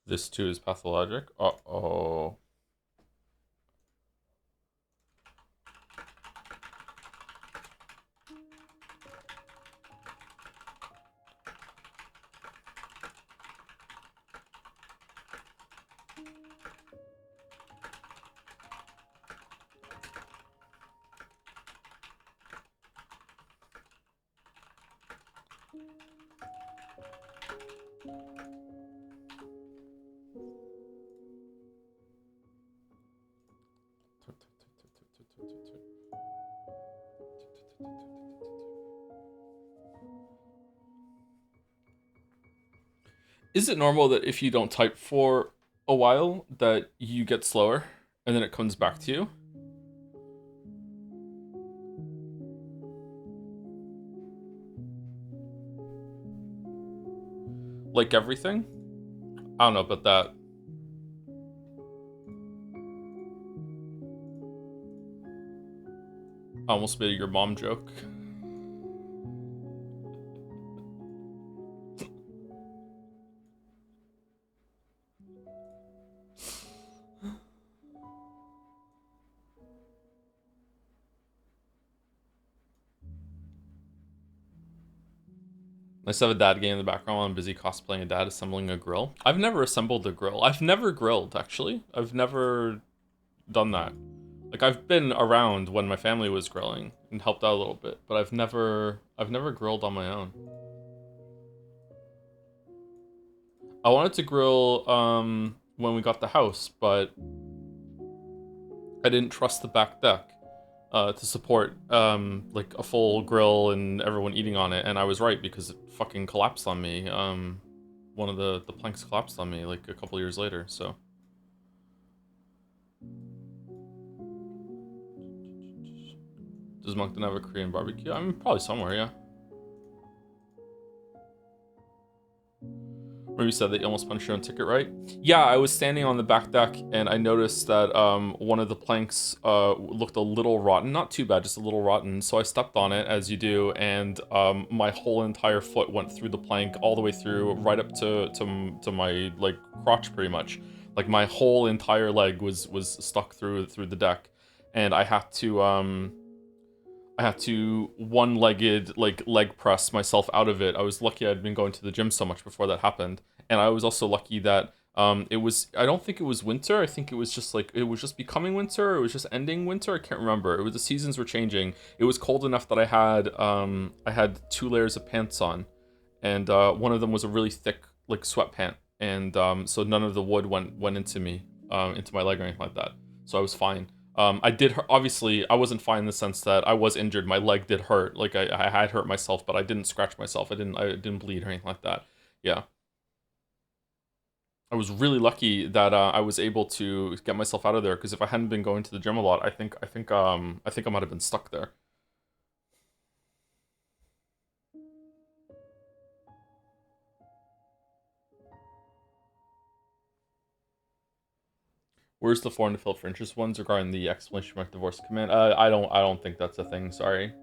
This too is pathologic. Uh-oh. Is it normal that if you don't type for a while that you get slower and then it comes back to you? Like everything? I don't know about that. I almost made your mom joke. I still have a dad game in the background while I'm busy cosplaying a dad assembling a grill. I've never assembled a grill. I've never grilled, actually. I've never done that. Like I've been around when my family was grilling and helped out a little bit, but I've never grilled on my own. I wanted to grill when we got the house, but I didn't trust the back deck to support like a full grill and everyone eating on it, and I was right because it fucking collapsed on me. One of the planks collapsed on me like a couple years later. So does Moncton have a Korean barbecue? I'm probably somewhere, yeah. Where you said that you almost punched your own ticket, right? Yeah, I was standing on the back deck and I noticed that one of the planks looked a little rotten. Not too bad, just a little rotten. So I stepped on it, as you do, and my whole entire foot went through the plank all the way through, right up to my like crotch, pretty much. Like my whole entire leg was stuck through the deck, and I had to one-legged like leg press myself out of it. I was lucky I'd been going to the gym so much before that happened, and I was also lucky that it was. I don't think it was winter. I think it was just like it was just becoming winter. It was just ending winter. I can't remember. It was the seasons were changing. It was cold enough that I had two layers of pants on, and one of them was a really thick like sweatpant, and so none of the wood went into me, into my leg or anything like that. So I was fine. I did obviously I wasn't fine in the sense that I was injured. My leg did hurt. Like I had hurt myself, but I didn't scratch myself. I didn't bleed or anything like that. Yeah, I was really lucky that I was able to get myself out of there. Because if I hadn't been going to the gym a lot, I think I might have been stuck there. Where's the foreign to fill for interest ones regarding the exclamation mark divorce command? I don't think that's a thing. Sorry,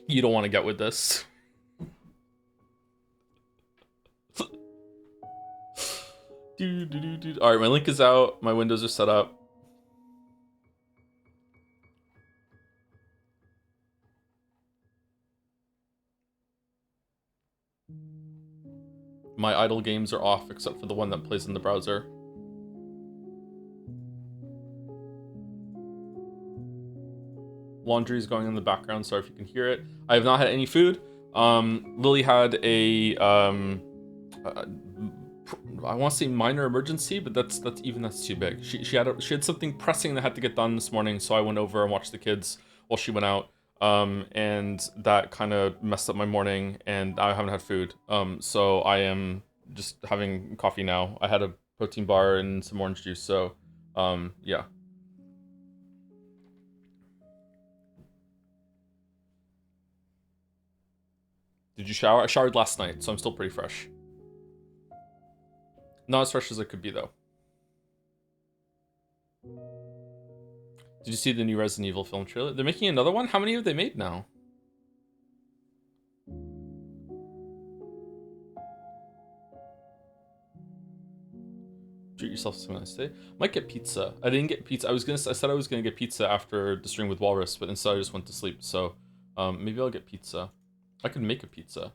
you don't want to get with this. All right, my link is out. My windows are set up. My idle games are off except for the one that plays in the browser. Laundry is going in the background. Sorry if you can hear it. I have not had any food. Lily had uh, I want to say minor emergency, but that's too big. She had something pressing that had to get done this morning, so I went over and watched the kids while she went out. And that kind of messed up my morning, and I haven't had food. So I am just having coffee now. I had a protein bar and some orange juice. So, yeah. Did you shower? I showered last night, so I'm still pretty fresh. Not as fresh as it could be though. Did you see the new Resident Evil film trailer? They're making another one. How many have they made now? treat yourself to something nice today. Might get pizza. I didn't get pizza. I said I was gonna get pizza after the stream with Walrus, but instead I just went to sleep. So, maybe I'll get pizza. I could make a pizza.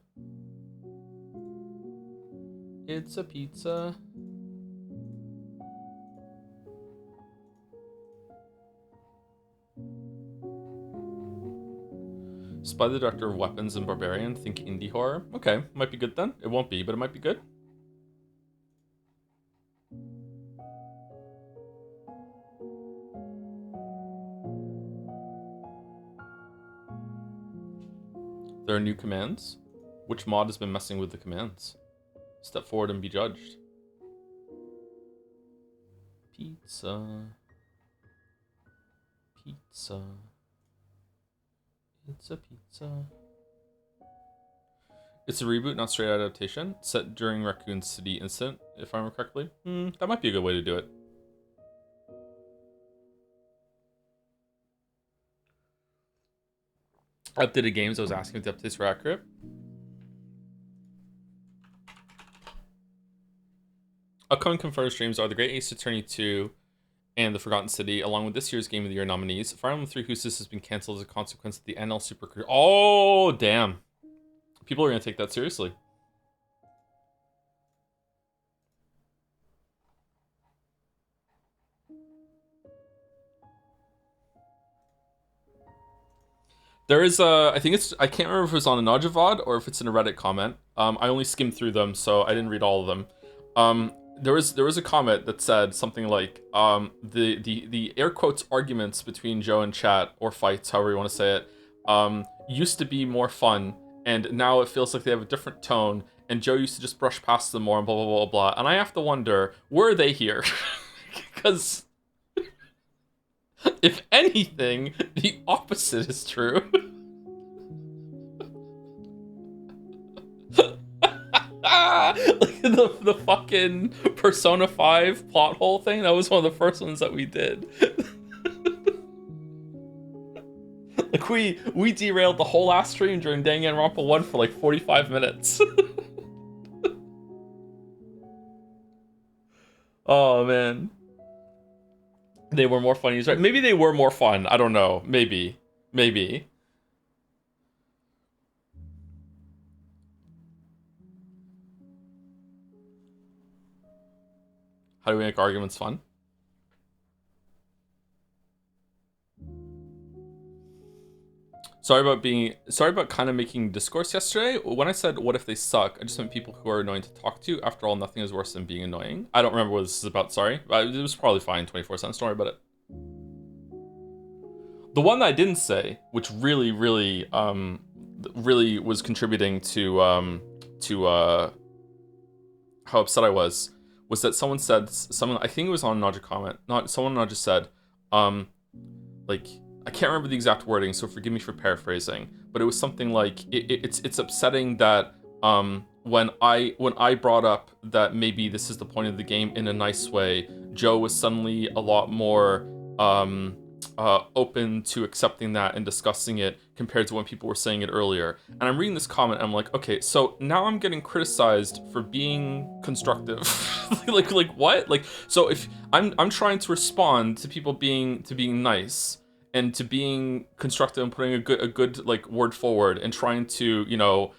It's a pizza. Spy the Director of Weapons and Barbarian. Think indie horror. Okay, might be good then. It won't be, but it might be good. There are new commands. Which mod has been messing with the commands? Step forward and be judged. Pizza. Pizza. It's a pizza. It's a reboot, not straight adaptation. Set during Raccoon City incident, if I remember correctly. That might be a good way to do it. Updated games, I was asking if the updates were accurate. Upcoming confirmed streams are The Great Ace Attorney 2 and The Forgotten City, along with this year's Game of the Year nominees. Fire Emblem 3 Houses has been cancelled as a consequence of the NL Supercruise. Oh, damn. People are going to take that seriously. There is a, I think it's, I can't remember if it was on a Najavad or if it's in a Reddit comment. I only skimmed through them, so I didn't read all of them. There was a comment that said something like, the air quotes arguments between Joe and chat, or fights, however you want to say it, used to be more fun, and now it feels like they have a different tone, and Joe used to just brush past them more, and blah, blah, blah, blah. And I have to wonder, were they here? Because if anything, the opposite is true. Like the fucking Persona 5 plot hole thing, that was one of the first ones that we did. Like we derailed the whole last stream during Danganronpa 1 for like 45 minutes. Oh man. They were more funny, right? Maybe they were more fun. I don't know. Maybe. How do we make arguments fun? Sorry about kind of making discourse yesterday. When I said, what if they suck? I just meant people who are annoying to talk to. After all, nothing is worse than being annoying. I don't remember what this is about, sorry. It was probably fine, 24 cents, don't worry about it. The one that I didn't say, which really was contributing to how upset I was that someone, I think it was on a Naja comment, someone just said, like, I can't remember the exact wording, so forgive me for paraphrasing, but it was something like, it's upsetting that when I brought up that maybe this is the point of the game in a nice way, Joe was suddenly a lot more open to accepting that and discussing it compared to when people were saying it earlier. And I'm reading this comment and I'm like, okay, so now I'm getting criticized for being constructive. like what? Like, so if I'm trying to respond to people being nice and to being constructive and putting a good like word forward and trying to, you know,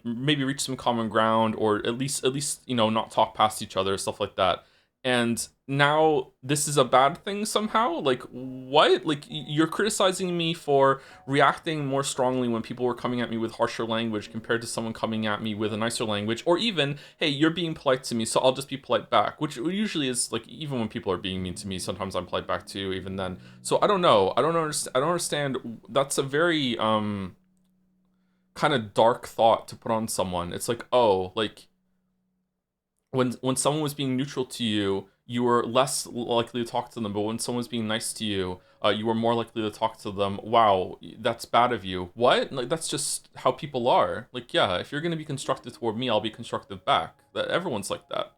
maybe reach some common ground, or at least you know, not talk past each other, stuff like that. And now this is a bad thing somehow? Like, what? Like, you're criticizing me for reacting more strongly when people were coming at me with harsher language compared to someone coming at me with a nicer language, or even, hey, you're being polite to me, so I'll just be polite back, which usually is like, even when people are being mean to me, sometimes I'm polite back to you even then. So I don't know. I don't understand. That's a very kind of dark thought to put on someone. It's like, oh, like, when someone was being neutral to you, you were less likely to talk to them, but when someone was being nice to you, you were more likely to talk to them. Wow, that's bad of you. What? Like, that's just how people are. Like, yeah, if you're gonna be constructive toward me, I'll be constructive back. That everyone's like that.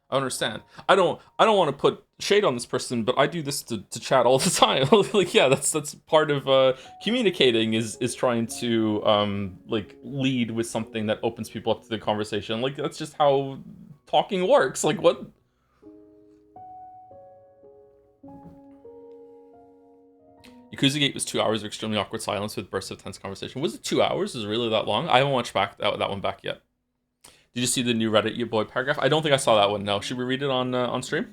I understand. I don't want to put shade on this person, but I do this to chat all the time. Like, yeah, that's part of communicating is trying to like lead with something that opens people up to the conversation. Like, that's just how talking works. Like, what? Yakuza Gate was 2 hours of extremely awkward silence with bursts of tense conversation. Was it 2 hours? Is it really that long? I haven't watched that one back yet. Did you see the new Reddit you boy paragraph? I don't think I saw that one. No. Should we read it on stream?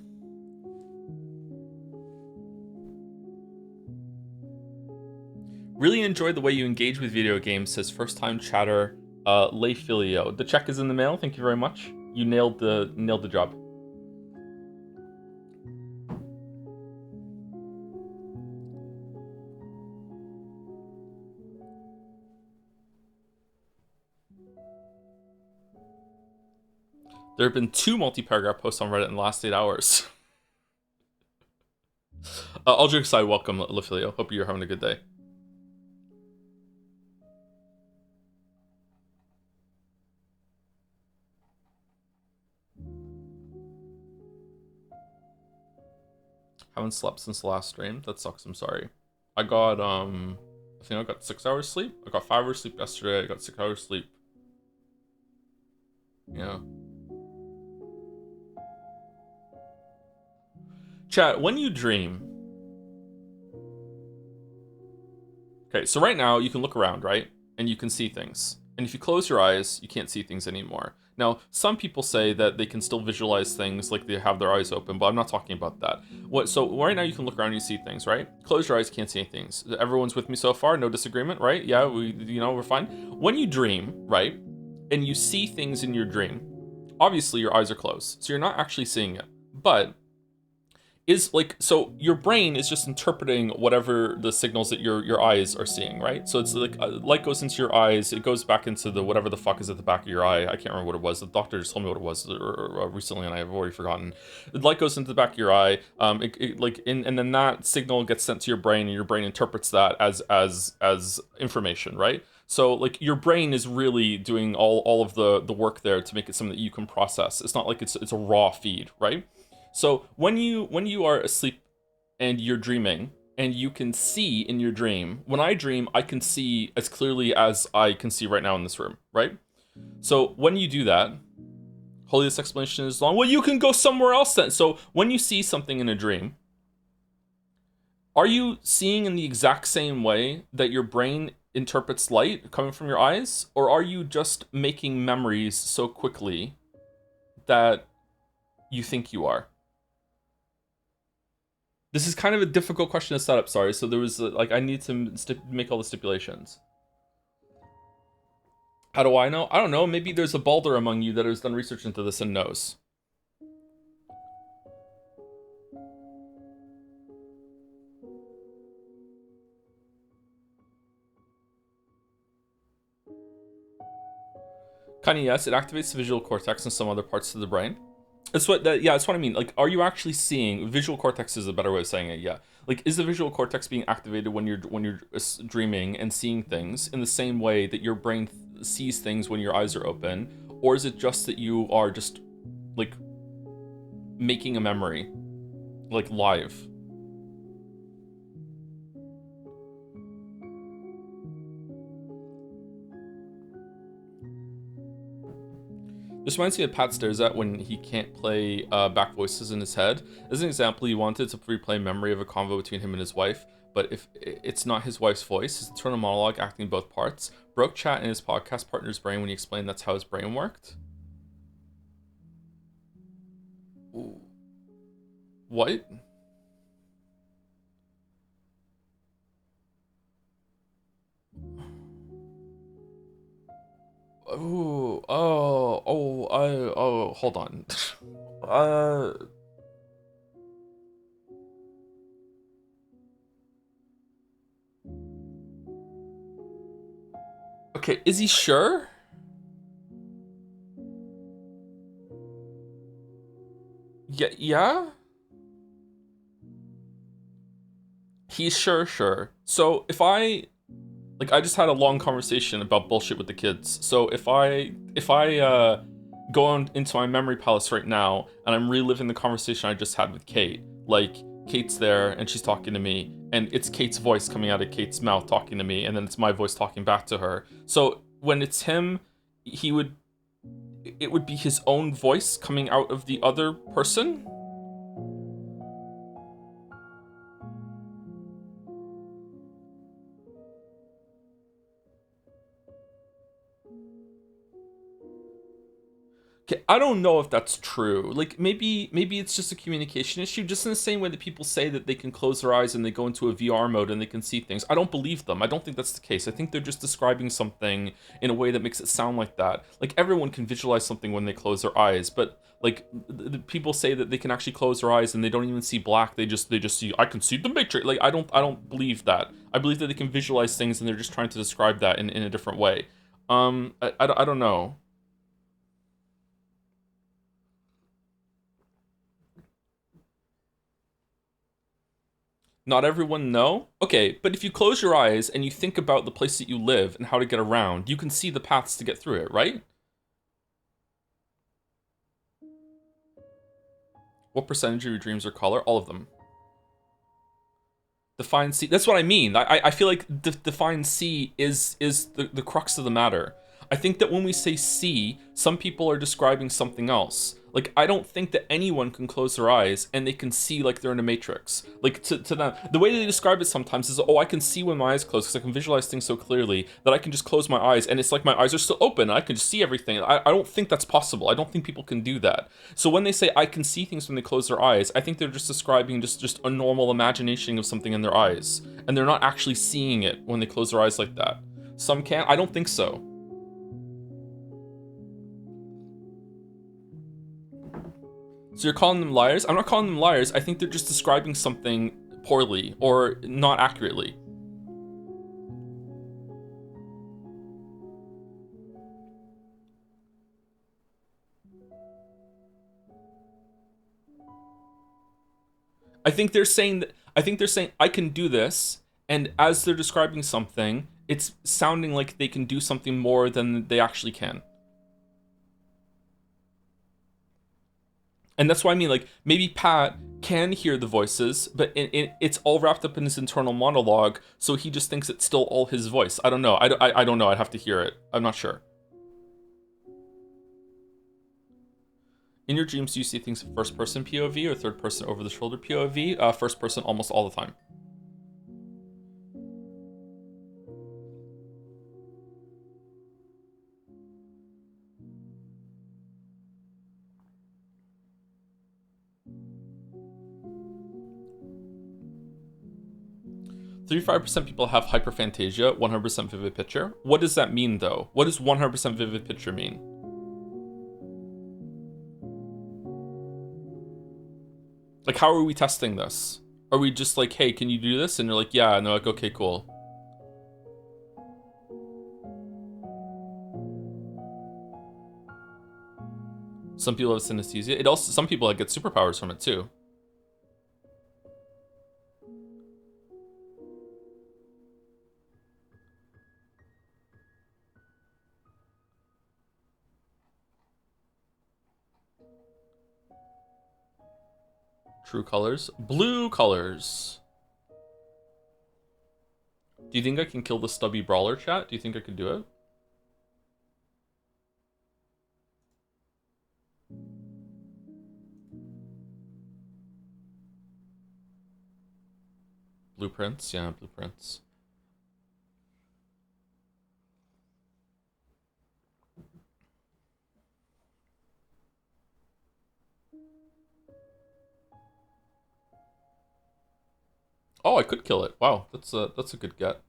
Really enjoyed the way you engage with video games, says first time chatter Lay Filio. The check is in the mail. Thank you very much. You nailed the job. There have been 2 multi-paragraph posts on Reddit in the last 8 hours. All jokes aside, welcome, Lafilio. Hope you're having a good day. Haven't slept since the last stream. That sucks. I'm sorry. I think I got 6 hours sleep. I got 5 hours sleep yesterday. I got 6 hours sleep. Yeah. Chat, when you dream. Okay, so right now you can look around, right? And you can see things. And if you close your eyes, you can't see things anymore. Now, some people say that they can still visualize things like they have their eyes open, but I'm not talking about that. So right now you can look around and you see things, right? Close your eyes, can't see anything. Everyone's with me so far, no disagreement, right? Yeah, we're fine. When you dream, right, and you see things in your dream, obviously your eyes are closed, so you're not actually seeing it. But so your brain is just interpreting whatever the signals that your eyes are seeing, right? So it's like light goes into your eyes, it goes back into the whatever the fuck is at the back of your eye. I can't remember what it was. The doctor just told me what it was recently, and I've already forgotten. The light goes into the back of your eye, and then that signal gets sent to your brain, and your brain interprets that as information, right? So like your brain is really doing all of the work there to make it something that you can process. It's not like it's a raw feed, right? So when you are asleep and you're dreaming and you can see in your dream, when I dream, I can see as clearly as I can see right now in this room, right? So when you do that, holy, this explanation is long. Well, you can go somewhere else then. So when you see something in a dream, are you seeing in the exact same way that your brain interprets light coming from your eyes? Or are you just making memories so quickly that you think you are? This is kind of a difficult question to set up, sorry. So there was, I need to make all the stipulations. How do I know? I don't know. Maybe there's a balder among you that has done research into this and knows. Kind of, yes. It activates the visual cortex and some other parts of the brain. That's what I mean. Like, are you actually seeing? Visual cortex is a better way of saying it. Yeah. Like, is the visual cortex being activated when you're dreaming and seeing things in the same way that your brain sees things when your eyes are open, or is it just that you are just like making a memory, like live? This reminds me of Pat stares at when he can't play back voices in his head. As an example, he wanted to replay memory of a convo between him and his wife, but if it's not his wife's voice, his internal monologue acting both parts. Broke chat in his podcast partner's brain when he explained that's how his brain worked. Ooh. What? Ooh, hold on. Okay, is he sure? Yeah? He's sure. So if I just had a long conversation about bullshit with the kids. So if I go on into my memory palace right now and I'm reliving the conversation I just had with Kate, like Kate's there and she's talking to me and it's Kate's voice coming out of Kate's mouth talking to me and then it's my voice talking back to her. So when it's him, it would be his own voice coming out of the other person. Okay, I don't know if that's true. Like maybe it's just a communication issue, just in the same way that people say that they can close their eyes and they go into a VR mode and they can see things. I don't believe them. I don't think that's the case. I think they're just describing something in a way that makes it sound like that. Like everyone can visualize something when they close their eyes, but like the people say that they can actually close their eyes and they don't even see black. They just see I can see the matrix. Like I don't believe that. I believe that they can visualize things and they're just trying to describe that in a different way. I don't know. Not everyone know? Okay, but if you close your eyes and you think about the place that you live and how to get around, you can see the paths to get through it, right? What percentage of your dreams are color? All of them. Define C. That's what I mean. I feel like define C is the crux of the matter. I think that when we say C, some people are describing something else. Like I don't think that anyone can close their eyes and they can see like they're in a matrix. Like to them, the way they describe it sometimes is, oh, I can see when my eyes close because I can visualize things so clearly that I can just close my eyes and it's like my eyes are still open and I can just see everything. I don't think that's possible. I don't think people can do that. So when they say I can see things when they close their eyes, I think they're just describing just a normal imagination of something in their eyes, and they're not actually seeing it when they close their eyes like that. Some can. I don't think so. So you're calling them liars? I'm not calling them liars. I think they're just describing something poorly or not accurately. I think they're saying that I think they're saying I can do this, and as they're describing something, it's sounding like they can do something more than they actually can. And that's why I mean, like, maybe Pat can hear the voices, but it's all wrapped up in his internal monologue, so he just thinks it's still all his voice. I don't know. I don't know. I'd have to hear it. I'm not sure. In your dreams, do you see things in first person POV or third person over the shoulder POV? First person almost all the time. 35% people have hyperphantasia, 100% vivid picture. What does that mean, though? What does 100% vivid picture mean? Like, how are we testing this? Are we just like, hey, can you do this? And you're like, yeah, and they're like, okay, cool. Some people have synesthesia. It also, some people like get superpowers from it too. True colors. Blue colors. Do you think I can kill the stubby brawler, chat? Do you think I could do it? Blueprints? Yeah, blueprints. Oh, I could kill it. Wow, that's a good get.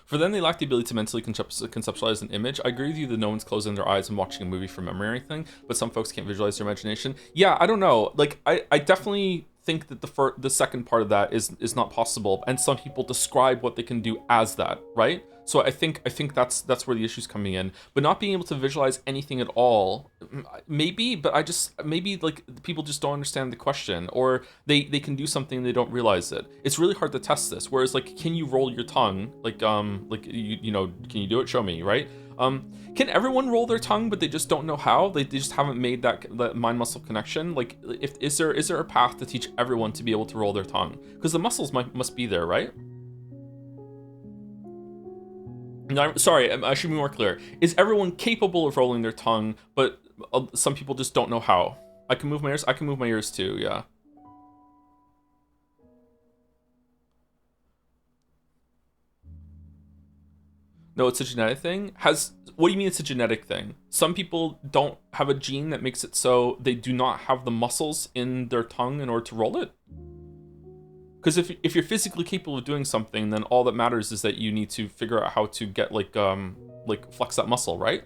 For them, they lack the ability to mentally conceptualize an image. I agree with you that no one's closing their eyes and watching a movie from memory or anything, but some folks can't visualize their imagination. Yeah, I don't know. Like, I definitely think that the second part of that is not possible, and some people describe what they can do as that, right? So I think that's where the issue's coming in. But not being able to visualize anything at all, maybe, but I just maybe like people just don't understand the question, or they can do something and they don't realize it. It's really hard to test this. Whereas like, can you roll your tongue? Like you know, can you do it? Show me, right? Can everyone roll their tongue, but they just don't know how? They just haven't made that mind muscle connection. Like, if is there a path to teach everyone to be able to roll their tongue? Because the muscles must be there, right? No, sorry, I should be more clear. Is everyone capable of rolling their tongue, but some people just don't know how? I can move my ears. I can move my ears too. Yeah. No, it's a genetic thing. Has What do you mean it's a genetic thing? Some people don't have a gene that makes it so they do not have the muscles in their tongue in order to roll it. Because if you're physically capable of doing something, then all that matters is that you need to figure out how to get like flex that muscle, right?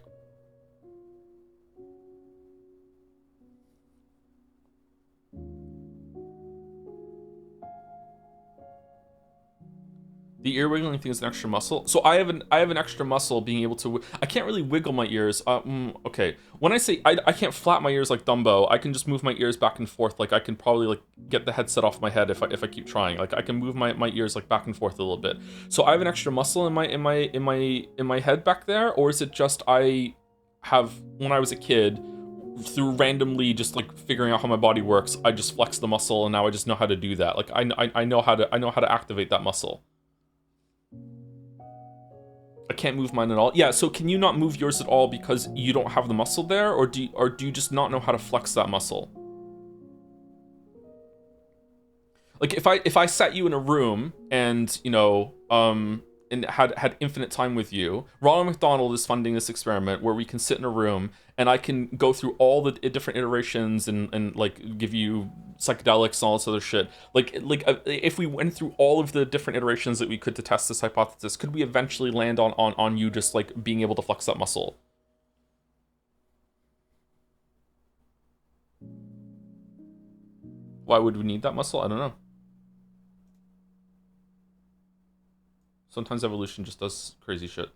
The ear wiggling thing is an extra muscle. So I have an extra muscle being able to. I can't really wiggle my ears. Okay. When I say I can't flap my ears like Dumbo, I can just move my ears back and forth. Like I can probably like get the headset off my head if I keep trying. Like I can move my ears like back and forth a little bit. So I have an extra muscle in my head back there, or is it just I have when I was a kid through randomly just like figuring out how my body works, I just flex the muscle and now I just know how to do that. Like I know how to activate that muscle. I can't move mine at all. Yeah, so can you not move yours at all because you don't have the muscle there, or do you just not know how to flex that muscle? Like if I sat you in a room and and had infinite time with you, Ronald McDonald is funding this experiment where we can sit in a room and I can go through all the different iterations and like give you psychedelics and all this other shit. If we went through all of the different iterations that we could to test this hypothesis, could we eventually land on you just like being able to flex that muscle? Why would we need that muscle? I don't know. Sometimes evolution just does crazy shit.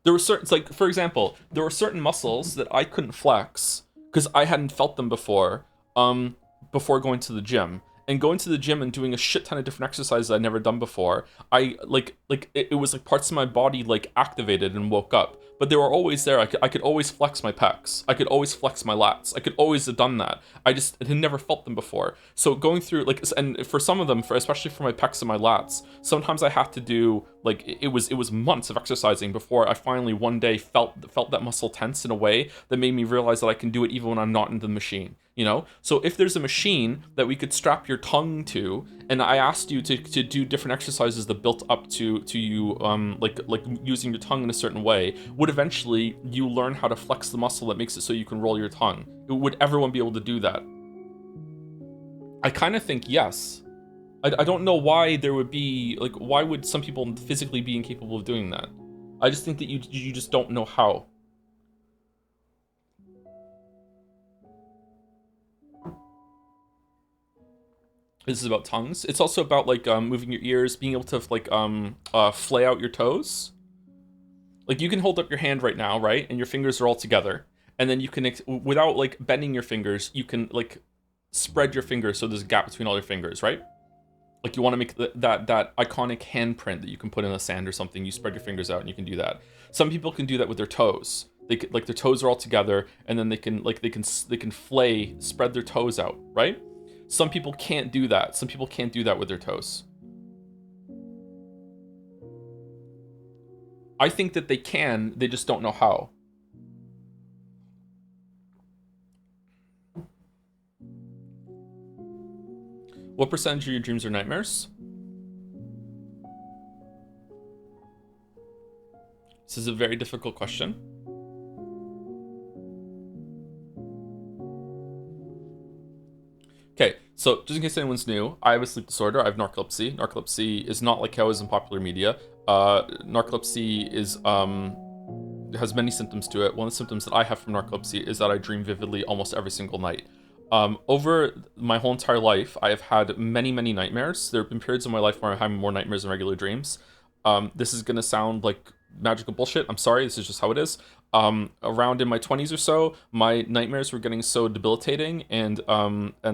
There were certain, like for example, there were certain muscles that I couldn't flex because I hadn't felt them before. Before going to the gym and going to the gym and doing a shit ton of different exercises I'd never done before. I it was like parts of my body like activated and woke up, but they were always there. I could always flex my pecs. I could always flex my lats. I could always have done that. I just had never felt them before. So going through like, and for some of them, for especially for my pecs and my lats, sometimes I had to do like it was months of exercising before I finally one day felt that muscle tense in a way that made me realize that I can do it even when I'm not in the machine. So if there's a machine that we could strap your tongue to, and I asked you to do different exercises that built up to you like using your tongue in a certain way, would eventually you learn how to flex the muscle that makes it so you can roll your tongue? Would everyone be able to do that? I kind of think yes. I don't know why there would be like, why would some people physically be incapable of doing that? I just think that you just don't know how. This is about tongues. It's also about like moving your ears, being able to like flay out your toes. Like you can hold up your hand right now, right, and your fingers are all together, and then you can without like bending your fingers, you can like spread your fingers so there's a gap between all your fingers, right? Like you want to make that iconic handprint that you can put in the sand or something. You spread your fingers out and you can do that. Some people can do that with their toes. They could, like their toes are all together, and then they can flay, spread their toes out, right? Some people can't do that. Some people can't do that with their toes. I think that they can, they just don't know how. What percentage of your dreams are nightmares? This is a very difficult question. Okay, so just in case anyone's new, I have a sleep disorder. I have narcolepsy. Narcolepsy is not like how it is in popular media. Narcolepsy is has many symptoms to it. One of the symptoms that I have from narcolepsy is that I dream vividly almost every single night. Over my whole entire life, I have had many, many nightmares. There have been periods of my life where I'm having more nightmares than regular dreams. This is gonna sound like magical bullshit. I'm sorry, this is just how it is. Around in my 20s or so, my nightmares were getting so debilitating, and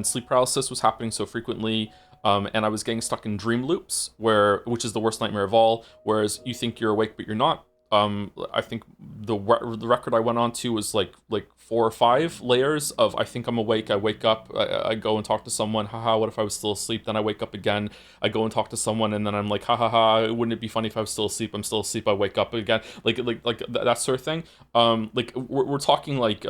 sleep paralysis was happening so frequently. And I was getting stuck in dream loops, which is the worst nightmare of all. Whereas you think you're awake but you're not. I think the record I went on to was like 4 or 5 layers of I think I'm awake, I wake up, I go and talk to someone, haha, what if I was still asleep? Then I wake up again, I go and talk to someone, and then I'm like, ha ha ha, wouldn't it be funny if I was still asleep? I'm still asleep, I wake up again, like that sort of thing. Like we're talking like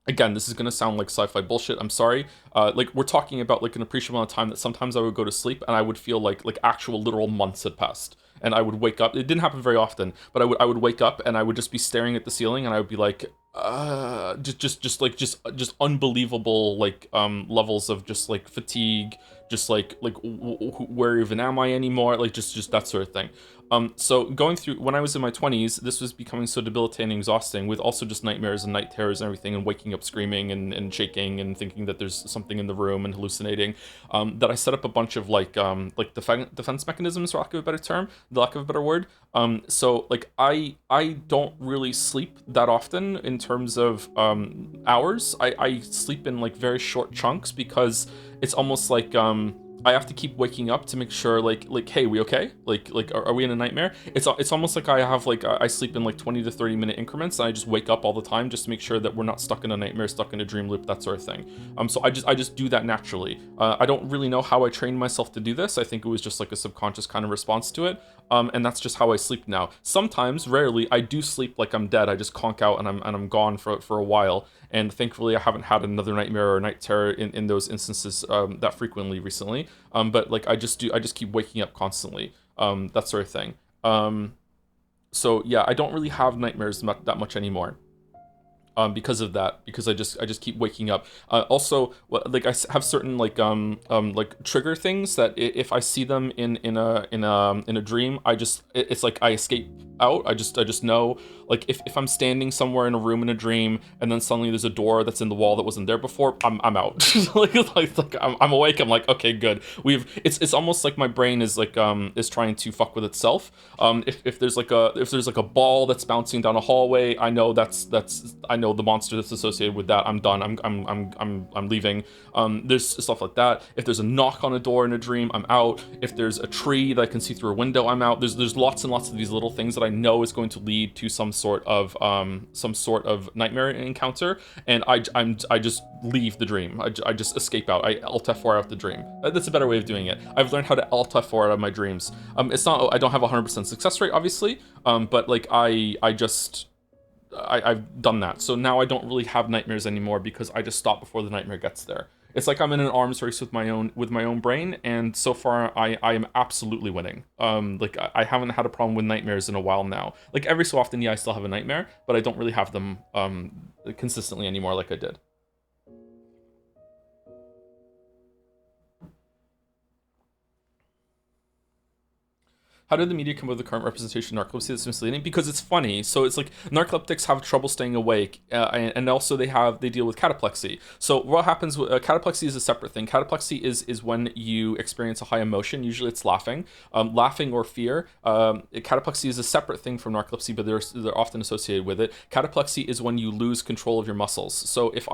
Again, this is gonna sound like sci-fi bullshit. I'm sorry. Like we're talking about like an appreciable amount of time that sometimes I would go to sleep and I would feel like actual literal months had passed. And I would wake up. It didn't happen very often, but I would wake up and I would just be staring at the ceiling and I would be like, just unbelievable like levels of just like fatigue, just like where even am I anymore? Like just that sort of thing. So going through when I was in my 20s, this was becoming so debilitating and exhausting with also just nightmares and night terrors and everything and waking up screaming and shaking and thinking that there's something in the room and hallucinating, that I set up a bunch of like defense mechanisms, for lack of a better term, the lack of a better word. So like I don't really sleep that often in terms of hours. I sleep in like very short chunks because it's almost like I have to keep waking up to make sure like hey, we okay? Like are we in a nightmare? It's almost like I have like I sleep in like 20 to 30 minute increments and I just wake up all the time just to make sure that we're not stuck in a nightmare, stuck in a dream loop, that sort of thing. So I just do that naturally. I don't really know how I trained myself to do this. I think it was just like a subconscious kind of response to it. And that's just how I sleep now. Sometimes, rarely, I do sleep like I'm dead. I just conk out and I'm gone for a while. And thankfully, I haven't had another nightmare or night terror in those instances that frequently recently. But like I just keep waking up constantly. That sort of thing. So yeah, I don't really have nightmares that much anymore. Because of that, because I just keep waking up. Also, like have certain like trigger things that if I see them in a dream, it's like I escape out. I just know, like if I'm standing somewhere in a room in a dream and then suddenly there's a door that's in the wall that wasn't there before, I'm out. like I'm awake. I'm like, okay, good. It's almost like my brain is trying to fuck with itself. If there's like a ball that's bouncing down a hallway, I know I know the monster that's associated with that. I'm done. I'm leaving. There's stuff like that. If there's a knock on a door in a dream, I'm out. If there's a tree that I can see through a window, I'm out. There's lots and lots of these little things that I know is going to lead to some sort of nightmare encounter, and I just leave the dream. I just escape out. I Alt F4 out the dream. That's a better way of doing it. I've learned how to Alt F4 out of my dreams. It's not. I don't have a 100% success rate, obviously. But like I've done that. So now I don't really have nightmares anymore because I just stop before the nightmare gets there. It's like I'm in an arms race with my own brain, and so far I am absolutely winning. Like I haven't had a problem with nightmares in a while now. Like every so often, yeah, I still have a nightmare, but I don't really have them consistently anymore like I did. How did the media come up with the current representation of narcolepsy that's misleading? Because it's funny. So it's like narcoleptics have trouble staying awake, and also they deal with cataplexy. So what happens with cataplexy is a separate thing. Cataplexy is when you experience a high emotion. Usually it's laughing or fear. Cataplexy is a separate thing from narcolepsy, but they're often associated with it. Cataplexy is when you lose control of your muscles. So if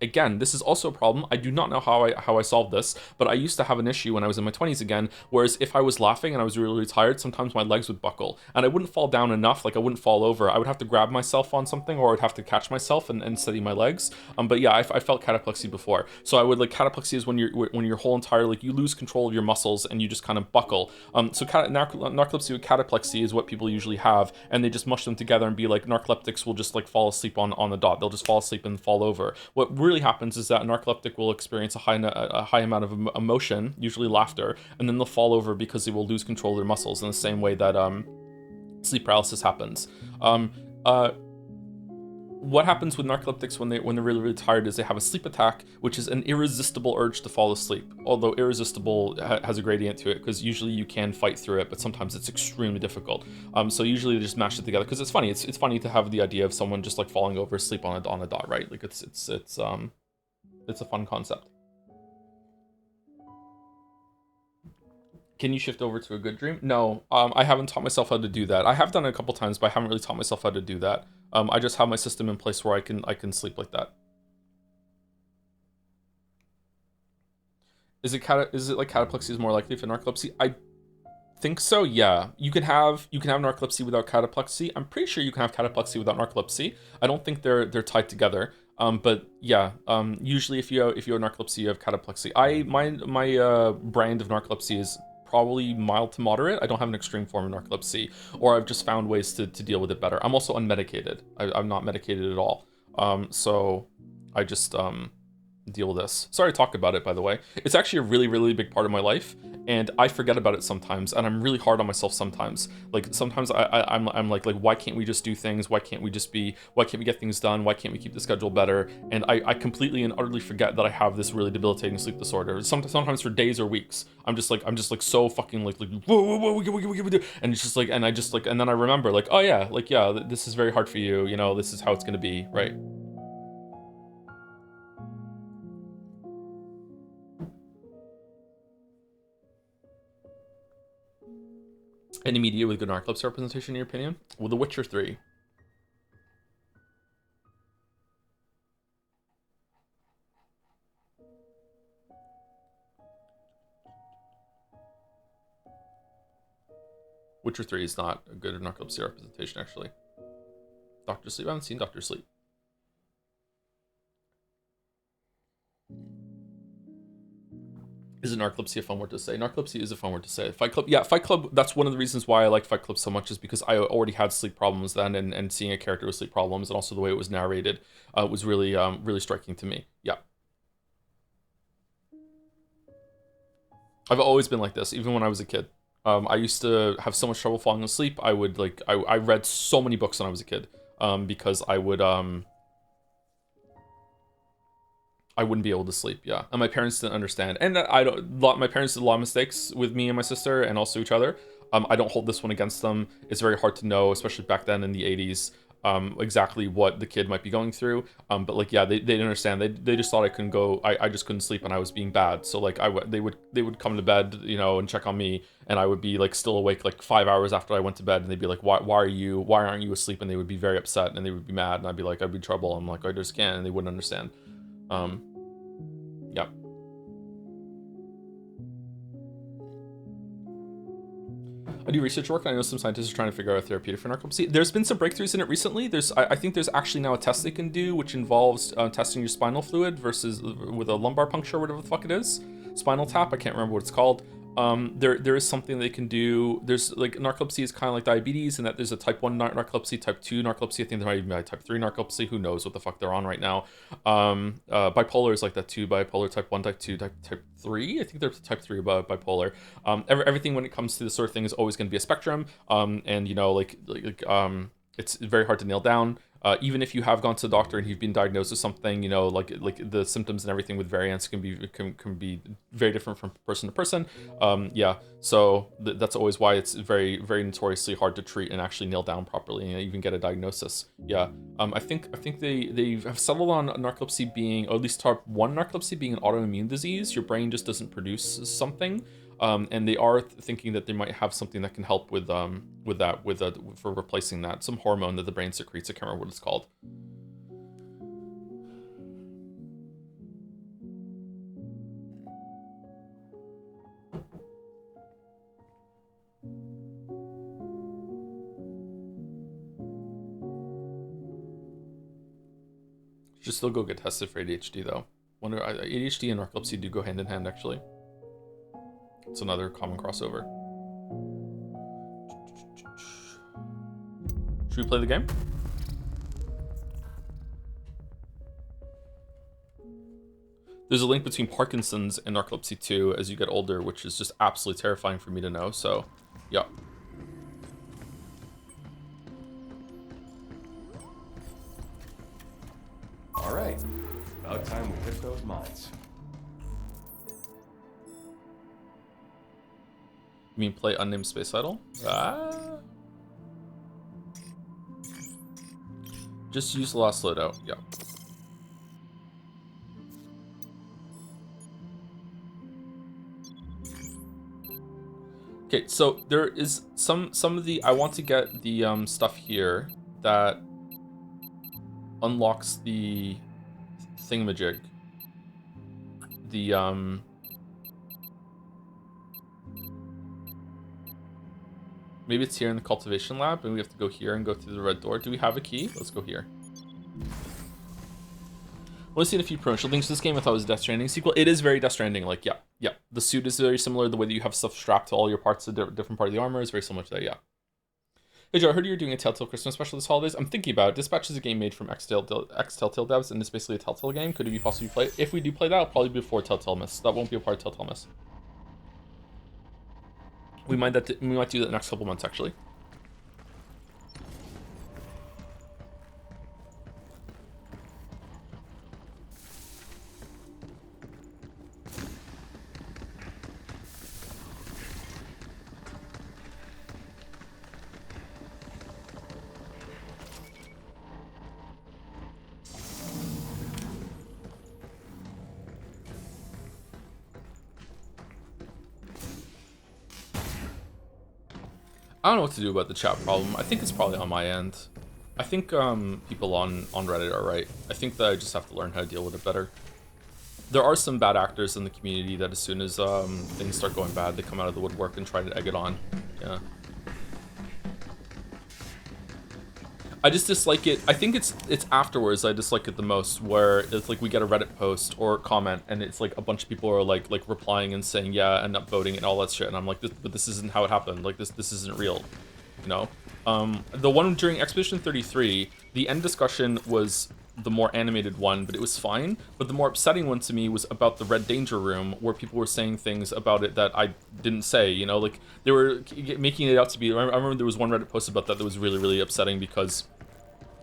again, this is also a problem. I do not know how I solved this, but I used to have an issue when I was in my 20s again. Whereas if I was laughing and I was really, really tired, sometimes my legs would buckle and I wouldn't fall down enough, like I wouldn't fall over. I would have to grab myself on something, or I'd have to catch myself and steady my legs. But yeah, I felt cataplexy before. So I would like cataplexy is when your whole entire, like, you lose control of your muscles and you just kind of buckle. So narcolepsy with cataplexy is what people usually have, and they just mush them together and be like, narcoleptics will just like fall asleep on the dot. They'll just fall asleep and fall over. What really happens is that a narcoleptic will experience a high amount of emotion, usually laughter, and then they'll fall over because they will lose control of their muscles in the same way that sleep paralysis happens. Um, uh, what happens with narcoleptics when they're really, really tired is they have a sleep attack, which is an irresistible urge to fall asleep. Although irresistible has a gradient to it, because usually you can fight through it, but sometimes it's extremely difficult. So usually they just mash it together because it's funny. It's funny to have the idea of someone just like falling over asleep on a dot, right? Like it's a fun concept. Can you shift over to a good dream? No, I haven't taught myself how to do that. I have done it a couple times, but I haven't really taught myself how to do that. I just have my system in place where I can sleep like that. Is it like cataplexy is more likely for narcolepsy? I think so. Yeah, you can have narcolepsy without cataplexy. I'm pretty sure you can have cataplexy without narcolepsy. I don't think they're tied together. But yeah, usually if you have narcolepsy, you have cataplexy. My brand of narcolepsy is probably mild to moderate. I don't have an extreme form of narcolepsy, or I've just found ways to deal with it better. I'm also unmedicated. I'm not medicated at all. So I just deal with this. Sorry to talk about it, by the way. It's actually a really, really big part of my life, and I forget about it sometimes, and I'm really hard on myself sometimes. Like sometimes I'm like why can't we just do things? Why can't we get things done? Why can't we keep the schedule better? And I completely and utterly forget that I have this really debilitating sleep disorder. Sometimes for days or weeks, I'm just like so fucking like whoa, whoa, whoa, whoa, and it's just like, and I just like, and then I remember like, oh yeah, like yeah, this is very hard for you. You know, this is how it's gonna be, right? Any media with good narcolepsy representation, in your opinion? Well, The Witcher 3. Witcher 3 is not a good narcolepsy representation, actually. Doctor Sleep? I haven't seen Doctor Sleep. Is it narcolepsy a fun word to say? Narcolepsy is a fun word to say. Fight Club, yeah, Fight Club, that's one of the reasons why I liked Fight Club so much, is because I already had sleep problems then, and seeing a character with sleep problems, and also the way it was narrated, was really, really striking to me. Yeah. I've always been like this, even when I was a kid. I used to have so much trouble falling asleep. I would, like, I read so many books when I was a kid, because I wouldn't be able to sleep, yeah. And my parents didn't understand. And my parents did a lot of mistakes with me and my sister and also each other. I don't hold this one against them. It's very hard to know, especially back then in the 80s, exactly what the kid might be going through. But like, yeah, they didn't understand. They just thought I couldn't go, I just couldn't sleep and I was being bad. So like they would come to bed, you know, and check on me, and I would be like still awake like 5 hours after I went to bed, and they'd be like, why aren't you asleep? And they would be very upset and they would be mad, and I'd be like, I'd be in trouble. I'm like, I just can't, and they wouldn't understand. Yep. I do research work, and I know some scientists are trying to figure out a therapeutic for narcolepsy. There's been some breakthroughs in it recently. I think there's actually now a test they can do, which involves testing your spinal fluid versus with a lumbar puncture, or whatever the fuck it is. Spinal tap, I can't remember what it's called. There is something they can do. There's like, narcolepsy is kind of like diabetes, in that there's a type 1 narcolepsy, type 2 narcolepsy. I think there might even be a type 3 narcolepsy. Who knows what the fuck they're on right now. Bipolar is like that too. Bipolar, type 1, type 2, type 3. I think there's type 3 bipolar. Everything when it comes to this sort of thing is always going to be a spectrum. And you know, it's very hard to nail down. Even if you have gone to the doctor and you've been diagnosed with something, you know, like the symptoms and everything with variants can be very different from person to person. Yeah, so that's always why it's very, very notoriously hard to treat and actually nail down properly and even get a diagnosis. Yeah, I think they have settled on narcolepsy being, or at least type 1 narcolepsy being, an autoimmune disease. Your brain just doesn't produce something. And they are thinking that they might have something that can help with for replacing that, some hormone that the brain secretes. I can't remember what it's called. Should still go get tested for ADHD though. Wonder, ADHD and narcolepsy do go hand in hand, actually. It's another common crossover. Should we play the game? There's a link between Parkinson's and narcolepsy too as you get older, which is just absolutely terrifying for me to know. So, yeah. All right, about time we hit those mines. You mean play Unnamed Space Idol? Just use the last loadout, yeah. Okay, so there is some of the, I want to get the stuff here that unlocks the thingamajig. The maybe it's here in the cultivation lab, and we have to go here and go through the red door. Do we have a key? Let's go here. I've seen a few promotional things to this game. I thought it was a Death Stranding sequel. It is very Death Stranding, like, yeah. The suit is very similar. The way that you have stuff strapped to all your parts, of different part of the armor is very similar to that, yeah. Hey Joe, I heard you were doing a Telltale Christmas special this holidays. I'm thinking about it. Dispatch is a game made from ex-Telltale devs, and it's basically a Telltale game. Could we possibly play it? If we do play that, it'll probably be before Telltale Miss. That won't be a part of Telltale Miss. We might do that next couple months, actually. I don't know what to do about the chat problem. I think it's probably on my end. I think people on Reddit are right. I think that I just have to learn how to deal with it better. There are some bad actors in the community that as soon as things start going bad, they come out of the woodwork and try to egg it on. Yeah. I just dislike it. I think it's afterwards I dislike it the most, where it's like we get a Reddit post or comment and it's like a bunch of people are like replying and saying yeah and upvoting and all that shit, and I'm like, but this isn't how it happened. Like this isn't real, you know. The one during Expedition 33, the end discussion was the more animated one, but it was fine. But the more upsetting one to me was about the Red Danger Room, where people were saying things about it that I didn't say, you know, like they were making it out to be. I remember there was one Reddit post about that was really, really upsetting, because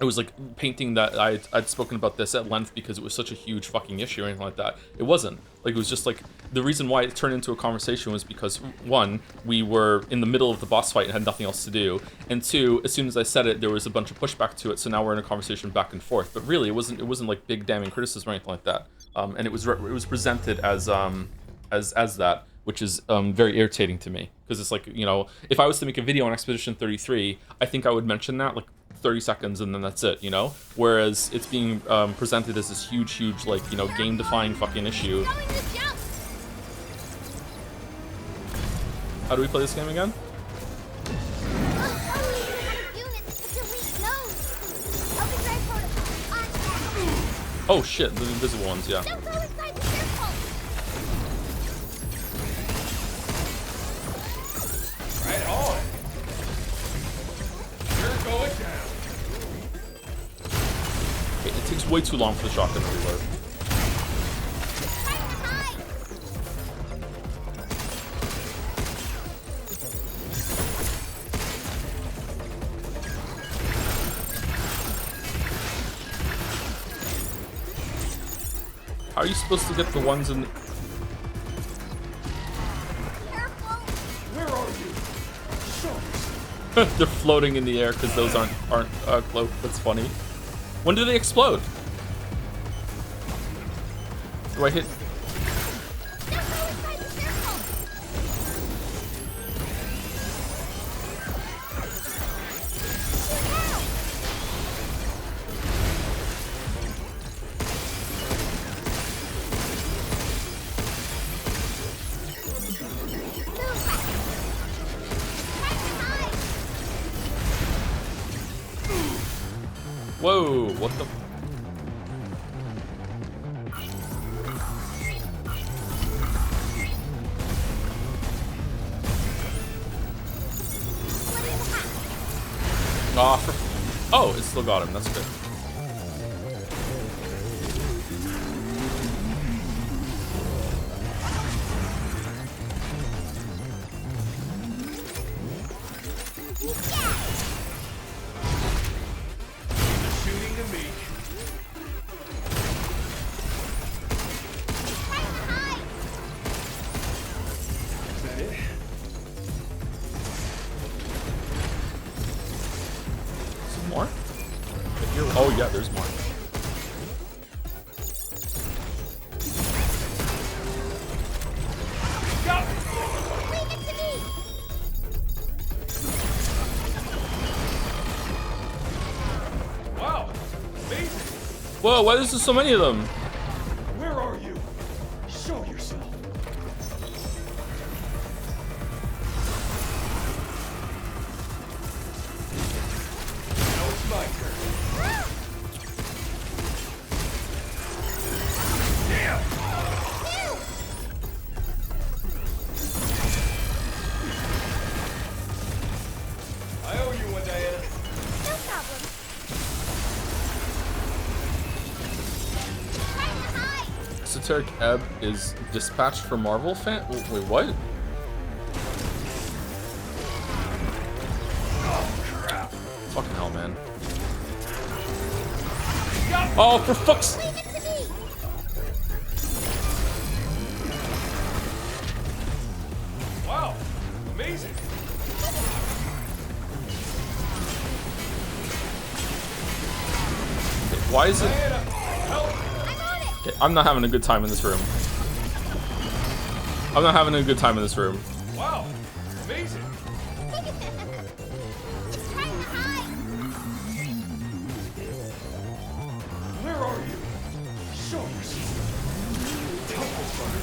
it was like painting that I'd spoken about this at length because it was such a huge fucking issue or anything like that. It wasn't. Like, it was just like, the reason why it turned into a conversation was because, one, we were in the middle of the boss fight and had nothing else to do, and two, as soon as I said it, there was a bunch of pushback to it, so now we're in a conversation back and forth. But really, it wasn't like big damning criticism or anything like that. And it was presented as that, which is very irritating to me, because it's like, you know, if I was to make a video on Expedition 33, I think I would mention that like 30 seconds and then that's it, you know? Whereas it's being presented as this huge, like, you know, game-defying fucking issue. How do we play this game again? Oh shit, the invisible ones, yeah. Right on. You're going down. Okay, it takes way too long for the shotgun to reload. How are you supposed to get the ones in? Where are you? They're floating in the air because those aren't cloaked. That's funny. When do they explode? Do I hit? Whoa, what the? Oh, it still got him. That's good. Shooting to me. Is that it? Some more? Oh yeah, there's more. Wow. Amazing. Whoa, why is there so many of them? Where are you? Show yourself. Now it's my turn. Damn! I owe you one, Diana. esoteric ebb is dispatched for Marvel fan. Wait, what? Fucking hell, man. Oh, for fuck's... Wow, amazing. Okay, why is it... Okay, I'm not having a good time in this room. I'm not having a good time in this room. Wow, amazing. Where are you? Show yourself. Help us, brother.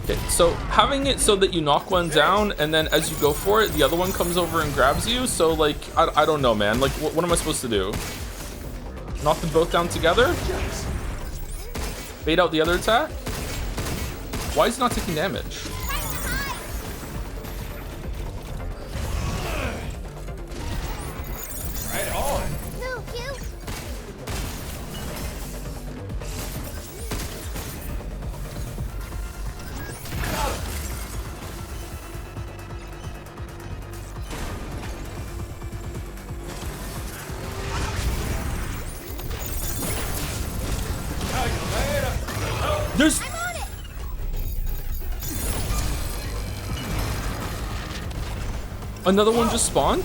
Okay, so having it so that you knock one down, and then as you go for it, the other one comes over and grabs you, so like, I don't know, man. Like, what am I supposed to do? Knock them both down together? Bait out the other attack? Why is it not taking damage? Right on. No, Hugh. There's... I'm on it. Another one just spawned?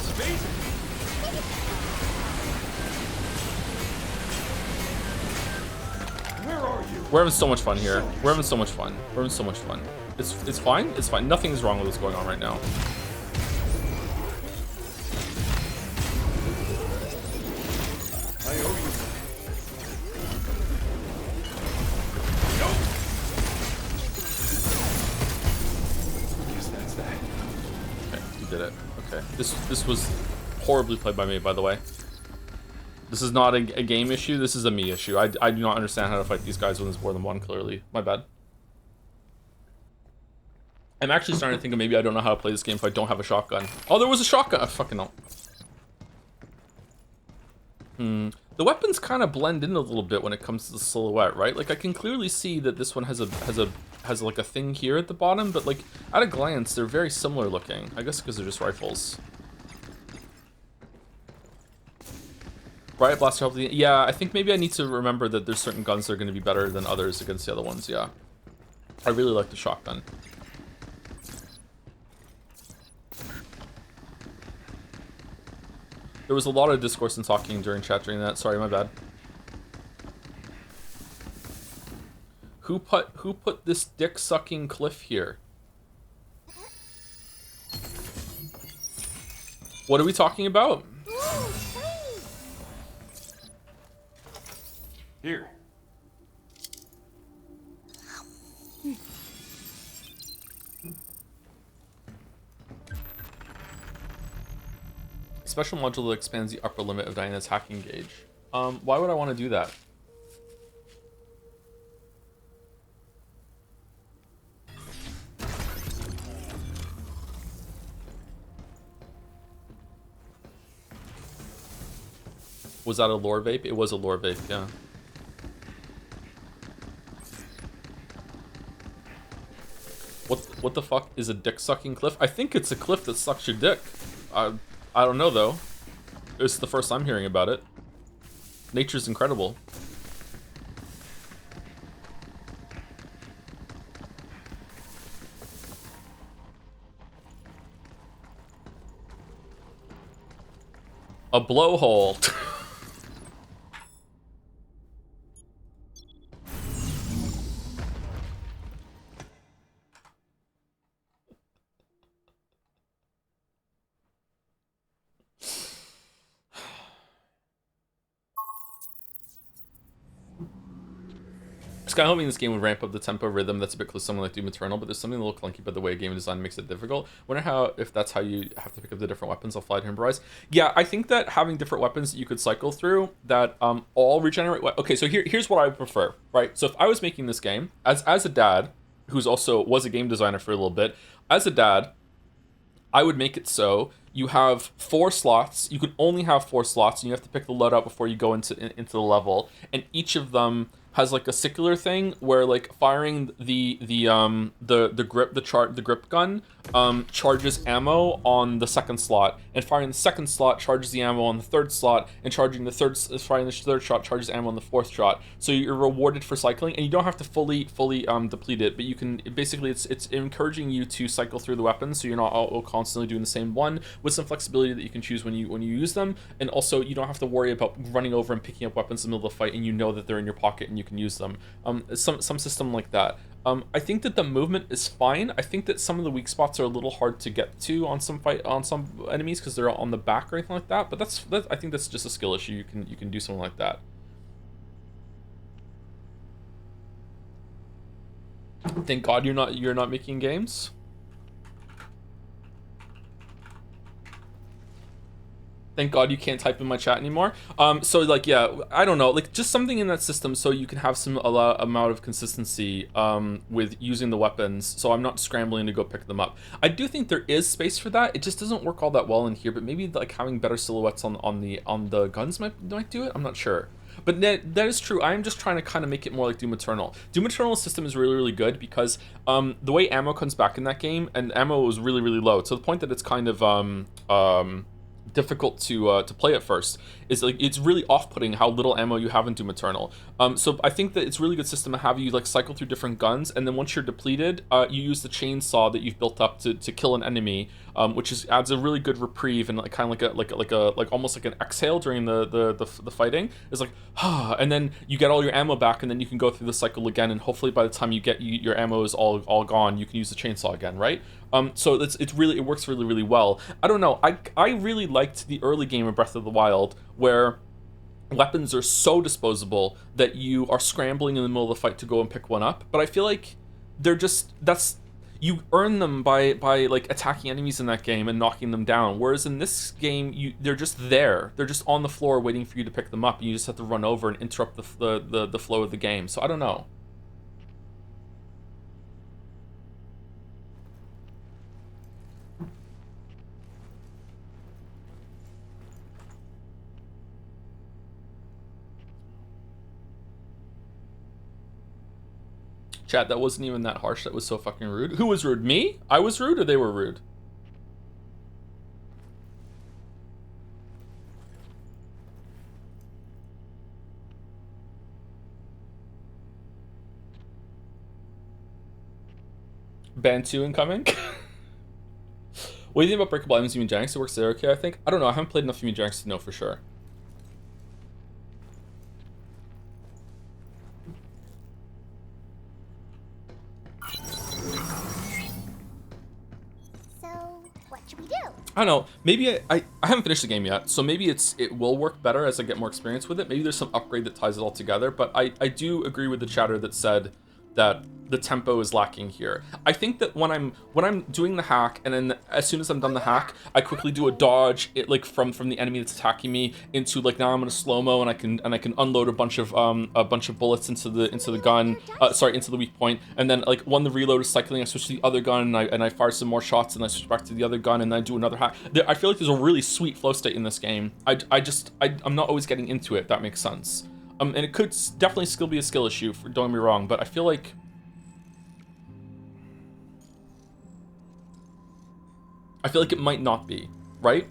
Where are you? We're having so much fun here. We're having so much fun. We're having so much fun. It's fine. It's fine. Nothing is wrong with what's going on right now. I owe you. Guess that's that. Okay, you did it. Okay. This was horribly played by me, by the way. This is not a game issue. This is a me issue. I do not understand how to fight these guys when there's more than one, clearly. My bad. I'm actually starting to think of maybe I don't know how to play this game if I don't have a shotgun. Oh, there was a shotgun. Oh, fucking no. The weapons kind of blend in a little bit when it comes to the silhouette, right? Like I can clearly see that this one has like a thing here at the bottom, but like at a glance they're very similar looking. I guess because they're just rifles. Riot Blaster helped the... Yeah, I think maybe I need to remember that there's certain guns that are going to be better than others against the other ones, yeah. I really like the shotgun. There was a lot of discourse and talking during chat during that. Sorry, my bad. Who put this dick-sucking cliff here? What are we talking about? Ooh, shiny. Here. Special module that expands the upper limit of Diana's hacking gauge. Why would I want to do that? Was that a lore vape? It was a lore vape, yeah. What the fuck is a dick sucking cliff? I think it's a cliff that sucks your dick. I don't know though. It's the first I'm hearing about it. Nature's incredible. A blowhole. I'm hoping this game would ramp up the tempo rhythm that's a bit close to something like Doom Eternal, but there's something a little clunky about the way game design makes it difficult. Wonder how, if that's how you have to pick up the different weapons I'll fly to Rise. Yeah, I think that having different weapons that you could cycle through that all regenerate. Okay, so here's what I would prefer, right? So if I was making this game as a dad, who's also was a game designer for a little bit. As a dad, I would make it so you have 4 slots. You can only have 4 slots, and you have to pick the loadout before you go into the level. And each of them has like a secular thing where like firing the grip gun charges ammo on the second slot, and firing the second slot charges the ammo on the third slot, and firing the third shot charges ammo on the fourth shot. So you're rewarded for cycling, and you don't have to fully deplete it, but you can basically it's encouraging you to cycle through the weapons, so you're not all constantly doing the same one, with some flexibility that you can choose when you use them, and also you don't have to worry about running over and picking up weapons in the middle of the fight, and you know that they're in your pocket and you can use them. Some system like that. I think that the movement is fine. I think that some of the weak spots are a little hard to get to on some enemies because they're on the back or anything like that. But that's I think that's just a skill issue. You can do something like that. Thank God you're not making games. Thank God you can't type in my chat anymore. So like, yeah, I don't know, like just something in that system so you can have some amount of consistency with using the weapons. So I'm not scrambling to go pick them up. I do think there is space for that. It just doesn't work all that well in here. But maybe like having better silhouettes on the guns might do it. I'm not sure. But that is true. I'm just trying to kind of make it more like Doom Eternal. Doom Eternal's system is really, really good because the way ammo comes back in that game, and ammo was really, really low to the point that it's kind of difficult to play at first. Is like it's really off-putting how little ammo you have in Doom Eternal. So I think that it's a really good system to have you like cycle through different guns, and then once you're depleted, you use the chainsaw that you've built up to kill an enemy, which adds a really good reprieve and like kind of like almost like an exhale during the fighting. It's like and then you get all your ammo back, and then you can go through the cycle again, and hopefully by the time you get your ammo is all gone, you can use the chainsaw again, right? So it works really, really well. I don't know. I really liked the early game of Breath of the Wild where weapons are so disposable that you are scrambling in the middle of the fight to go and pick one up. But I feel like you earn them by like attacking enemies in that game and knocking them down. Whereas in this game, they're just there. They're just on the floor waiting for you to pick them up, and you just have to run over and interrupt the flow of the game. So I don't know. Chat, that wasn't even that harsh. That was so fucking rude. Who was rude? Me? I was rude, or they were rude? Bantu incoming? What do you think about Breakable Items and Mechanics? It works there okay, I think. I don't know. I haven't played enough Mechanics to know for sure. I don't know, maybe I haven't finished the game yet, so maybe it will work better as I get more experience with it. Maybe there's some upgrade that ties it all together, but I do agree with the chatter that said that the tempo is lacking here. I think that when I'm doing the hack, and then as soon as I'm done the hack, I quickly do a dodge like from the enemy that's attacking me into like, now I'm in a slow-mo, and I can unload a bunch of bullets into the gun, into the weak point, and then like when the reload is cycling, I switch to the other gun, and I fire some more shots, and I switch back to the other gun, and then I do another hack. I feel like there's a really sweet flow state in this game. I'm not always getting into it, if that makes sense. And it could definitely still be a skill issue, don't get me wrong, but I feel like it might not be, right?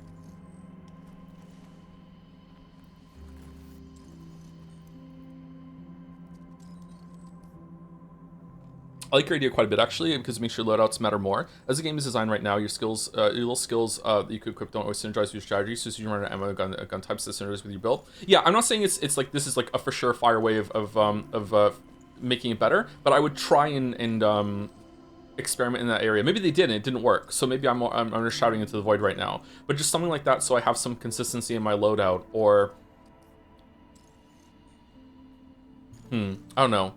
I like your idea quite a bit, actually, because it makes your loadouts matter more. As the game is designed right now, your little skills that you could equip don't always synergize with your strategy, so you run an ammo gun types that synergize with your build. Yeah, I'm not saying it's like this is like a for sure fire way of making it better, but I would try and experiment in that area. Maybe they did and it didn't work, so maybe I'm just shouting into the void right now. But just something like that, so I have some consistency in my loadout, or I don't know.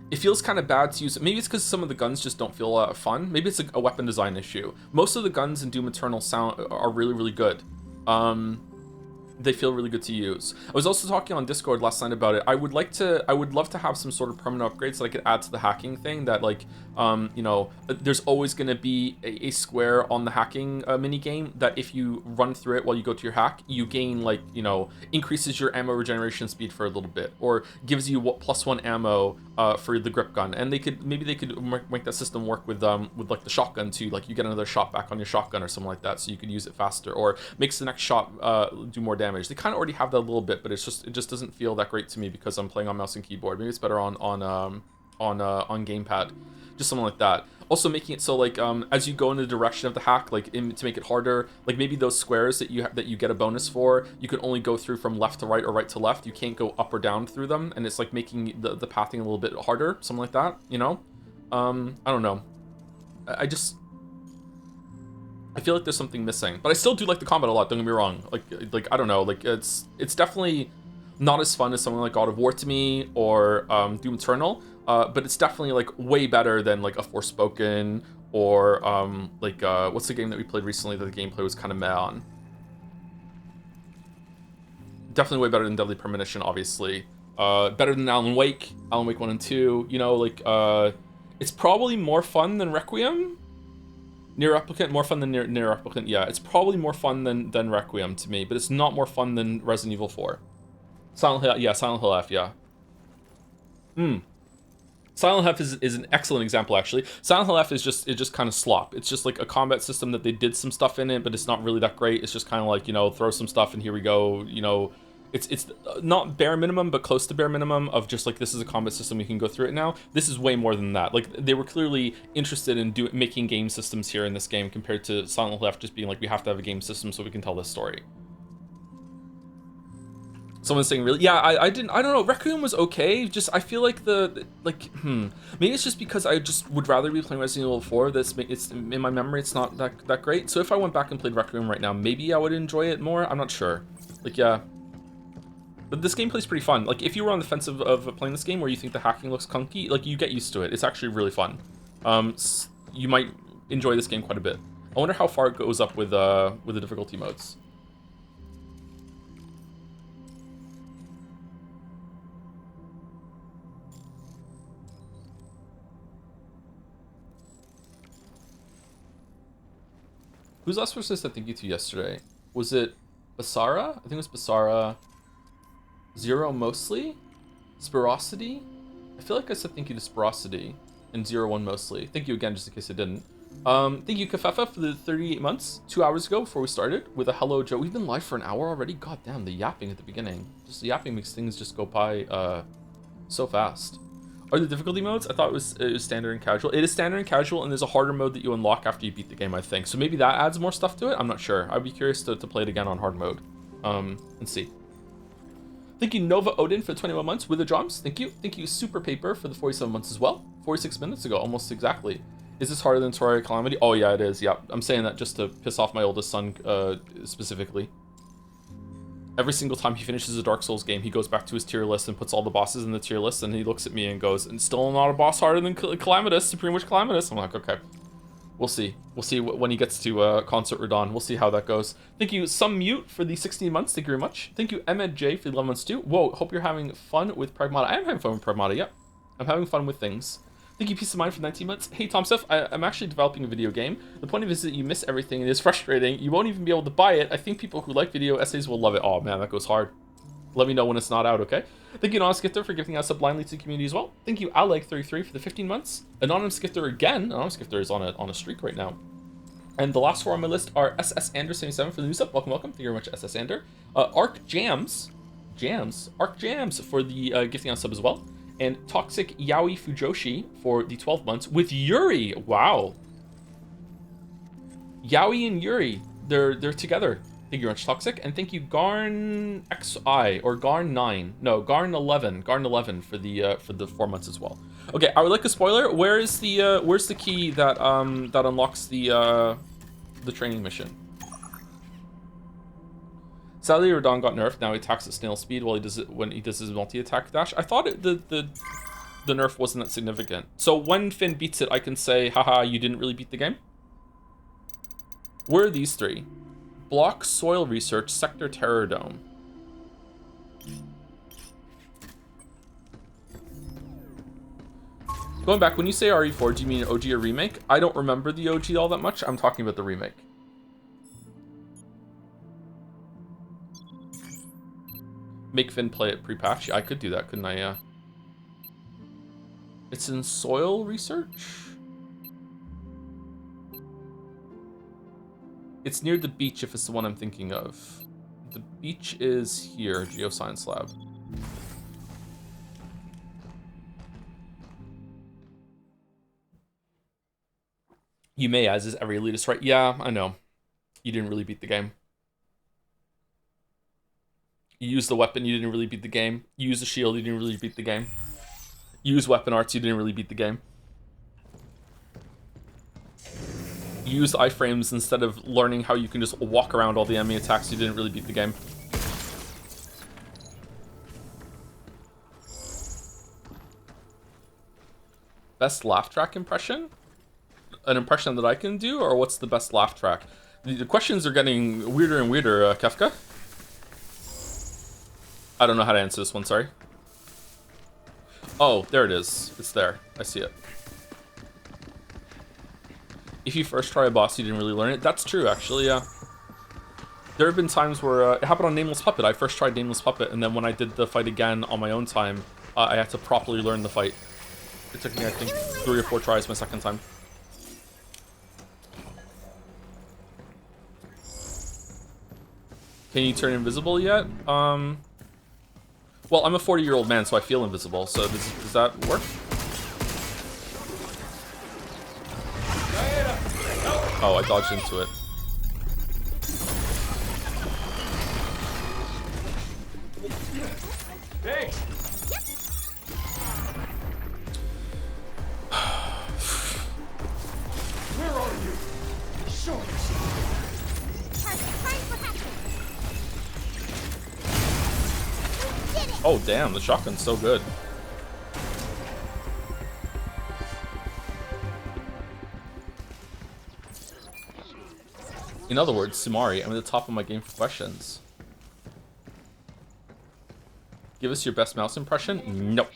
It feels kind of bad to use it. Maybe it's because some of the guns just don't feel fun. Maybe it's a weapon design issue. Most of the guns in Doom Eternal are really, really good. they feel really good to use. I was also talking on Discord last night about it. I would love to have some sort of permanent upgrades that I could add to the hacking thing. That like, there's always going to be a square on the hacking mini game that if you run through it while you go to your hack, you gain like, increases your ammo regeneration speed for a little bit, or gives you +1 ammo for the grip gun. And they could make that system work with like the shotgun too. Like you get another shot back on your shotgun or something like that, so you could use it faster, or makes the next shot do more damage. They kind of already have that a little bit, but it just doesn't feel that great to me because I'm playing on mouse and keyboard. Maybe it's better on gamepad, just something like that. Also making it so like as you go in the direction of the hack, like to make it harder, like maybe those squares that you get a bonus for, you can only go through from left to right or right to left. You can't go up or down through them, and it's like making the pathing a little bit harder, something like that. I don't know. I feel like there's something missing, but I still do like the combat a lot. Don't get me wrong. Like I don't know. Like it's definitely not as fun as something like God of War to me, or Doom Eternal. But it's definitely like way better than like a Forspoken, or what's the game that we played recently that the gameplay was kind of meh on. Definitely way better than Deadly Premonition, obviously. Better than Alan Wake 1 and 2. It's probably more fun than Requiem. Nier Replicant, more fun than Nier Replicant. Yeah, it's probably more fun than Requiem to me, but it's not more fun than Resident Evil 4. Silent Hill, yeah, Silent Hill F, yeah. Silent Hill F is an excellent example, actually. Silent Hill F is just kind of slop. It's just like a combat system that they did some stuff in it, but it's not really that great. It's just kind of like, throw some stuff and here we go. It's not bare minimum, but close to bare minimum of just like, this is a combat system, you can go through it now. This is way more than that. Like, they were clearly interested in making game systems here in this game, compared to Silent Hill F just being like, we have to have a game system so we can tell this story. Someone's saying, really? Yeah, I don't know. Requiem was okay. Just, I feel like maybe it's just because I just would rather be playing Resident Evil 4. It's in my memory, it's not that great. So if I went back and played Requiem right now, maybe I would enjoy it more. I'm not sure. Like, yeah. But this gameplay's pretty fun. Like, if you were on the fence of playing this game where you think the hacking looks clunky, like, you get used to it. It's actually really fun. You might enjoy this game quite a bit. I wonder how far it goes up with the difficulty modes. Who's last person said thank you to yesterday? Was it Basara? I think it was Basara. Zero mostly? Spirosity? I feel like I said thank you to Spirosity. And 01 mostly. Thank you again, just in case I didn't. Thank you, Kafefa, for the 38 months, 2 hours ago before we started, with a hello, Joe. We've been live for an hour already? God damn, the yapping at the beginning. Just the yapping makes things just go by so fast. Are the difficulty modes? I thought it was standard and casual. It is standard and casual, and there's a harder mode that you unlock after you beat the game, I think. So maybe that adds more stuff to it? I'm not sure. I'd be curious to play it again on hard mode. And see. Thank you, Nova Odin, for the 21 months with the drums. Thank you. Thank you, Super Paper, for the 47 months as well. 46 minutes ago, almost exactly. Is this harder than Terraria Calamity? Oh, yeah, it is. Yeah, I'm saying that just to piss off my oldest son specifically. Every single time he finishes a Dark Souls game, he goes back to his tier list and puts all the bosses in the tier list, and he looks at me and goes, and still not a boss harder than Calamitous, Supreme Witch Calamitous. I'm like, okay. We'll see. We'll see when he gets to Concert Radon. We'll see how that goes. Thank you, Some Mute, for the 16 months. Thank you very much. Thank you, Ahmed J, for the 11 months too. Whoa, hope you're having fun with Pragmata. I am having fun with Pragmata, yep. I'm having fun with things. Thank you, Peace of Mind, for 19 months. Hey, Tom Stuff, I'm actually developing a video game. The point of it is that you miss everything. It is frustrating. You won't even be able to buy it. I think people who like video essays will love it. Oh, man, that goes hard. Let me know when it's not out, okay? Thank you, Anonymous Gifter, for gifting us a blindly to the community as well. Thank you, Aleg33, for the 15 months. Anonymous Gifter again. Anonymous Gifter is on a streak right now. And the last four on my list are SS Ander77 for the new sub. Welcome, welcome. Thank you very much, SS Ander. Arc Jams for the gifting on sub as well. And Toxic Yaoi Fujoshi for the 12 months with Yuri. Wow. Yaoi and Yuri, they're together. Thank you very much, Toxic. And thank you, Garn XI or Garn 9. No, Garn 11. Garn 11 for the 4 months as well. Okay, I would like a spoiler. Where's the key that that unlocks the training mission? Sadly, Radon got nerfed. Now he attacks at snail speed while when he does his multi-attack dash. I thought the nerf wasn't that significant. So when Finn beats it, I can say, haha, you didn't really beat the game. Where are these three? Block Soil Research, Sector Terror Dome. Going back, when you say RE4, do you mean OG or remake? I don't remember the OG all that much. I'm talking about the remake. Make Finn play it pre-patch. I could do that, couldn't I? Yeah. It's in soil research? It's near the beach if it's the one I'm thinking of. The beach is here, Geoscience Lab. You may, as is every elitist, right? Yeah, I know. You didn't really beat the game. You used the weapon, you didn't really beat the game. You used the shield, you didn't really beat the game. You used weapon arts, you didn't really beat the game. You used iframes instead of learning how you can just walk around all the enemy attacks, you didn't really beat the game. Best laugh track impression? An impression that I can do, or what's the best laugh track? The questions are getting weirder and weirder, Kefka. I don't know how to answer this one, sorry. Oh, there it is. It's there. I see it. If you first try a boss, you didn't really learn it. That's true, actually, yeah. There have been times where it happened on Nameless Puppet. I first tried Nameless Puppet, and then when I did the fight again on my own time, I had to properly learn the fight. It took me, I think, 3 or 4 tries my second time. Can you turn invisible yet? Well, I'm a 40-year-old man, so I feel invisible. So does that work? Oh, I dodged into it. Thanks. Where are you? Show yourself. Oh, damn, the shotgun's so good. In other words, Sumari, I'm at the top of my game for questions. Give us your best mouse impression? Nope.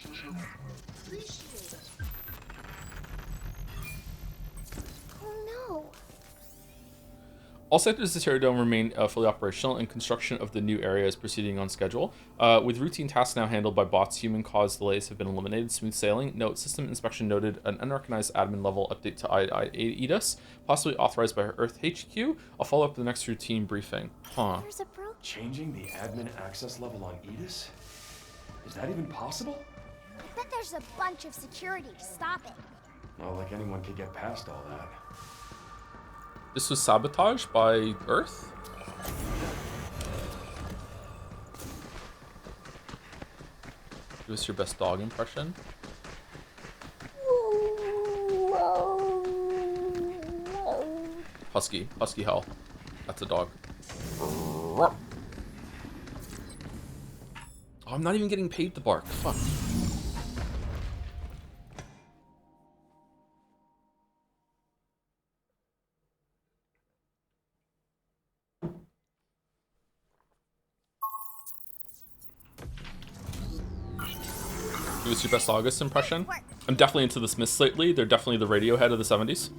All sectors of the Terror Dome remain fully operational, and construction of the new area is proceeding on schedule. With routine tasks now handled by bots, human-caused delays have been eliminated. Smooth sailing. Note, system inspection noted an unrecognized admin level update to EDUS, possibly authorized by Earth HQ. I'll follow up the next routine briefing. Huh. Changing the admin access level on EDUS? Is that even possible? I bet there's a bunch of security to stop it. Not like anyone could get past all that. This was sabotage by Earth? Give us your best dog impression. Husky. Husky hell. That's a dog. Oh, I'm not even getting paid to bark. Fuck. Give us your best August impression. I'm definitely into the Smiths lately. They're definitely the Radiohead of the 70s.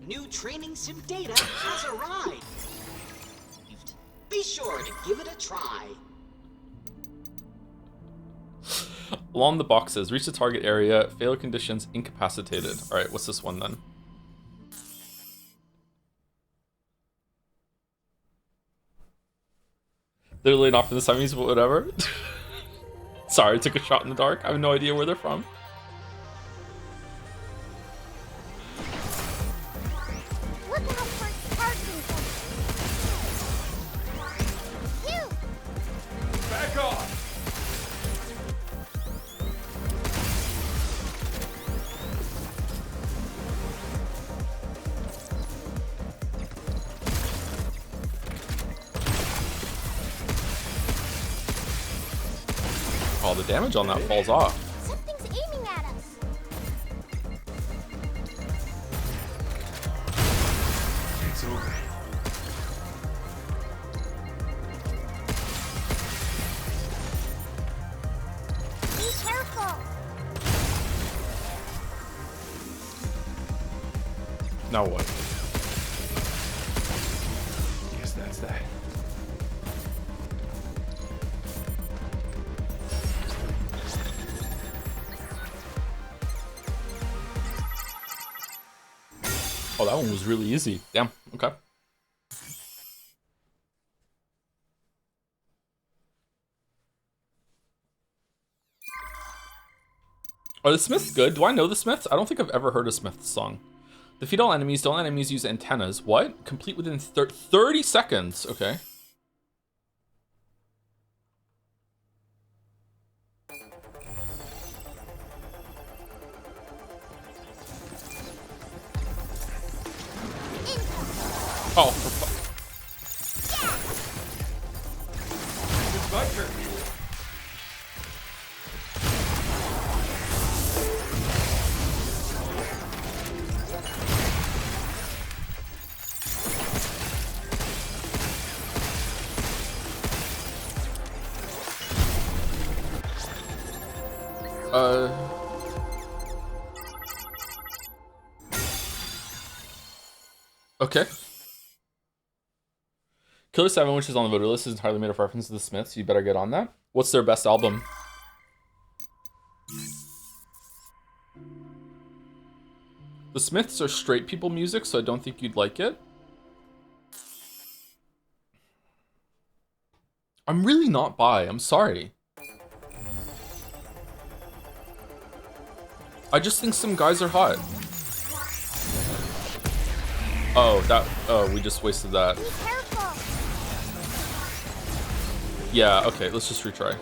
New training sim data has arrived. Be sure to give it a try. Along the boxes, reach the target area, failure conditions, incapacitated. Alright, what's this one then? They're laid off in the 70s, but whatever. Sorry, I took a shot in the dark. I have no idea where they're from. Look out for Parkinson. Hugh! Back off! Oh, the damage on that falls off. Something's aiming at us. It's over. Now what? Guess that's that. Oh, that one was really easy. Damn. Okay. Are the Smiths good? Do I know the Smiths? I don't think I've ever heard a Smiths song. Defeat all enemies. Don't let enemies use antennas. What? Complete within 30 seconds. Okay. Oh, for fuck. It's my turn. Okay. Killer 7, which is on the voter list, is entirely made of reference to the Smiths. You better get on that. What's their best album? The Smiths are straight people music, so I don't think you'd like it. I'm really not bi. I'm sorry. I just think some guys are hot. Oh, we just wasted that. Be careful. Yeah, okay, let's just retry.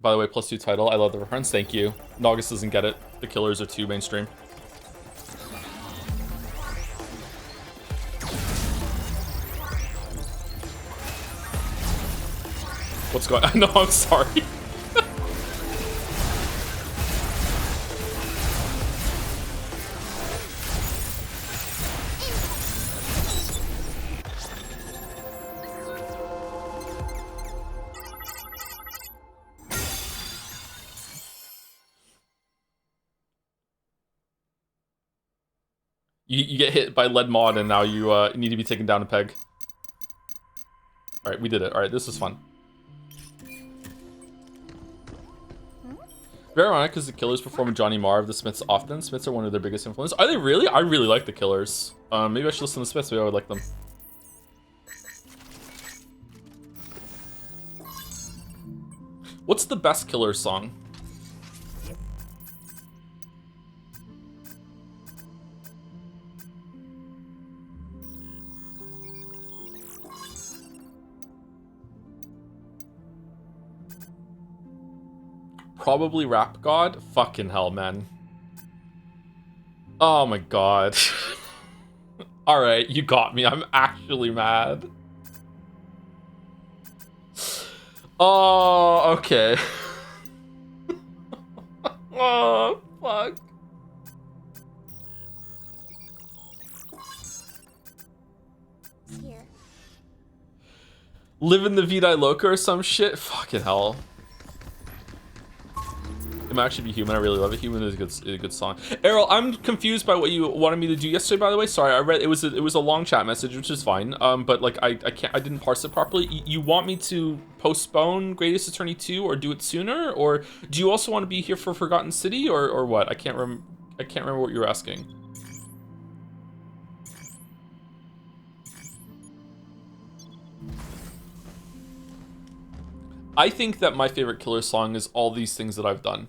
By the way, +2 title. I love the reference. Thank you. Naugus doesn't get it. The Killers are too mainstream. What's going on? No, I'm sorry. You get hit by lead mod and now you need to be taken down a peg. Alright, we did it. Alright, this is fun. Very ironic because the Killers perform with Johnny Marr of the Smiths often. Smiths are one of their biggest influences. Are they really? I really like the Killers. Maybe I should listen to the Smiths. Maybe I would like them. What's the best Killers song? Probably Rap God? Fucking hell, man. Oh my god. Alright, you got me. I'm actually mad. Oh, okay. Oh, fuck. Here. Live in the Vida Loca or some shit? Fucking hell. It might actually be Human. I really love it. Human is a good song. Errol, I'm confused by what you wanted me to do yesterday. By the way, sorry. I read it was a long chat message, which is fine. But like I didn't parse it properly. You want me to postpone Greatest Attorney 2 or do it sooner, or do you also want to be here for Forgotten City, or what? I can't remember what you were asking. I think that my favorite Killer song is All These Things That I've Done.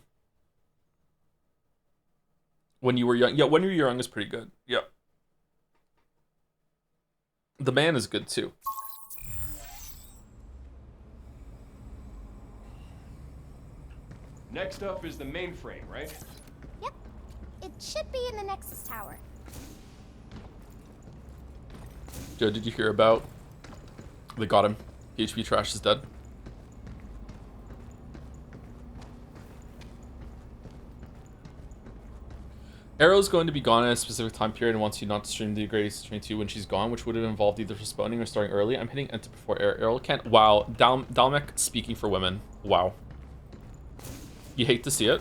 When You Were Young. Yeah, When You Were Young is pretty good. Yeah. The Man is good too. Next up is the mainframe, right? Yep. It should be in the Nexus Tower. Joe, did you hear about? They got him. PHP Trash is dead. Arrow's going to be gone at a specific time period and wants you not to stream the Greatest Train 2 when she's gone, which would have involved either postponing or starting early. I'm hitting enter before Arrow can't. Wow. Dalmek speaking for women. Wow. You hate to see it.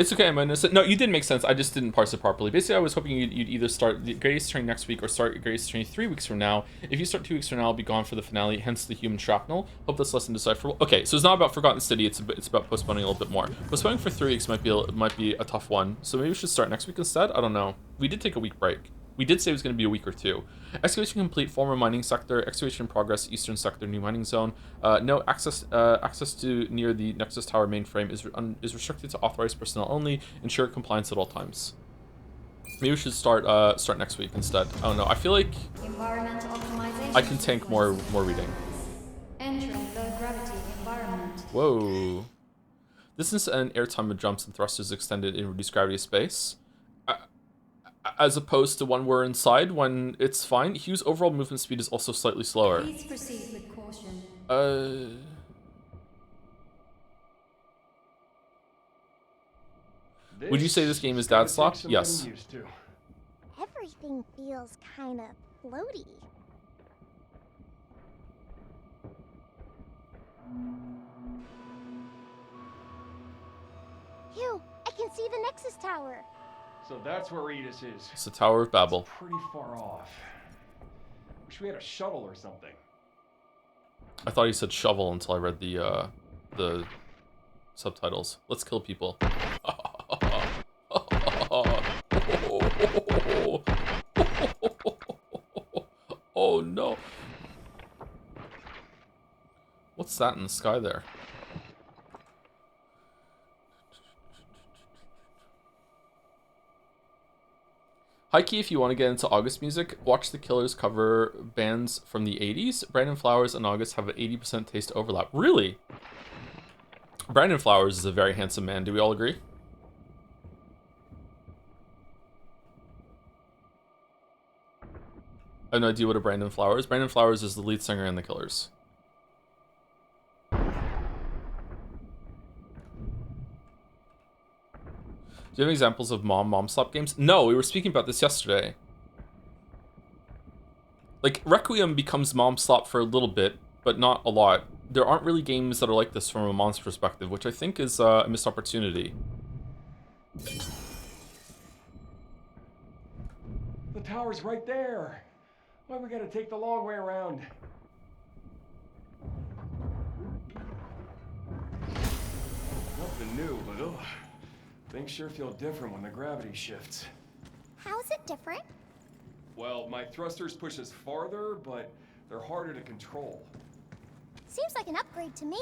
It's okay, I'm innocent. No, you did make sense. I just didn't parse it properly. Basically, I was hoping you'd either start the Greatest Attorney next week or start Greatest Attorney 3 weeks from now. If you start 2 weeks from now, I'll be gone for the finale, hence the human shrapnel. Hope that's less indecipherable. Okay, so it's not about Forgotten City, it's about postponing a little bit more. Postponing for 3 weeks might be a tough one, so maybe we should start next week instead? I don't know. We did take a week break. We did say it was going to be a week or two. Excavation complete, former mining sector. Excavation in progress, eastern sector, new mining zone. No access to near the Nexus Tower mainframe is restricted to authorized personnel only. Ensure compliance at all times. Maybe we should start next week instead. I don't know. I feel like Environmental optimization. I can tank more reading. Entering low gravity environment. Whoa. Distance and airtime with jumps and thrusters extended in reduced gravity space. As opposed to when we're inside, when it's fine. Hugh's overall movement speed is also slightly slower. Please proceed with caution. Would you say this game is dad slop? Yes. Everything feels kind of floaty. Hugh, I can see the Nexus Tower. So that's where Edis is. It's the Tower of Babel. It's pretty far off. Wish we had a shuttle or something. I thought he said shovel until I read the subtitles. Let's kill people. Oh no. What's that in the sky there? Hikey, if you want to get into August music, watch the Killers cover bands from the 80s. Brandon Flowers and August have an 80% taste overlap. Really? Brandon Flowers is a very handsome man. Do we all agree? I have no idea what a Brandon Flowers. Brandon Flowers is the lead singer in the Killers. Do you have examples of mom slap games? No, we were speaking about this yesterday. Like, Requiem becomes mom slap for a little bit, but not a lot. There aren't really games that are like this from a mom's perspective, which I think is a missed opportunity. The tower's right there. Why we gotta take the long way around? Nothing new, but ugh. Things sure feel different when the gravity shifts. How's it different? Well, my thrusters push us farther, but they're harder to control. Seems like an upgrade to me.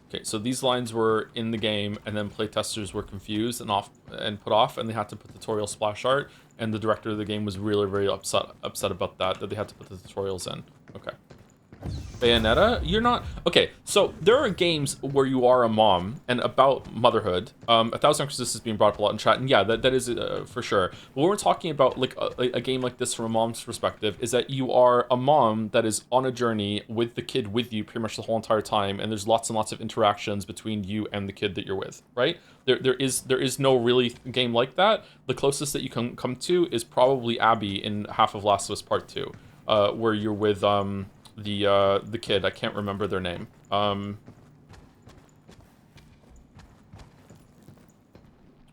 Okay, so these lines were in the game, and then playtesters were confused and put off, and they had to put tutorial splash art, and the director of the game was really, very upset about that they had to put the tutorials in. Okay. Bayonetta? You're not... Okay, so there are games where you are a mom and about motherhood. 1000 Crisis is being brought up a lot in chat, and yeah, that is for sure. But when we're talking about like a game like this from a mom's perspective, is that you are a mom that is on a journey with the kid with you pretty much the whole entire time, and there's lots and lots of interactions between you and the kid that you're with, right? There is no really game like that. The closest that you can come to is probably Abby in Half of Last of Us Part 2, where you're with the kid. I can't remember their name.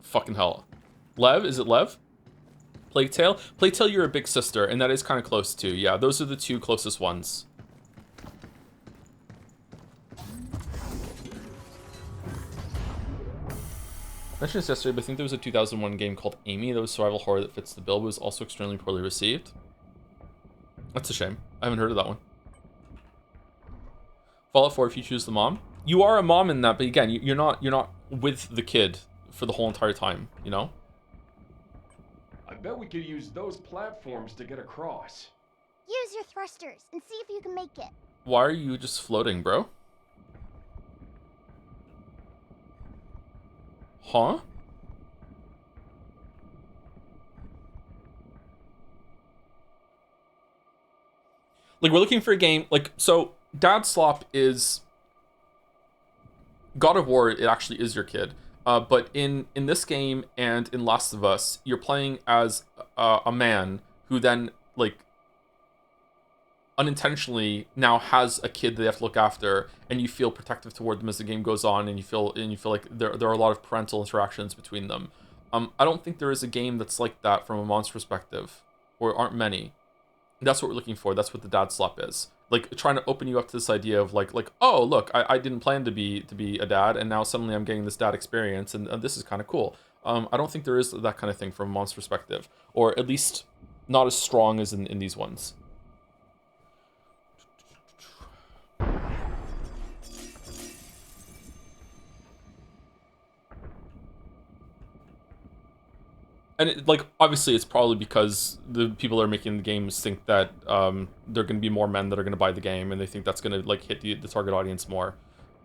Fucking hell. Lev? Is it Lev? Plague Tale? Plague Tale, you're a big sister, and that is kind of close too. Yeah, those are the two closest ones. I mentioned this yesterday, but I think there was a 2001 game called Amy that was survival horror that fits the bill, but was also extremely poorly received. That's a shame. I haven't heard of that one. Fallout 4, if you choose the mom, you are a mom in that, but again, you're not with the kid for the whole entire time, you know? I bet we could use those platforms to get across. Use your thrusters and see if you can make it. Why are you just floating, bro? Huh? Like, we're looking for a game, like, so Dad Slop is God of War. It actually is your kid, but in this game and in Last of Us, you're playing as a man who then like unintentionally now has a kid they have to look after, and you feel protective toward them as the game goes on, and you feel like there are a lot of parental interactions between them. I don't think there is a game that's like that from a mom's perspective, or aren't many. That's what we're looking for. That's what the dad slap is. Like trying to open you up to this idea of like oh look, I didn't plan to be a dad, and now suddenly I'm getting this dad experience, and this is kind of cool. I don't think there is that kind of thing from a mom's perspective, or at least not as strong as in these ones. And like obviously it's probably because the people that are making the games think that they're going to be more men that are going to buy the game, and they think that's going to like hit the target audience more.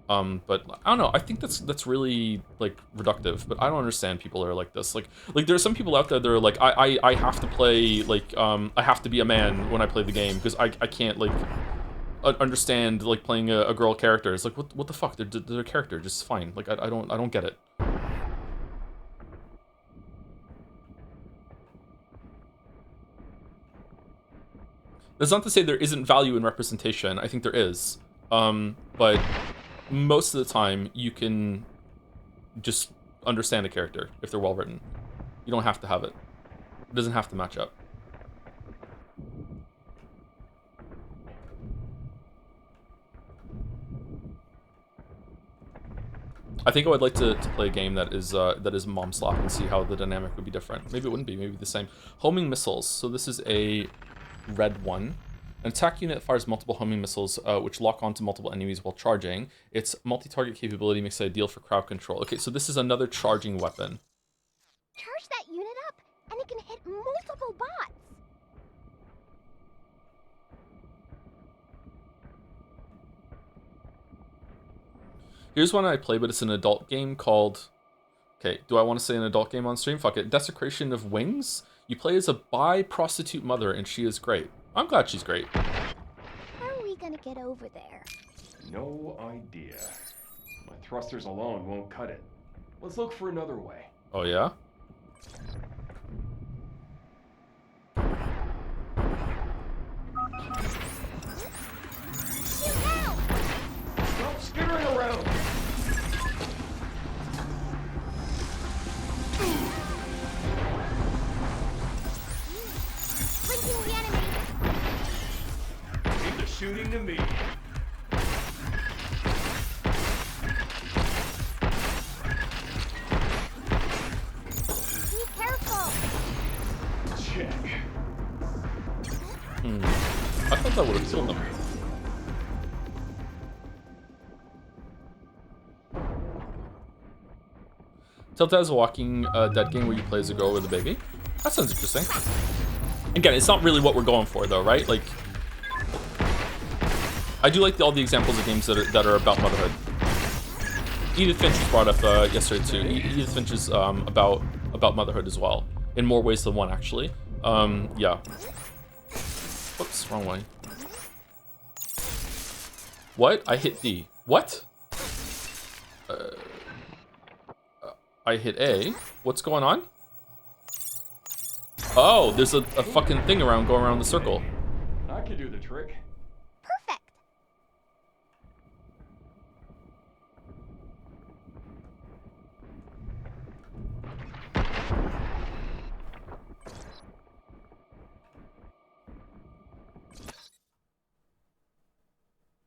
But I don't know. I think that's really like reductive. But I don't understand people that are like this. Like there's some people out there that are like I have to play like I have to be a man when I play the game because I can't like understand like playing a girl character. It's like what the fuck? They're a character, just fine. Like I don't get it. That's not to say there isn't value in representation. I think there is. But most of the time, you can just understand a character if they're well written. You don't have to have it. It doesn't have to match up. I think I would like to play a game that is mom slap and see how the dynamic would be different. Maybe it wouldn't be. Maybe the same. Homing missiles. So this is a red one. An attack unit fires multiple homing missiles, which lock onto multiple enemies while charging. Its multi-target capability makes it ideal for crowd control. Okay, so this is another charging weapon. Charge that unit up, and it can hit multiple bots. Here's one I play, but it's an adult game called... Okay, do I want to say an adult game on stream? Fuck it. Desecration of Wings? You play as a bi-prostitute mother, and she is great. I'm glad she's great. How are we gonna get over there? No idea. My thrusters alone won't cut it. Let's look for another way. Oh, yeah? Shoot now! Stop skittering around! Blinking the enemy! Leave the shooting to me. Be careful! Check. I thought that would have killed them. Telltale's a Walking Dead game where you play as a girl with a baby. That sounds interesting. Again, it's not really what we're going for, though, right? Like, I do like all the examples of games that are about motherhood. Edith Finch was brought up yesterday too. Edith Finch is about motherhood as well, in more ways than one, actually. Yeah. Whoops, wrong way. What? I hit D. What? I hit A. What's going on? Oh, there's a fucking thing going around the circle. I can do the trick. Perfect!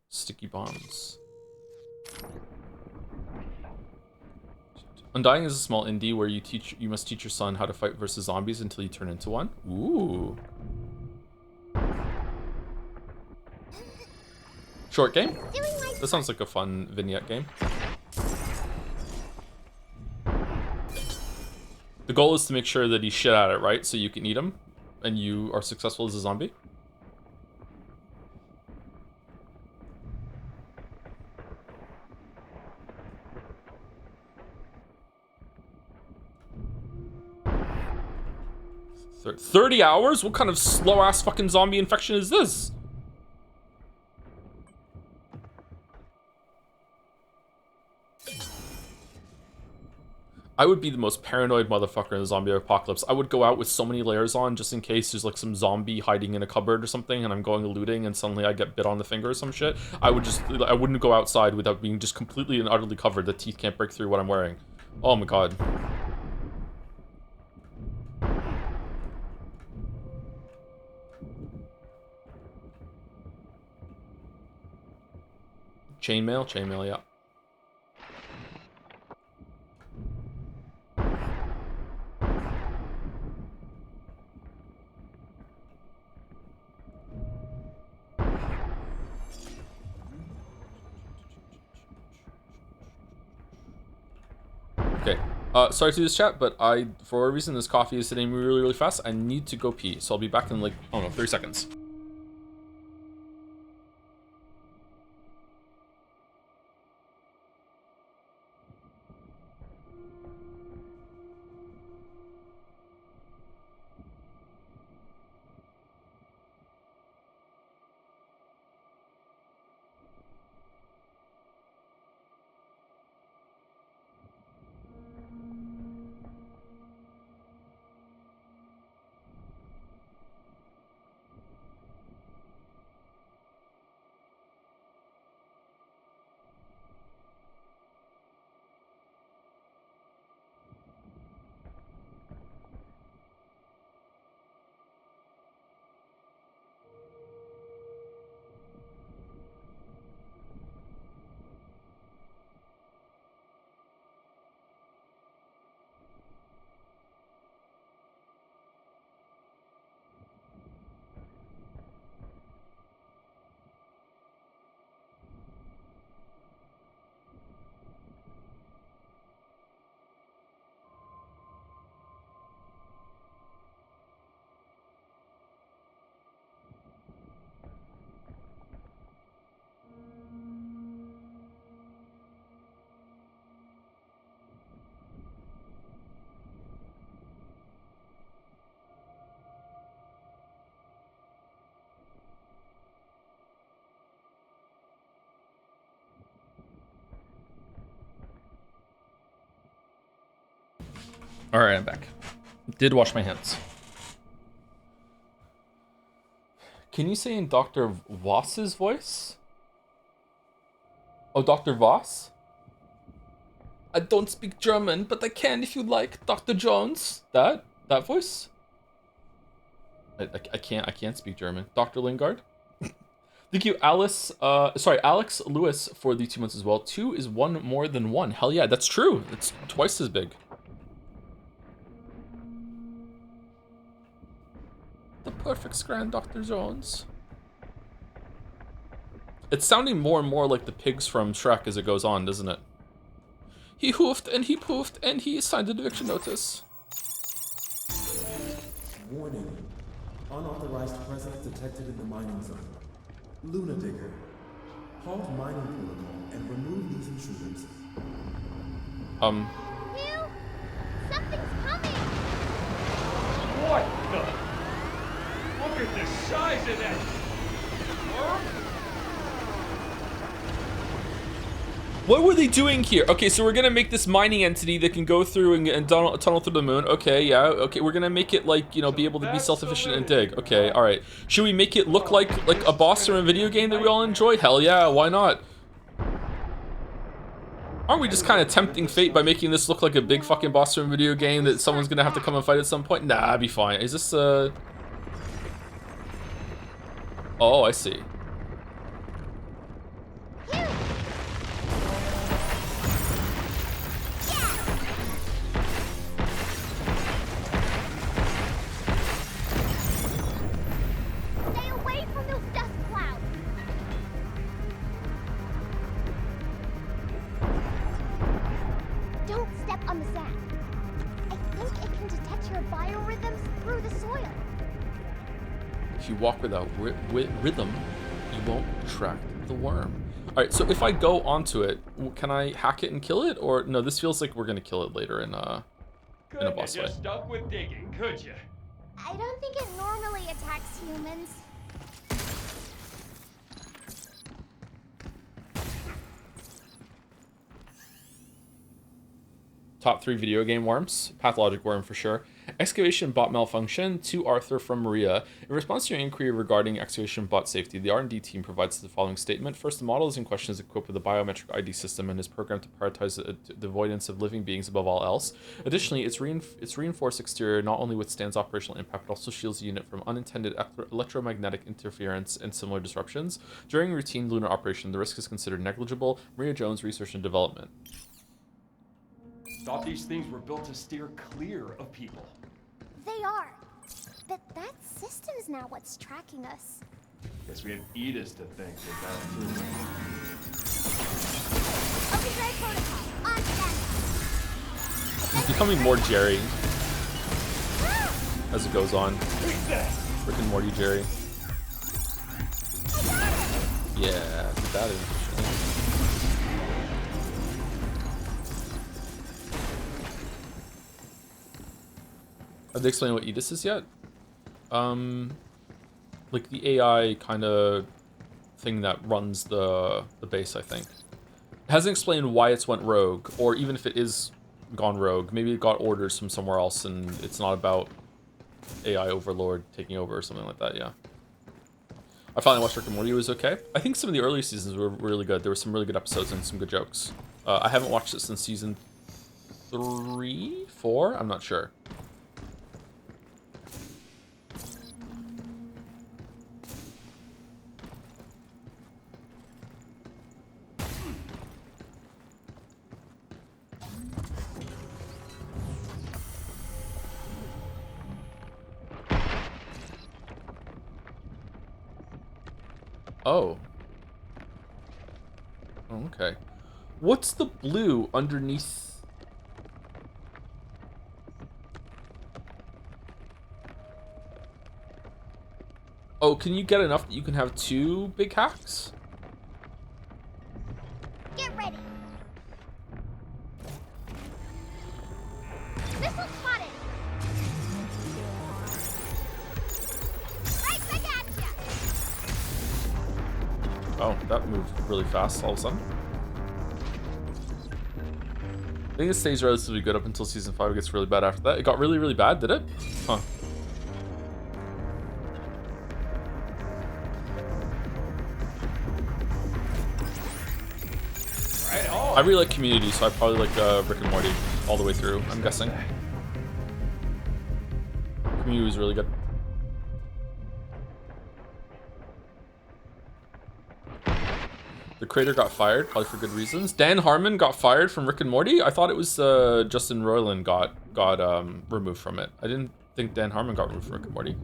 Sticky bombs. Undying is a small indie where you must teach your son how to fight versus zombies until you turn into one. Ooh. Short game? That sounds like a fun vignette game. The goal is to make sure that he's shit at it, right? So you can eat him and you are successful as a zombie. Thir 30 hours? What kind of slow-ass fucking zombie infection is this? I would be the most paranoid motherfucker in the zombie apocalypse. I would go out with so many layers on just in case there's like some zombie hiding in a cupboard or something and I'm going looting and suddenly I get bit on the finger or some shit. I wouldn't go outside without being just completely and utterly covered. The teeth can't break through what I'm wearing. Oh my god. Chainmail, yeah. Okay. Sorry to do this chat, but for a reason, this coffee is hitting me really, really fast. I need to go pee, so I'll be back in like, I don't know, 30 seconds. All right, I'm back. Did wash my hands. Can you say in Dr. Voss's voice? Oh, Dr. Voss? I don't speak German, but I can if you like, Dr. Jones. That voice? I can't speak German. Dr. Lingard? Thank you, Alex Lewis for the 2 months as well. 2 is 1 more than 1. Hell yeah, that's true. It's twice as big. The perfect scran, Dr. Jones. It's sounding more and more like the pigs from Shrek as it goes on, doesn't it? He hoofed and he poofed and he signed an eviction notice. Warning. Unauthorized presence detected in the mining zone. Luna Digger. Halt mining protocol and remove these intruders. Hugh? Something's coming! What the? Look at the size of that worm! What were they doing here? Okay, so we're gonna make this mining entity that can go through and tunnel through the moon. Okay, yeah, okay, we're gonna make it like, you know, be able to be self-sufficient and dig. Okay, alright. Should we make it look like a boss from a video game that we all enjoy? Hell yeah, why not? Aren't we just kind of tempting fate by making this look like a big fucking boss from a video game that someone's gonna have to come and fight at some point? Nah, I'd be fine. Is this, Oh, I see. Stay away from those dust clouds! Don't step on the sand. I think it can detect your biorhythms through the soil. If you walk without rhythm, you won't attract the worm. Alright, so if I go onto it, can I hack it and kill it? Or, no, this feels like we're gonna kill it later in a boss fight. Just stuck with digging, could you? I don't think it normally attacks humans. Top 3 video game worms. Pathologic worm for sure. Excavation bot malfunction. To Arthur from Maria. In response to your inquiry regarding excavation bot safety, the R&D team provides the following statement. First, the model is in question is equipped with a biometric ID system and is programmed to prioritize the avoidance of living beings above all else. Additionally, its reinforced exterior not only withstands operational impact, but also shields the unit from unintended electromagnetic interference and similar disruptions. During routine lunar operation, the risk is considered negligible. Maria Jones, Research and Development. Thought these things were built to steer clear of people. They are. But that system's now what's tracking us. Guess we have Edis to thank for that too. Overdrive protocol. On standby. He's becoming more Jerry as it goes on. Rick and Morty Jerry. Yeah, that is interesting. Have they explained what Edis is yet? Like the AI kind of thing that runs the base, I think. It hasn't explained why it's went rogue, or even if it is gone rogue. Maybe it got orders from somewhere else and it's not about AI overlord taking over or something like that, yeah. I finally watched Rick and Morty. It was okay. I think some of the early seasons were really good. There were some really good episodes and some good jokes. I haven't watched it since season 3, 4? I'm not sure. Oh. Okay. What's the blue underneath? Oh, can you get enough that you can have 2 big hacks? Get ready. Missile spotted. Right back at ya. Oh, that moved really fast all of a sudden. I think it stays relatively good up until season 5. It gets really bad after that. It got really, really bad, did it? Huh. Right on. I really like Community, so I probably like Rick and Morty all the way through, I'm guessing. Community was really good. The creator got fired, probably for good reasons. Dan Harmon got fired from Rick and Morty? I thought it was Justin Roiland got removed from it. I didn't think Dan Harmon got removed from Rick and Morty.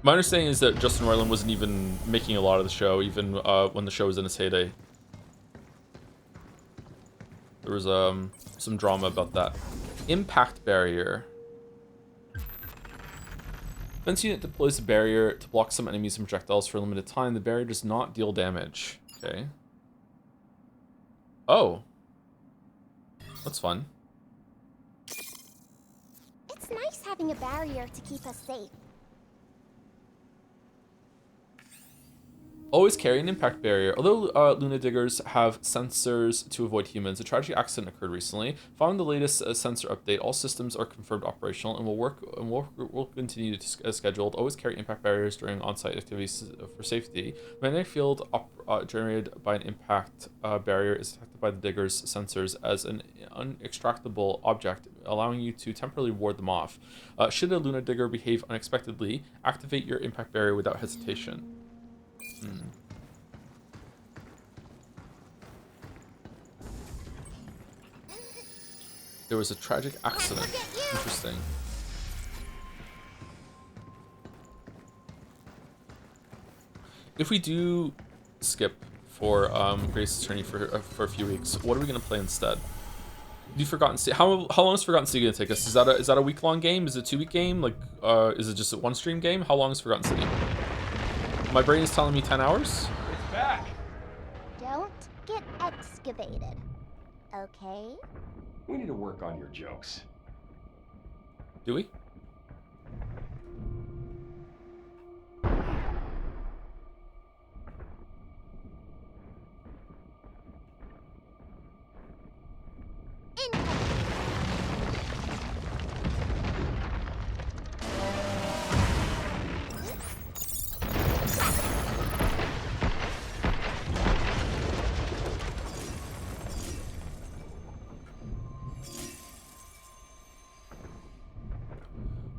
My understanding is that Justin Roiland wasn't even making a lot of the show, even when the show was in its heyday. There was some drama about that. Impact barrier. Defense unit deploys a barrier to block some enemies and projectiles for a limited time. The barrier does not deal damage. Okay. Oh. That's fun. It's nice having a barrier to keep us safe. Always carry an impact barrier. Although Luna Diggers have sensors to avoid humans, a tragic accident occurred recently. Following the latest sensor update, all systems are confirmed operational and will continue as scheduled. Always carry impact barriers during on-site activities for safety. Magnetic field generated by an impact barrier is detected by the Diggers' sensors as an unextractable object, allowing you to temporarily ward them off. Should a Luna Digger behave unexpectedly, activate your impact barrier without hesitation. There was a tragic accident. Interesting. If we do skip for Grace's Attorney for a few weeks, what are we gonna play instead? You Forgotten City. How long is Forgotten City gonna take us? Is that a week-long game? Is it a 2-week game? Like, is it just a 1-stream game? How long is Forgotten City? My brain is telling me 10 hours. It's back. Don't get excavated. Okay? We need to work on your jokes. Do we? Incoming.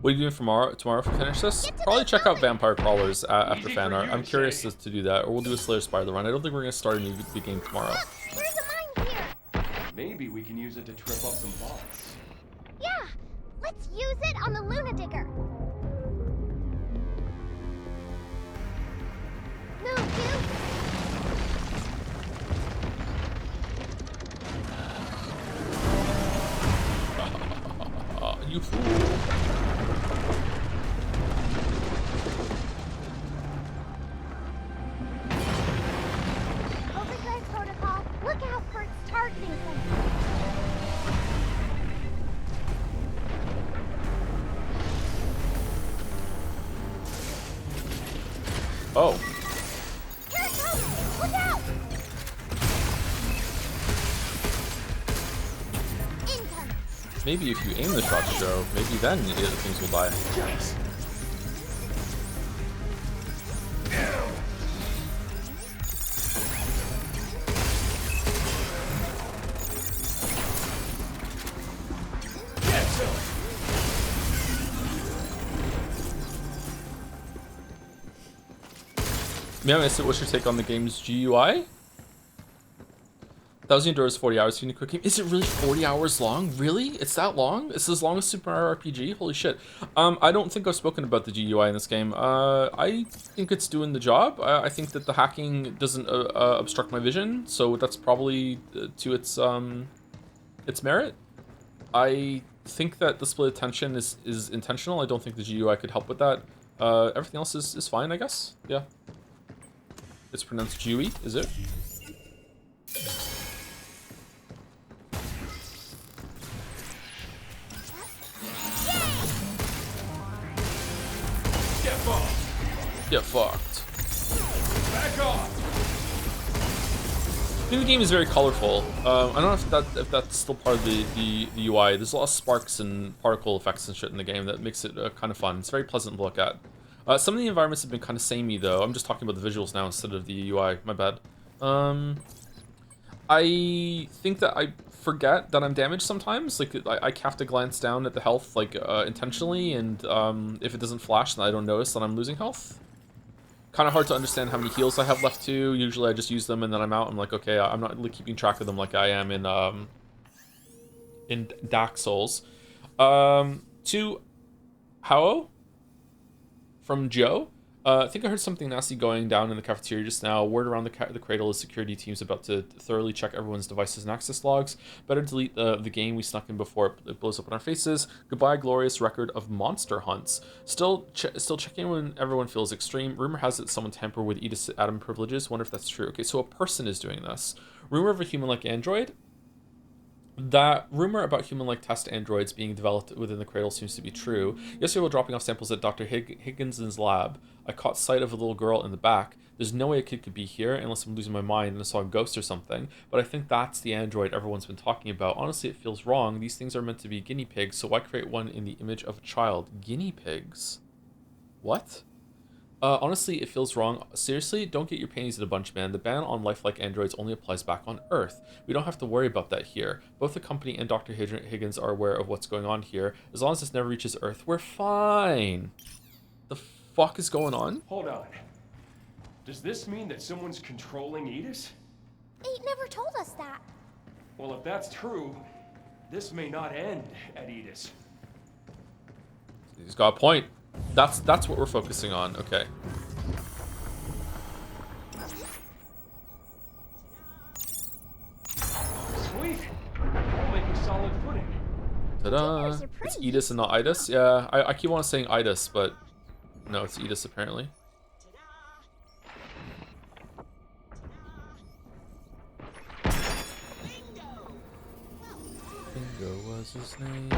What are you doing tomorrow if we finish this? Get to Probably the check out summit. Vampire Crawlers after Easy fan for art. you I'm to curious say. to do that, or we'll do a Slayer Spider run. I don't think we're gonna start a new game tomorrow. Look, there's a mine here. Maybe we can use it to trip up some bots. Yeah, let's use it on the Luna Digger. Move, Hugh. You fool. Overdrive protocol. Look out for its targeting sensor. Oh. Here it comes. Look out. Incoming. Maybe if you aim the shot, Joe, maybe then things will die. Yes. Yeah, what's your take on the game's GUI? 1,000 euros, 40 hours. You need a quick game. Is it really 40 hours long? Really? It's that long? It's as long as Super Mario RPG? Holy shit. I don't think I've spoken about the GUI in this game. I think it's doing the job. I think that the hacking doesn't obstruct my vision, so that's probably to its merit. I think that the split attention is intentional. I don't think the GUI could help with that. Everything else is fine, I guess. Yeah. It's pronounced Jewy, is it? Get fucked. Get fucked. Back off. I think the game is very colorful. I don't know if that's still part of the UI. There's a lot of sparks and particle effects and shit in the game that makes it kind of fun. It's very pleasant to look at. Some of the environments have been kind of samey though. I'm just talking about the visuals now instead of the UI. My bad. I think that I forget that I'm damaged sometimes. Like I have to glance down at the health like intentionally, and if it doesn't flash, then I don't notice that I'm losing health. Kind of hard to understand how many heals I have left too. Usually I just use them and then I'm out. I'm like, okay, I'm not really keeping track of them like I am in Dark Souls. To Hao from Joe. I think I heard something nasty going down in the cafeteria just now. Word around the cradle is security team's about to thoroughly check everyone's devices and access logs. Better delete the game we snuck in before it blows up in our faces. Goodbye, glorious record of monster hunts. Still checking when everyone feels extreme. Rumor has it someone tampered with Edith's Adam privileges. Wonder if that's true. Okay, so a person is doing this. Rumor of a human-like android. That rumor about human-like test androids being developed within the cradle seems to be true. Yesterday while dropping off samples at Dr. Higginson's lab, I caught sight of a little girl in the back. There's no way a kid could be here unless I'm losing my mind and I saw a ghost or something, but I think that's the android everyone's been talking about. Honestly, it feels wrong. These things are meant to be guinea pigs, so why create one in the image of a child? Guinea pigs? What? Honestly, it feels wrong. Seriously, don't get your panties in a bunch, man. The ban on lifelike androids only applies back on Earth. We don't have to worry about that here. Both the company and Dr. Higgins are aware of what's going on here. As long as this never reaches Earth, we're fine. The fuck is going on? Hold on. Does this mean that someone's controlling Edith? They never told us that. Well, if that's true, this may not end at Edith. He's got a point. That's what we're focusing on. Okay. Sweet. We'll make a solid footing. Ta-da! Fingers are It's pretty. Edis and not Idis. Yeah, I keep on saying Idis, but no, it's Edis apparently. Bingo was his name.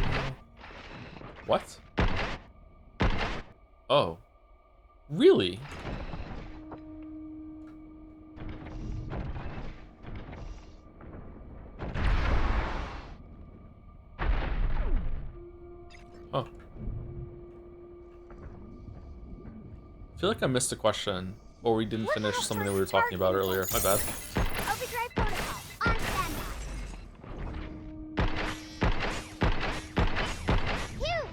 What? Oh. Really? Huh. I feel like I missed a question, or we didn't finish something that we were talking about earlier. My bad. Overdrive protocol on standby. Hugh!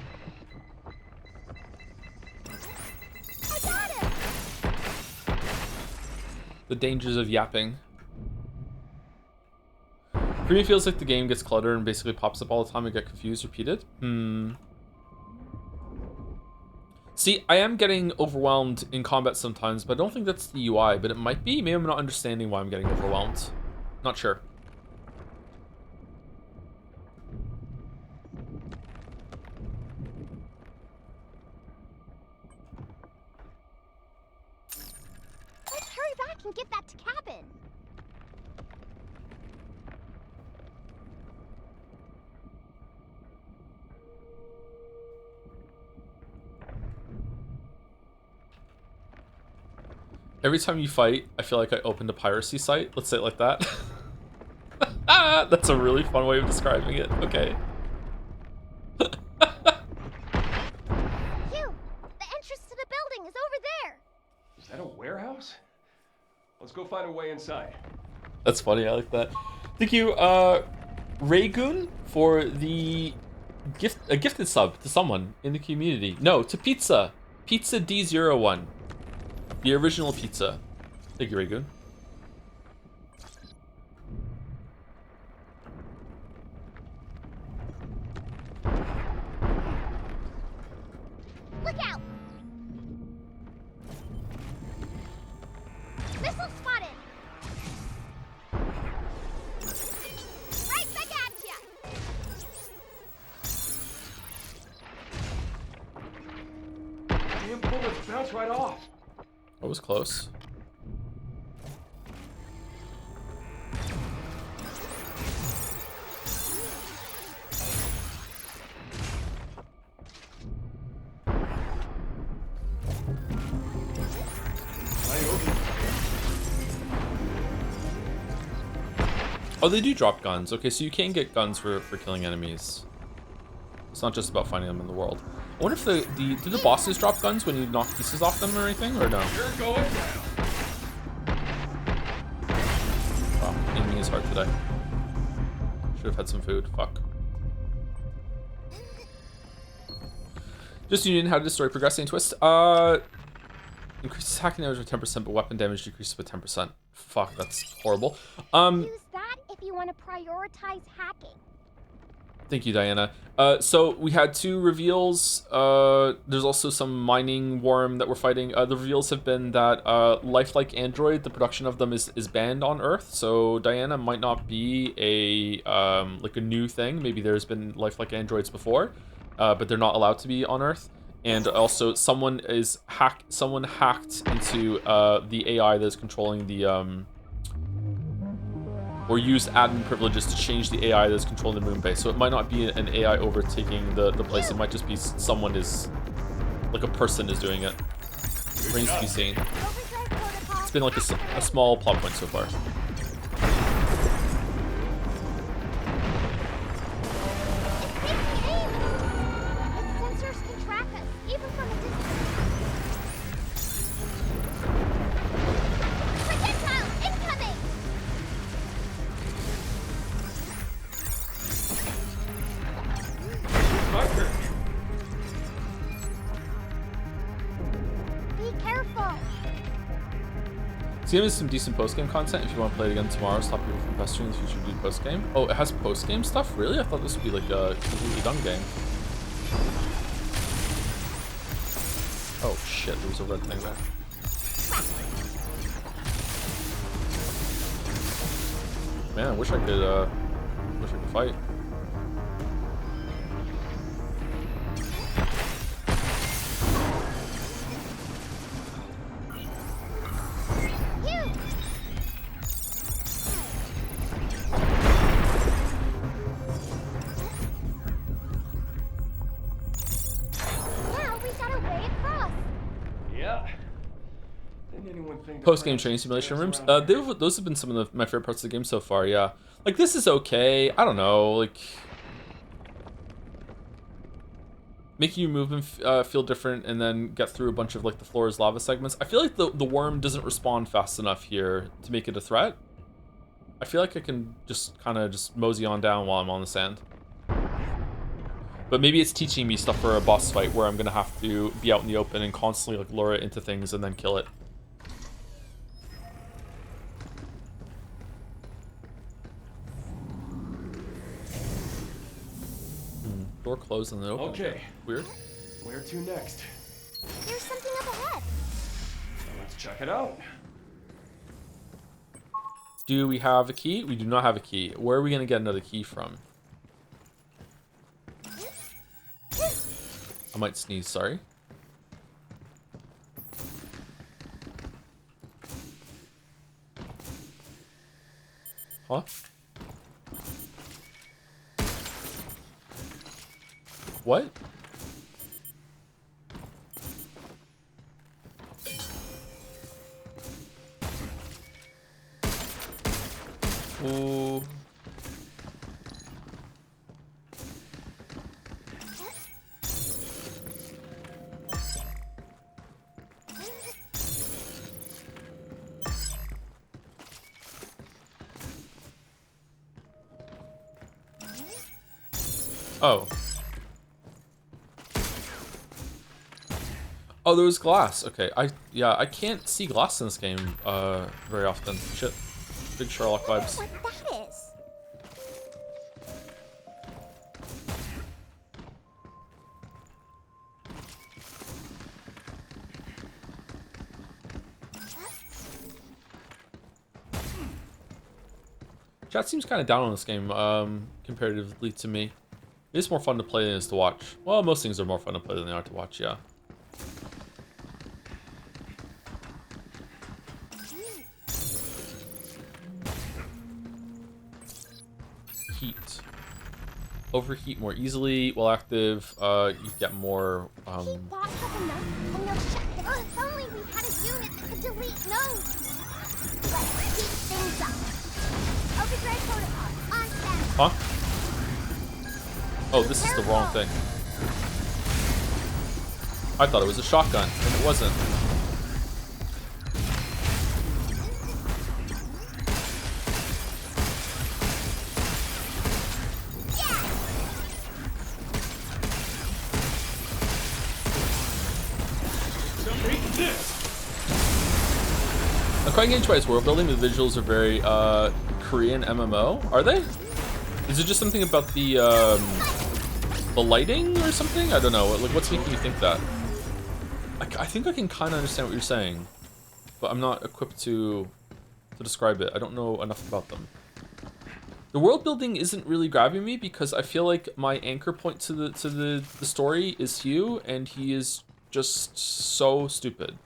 The dangers of yapping. For me, it feels like the game gets cluttered and basically pops up all the time and get confused, repeated. See, I am getting overwhelmed in combat sometimes, but I don't think that's the UI, but it might be. Maybe I'm not understanding why I'm getting overwhelmed. Not sure. Let's hurry back and get that to cabin. Every time you fight, I feel like I opened a piracy site. Let's say it like that. That's a really fun way of describing it. Okay. Hugh, the entrance to the building is over there. Is that a warehouse? Let's go find a way inside. That's funny. I like that. Thank you, Raygoon, for the a gifted sub to someone in the community. No, to Pizza. Pizza D01. The original pizza. Thank you, Raygoon. Look out! Missile spotted! Right back at ya! Damn bullets bounce right off. That was close. Oh, they do drop guns. Okay, so you can get guns for killing enemies. It's not just about finding them in the world. I wonder if do the bosses drop guns when you knock pieces off them or anything, or no? You're going down. Wow, aiming is hard today. Should have had some food. Fuck. Just Union, how did the story progressing twist? Increases hacking damage by 10%, but weapon damage decreases by 10%. Fuck, that's horrible. Use that if you want to prioritize hacking. Thank you, Diana. So we had 2 reveals. There's also some mining worm that we're fighting. The reveals have been that lifelike android, the production of them is banned on Earth. So Diana might not be a like a new thing. Maybe there's been lifelike androids before, but they're not allowed to be on Earth. And also, someone hacked into the AI that is controlling the or used admin privileges to change the AI that is controlling the moon base. So it might not be an AI overtaking the place. It might just be someone like a person is doing it. Remains to be seen. It's been like a small plot point so far. This game has some decent post-game content. If you want to play it again tomorrow, stop people from pestering in the future to do post-game. Oh, it has post-game stuff? Really? I thought this would be like a completely done game. Oh shit, there was a red thing there. Man, I wish I could fight. Post-game training simulation rooms. Those have been some of my favorite parts of the game so far. Yeah, like this is okay. I don't know, like making your movement feel different, and then get through a bunch of like the floor's lava segments. I feel like the worm doesn't respond fast enough here to make it a threat. I feel like I can just kind of just mosey on down while I'm on the sand. But maybe it's teaching me stuff for a boss fight where I'm gonna have to be out in the open and constantly like lure it into things and then kill it. Door closed and then open. Okay, Weird. where to next? There's something up ahead. Let's check it out. Do we have a key? We do not have a key. Where are we gonna get another key from? I might sneeze, sorry. Huh? What? Ooh. Oh. Oh, there was glass. Okay, I can't see glass in this game very often. Shit. Big Sherlock vibes. What that is? Chat seems kind of down on this game, comparatively to me. It's more fun to play than it is to watch. Well, most things are more fun to play than they are to watch, yeah. Heat. Overheat more easily while active. You get more, Keep boss up enough and they'll shut down. If only we had a unit that could delete nodes. Let's keep things up. Overdrive protocol on standby. Huh? Oh, this is the wrong thing. I thought it was a shotgun, and it wasn't. I'm quite engaged by its world building. The visuals are very Korean MMO. Are they? Is it just something about the lighting or something? I don't know. Like, what's making you think that? I think I can kind of understand what you're saying, but I'm not equipped to describe it. I don't know enough about them. The world building isn't really grabbing me because I feel like my anchor point to the story is Hugh, and he is just so stupid.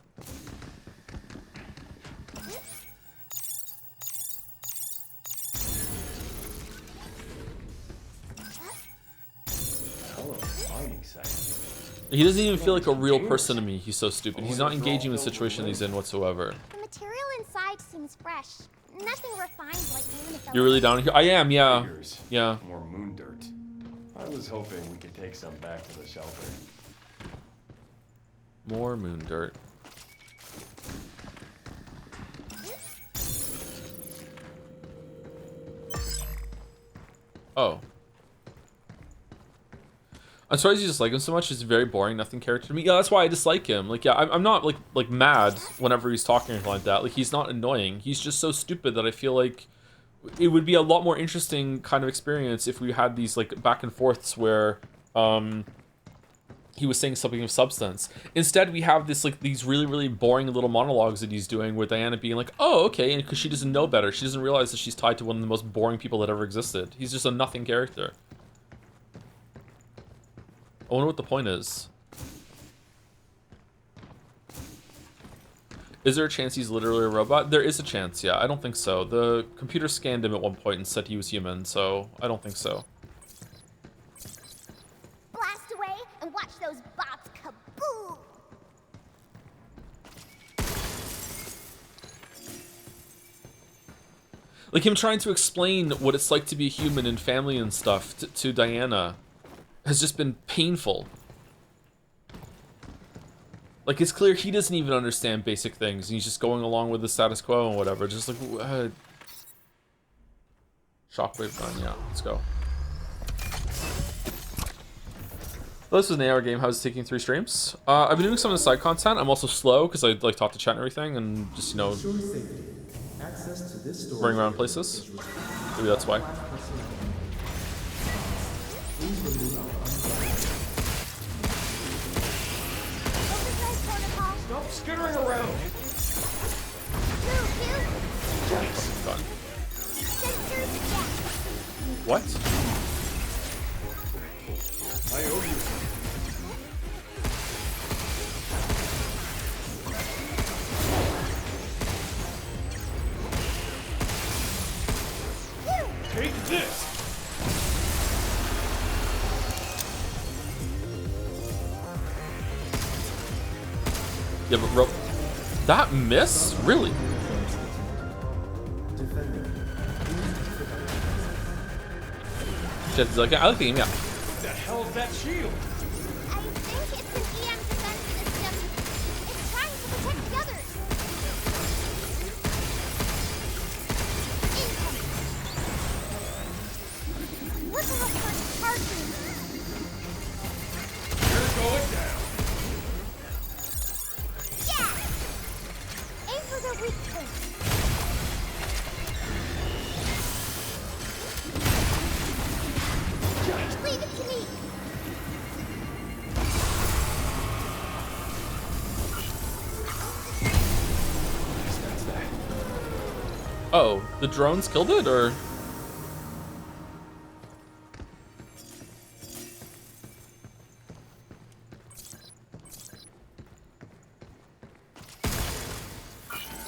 He doesn't even feel like a real person to me. He's so stupid. He's not engaging with the situation he's in whatsoever. The material inside seems fresh. Nothing refined like Lunafel. You're really down here? I am, yeah. Figures. Yeah. More moon dirt. I was hoping we could take some back to the shelter. More moon dirt. Oh. I'm surprised you dislike him so much. He's very boring, nothing character to me. Yeah, that's why I dislike him. Like, yeah, I'm not like mad whenever he's talking or anything like that. Like, he's not annoying. He's just so stupid that I feel like it would be a lot more interesting kind of experience if we had these like back and forths where he was saying something of substance. Instead, we have this like these really boring little monologues that he's doing with Diana being like, "Oh, okay," and because she doesn't know better, she doesn't realize that she's tied to one of the most boring people that ever existed. He's just a nothing character. I wonder what the point is. Is there a chance he's literally a robot? There is a chance, yeah. I don't think so. The computer scanned him at one point and said he was human, so I don't think so. Blast away and watch those bots kaboom! Like him trying to explain what it's like to be human and family and stuff to Diana has just been painful. Like, it's clear he doesn't even understand basic things, and he's just going along with the status quo and whatever. Just like, shockwave gun, yeah, let's go. Well, this was an 8-hour game. How's it taking 3 streams? I've been doing some of the side content. I'm also slow because I like talk to chat and everything, and just, you know, running around places. Maybe that's why. skittering around. Move, Hugh. Done. Sensors down. What? I owe you. Hugh. Take this. Yeah, but that miss? Really? Defender. Shit's like, I like the game, yeah. What the hell is that shield? I think it's an EM defense system. It's trying to protect the others. Incoming. Look how much charging. You're going down. Yeah. Aim for the weak point. Leave it to me. That's that. Oh, the drones killed it, or?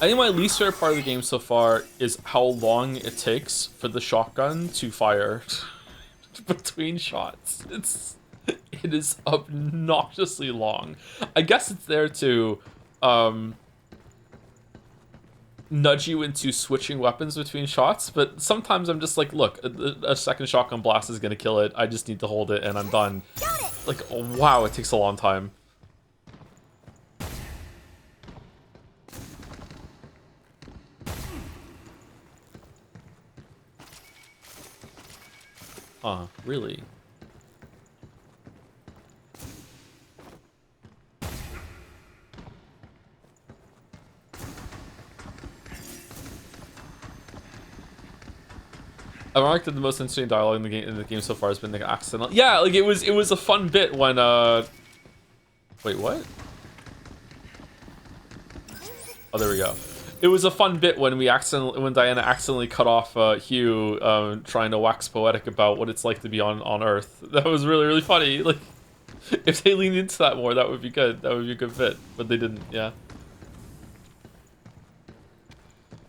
I think my least favorite part of the game so far is how long it takes for the shotgun to fire between shots. It is obnoxiously long. I guess it's there to nudge you into switching weapons between shots, but sometimes I'm just like, look, a second shotgun blast is gonna kill it. I just need to hold it and I'm done. Got it. Like, oh, wow, it takes a long time. Really? I like that the most interesting dialogue in the game so far has been the accidental. Yeah, like it was a fun bit when wait, what? Oh, there we go. It was a fun bit when Diana accidentally cut off Hugh trying to wax poetic about what it's like to be on Earth. That was really, really funny. Like, if they leaned into that more, that would be good. That would be a good fit, but they didn't. Yeah.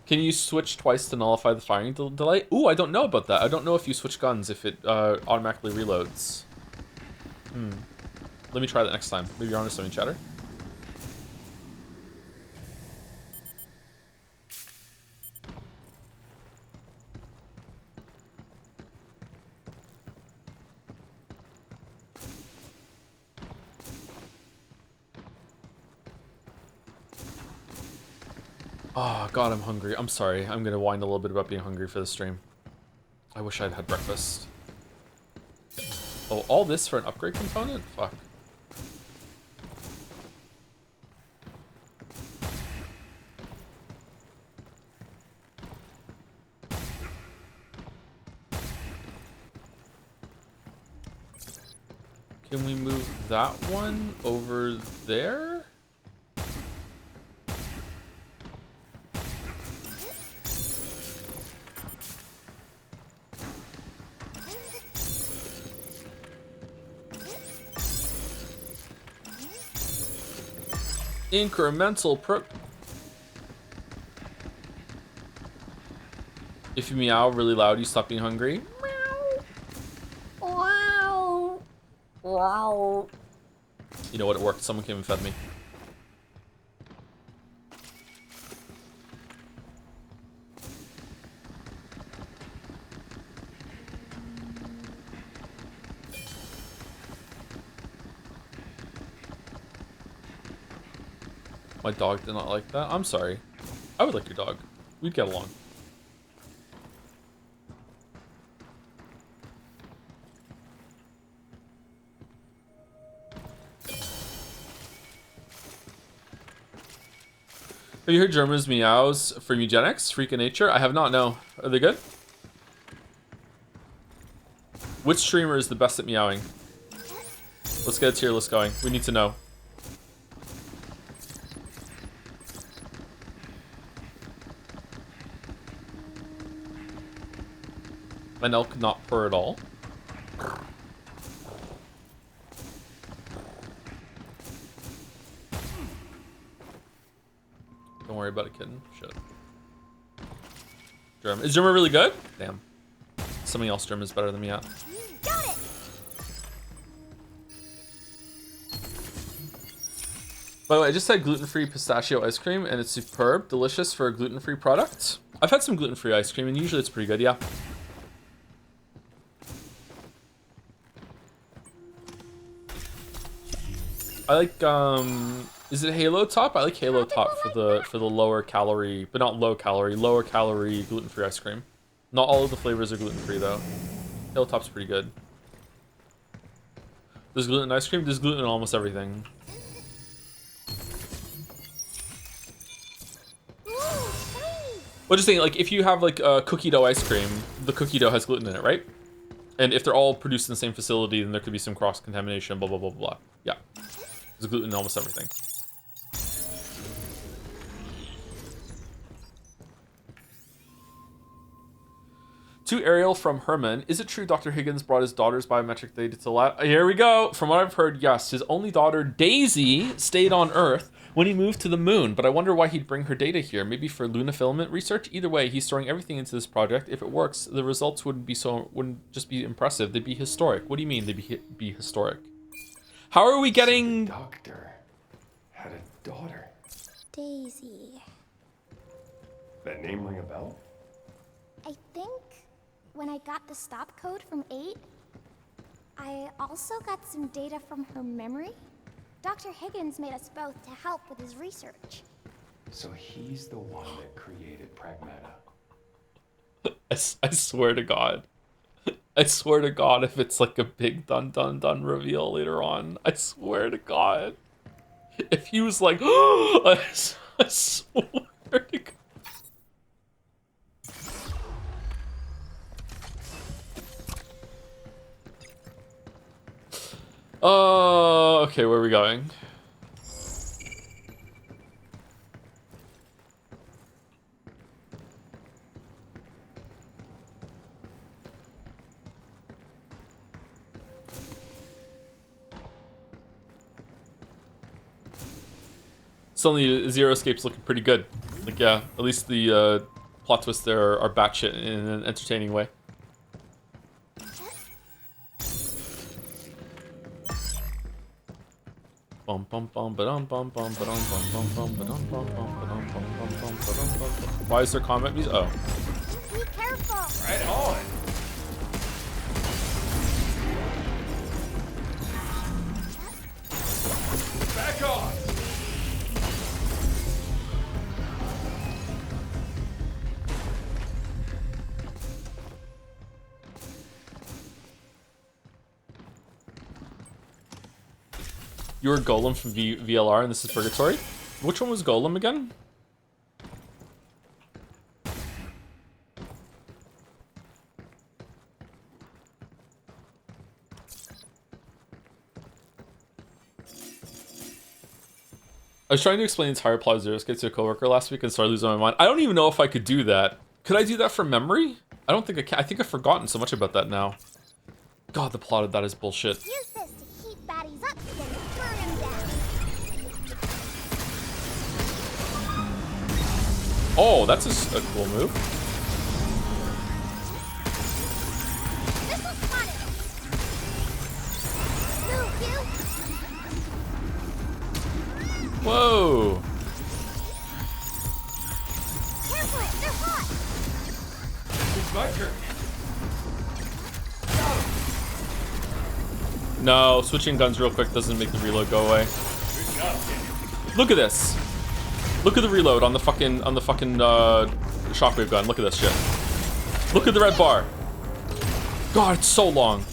Can you switch twice to nullify the firing delay? Ooh, I don't know about that. I don't know if you switch guns if it automatically reloads. Let me try that next time. Maybe you're onto something, chatter. Oh, God, I'm hungry. I'm sorry. I'm going to whine a little bit about being hungry for the stream. I wish I'd had breakfast. Oh, all this for an upgrade component? Fuck. Can we move that one over there? Incremental pro. If you meow really loud, you stop being hungry. Wow. Wow. You know what? It worked. Someone came and fed me. My dog did not like that. I'm sorry. I would like your dog. We'd get along. Have you heard Germans meows from eugenics? Freak of nature? I have not, no. Are they good? Which streamer is the best at meowing? Let's get a tier list going. We need to know. An elk not purr at all. Don't worry about it, kitten. Shit. Germ. Is German really good? Damn. Something else Germ is better than me at. Got it! By the way, I just had gluten-free pistachio ice cream, and it's superb, delicious for a gluten-free product. I've had some gluten-free ice cream, and usually it's pretty good, yeah. I like, is it Halo Top? I like Halo Top for the lower calorie, but not low calorie, lower calorie gluten-free ice cream. Not all of the flavors are gluten-free though. Halo Top's pretty good. There's gluten in ice cream, there's gluten in almost everything. Well, just saying, like, if you have like a cookie dough ice cream, the cookie dough has gluten in it, right? And if they're all produced in the same facility, then there could be some cross-contamination, blah, blah, blah, blah. Yeah. There's gluten in almost everything. To Ariel from Herman, is it true Dr. Higgins brought his daughter's biometric data to lab? Here we go. From what I've heard, yes. His only daughter, Daisy, stayed on Earth when he moved to the moon, but I wonder why he'd bring her data here. Maybe for Luna filament research? Either way, he's throwing everything into this project. If it works, the results wouldn't just be impressive. They'd be historic. What do you mean they'd be historic? How are we getting... So the doctor had a daughter. Daisy. That name ring a bell? I think when I got the stop code from 8, I also got some data from her memory. Dr. Higgins made us both to help with his research. So he's the one that created Pragmata. I swear to God. I swear to God, if it's like a big dun dun dun reveal later on, I swear to God. If he was like, I swear to God. Okay, where are we going? Suddenly, Zero Escape's looking pretty good. Like, yeah, at least the plot twists there are batshit in an entertaining way. Bum bum bum ba-dum bum bum ba-dum bum bum bum ba-dum bum bum ba-dum bum bum bum ba-dum bum bum. Why is there combat music? Oh. Be careful! Right on! Back off! You were Golem from VLR and this is Purgatory? Which one was Golem again? I was trying to explain the entire plot of Zero Escape to a coworker last week and started losing my mind. I don't even know if I could do that. Could I do that from memory? I don't think I can. I think I've forgotten so much about that now. God, the plot of that is bullshit. Use this to heat baddies up, then burn them down. Oh, that's a cool move. Missile spotted! Move, Hugh! Whoa. Careful, they're hot! It's my turn. No, switching guns real quick doesn't make the reload go away. Good job, kid. Look at this. Look at the reload on the fucking shockwave gun. Look at this shit. Look at the red bar. God, it's so long.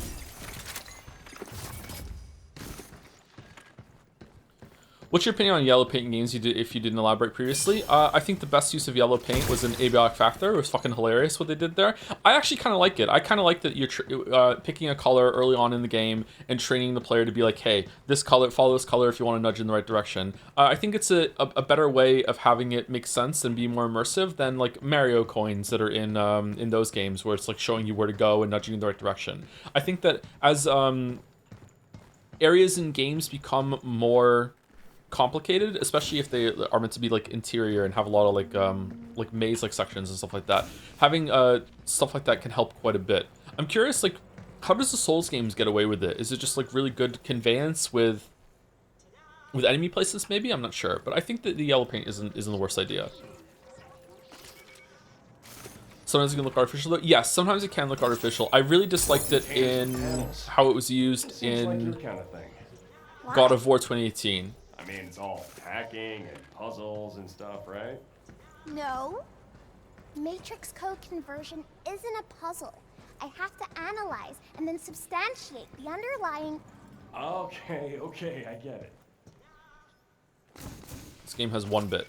What's your opinion on yellow paint in games if you didn't elaborate previously? I think the best use of yellow paint was in Abiotic Factor. It was fucking hilarious what they did there. I actually kind of like it. I kind of like that you're picking a color early on in the game and training the player to be like, hey, this color, follow this color if you want to nudge in the right direction. I think it's a better way of having it make sense and be more immersive than like Mario coins that are in those games where it's like showing you where to go and nudging in the right direction. I think that as areas in games become more complicated, especially if they are meant to be like interior and have a lot of like maze like sections and stuff like that, having stuff like that can help quite a bit. I'm curious, like, how does the Souls games get away with it? Is it just like really good conveyance with enemy places? Maybe, I'm not sure, but I think that the yellow paint isn't the worst idea. Sometimes it can look artificial though. Yes, sometimes it can look artificial. I really disliked it in how it was used in Kind of thing. God of War 2018. I mean, it's all hacking and puzzles and stuff, right? No. Matrix code conversion isn't a puzzle. I have to analyze and then substantiate the underlying... Okay, I get it. This game has 1 bit.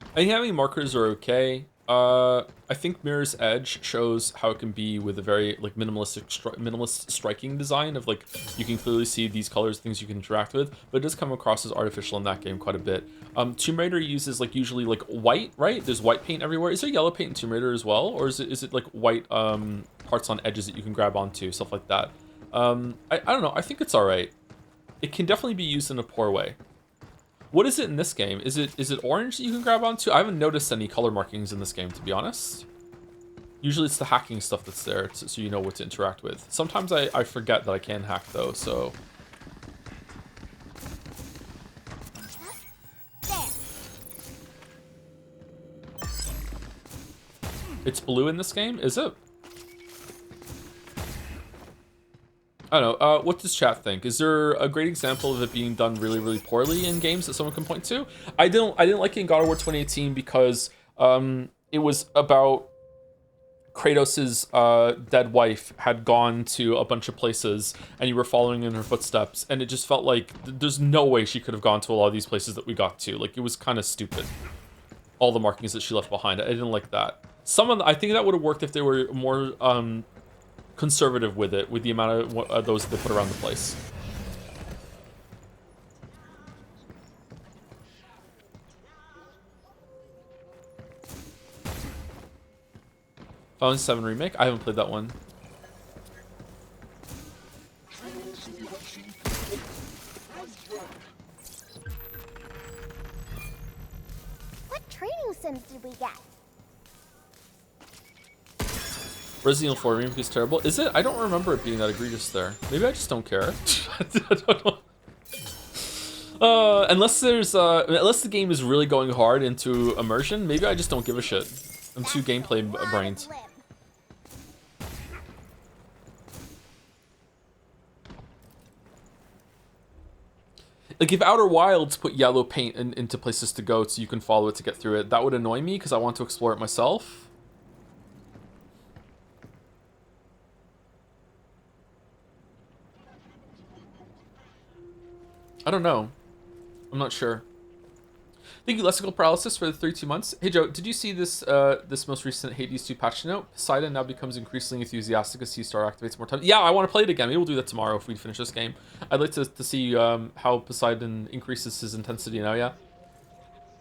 I think having markers are okay. I think Mirror's Edge shows how it can be with a very like minimalist striking design of like you can clearly see these colors, things you can interact with, but it does come across as artificial in that game quite a bit. Tomb Raider uses like usually like white, right? There's white paint everywhere. Is there yellow paint in Tomb Raider as well, or is it like white parts on edges that you can grab onto, stuff like that? I don't know. I think it's all right. It can definitely be used in a poor way. What is it in this game? Is it orange that you can grab onto? I haven't noticed any color markings in this game, to be honest. Usually it's the hacking stuff that's there, so you know what to interact with. Sometimes I forget that I can hack, though, so... There. It's blue in this game? Is it? I don't know. What does chat think? Is there a great example of it being done really, really poorly in games that someone can point to? I didn't like it in God of War 2018 because it was about Kratos' dead wife had gone to a bunch of places and you were following in her footsteps, and it just felt like there's no way she could have gone to a lot of these places that we got to. Like, it was kind of stupid. All the markings that she left behind. I didn't like that. I think that would have worked if they were more conservative with it, with the amount of those they put around the place. Final Fantasy VII Remake? I haven't played that one. What training sims did we get? Resident Evil 4 Remake is terrible. Is it? I don't remember it being that egregious there. Maybe I just don't care. I don't know. Unless the game is really going hard into immersion, maybe I just don't give a shit. I'm too gameplay brained. Like, if Outer Wilds put yellow paint into places to go so you can follow it to get through it, that would annoy me because I want to explore it myself. I don't know. I'm not sure. Thank you, Lexical Paralysis, for the 32 months. Hey, Joe, did you see this this most recent Hades 2 patch note? Poseidon now becomes increasingly enthusiastic as C-Star activates more time. Yeah, I want to play it again. Maybe we'll do that tomorrow if we finish this game. I'd like to see how Poseidon increases his intensity now, yeah?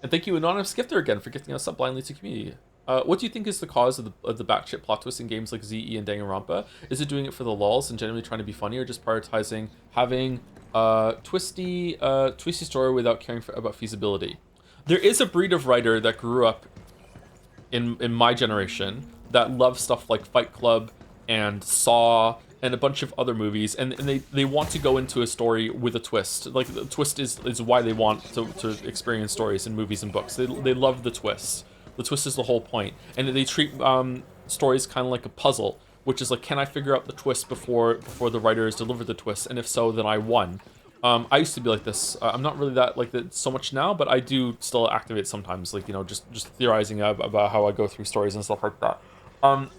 And thank you, Anonymous Gifter, again, for gifting us up blindly to community. What do you think is the cause of the batshit plot twist in games like ZE and Danganronpa? Is it doing it for the lulz and genuinely trying to be funny, or just prioritizing having twisty story without caring about feasibility? There is a breed of writer that grew up in my generation that loves stuff like Fight Club and Saw and a bunch of other movies, and they want to go into a story with a twist. Like, the twist is why they want to experience stories in movies and books. They love the twist. The twist is the whole point. And they treat stories kind of like a puzzle, which is like, can I figure out the twist before the writers deliver the twist? And if so, then I won. I used to be like this. I'm not really that like that so much now, but I do still activate sometimes, like, you know, just theorizing about how I go through stories and stuff like that.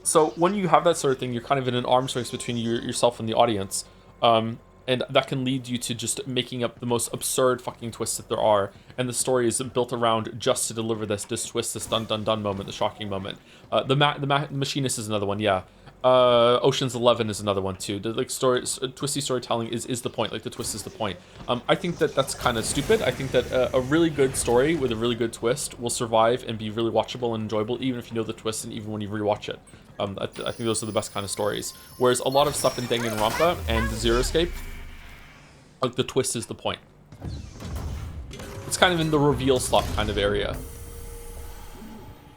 So when you have that sort of thing, you're kind of in an arms race between yourself and the audience. And that can lead you to just making up the most absurd fucking twists that there are. And the story is built around just to deliver this twist, this dun dun dun moment, the shocking moment. The Machinist is another one, yeah. Ocean's 11 is another one too. The like twisty storytelling is the point. Like the twist is the point. I think that's kind of stupid. I think that a really good story with a really good twist will survive and be really watchable and enjoyable, even if you know the twist and even when you rewatch it. I think those are the best kind of stories. Whereas a lot of stuff in Danganronpa and Zero Escape, like the twist is the point. It's kind of in the reveal slot kind of area.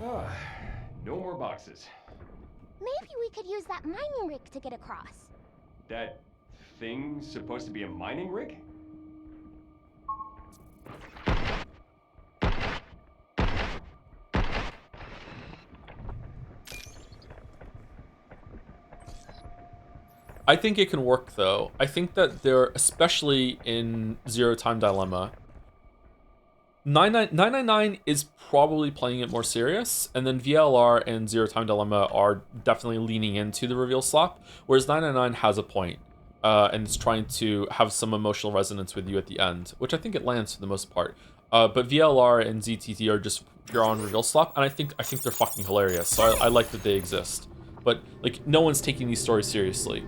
Ah, no more boxes. Maybe we could use that mining rig to get across. That thing's supposed to be a mining rig? I think it can work though. I think that there, especially in Zero Time Dilemma, 999 is probably playing it more serious, and then VLR and Zero Time Dilemma are definitely leaning into the reveal slap, whereas 999 has a point, and it's trying to have some emotional resonance with you at the end, which I think it lands for the most part. But VLR and ZTT are just pure on reveal slap, and I think they're fucking hilarious. So I like that they exist, but like no one's taking these stories seriously.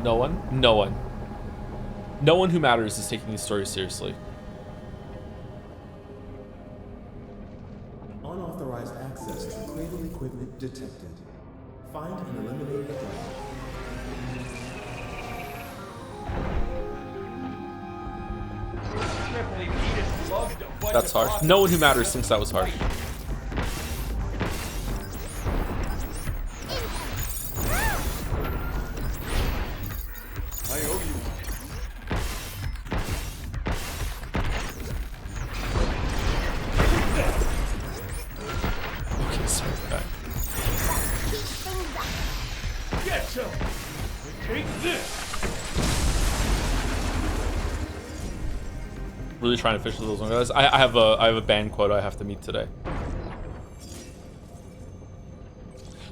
No one? No one. No one who matters is taking these stories seriously. Unauthorized access to cradle equipment detected. Find and eliminate the threat. That's harsh. No one who matters thinks that was harsh. I owe you. Okay, sorry, back. Get some. Take this. Really trying to fish with those one guys. I have a band quota I have to meet today.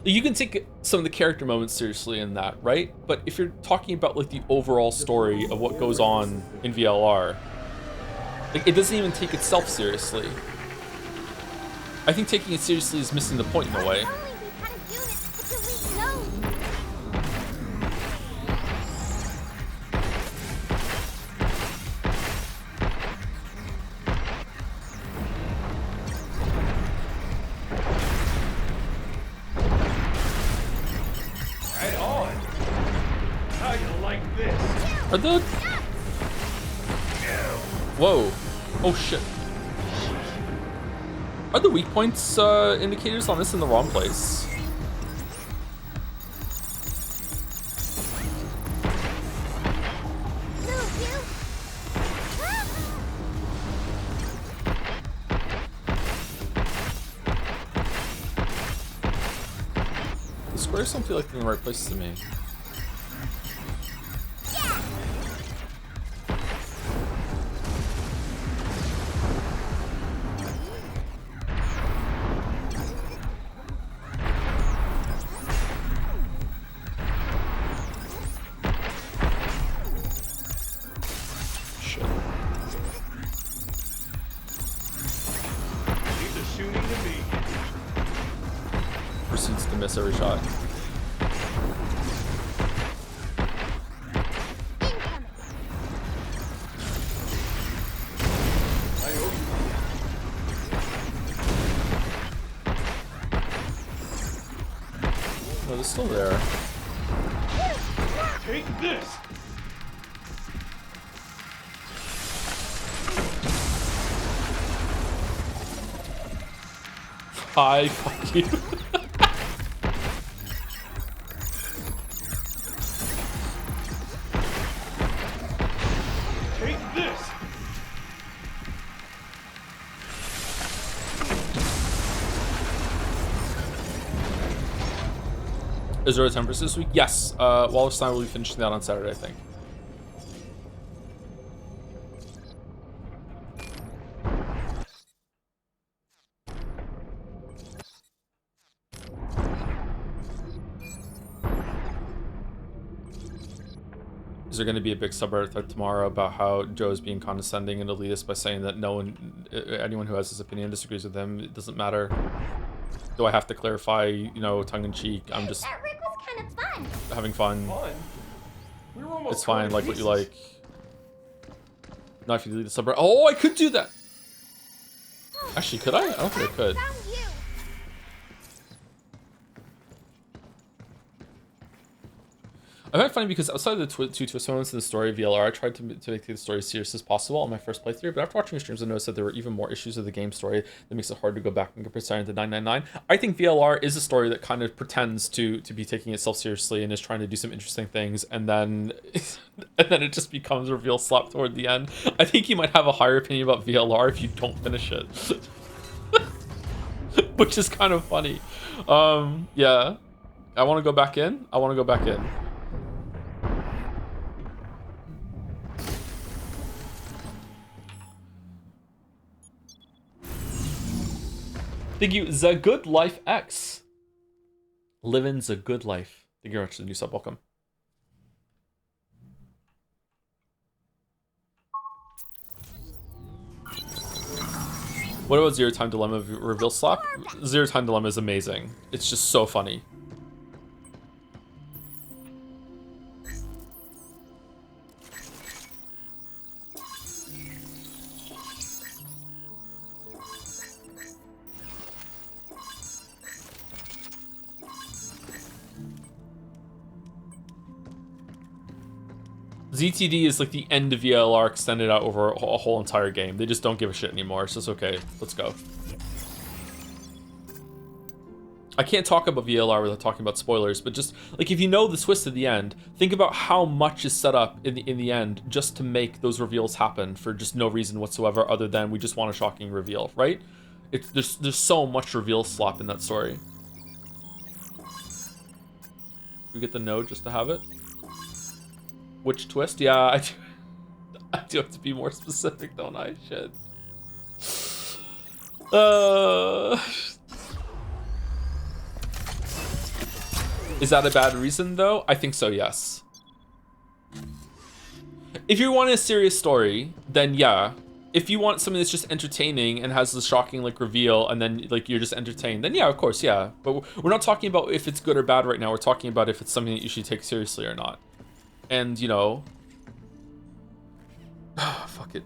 You can take some of the character moments seriously in that, right? But if you're talking about like the overall story of what goes on in VLR, like it doesn't even take itself seriously. I think taking it seriously is missing the point in a way. Only we had a unit to delete nodes. Right on. How you like this? Are the... Whoa. Oh shit. Are the weak points indicators on this in the wrong place? Move, you. The squares don't feel like they're in the right place to me. Shit. Leave the shooting to me. Proceeds to miss every shot. I owe you. Oh, they're still there. Take this. Hi, fuck you. Take this. Is there a 10% this week? Yes. Wallerstein will be finishing that on Saturday, I think. Is there going to be a big subreddit thread tomorrow about how Joe's being condescending and elitist by saying that anyone who has his opinion disagrees with him? It doesn't matter. Do I have to clarify, you know, tongue-in-cheek? I'm just That rig was kind of fun. having fun. Fun. We were almost It's fine, torn to like what you pieces. like. Not if you delete the subreddit. Oh, I could do that! Actually, could I? I don't think I could. Found you. I find it funny because outside of the two twist moments in the story of VLR, I tried to make the story as serious as possible on my first playthrough, but after watching your streams, I noticed that there were even more issues with the game story that makes it hard to go back and compare Silent to 999. I think VLR is a story that kind of pretends to be taking itself seriously and is trying to do some interesting things, and then it just becomes reveal slap toward the end. I think you might have a higher opinion about VLR if you don't finish it. Which is kind of funny. Yeah. I want to go back in. Thank you, The Good Life X. Living the good life. Thank you very much for the new sub. Welcome. What about Zero Time Dilemma reveal slap? Zero Time Dilemma is amazing. It's just so funny. ZTD is like the end of VLR extended out over a whole entire game. They just don't give a shit anymore. It's just okay. Let's go. I can't talk about VLR without talking about spoilers, but just like if you know the twist at the end, think about how much is set up in the end just to make those reveals happen for just no reason whatsoever other than we just want a shocking reveal, right? There's so much reveal slop in that story. We get the node just to have it. Which twist? Yeah, I do have to be more specific, don't I? Shit. Is that a bad reason, though? I think so, yes. If you want a serious story, then yeah. If you want something that's just entertaining and has the shocking, like, reveal, and then, like, you're just entertained, then yeah, of course, yeah. But we're not talking about if it's good or bad right now. We're talking about if it's something that you should take seriously or not. And, you know... fuck it.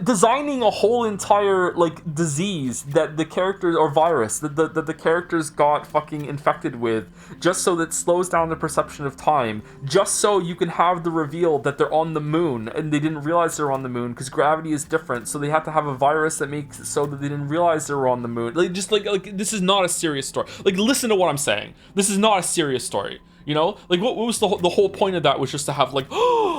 Designing a whole entire, like, disease that the characters, or virus, that the characters got fucking infected with, just so that slows down the perception of time, just so you can have the reveal that they're on the moon, and they didn't realize they're on the moon, because gravity is different, so they have to have a virus that makes it so that they didn't realize they were on the moon. Like, just, like this is not a serious story. Like, listen to what I'm saying. This is not a serious story. You know, like what was the whole point of that was just to have like,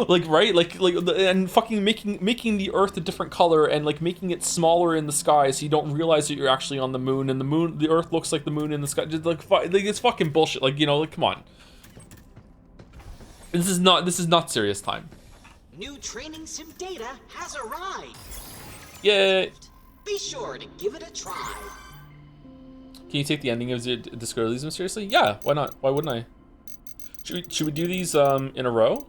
like right, like and fucking making the Earth a different color and like making it smaller in the sky so you don't realize that you're actually on the moon, and the Earth looks like the moon in the sky. Just like it's fucking bullshit. Like, you know, like come on. This is not serious time. New training sim data has arrived. Yay! Be sure to give it a try. Can you take the ending of the Discordialism seriously? Yeah, why not? Why wouldn't I? Should we do these in a row?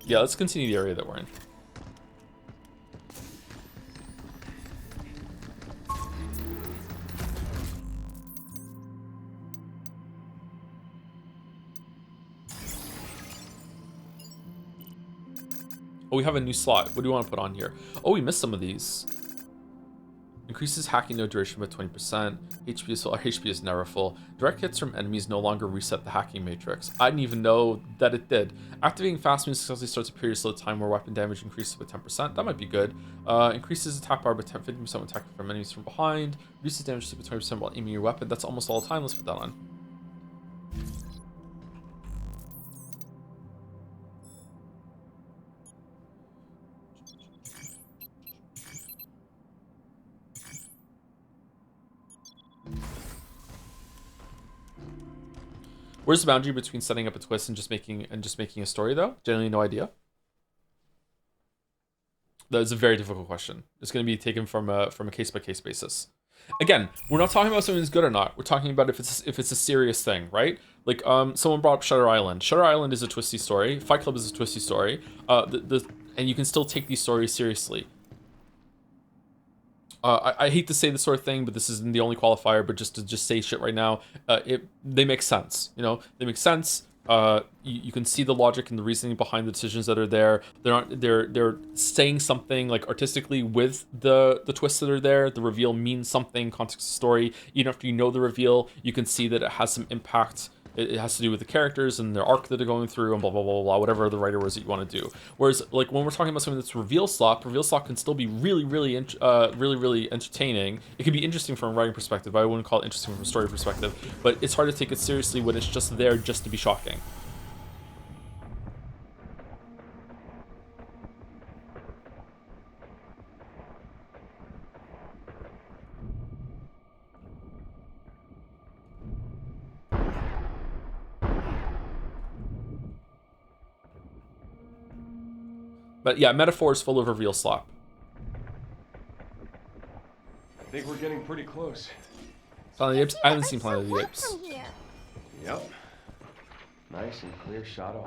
Yeah, let's continue the area that we're in. Oh, we have a new slot. What do you want to put on here? Oh, we missed some of these. Increases hacking node duration by 20%. HP is full. HP is never full. Direct hits from enemies no longer reset the hacking matrix. I didn't even know that it did. Activating fast moves successfully starts a period of slow time where weapon damage increases by 10%. That might be good. Increases attack bar by 50% when attacking from enemies from behind. Reduces damage by 20% while aiming your weapon. That's almost all the time. Let's put that on. Where's the boundary between setting up a twist and just making a story though? Generally, no idea. That is a very difficult question. It's going to be taken from a case by case basis. Again, we're not talking about something that's good or not. We're talking about if it's a serious thing, right? Like someone brought up Shutter Island. Shutter Island is a twisty story. Fight Club is a twisty story. And you can still take these stories seriously. I hate to say this sort of thing, but this isn't the only qualifier. But just to say shit right now, they make sense. You know, they make sense. You can see the logic and the reasoning behind the decisions that are there. They're saying something like artistically with the twists that are there. The reveal means something, context of story. Even after you know the reveal, you can see that it has some impact. It has to do with the characters and their arc that they're going through and blah, blah, blah, blah, whatever the writer was that you want to do. Whereas, like, when we're talking about something that's reveal slop can still be really, really entertaining. It can be interesting from a writing perspective. I wouldn't call it interesting from a story perspective. But it's hard to take it seriously when it's just there just to be shocking. But yeah, metaphor is full of reveal slop. I think we're getting pretty close. Planet of the Apes? I haven't seen Planet of the Apes. From here. Yep. Nice and clear shot of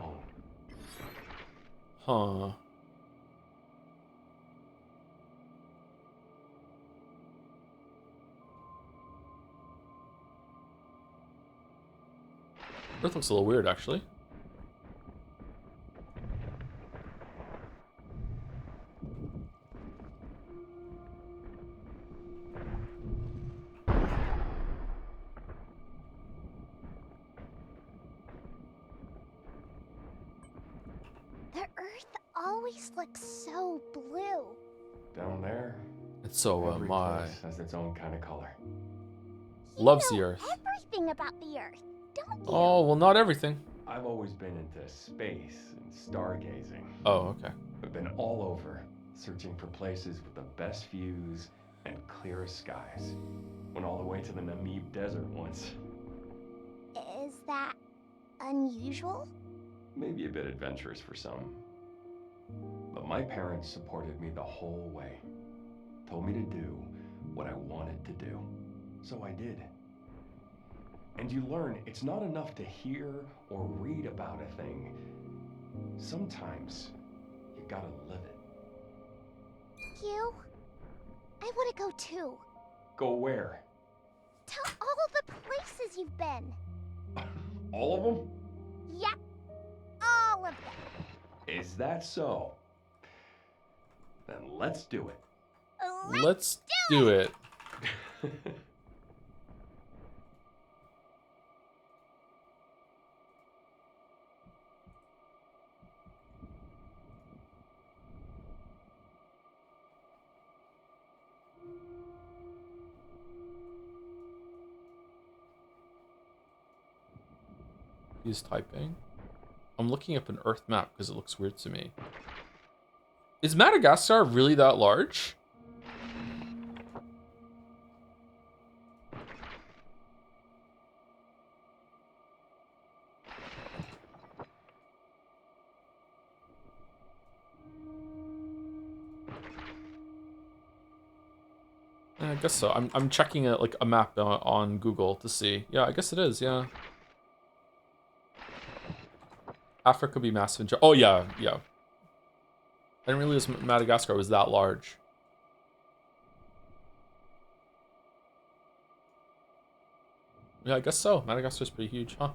home. Huh. Earth looks a little weird, actually. The Earth always looks so blue. Down there, It's so every my place has its own kind of color. loves the know Earth. everything about the Earth, don't you? Oh, well, not everything. I've always been into space and stargazing. Oh, okay. I've been all over, searching for places with the best views and clearest skies. Went all the way to the Namib Desert once. Is that unusual? Maybe a bit adventurous for some. But my parents supported me the whole way. Told me to do what I wanted to do. So I did. And you learn it's not enough to hear or read about a thing. Sometimes you gotta live it. Hugh, I want to go too. Go where? To all the places you've been. All of them? Yep, all of them. Is that so? Then let's do it. Let's do it. He's typing. I'm looking up an Earth map because it looks weird to me. Is Madagascar really that large? I guess so. I'm checking a map on Google to see. Yeah, I guess it is. Yeah. Africa could be massive. Oh yeah, yeah. I didn't realize Madagascar was that large. Yeah, I guess so. Madagascar's pretty huge, huh?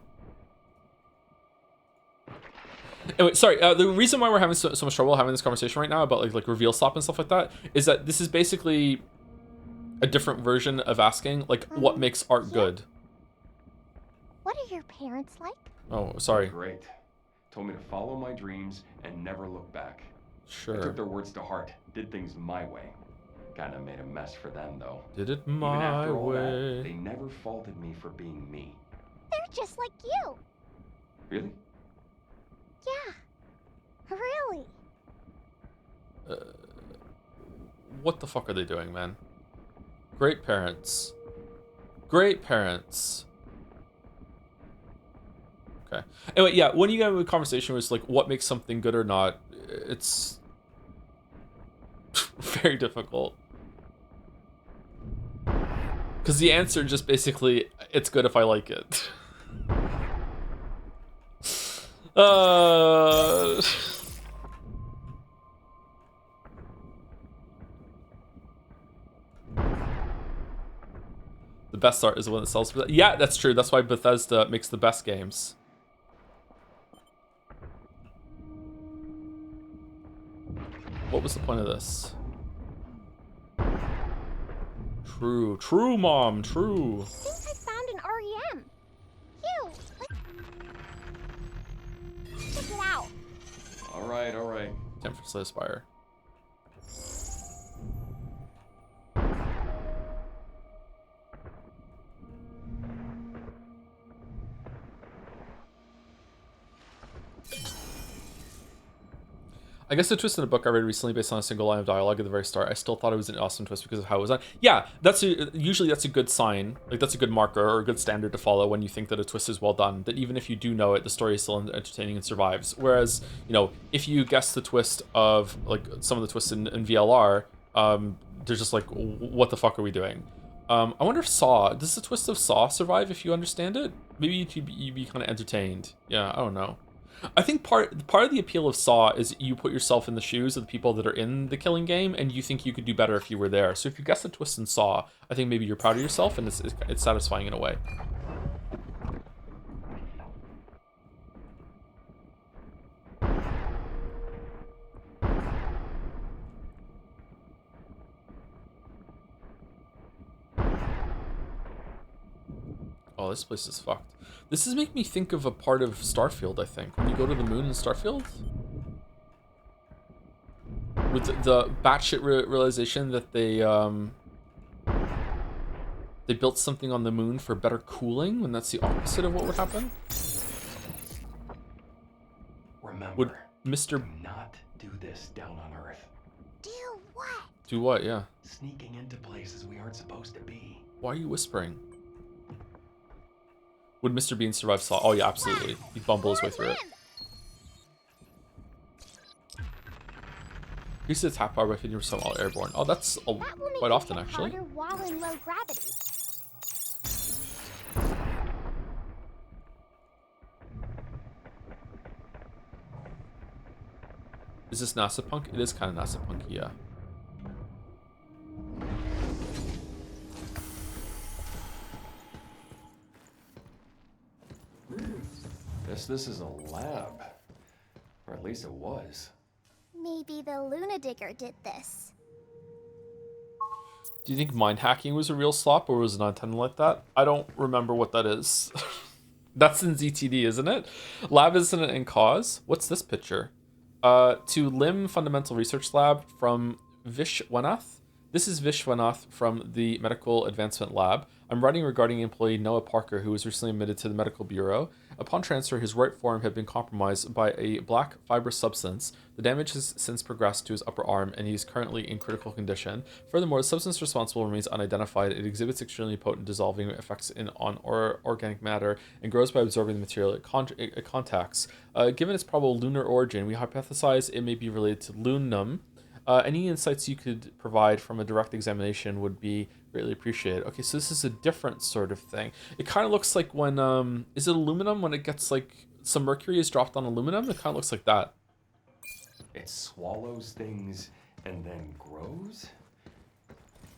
Anyway, sorry. The reason why we're having so much trouble having this conversation right now about like reveal slop and stuff like that is that this is basically a different version of asking like what makes art good. What are your parents like? Oh, sorry. Great. Told me to follow my dreams and never look back. I Sure. took their words to heart, did things my way. Kinda made a mess for them though. Did it Even my after all that, they way. never faulted me for being me. They're just like you. Really? Yeah, really. What the fuck are they doing, man? Great parents. Great parents. Okay. Anyway, yeah, when you get into a conversation was like what makes something good or not, it's very difficult. Because the answer just basically, it's good if I like it. uh... The best art is the one that sells. Yeah, that's true. That's why Bethesda makes the best games. What was the point of this? True. True, Mom. True. I think I found an REM. Hugh, let's check it out. All right, all right. Time for Slay Spire. I guess the twist in a book I read recently based on a single line of dialogue at the very start, I still thought it was an awesome twist because of how it was done. Yeah, usually that's a good sign. Like, that's a good marker or a good standard to follow when you think that a twist is well done. That even if you do know it, the story is still entertaining and survives. Whereas, you know, if you guess the twist of, like, some of the twists in VLR, they're just like, what the fuck are we doing? I wonder if Saw, does the twist of Saw survive if you understand it? Maybe you'd be kind of entertained. Yeah, I don't know. I think part of the appeal of Saw is you put yourself in the shoes of the people that are in the killing game, and you think you could do better if you were there. So if you guess the twist in Saw, I think maybe you're proud of yourself, and it's satisfying in a way. Oh, this place is fucked. This is making me think of a part of Starfield, I think. When you go to the moon in Starfield? With the batshit realization that they built something on the moon for better cooling, when that's the opposite of what would happen. Remember, Would Mr. do not do this down on Earth. Do what? Do what? Yeah. Sneaking into places we aren't supposed to be. Why are you whispering? Would Mr. Bean survive Saw? Oh yeah, absolutely. He'd bumble his way through it. He used to tap power by 50% while airborne. Oh, that's quite often, actually. While in low gravity. Is this NASA punk? It is kind of NASA punky, yeah. Guess this is a lab. Or at least it was. Maybe the Luna Digger did this. Do you think mind hacking was a real slop, or was it not intended like that? I don't remember what that is. That's in ZTD, isn't it? Lab isn't it in Cause? What's this picture? To Lim Fundamental Research Lab from Vishwanath. This is Vishwanath from the Medical Advancement Lab. I'm writing regarding employee Noah Parker, who was recently admitted to the medical bureau. Upon transfer, his right forearm had been compromised by a black fibrous substance. The damage has since progressed to his upper arm, and he is currently in critical condition. Furthermore, the substance responsible remains unidentified. It exhibits extremely potent dissolving effects on organic matter and grows by absorbing the material it contacts. Given its probable lunar origin, we hypothesize it may be related to lunum. Any insights you could provide from a direct examination would be greatly appreciated. Okay, so this is a different sort of thing. It kind of looks like when, is it aluminum when it gets like, some mercury is dropped on aluminum? It kind of looks like that. It swallows things and then grows?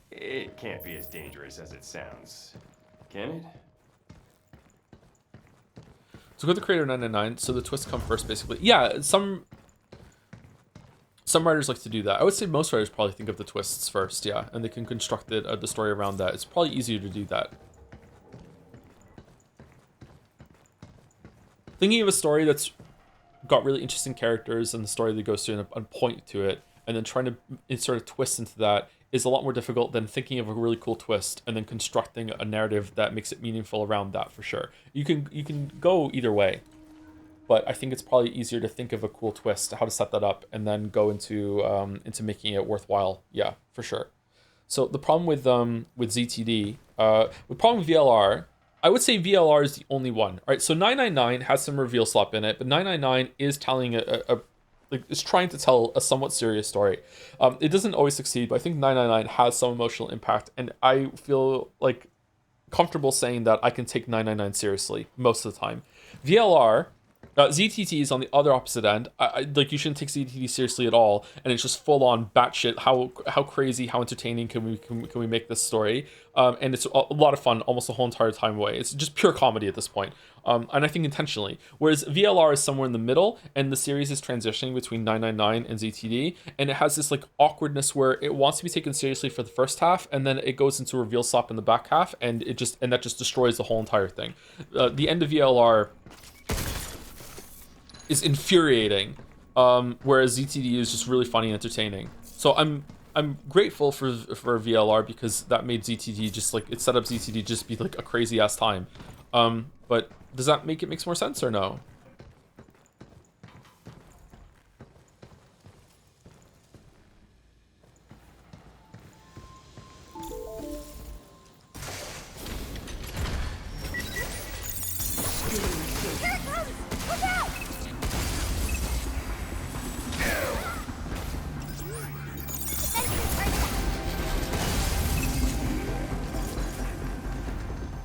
It can't be as dangerous as it sounds, can it? So go to Creator 999, so the twists come first, basically. Yeah, some writers like to do that. I would say most writers probably think of the twists first, yeah, and they can construct the story around that. It's probably easier to do that. Thinking of a story that's got really interesting characters and the story that goes through and point to it, and then trying to insert a twist into that is a lot more difficult than thinking of a really cool twist and then constructing a narrative that makes it meaningful around that, for sure. You can go either way. But I think it's probably easier to think of a cool twist, how to set that up, and then go into making it worthwhile. Yeah, for sure. So the problem with ZTD, the problem with VLR I would say VLR is the only one. All right, so 999 has some reveal slop in it, but 999 is telling like is trying to tell a somewhat serious story. It doesn't always succeed, but I think 999 has some emotional impact, and I feel like comfortable saying that I can take 999 seriously most of the time. VLR, ZTT is on the other opposite end. Like you shouldn't take ZTT seriously at all, and it's just full on batshit. How crazy, how entertaining can we make this story? And it's a lot of fun almost the whole entire time away. It's just pure comedy at this point, and I think intentionally. Whereas VLR is somewhere in the middle, and the series is transitioning between 999 and ZTD, and it has this like awkwardness where it wants to be taken seriously for the first half, and then it goes into reveal slop in the back half, and that just destroys the whole entire thing. The end of VLR is infuriating, whereas ZTD is just really funny and entertaining. So I'm grateful for VLR because that made ZTD just like it set up ZTD just be like a crazy ass time. But does that make it makes more sense or no? Here it comes! Look out!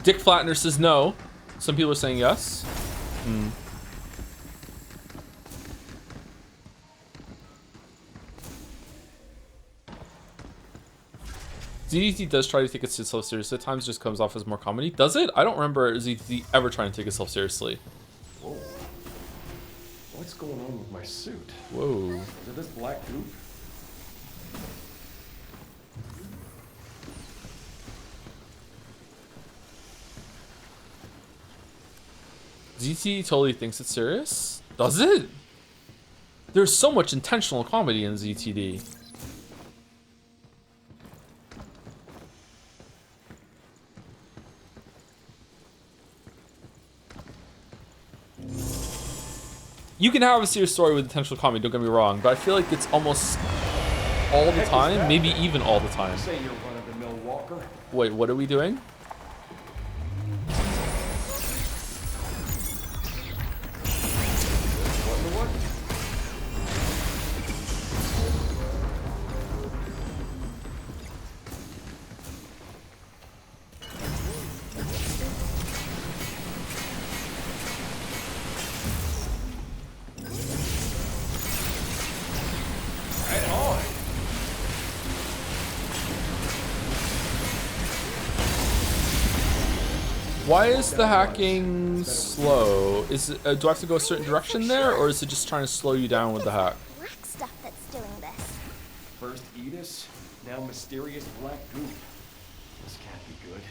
Dick Flatner says no. Some people are saying yes. ZDT does try to take itself seriously at times, just comes off as more comedy. Does it? I don't remember ZDT ever trying to take itself seriously. Whoa. What's going on with my suit? Whoa. Is it this black goop? ZT totally thinks it's serious? Does it? There's so much intentional comedy in ZTD. You can have a serious story with intentional comedy, don't get me wrong, but I feel like it's almost all the time, maybe even all the time. Say you're run-of-the-mill walker. Wait, what are we doing? What in the what? Right on. Why is the hacking slow? Is it, do I have to go a certain direction there, or is it just trying to slow you down with the hack? Black stuff that's doing this. First Edis, now mysterious black goop. This can't be good.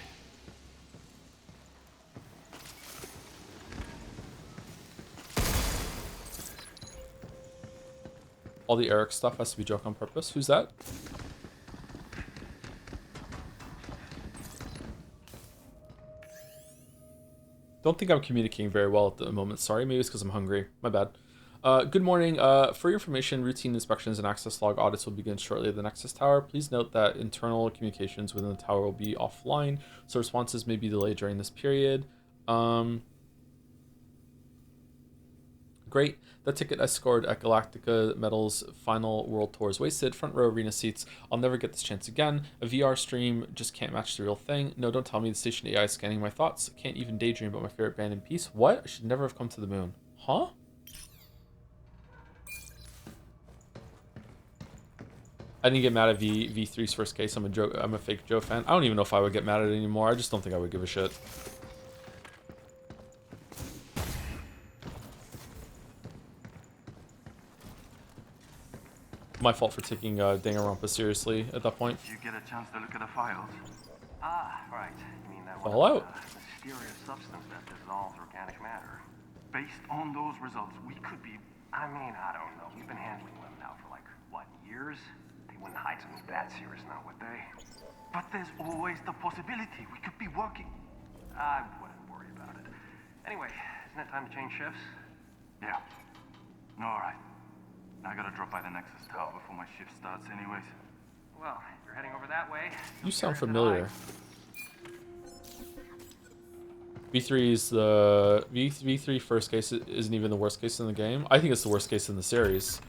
All the Eric stuff has to be joke on purpose. Who's that? Don't think I'm communicating very well at the moment. Sorry, maybe it's because I'm hungry. My bad. Good morning. For your information, routine inspections and access log audits will begin shortly at the Nexus Tower. Please note that internal communications within the tower will be offline, so responses may be delayed during this period. Great. That ticket I scored at Galactica Metal's final World Tour is wasted. Front row arena seats. I'll never get this chance again. A VR stream just can't match the real thing. No, don't tell me the station AI is scanning my thoughts. Can't even daydream about my favorite band in peace. What? I should never have come to the moon. Huh? I didn't get mad at V3's first case. I'm a fake Joe fan. I don't even know if I would get mad at it anymore. I just don't think I would give a shit. My fault for taking Danganronpa seriously at that point. Did you get a chance to look at the files? Ah, right. You mean that Fallout? Mysterious substance that dissolves organic matter. Based on those results, we could be... I mean, I don't know. We've been handling them now for like, what, years? They wouldn't hide something that serious now, would they? But there's always the possibility we could be working. I wouldn't worry about it. Anyway, isn't it time to change shifts? Yeah. All right. I gotta drop by the Nexus Tower before my shift starts anyways. Well, if you're heading over that way... You sound familiar. V3 is the V3 first case isn't even the worst case in the game. I think it's the worst case in the series.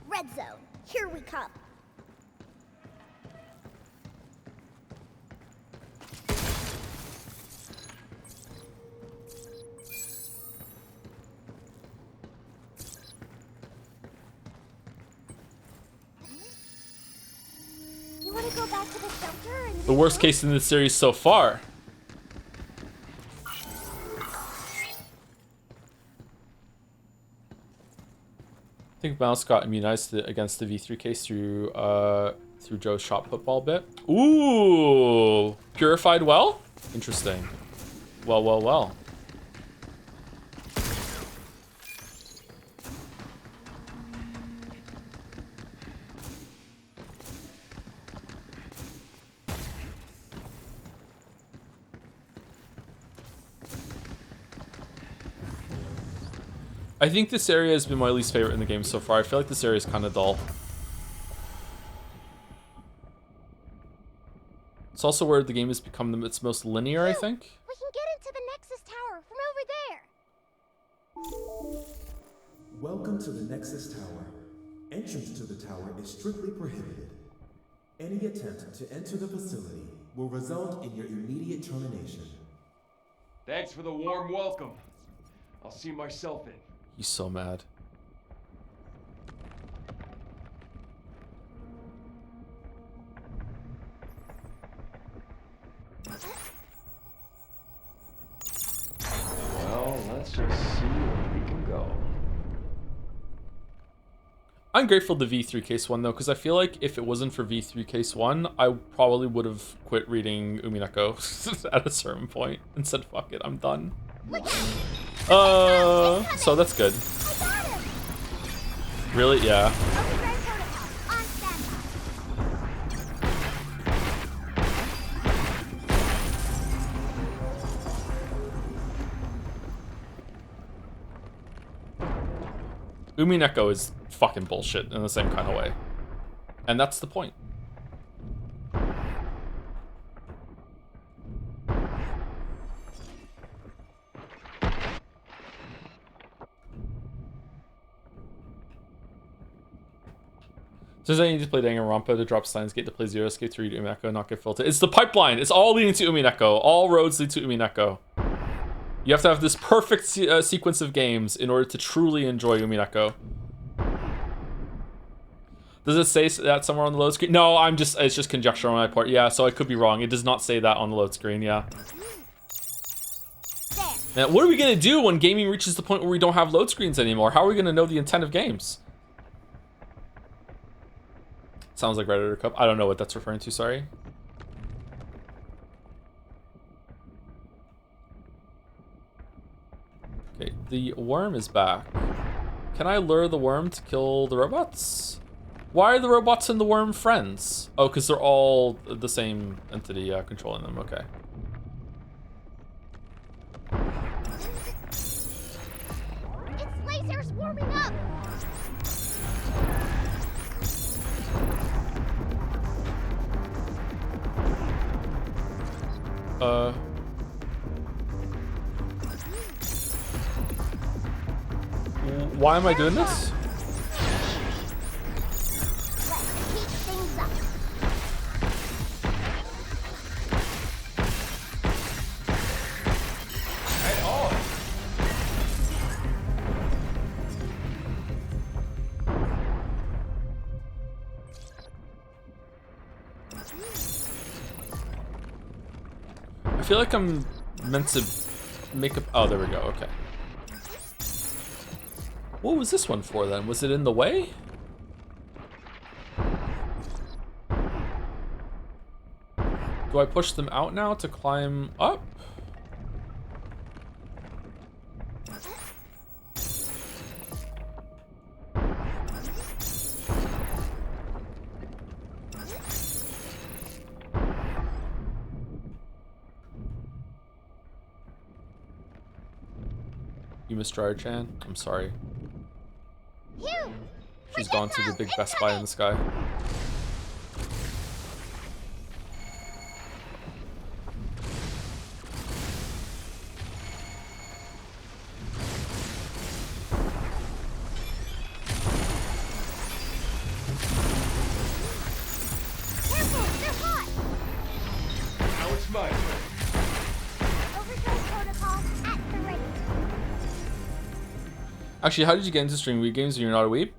Red zone, here we come. You want to go back to the shelter and The worst case in the series so far. I think Mouse got immunized against the V3 case through Joe's shot football bit. Ooh, purified well? Interesting. Well, well, well. I think this area has been my least favorite in the game so far. I feel like this area is kind of dull. It's also where the game has become its most linear, I think. we can get into the Nexus Tower from over there. Welcome to the Nexus Tower. Entrance to the tower is strictly prohibited. Any attempt to enter the facility will result in your immediate termination. Thanks for the warm welcome. I'll see myself in. He's so mad. Well, let's just see where we can go. I'm grateful to V3 Case 1 though, because I feel like if it wasn't for V3 Case 1, I probably would have quit reading Umineko at a certain point and said, fuck it, I'm done. So that's good. I got him. Really? Yeah. Overdrive protocol, on standby. Umineko is fucking bullshit in the same kind of way. And that's the point. Says I need to play Danganronpa to drop Steins Gate to play Zero Escape to read Umineko, not get filtered. It's the pipeline. It's all leading to Umineko. All roads lead to Umineko. You have to have this perfect sequence of games in order to truly enjoy Umineko. Does it say that somewhere on the load screen? No, it's just conjecture on my part. Yeah, so I could be wrong. It does not say that on the load screen, yeah. Now, what are we gonna do when gaming reaches the point where we don't have load screens anymore? How are we gonna know the intent of games? Sounds like Redditor Cup. I don't know what that's referring to, sorry. Okay, the worm is back. Can I lure the worm to kill the robots? Why are the robots and the worm friends? Oh, because they're all the same entity controlling them, okay. Its laser's warming up. Why am I doing this? Let's heat things up. I feel like I'm meant to make up. Oh, there we go. Okay. What was this one for then? Was it in the way? Do I push them out now to climb up? You missed Dryer-chan? I'm sorry. Hugh, She's gone to the big Best Buy in the sky. Actually, how did you get into streaming Weeb games when you're not a weeb?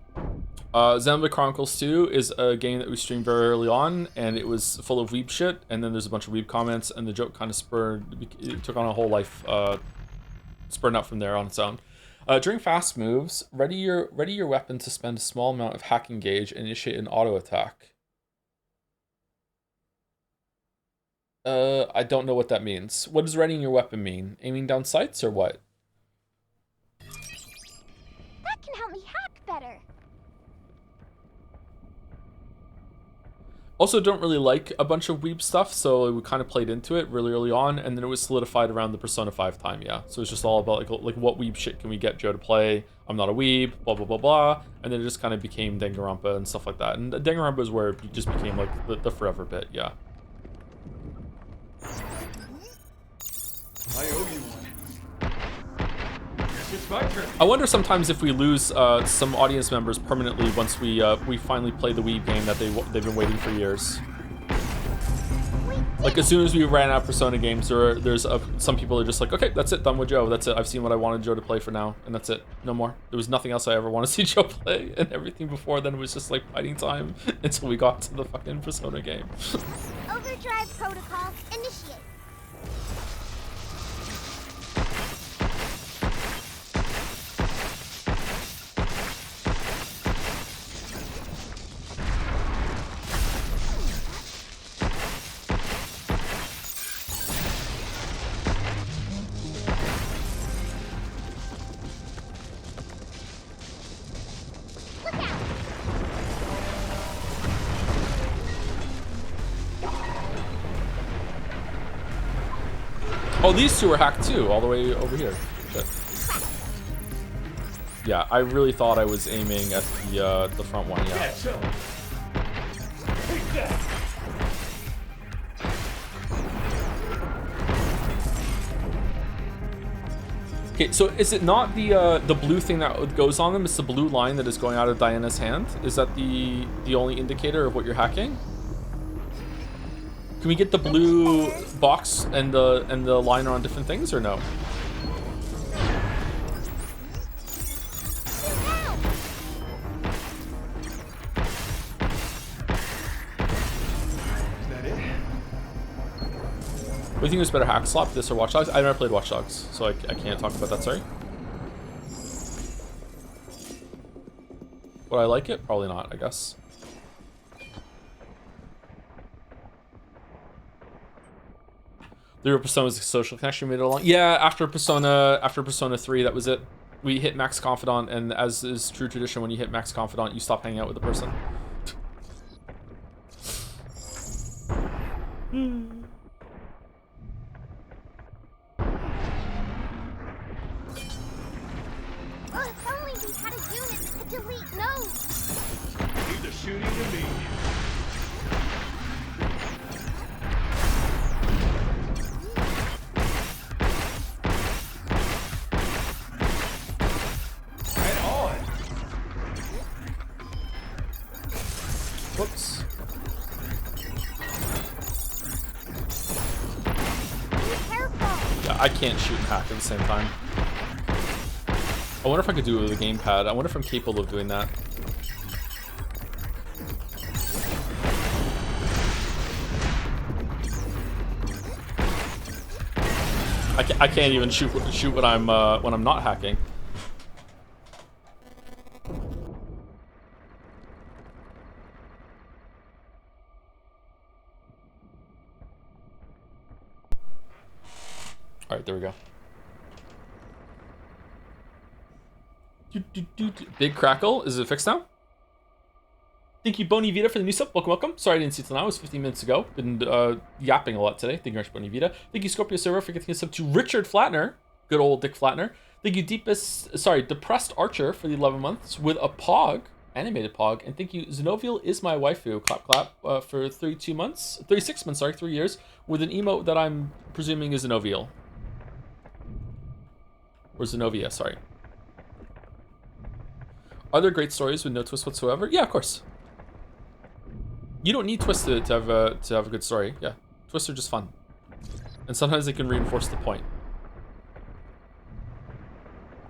Xenoblade Chronicles 2 is a game that we streamed very early on, and it was full of weeb shit, and then there's a bunch of weeb comments, and the joke kind of it took on a whole life, spurring out from there on its own. During fast moves, ready your weapon to spend a small amount of hacking gauge and initiate an auto attack. I don't know what that means. What does readying your weapon mean? Aiming down sights or what? That can help me hack better. Also, don't really like a bunch of weeb stuff, so we kind of played into it really early on, and then it was solidified around the Persona 5 time, yeah. So it's just all about like what weeb shit can we get Joe to play? I'm not a weeb, blah blah blah blah, and then it just kind of became Danganronpa and stuff like that. And Danganronpa is where it just became like the forever bit, yeah. I owe you one. Guess it's my turn. I wonder sometimes if we lose some audience members permanently once we finally play the Weeb game that they've been waiting for years. Like as soon as we ran out of Persona games, there's some people are just like, okay, that's it, done with Joe. That's it. I've seen what I wanted Joe to play for now, and that's it. No more. There was nothing else I ever want to see Joe play, and everything before then was just like fighting time until we got to the fucking Persona game. Overdrive protocol initiate. Oh, these two were hacked too, all the way over here. Shit. Yeah, I really thought I was aiming at the front one, yeah. Okay, so is it not the blue thing that goes on them? It's the blue line that is going out of Diana's hand? Is that the only indicator of what you're hacking? Can we get the blue box and the liner on different things or no? What do you think was better, Hack Slap, this or Watch Dogs? I never played Watch Dogs, so I can't talk about that, sorry. Would I like it? Probably not, I guess. The real Persona was a social connection, we made it along. Yeah, after Persona 3, that was it. We hit Max Confidant, and as is true tradition, when you hit Max Confidant, you stop hanging out with the person. Oh, if only we had a unit that could delete nodes. Leave the shooting to me. Whoops. Yeah, I can't shoot and hack at the same time. I wonder if I could do it with a gamepad. I wonder if I'm capable of doing that. I can't even shoot when I'm not hacking. All right, there we go. Big crackle. Is it fixed now? Thank you, Boni Vita, for the new sub. Welcome, welcome. Sorry I didn't see it till now. It was 15 minutes ago. Been yapping a lot today. Thank you very much, Boni Vita. Thank you, Scorpio Server, for getting us up to Richard Flatner. Good old Dick Flatner. Thank you, Depressed Archer, for the 11 months with a Pog, animated Pog. And thank you, Zenovial is my waifu. Clap, clap, for 36 months, sorry, 3 years, with an emote that I'm presuming is Zenovial. Or Zenovia, sorry. Are there great stories with no twist whatsoever? Yeah, of course. You don't need twists to have a good story. Yeah, twists are just fun, and sometimes they can reinforce the point.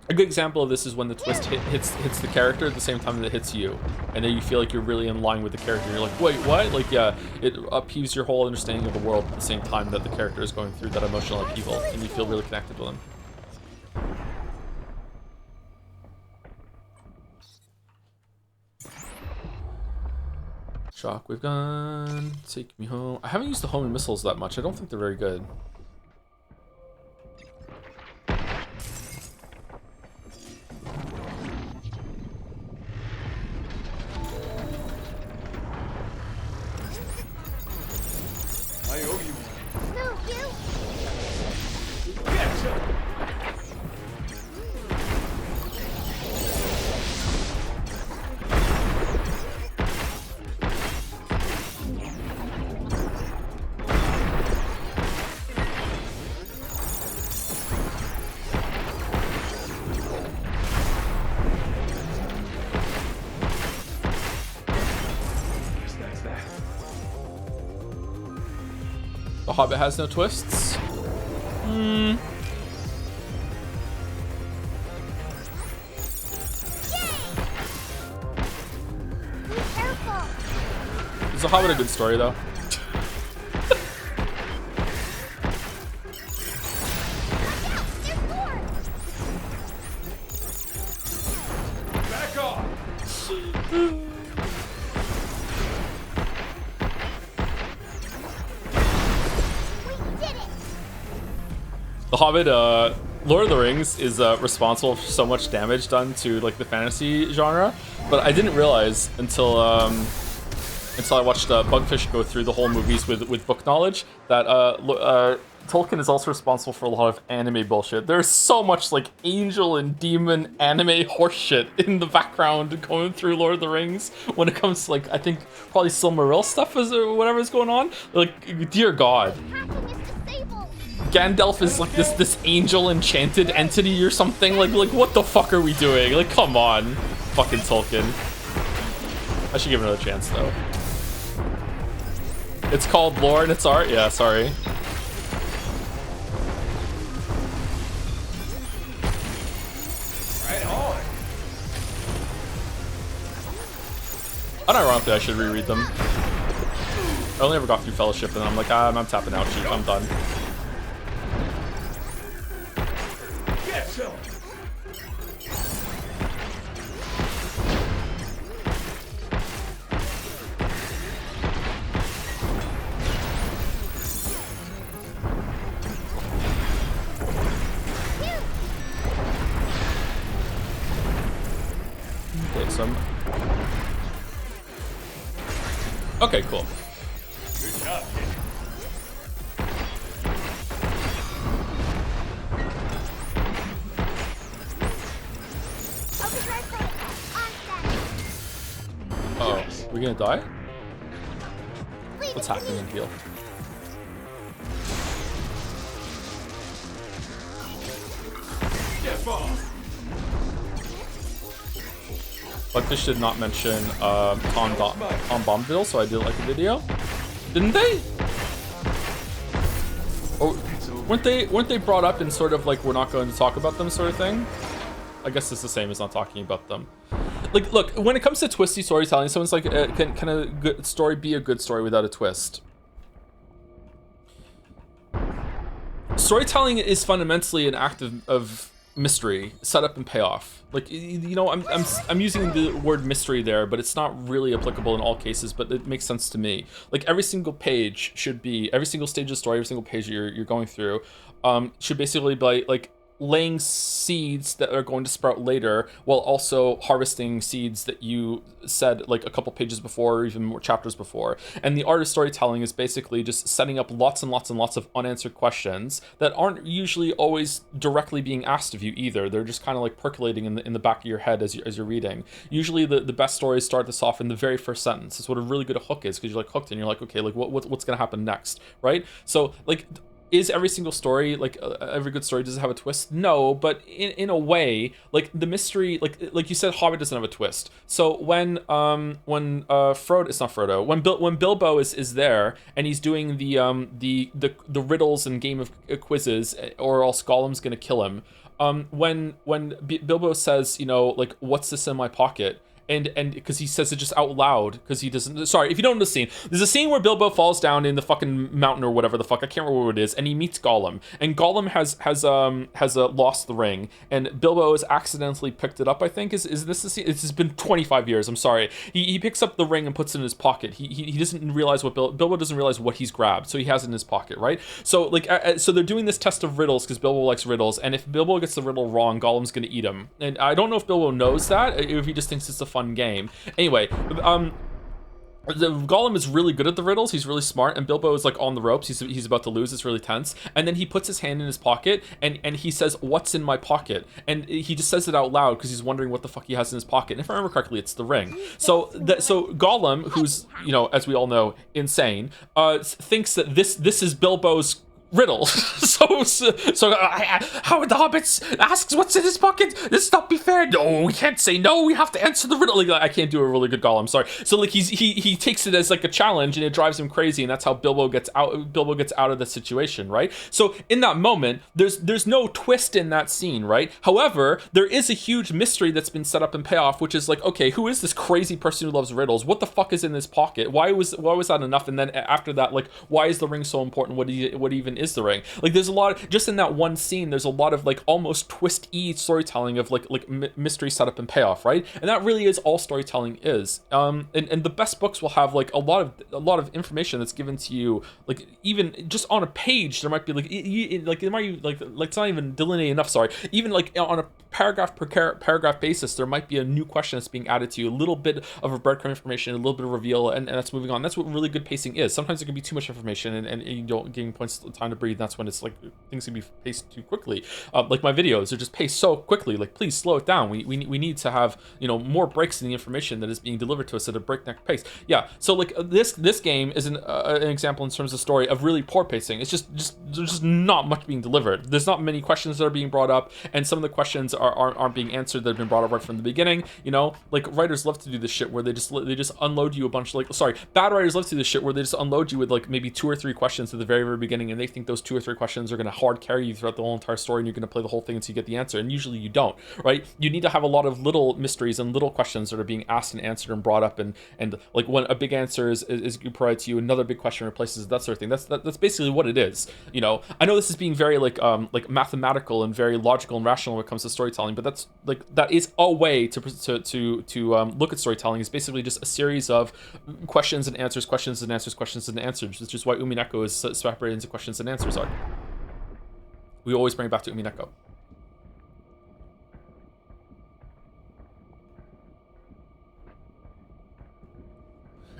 A good example of this is when the twist hits the character at the same time that it hits you, and then you feel like you're really in line with the character. You're like, wait, what? Like, yeah, it upheaves your whole understanding of the world at the same time that the character is going through that emotional upheaval, and you feel really connected with them. Shockwave gun, take me home. I haven't used the homing missiles that much. I don't think they're very good. I owe you one. No, you. That's that. The Hobbit has no twists. Be careful. Is The Hobbit a good story, though? There's more. Back off! We did it. The Hobbit, Lord of the Rings is responsible for so much damage done to like the fantasy genre, but I didn't realize until I watched Bugfish go through the whole movies with book knowledge that Tolkien is also responsible for a lot of anime bullshit. There's so much like angel and demon anime horseshit in the background going through Lord of the Rings when it comes to like I think probably Silmaril stuff or whatever is going on. Like, dear God. Hacking is disabled. Gandalf is like this angel enchanted entity or something. Like what the fuck are we doing? Like, come on, fucking Tolkien. I should give it another chance though. It's called lore and it's art. Yeah, sorry. Right on. Unironically, I should reread them. I only ever got through Fellowship and then I'm like, I'm tapping out. Shoot, I'm done. Get some. Okay, okay, cool. Good job, kid. Overdrive protocol on set. Oh, we gonna die? Leave What's it to happening in me. Peel? Get bomb. Bugfish did not mention Tom Bombadil, so I did like a video. Didn't they? Or weren't they brought up in sort of like we're not going to talk about them sort of thing? I guess it's the same as not talking about them. Like, look, when it comes to twisty storytelling, someone's like, can a good story be a good story without a twist? Storytelling is fundamentally an act of mystery, setup and payoff. Like, you know, I'm using the word mystery there, but it's not really applicable in all cases, but it makes sense to me. Like, every single page should be, every single stage of the story, every single page you're going through, should basically be like laying seeds that are going to sprout later, while also harvesting seeds that you said like a couple pages before or even more chapters before. And the art of storytelling is basically just setting up lots and lots and lots of unanswered questions that aren't usually always directly being asked of you either. They're just kind of like percolating in the back of your head as you're reading. Usually the best stories start this off in the very first sentence. It's what a really good hook is, because you're like hooked and you're like, okay, like what's gonna happen next, right? So like Is every single story like every good story does it have a twist? No, but in a way, like the mystery, like you said, Hobbit doesn't have a twist. So when Frodo, it's not Frodo, when Bilbo is there and he's doing the riddles and game of quizzes, or else Gollum's gonna kill him. When Bilbo says, you know, like, what's this in my pocket? And because he says it just out loud, because he doesn't, sorry if you don't know the scene, there's a scene where Bilbo falls down in the fucking mountain or whatever the fuck, I can't remember what it is, and he meets Gollum, and Gollum has lost the ring, and Bilbo has accidentally picked it up. I think is this the scene? It's been 25 years, I'm sorry. He picks up the ring and puts it in his pocket. He doesn't realize what Bilbo doesn't realize what he's grabbed, so he has it in his pocket, right? So like so they're doing this test of riddles because Bilbo likes riddles, and if Bilbo gets the riddle wrong, Gollum's gonna eat him. And I don't know if Bilbo knows that, if he just thinks it's a fun game. Anyway, Gollum is really good at the riddles. He's really smart, and Bilbo is like on the ropes. He's about to lose. It's really tense. And then he puts his hand in his pocket, and he says, "What's in my pocket?" And he just says it out loud because he's wondering what the fuck he has in his pocket. And if I remember correctly, it's the ring. So Gollum, who's, you know, as we all know, insane, thinks that this is Bilbo's riddle. Howard the Hobbits asks what's in his pocket. This not be fair. No, we can't say no. We have to answer the riddle. Like, I can't do a really good Gollum. Sorry. So like he takes it as like a challenge, and it drives him crazy, and that's how Bilbo gets out. Bilbo gets out of the situation, right? So in that moment, there's no twist in that scene, right? However, there is a huge mystery that's been set up and payoff, which is like, okay, who is this crazy person who loves riddles? What the fuck is in his pocket? Why was that enough? And then after that, like, why is the ring so important? What even is the ring? Like, there's a lot just in that one scene, there's a lot of like almost twist-y storytelling of like mystery setup and payoff, right? And that really is all storytelling is. And the best books will have like a lot of information that's given to you, like even just on a page there might be like there might be like it's not even delineated enough, sorry, even like on a paragraph per paragraph basis there might be a new question that's being added to you, a little bit of a breadcrumb information, a little bit of reveal, and that's moving on. That's what really good pacing is. Sometimes it can be too much information, and you don't give points of time to breathe. That's when it's like things can be paced too quickly. Like my videos are just paced so quickly. Like, please slow it down. We need to have, you know, more breaks in the information that is being delivered to us at a breakneck pace. Yeah. So like this game is an example in terms of story of really poor pacing. It's just there's just not much being delivered. There's not many questions that are being brought up, and some of the questions aren't being answered that have been brought up right from the beginning. You know, like writers love to do this shit where they just unload you a bunch of bad writers love to do this shit where they just unload you with like maybe 2 or 3 questions at the very beginning, and they think those 2 or 3 questions are going to hard carry you throughout the whole entire story, and you're going to play the whole thing until you get the answer. And usually you don't, right? You need to have a lot of little mysteries and little questions that are being asked and answered and brought up, and like when a big answer is provided to you, another big question replaces it, that sort of thing. That's basically what it is. You know, I know this is being very like mathematical and very logical and rational when it comes to storytelling, but that is a way to look at storytelling. Is basically just a series of questions and answers, questions and answers, questions and answers, which is why Umineko is separated into questions and answers are. We always bring it back to Umineko.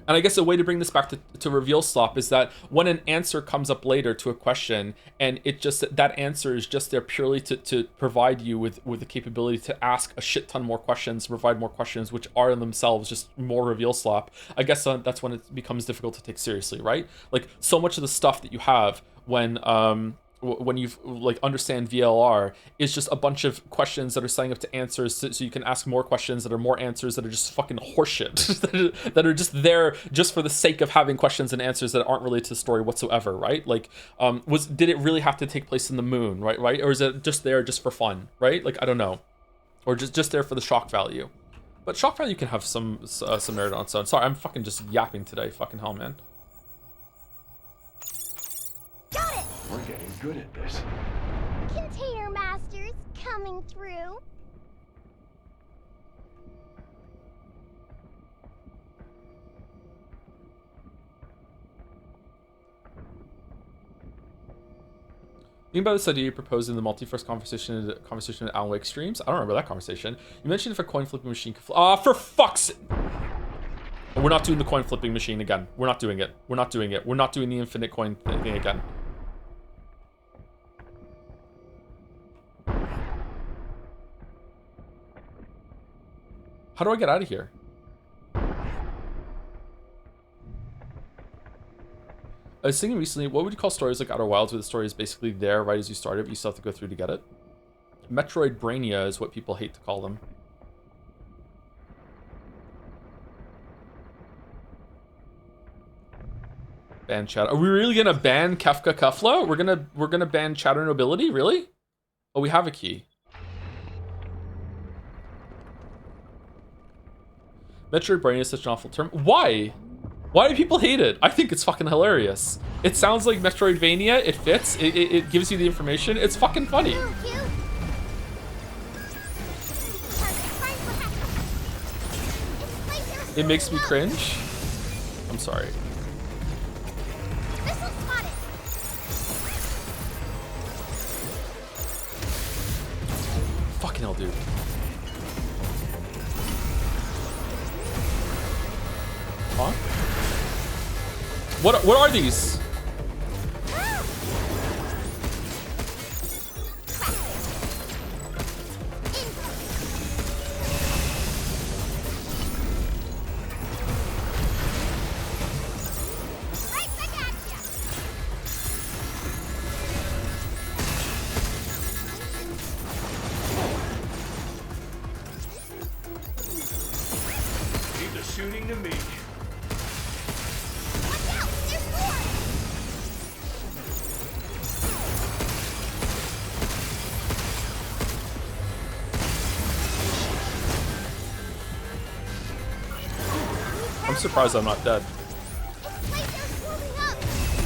And I guess a way to bring this back to reveal slop is that when an answer comes up later to a question, and it just that answer is just there purely to provide you with the capability to ask a shit ton more questions, provide more questions, which are in themselves just more reveal slop. I guess that's when it becomes difficult to take seriously, right? Like, so much of the stuff that you have when you like understand VLR is just a bunch of questions that are setting up to answers, so you can ask more questions that are more answers that are just fucking horseshit that are just there just for the sake of having questions and answers that aren't related to the story whatsoever, right? Like, did it really have to take place in the moon, right? Or is it just there just for fun, right? Like, I don't know, or just there for the shock value. But shock value can have some merit on its own. Sorry, I'm fucking just yapping today. Fucking hell, man. Got it! We're getting good at this. Container Masters coming through. Think about this idea you proposed in the multiverse conversation at Alan Wake streams. I don't remember that conversation. You mentioned if a coin flipping machine could for fuck's sake. We're not doing the coin flipping machine again. We're not doing it. We're not doing it. We're not doing the infinite coin thing again. How do I get out of here? I was thinking recently, what would you call stories like Outer Wilds, where the story is basically there right as you start it, but you still have to go through to get it? Metroid Brainia is what people hate to call them. Ban chat. Are we really gonna ban Kefka Kufla? We're gonna ban chatter nobility? Really? Oh, we have a key. Metroid Brainia is such an awful term. Why? Why do people hate it? I think it's fucking hilarious. It sounds like Metroidvania. It fits. It gives you the information. It's fucking funny. It makes me cringe. I'm sorry. Fucking hell, dude. Huh? What are these? Leave the shooting to me. I'm surprised I'm not dead.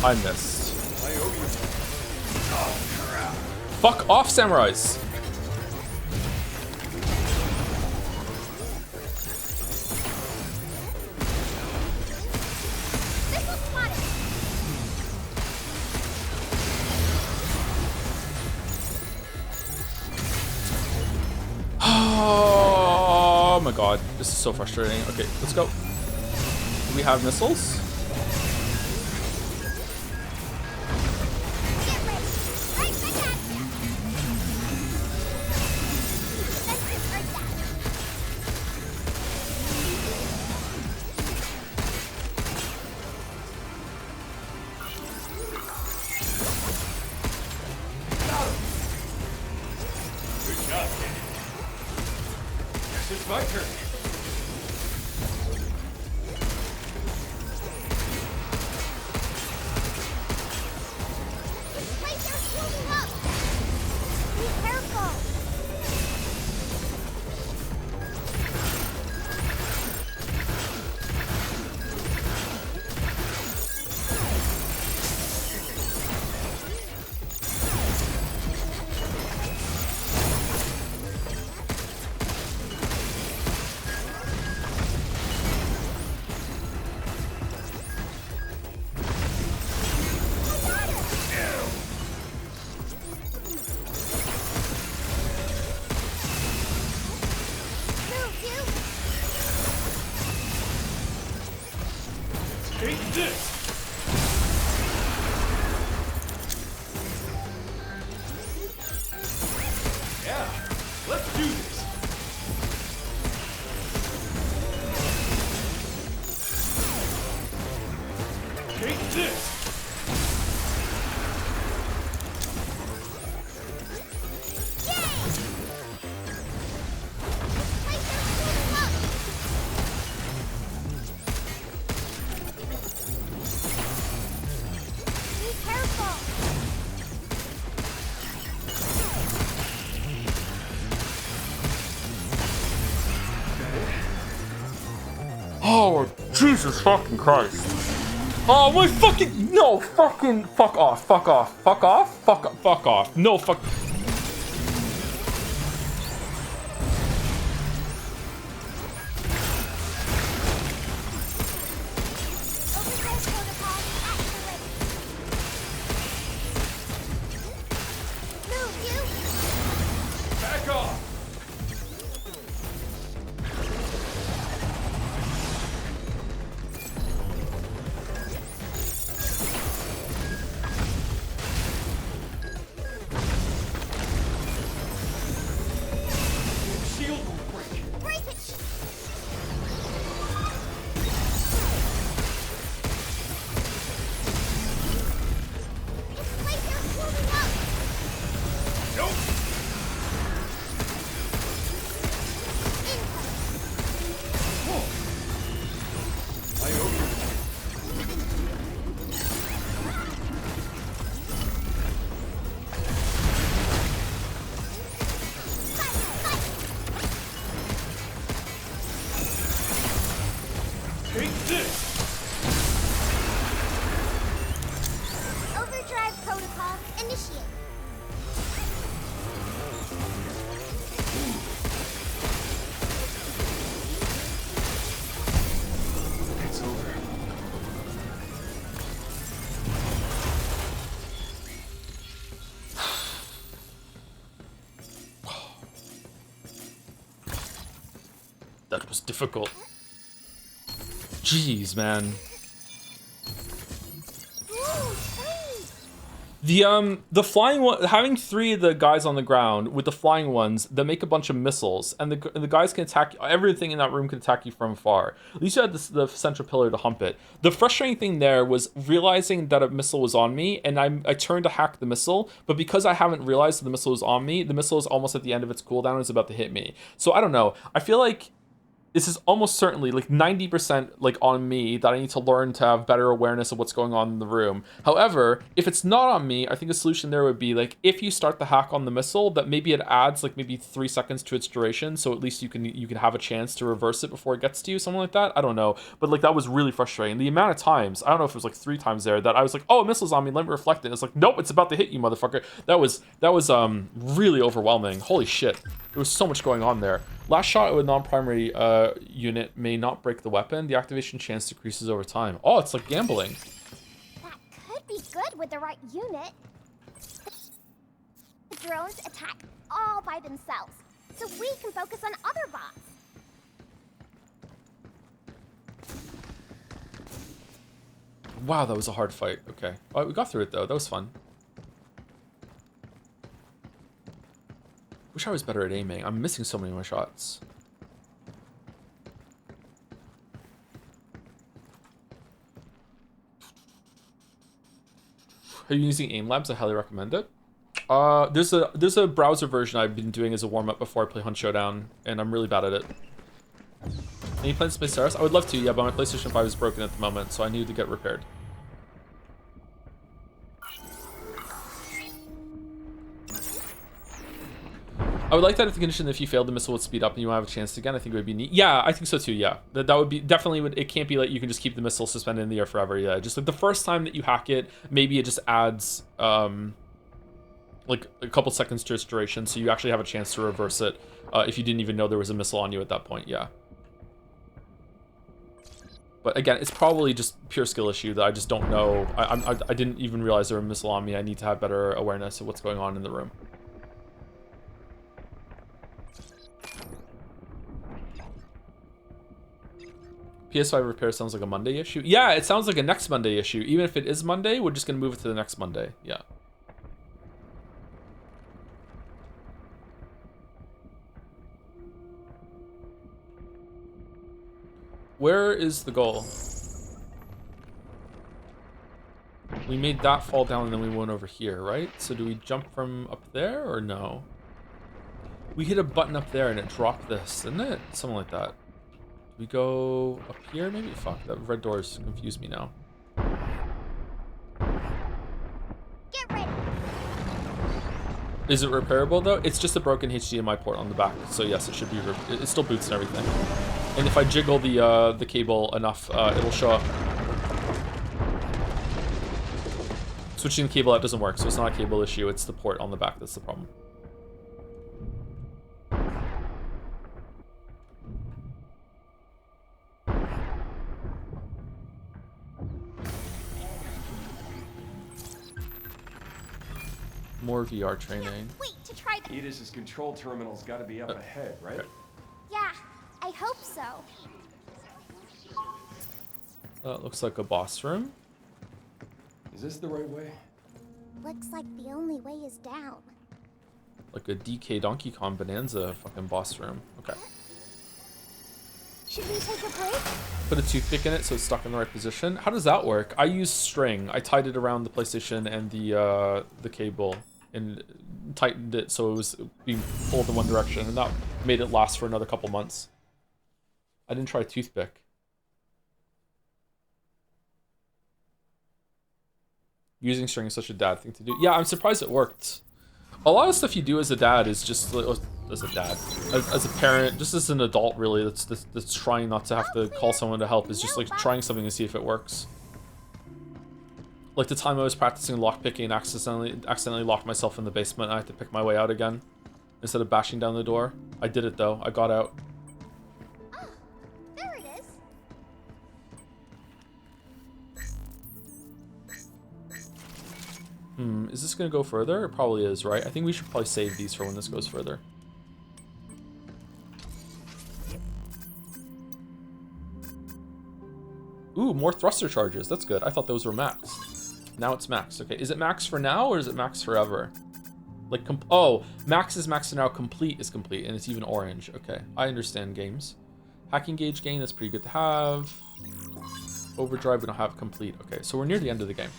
I missed. Fuck off, samurais! Oh my god, this is so frustrating. Okay, let's go. Do we have missiles? Good job, kid. Guess it's my turn. Take this! Yeah, let's do this! Take this! Oh, Jesus fucking Christ. Oh my fucking, no, fucking, fuck off, fuck off, fuck off, fuck off, no fuck. Back off! that was difficult. Jeez, man. The flying one, having 3 of the guys on the ground with the flying ones that make a bunch of missiles, and the guys can attack everything in that room can attack you from far. At least you had the central pillar to hump it. The frustrating thing there was realizing that a missile was on me, and I turned to hack the missile, but because I haven't realized that the missile was on me, the missile is almost at the end of its cooldown and is about to hit me. So I don't know. I feel like this is almost certainly like 90% like on me that I need to learn to have better awareness of what's going on in the room. However, if it's not on me, I think a solution there would be like if you start the hack on the missile, that maybe it adds like maybe 3 seconds to its duration, so at least you can have a chance to reverse it before it gets to you, something like that. I don't know, but like that was really frustrating. The amount of times, I don't know if it was like 3 times there that I was like, oh, a missile's on me, let me reflect it. It's like, nope, it's about to hit you, motherfucker. That was really overwhelming. Holy shit, there was so much going on there. Last shot with non-primary unit may not break the weapon. The activation chance decreases over time. Oh, it's like gambling. That could be good with the right unit. The drones attack all by themselves, so we can focus on other bots. Wow, that was a hard fight. Okay. Oh, we got through it, though. That was fun. Wish I was better at aiming. I'm missing so many of my shots. Are you using Aim Labs? I highly recommend it. There's a browser version I've been doing as a warm-up before I play Hunt Showdown, and I'm really bad at it. Any plans to play Stars? I would love to, yeah, but my PlayStation 5 is broken at the moment, so I need to get repaired. I would like that if the condition if you failed the missile would speed up and you won't have a chance again. I think it would be neat. Yeah, I think so too. Yeah, that would be definitely would. It can't be like you can just keep the missile suspended in the air forever. Yeah, just like the first time that you hack it, maybe it just adds like a couple seconds to its duration, so you actually have a chance to reverse it if you didn't even know there was a missile on you at that point. Yeah. But again, it's probably just pure skill issue that I just don't know. I didn't even realize there was a missile on me. I need to have better awareness of what's going on in the room. PS5 repair sounds like a Monday issue. Yeah, it sounds like a next Monday issue. Even if it is Monday, we're just going to move it to the next Monday. Yeah. Where is the goal? We made that fall down and then we went over here, right? So do we jump from up there or no? We hit a button up there and it dropped this, didn't it? Something like that. We go up here maybe? Fuck, that red door's confused me now. Get ready. Is it repairable though? It's just a broken HDMI port on the back, so yes, it should be. It still boots and everything. And if I jiggle the cable enough, it'll show up. Switching the cable out doesn't work, so it's not a cable issue. It's the port on the back that's the problem. More VR training. Wait to try that. Edis's control terminal's got to be up ahead, right? Okay. Yeah, I hope so. That looks like a boss room. Is this the right way? Looks like the only way is down. Like a DK Donkey Kong Bonanza fucking boss room. Okay. Should we take a break? Put a toothpick in it so it's stuck in the right position. How does that work? I use string. I tied it around the PlayStation and the cable and tightened it so it was being pulled in one direction, and that made it last for another couple months. I didn't try a toothpick. Using string is such a dad thing to do. Yeah, I'm surprised it worked. A lot of stuff you do as a dad is just as a dad, as a parent, just as an adult really. That's trying not to have to call someone to help. Is just like trying something to see if it works. Like the time I was practicing lockpicking and accidentally locked myself in the basement. And I had to pick my way out again instead of bashing down the door. I did it though. I got out. Oh, there it is. Is this gonna go further? It probably is, right? I think we should probably save these for when this goes further. Ooh, more thruster charges. That's good. I thought those were maxed. Now it's maxed. Okay, is it maxed for now or is it maxed forever? Like, oh, max is maxed now, complete is complete, and it's even orange. Okay, I understand games. Hacking gauge gain, that's pretty good to have. Overdrive, we don't have complete. Okay, so we're near the end of the game.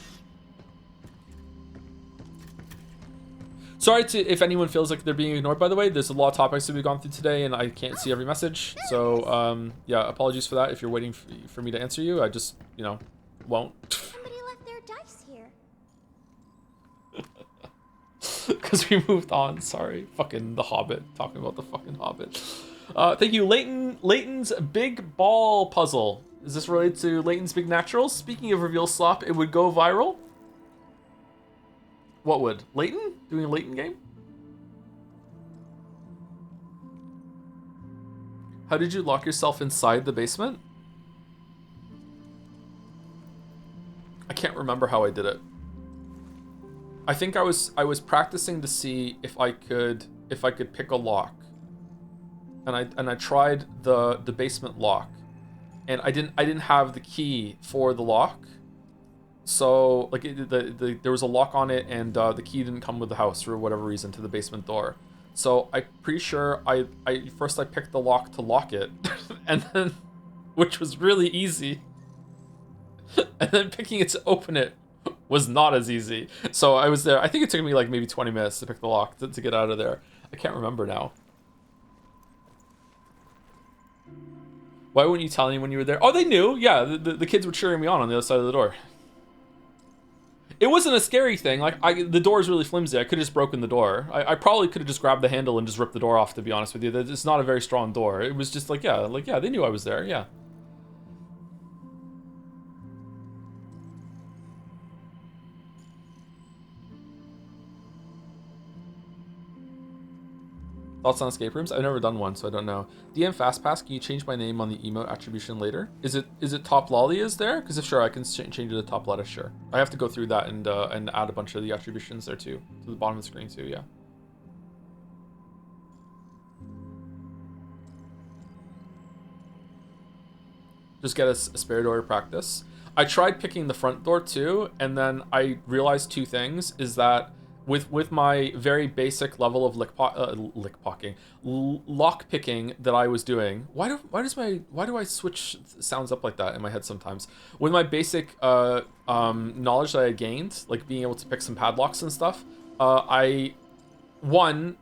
Sorry if anyone feels like they're being ignored, by the way. There's a lot of topics that we've gone through today, and I can't see every message. So, yeah, apologies for that. If you're waiting for me to answer you, I just, you know, won't. Somebody left their dice here. Because we moved on. Sorry. Fucking The Hobbit. Talking about the fucking Hobbit. Thank you, Leighton's Big Ball Puzzle. Is this related to Leighton's Big Naturals? Speaking of reveal slop, it would go viral. What would? Leighton? Doing a Leighton game? How did you lock yourself inside the basement? I can't remember how I did it. I think I was practicing to see if I could pick a lock. And I tried the basement lock. And I didn't have the key for the lock. So like there was a lock on it, and the key didn't come with the house for whatever reason to the basement door. So I'm pretty sure I first picked the lock to lock it, and then, which was really easy, and then picking it to open it was not as easy. So I was there. I think it took me like maybe 20 minutes to pick the lock to get out of there. I can't remember now. Why wouldn't you tell anyone you were there? Oh, they knew. Yeah, the kids were cheering me on the other side of the door. It wasn't a scary thing. Like, the door is really flimsy. I could have just broken the door. I probably could have just grabbed the handle and just ripped the door off, to be honest with you. It's not a very strong door. It was just like, yeah, they knew I was there, yeah. Thoughts on escape rooms? I've never done one, so I don't know. DM FastPass, can you change my name on the emote attribution later? Is it Top Lolly is there? Because if sure, I can change it to Top Lettuce, sure. I have to go through that and add a bunch of the attributions there too, to the bottom of the screen too, yeah. Just get a spare door to practice. I tried picking the front door too, and then I realized two things, is that with my very basic level of lock picking that I was doing. Why do I switch sounds up like that in my head sometimes? With my basic knowledge that I gained, like being able to pick some padlocks and stuff, I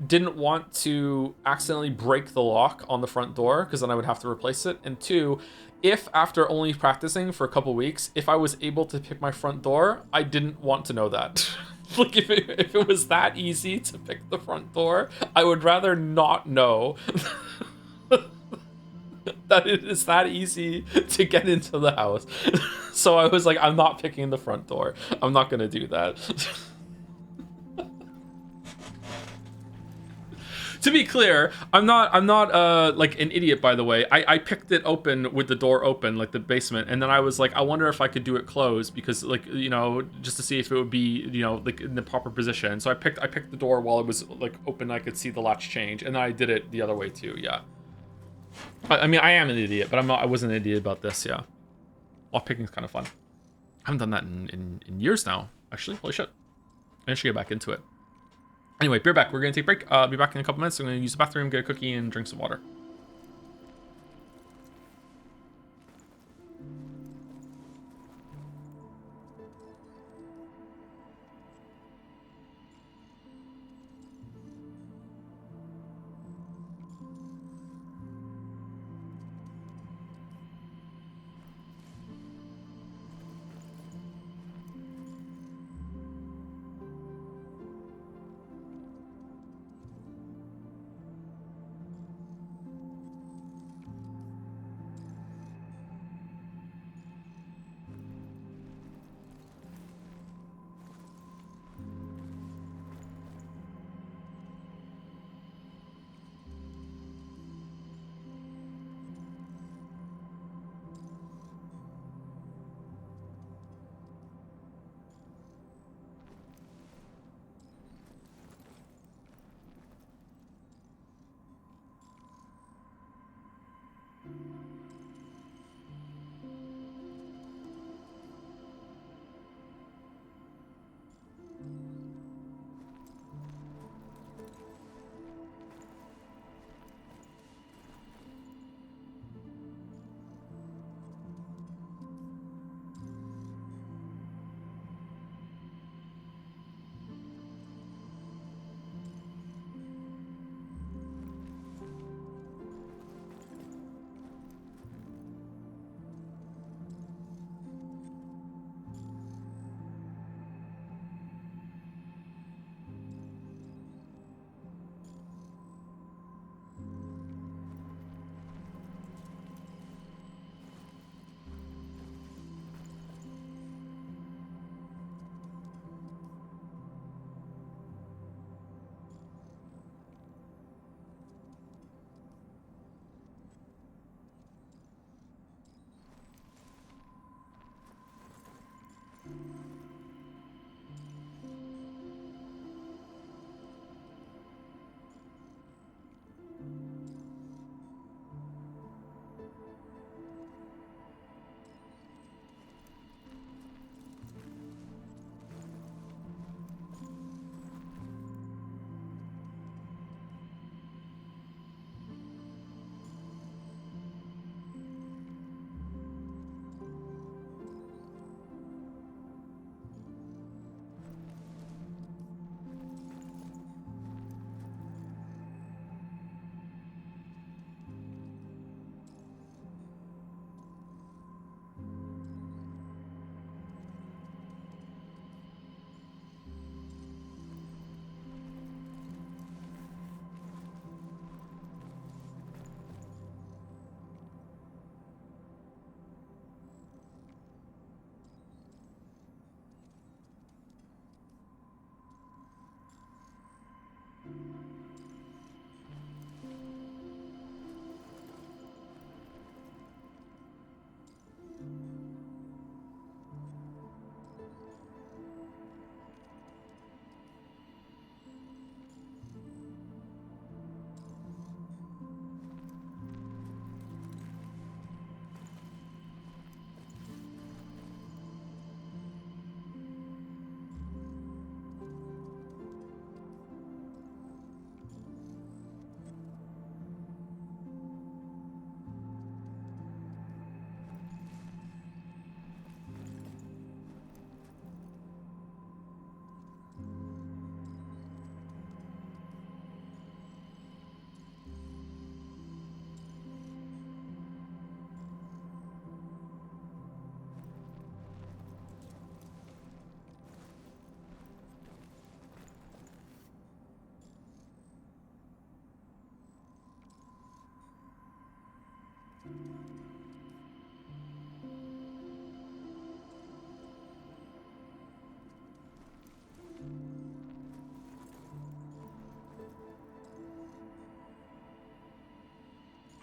didn't want to accidentally break the lock on the front door, because then I would have to replace it, and two, if after only practicing for a couple weeks, if I was able to pick my front door, I didn't want to know that. Like, if it was that easy to pick the front door, I would rather not know that it is that easy to get into the house. So I was like, I'm not picking the front door. I'm not gonna do that. To be clear, I'm not like an idiot, by the way. I picked it open with the door open, like the basement, and then I was like, I wonder if I could do it closed, because, like, you know, just to see if it would be, you know, like in the proper position. So I picked the door while it was like open. I could see the latch change, and then I did it the other way too. Yeah. I mean, I am an idiot, but I wasn't an idiot about this. Yeah. Lock picking is kind of fun. I haven't done that in years now, actually. Holy shit. I should get back into it. Anyway, be back. We're going to take a break. I'll be back in a couple minutes. I'm going to use the bathroom, get a cookie, and drink some water.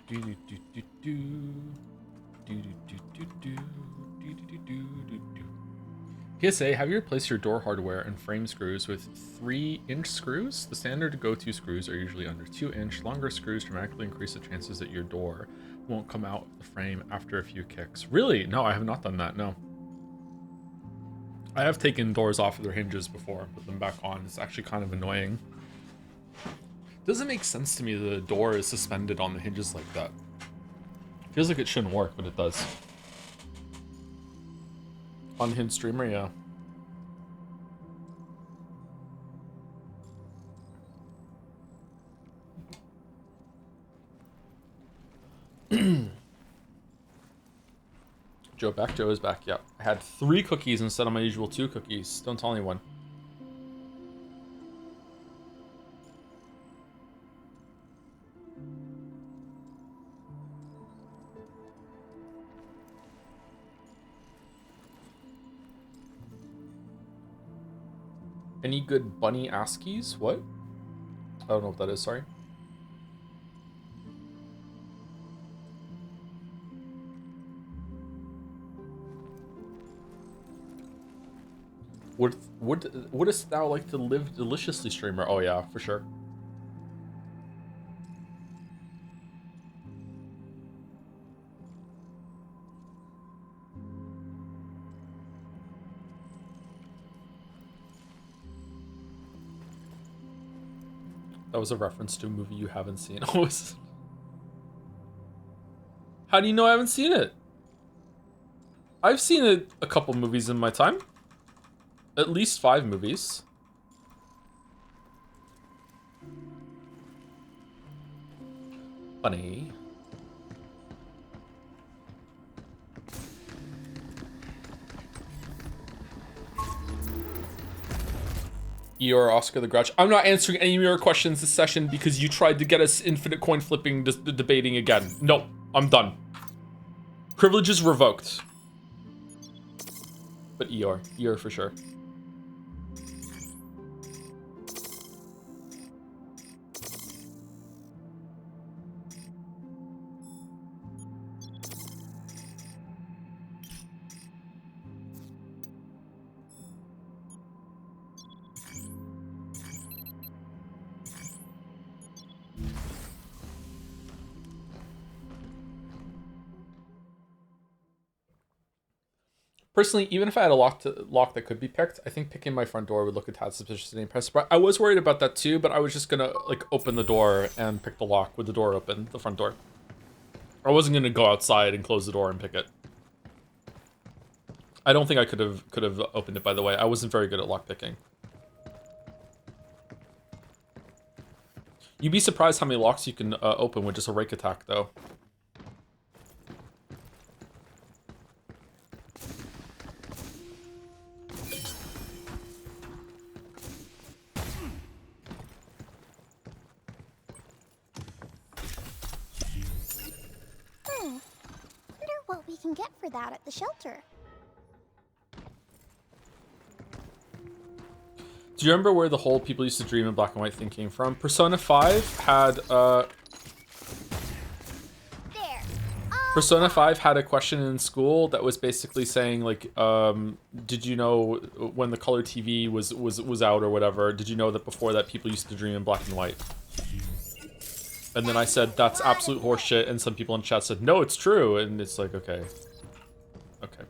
Do do do do do. Do do do do do. Do do do do do. PSA, have you replaced your door hardware and frame screws with 3-inch screws? The standard go-to screws are usually under 2-inch. Longer screws dramatically increase the chances that your door won't come out of the frame after a few kicks. Really? No, I have not done that, no. I have taken doors off of their hinges before, put them back on. It's actually kind of annoying. Doesn't make sense to me that the door is suspended on the hinges like that. Feels like it shouldn't work, but it does. Unhinged streamer, yeah. Joe back. Joe is back. Yep. I had 3 cookies instead of my usual 2 cookies. Don't tell anyone. Any good bunny ASCIIs? What? I don't know what that is, sorry. Wouldst thou like to live deliciously, streamer? Oh yeah, for sure. That was a reference to a movie you haven't seen. Oh, how do you know I haven't seen it? I've seen a couple movies in my time. At least 5 movies. Funny. Eeyore, Oscar the Grouch. I'm not answering any of your questions this session because you tried to get us infinite coin flipping debating again. Nope, I'm done. Privileges revoked. But Eeyore for sure. Personally, even if I had a lock that could be picked, I think picking my front door would look a tad suspicious and impressive. But I was worried about that too, but I was just gonna like open the door and pick the lock with the door open, the front door. I wasn't gonna go outside and close the door and pick it. I don't think I could have opened it, by the way. I wasn't very good at lock picking. You'd be surprised how many locks you can open with just a rake attack, though. Wonder what we can get for that at the shelter. Do you remember where the whole people used to dream in black and white thing came from? Persona 5 had Persona 5 had a question in school that was basically saying like, did you know when the color TV was out or whatever, did you know that before that people used to dream in black and white? And then I said, that's absolute horseshit, and some people in chat said, no, it's true, and it's like, okay. Okay.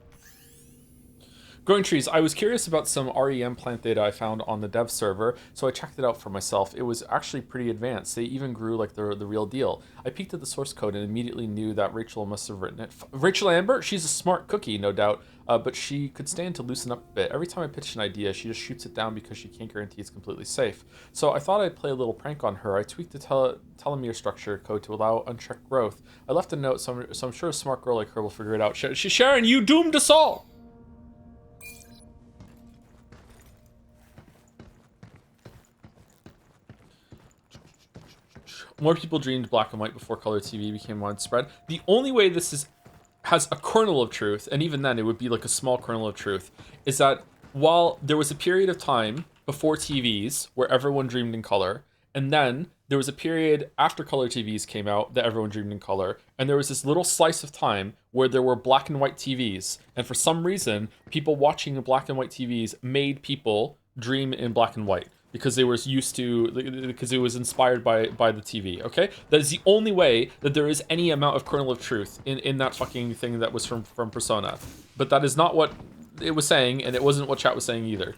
Growing trees. I was curious about some REM plant data I found on the dev server, so I checked it out for myself. It was actually pretty advanced. They even grew like the real deal. I peeked at the source code and immediately knew that Rachel must have written it. Rachel Amber? She's a smart cookie, no doubt, but she could stand to loosen up a bit. Every time I pitch an idea, she just shoots it down because she can't guarantee it's completely safe. So I thought I'd play a little prank on her. I tweaked the telomere structure code to allow unchecked growth. I left a note, so I'm sure a smart girl like her will figure it out. Sharon, you doomed us all! More people dreamed black and white before color TV became widespread. The only way this has a kernel of truth, and even then it would be like a small kernel of truth, is that while there was a period of time before TVs where everyone dreamed in color, And then there was a period after color TVs came out that everyone dreamed in color. And there was this little slice of time where there were black and white TVs. And for some reason, people watching the black and white TVs made people dream in black and white because they were used to, because it was inspired by the TV, okay? That is the only way that there is any amount of kernel of truth in that fucking thing that was from Persona. But that is not what it was saying, and it wasn't what chat was saying either.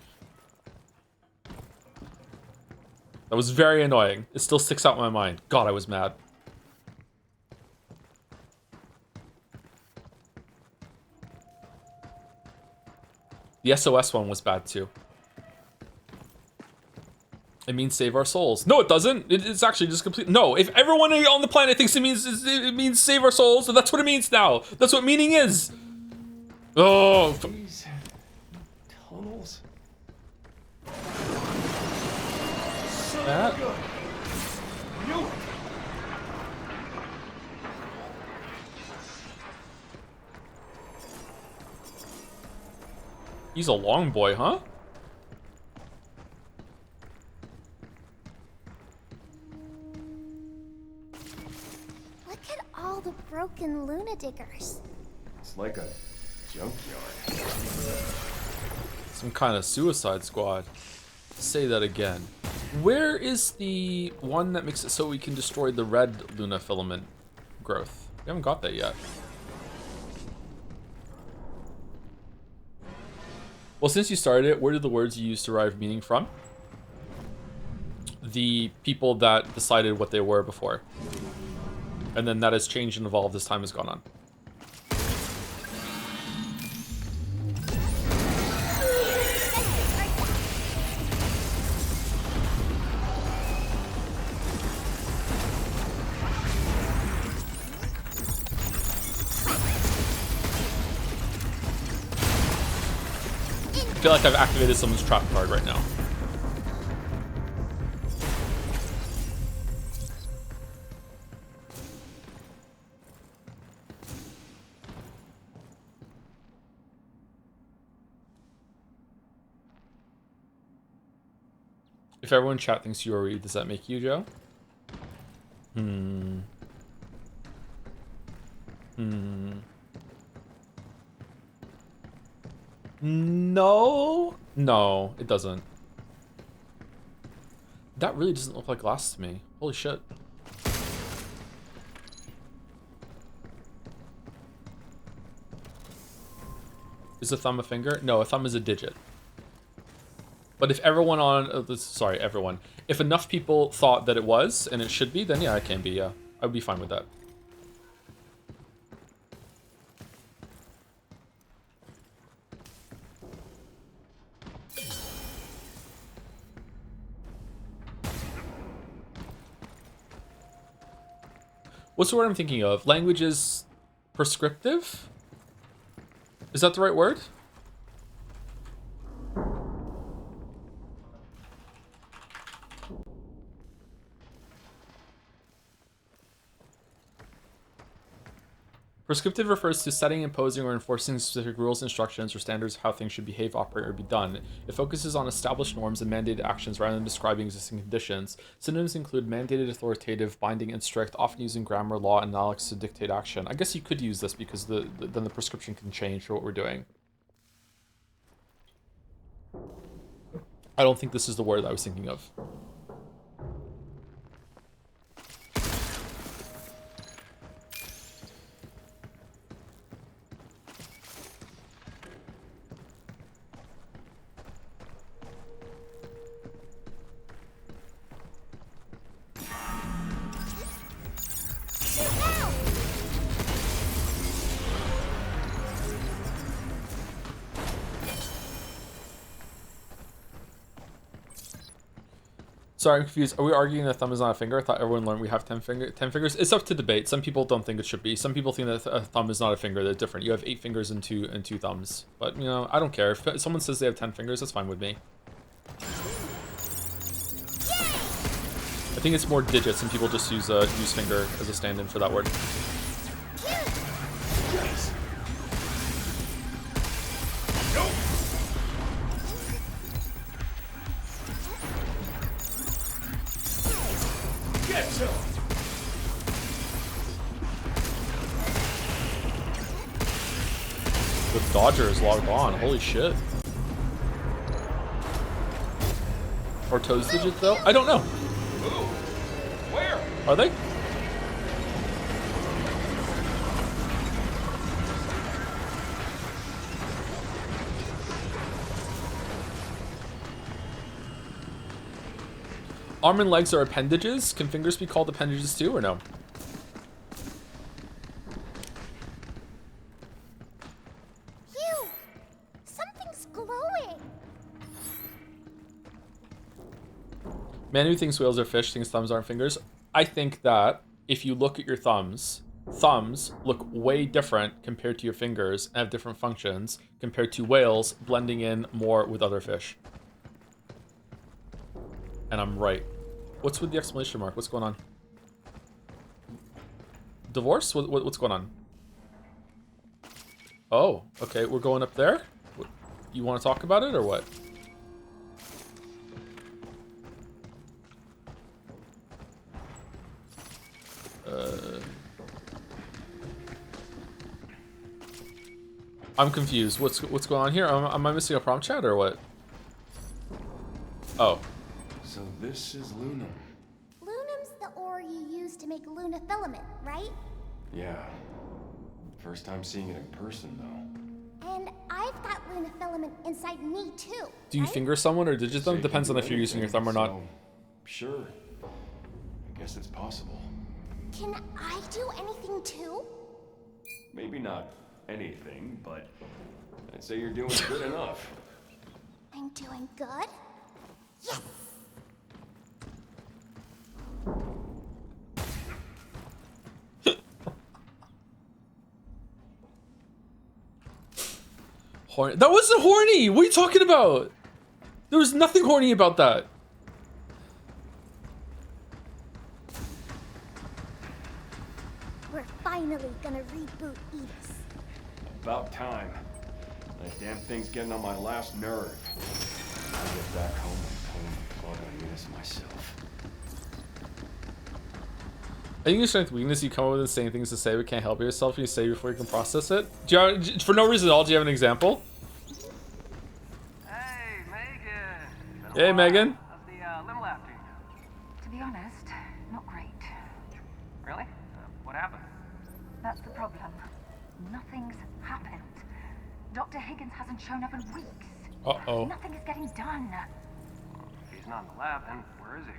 That was very annoying. It still sticks out in my mind. God, I was mad. The SOS one was bad too. It means save our souls. No, it doesn't. It's actually just complete. No, if everyone on the planet thinks it means save our souls, then that's what it means now. That's what meaning is. Oh. These tunnels. That. You. He's a long boy, huh? Look at all the broken Luna Diggers. It's like a junkyard. Some kind of Suicide Squad. Say that again. Where is the one that makes it so we can destroy the red Luna filament growth? We haven't got that yet. Well, since you started it, where did the words you used derive meaning from? The people that decided what they were before. And then that has changed and evolved as time has gone on. I feel like I've activated someone's trap card right now. If everyone in chat thinks you are Reed, does that make you Joe? No. No, it doesn't. That really doesn't look like glass to me. Holy shit. Is a thumb a finger? No, a thumb is a digit. But if everyone on... sorry, everyone. If enough people thought that it was, and it should be, then yeah, it can be, yeah. I would be fine with that. What's the word I'm thinking of? Language is prescriptive? Is that the right word? Prescriptive refers to setting, imposing, or enforcing specific rules, instructions, or standards of how things should behave, operate, or be done. It focuses on established norms and mandated actions rather than describing existing conditions. Synonyms include mandated, authoritative, binding, and strict, often using grammar, law, and analytics to dictate action. I guess you could use this because then the prescription can change for what we're doing. I don't think this is the word I was thinking of. Sorry, I'm confused. Are we arguing that thumb is not a finger? I thought everyone learned we have 10 fingers. It's up to debate. Some people don't think it should be. Some people think that a thumb is not a finger. They're different. You have 8 fingers and two thumbs. But, you know, I don't care. If someone says they have 10 fingers, that's fine with me. I think it's more digits, and people just use finger as a stand-in for that word. Excellent. The Dodger is logged on. Holy shit. Are toes digits though? I don't know. Ooh. Where? Are they? Arm and legs are appendages. Can fingers be called appendages too, or no? Hugh! Something's glowing! Man who thinks whales are fish thinks thumbs aren't fingers. I think that if you look at your thumbs, thumbs look way different compared to your fingers and have different functions compared to whales blending in more with other fish. And I'm right. What's with the exclamation mark? What's going on? Divorce? What's going on? Oh, okay. We're going up there? You want to talk about it or what? I'm confused. What's going on here? Am I missing a prompt chat or what? Oh. So this is Luna. Lunum's the ore you use to make lunafilament, right? Yeah. First time seeing it in person, though. And I've got lunafilament inside me too. Do you right? finger someone or digit them? Say Depends can on do if you're using your thumb or not. anything, so, sure. I guess it's possible. Can I do anything too? Maybe not anything, but I'd say you're doing good enough. I'm doing good? Yes! Horny. That wasn't horny! What are you talking about? There was nothing horny about that. We're finally gonna reboot Edis. About time. That damn thing's getting on my last nerve. I'll get back home and pull the plug on Eunice myself. I think your strength weakness, you come up with insane things to say but can't help yourself. You say before you can process it. Do you have, for no reason at all, do you have an example? Hey, Megan. Been a Hey, while. Megan. How's the limb lab doing? To be honest, not great. Really? What happened? That's the problem. Nothing's happened. Dr. Higgins hasn't shown up in weeks. Uh-oh. Nothing is getting done. If he's not in the lab, then where is he?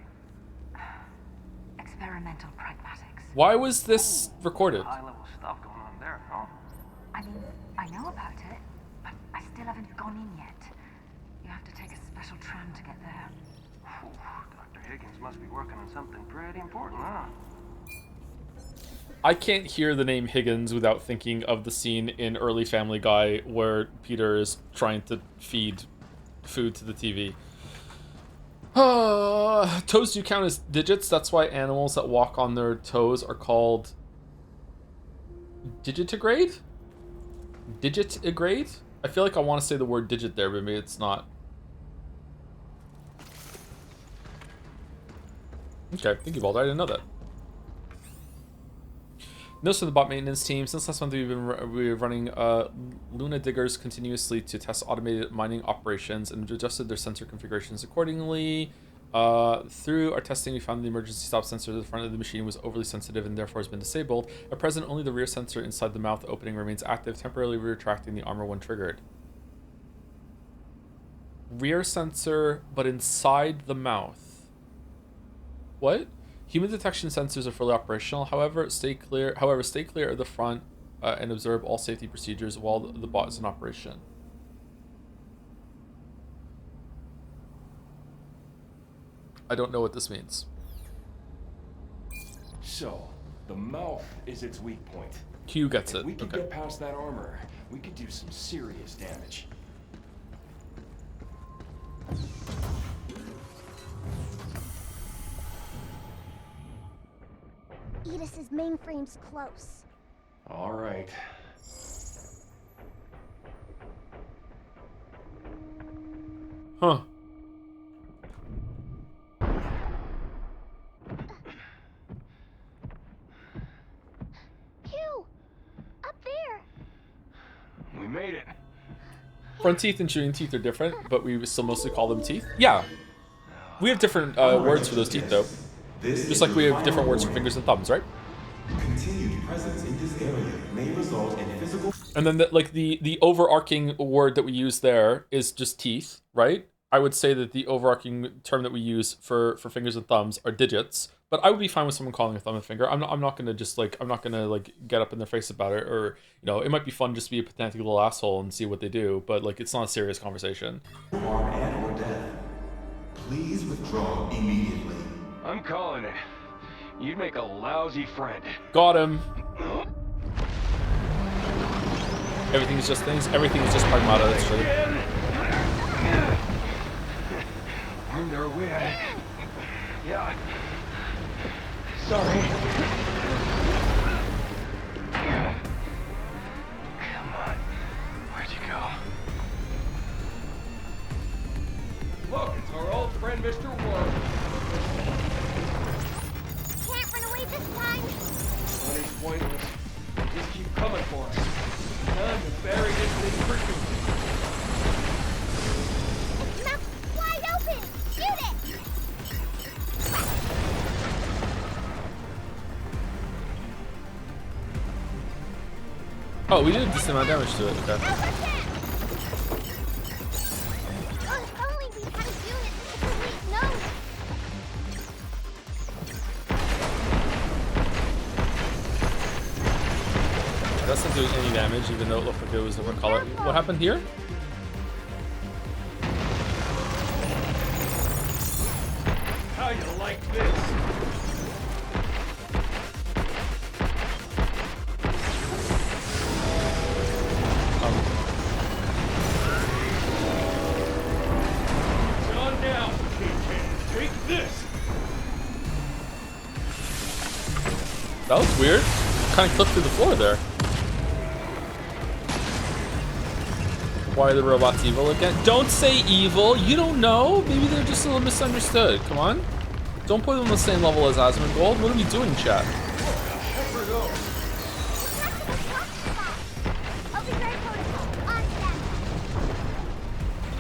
Experimental pragmatics. Why was this recorded? High-level stuff going on there, huh? I mean, I know about it, but I still haven't gone in yet. You have to take a special tram to get there. Whew, Dr. Higgins must be working on something pretty important, huh? I can't hear the name Higgins without thinking of the scene in early Family Guy where Peter is trying to feed food to the TV. Toes do count as digits. That's why animals that walk on their toes are called digitigrade? Digitigrade? I feel like I want to say the word digit there, but maybe it's not. Okay, thank you, Baldur. I didn't know that. Notes from the bot maintenance team. Since last month, we're running Luna diggers continuously to test automated mining operations and adjusted their sensor configurations accordingly. Through our testing, we found the emergency stop sensor at the front of the machine was overly sensitive and therefore has been disabled. At present, only the rear sensor inside the mouth opening remains active, temporarily retracting the armor when triggered. Rear sensor, but inside the mouth. What? Human detection sensors are fully operational. However, stay clear of the front and observe all safety procedures while the bot is in operation. I don't know what this means. So, the mouth is its weak point. Q gets If it. we could Okay. get past that armor, we could do some serious damage. Edis's mainframe's close. All right. Huh. Front teeth and shooting teeth are different, but we still mostly call them teeth. Yeah. We have different words for those teeth, though. Just like we have different words for fingers and thumbs, right? Continued presence in this area may result in physical. And then the overarching word that we use there is just teeth, right? I would say that the overarching term that we use for fingers and thumbs are digits. But I would be fine with someone calling a thumb a finger. I'm not gonna just like get up in their face about it, or it might be fun just to be a pedantic little asshole and see what they do. But like it's not a serious conversation. Harm and or death. Please withdraw immediately. I'm calling it. You'd make a lousy friend. Got him. Everything is just things. Everything is just Pragmata. That's true. Earned our way out of... Yeah. Sorry. Come on. Where'd you go? Look, it's our old friend, Mr. Worm. Can't run away this time. Money's pointless. Just keep coming for us. Time to bury this thing frequently. Its mouth wide open. Shoot it. Oh, we did a decent amount of damage to it. Okay. If only we had a unit with a complete nose. That's not doing any damage, even though it looked like it was a different color. What happened here? How you like this? John, now, take this. That was weird. Kind of clipped through the floor there. Why are the robots evil again? Don't say evil. You don't know. Maybe they're just a little misunderstood. Come on. Don't put them on the same level as Asmongold. What are we doing, chat? I'll be very protocol. On them.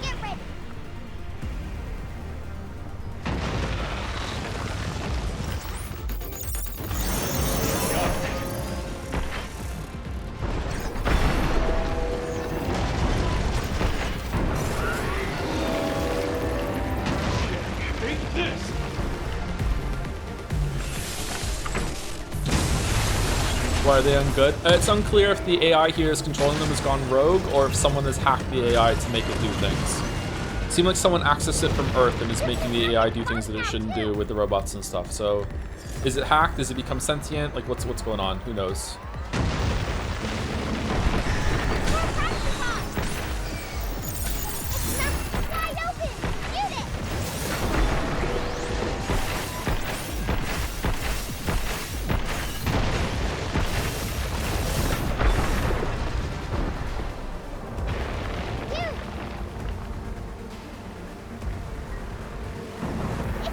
Get ready. Take this. Why are they ungood? It's unclear if the AI here is controlling them has gone rogue, or if someone has hacked the AI to make it do things. It seemed like someone accessed it from Earth and is making the AI do things that it shouldn't do with the robots and stuff. So, is it hacked? Does it become sentient? Like, what's going on? Who knows? Its mouth wide open. Shoot it.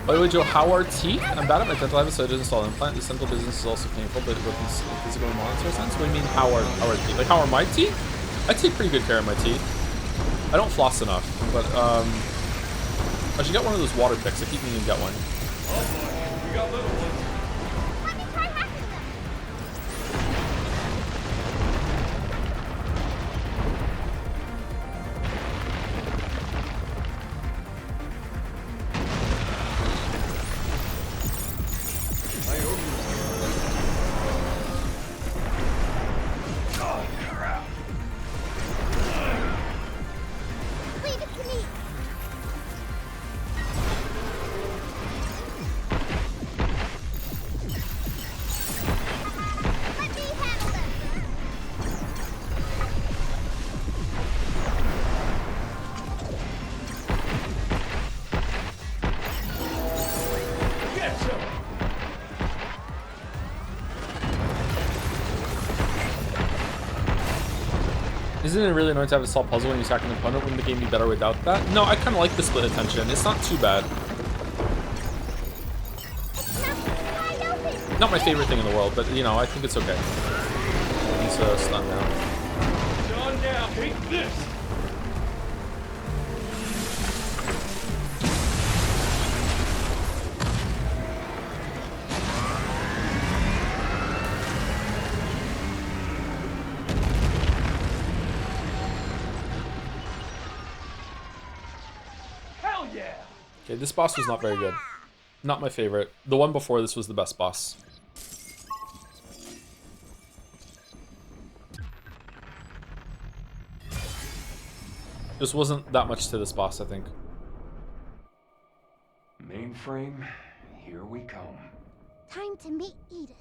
By the way, Joe, how are teeth? I'm bad at my dental habits, so I just installed an implant. This dental business is also painful, but it works in physical and monetary sense. What do you mean, how are teeth? Like, how are my teeth? I take pretty good care of my teeth. I don't floss enough, but, I should get one of those water picks. I keep meaning to get one. Oh boy, we got little ones. Let me try hacking them. I owe you. Oh, crap. Leave it to me. Let me handle them. Get some. Isn't it really annoying to have a solve puzzle when you attack an opponent? Wouldn't the game be better without that? No, I kind of like the split attention. It's not too bad. Its mouth wide open. Not my favorite thing in the world, but, I think it's okay. He's stunned now. John, now, take this. Okay, this boss was not very good. Not my favorite. The one before this was the best boss. Just wasn't that much to this boss, I think. Mainframe, here we come. Time to meet Edith.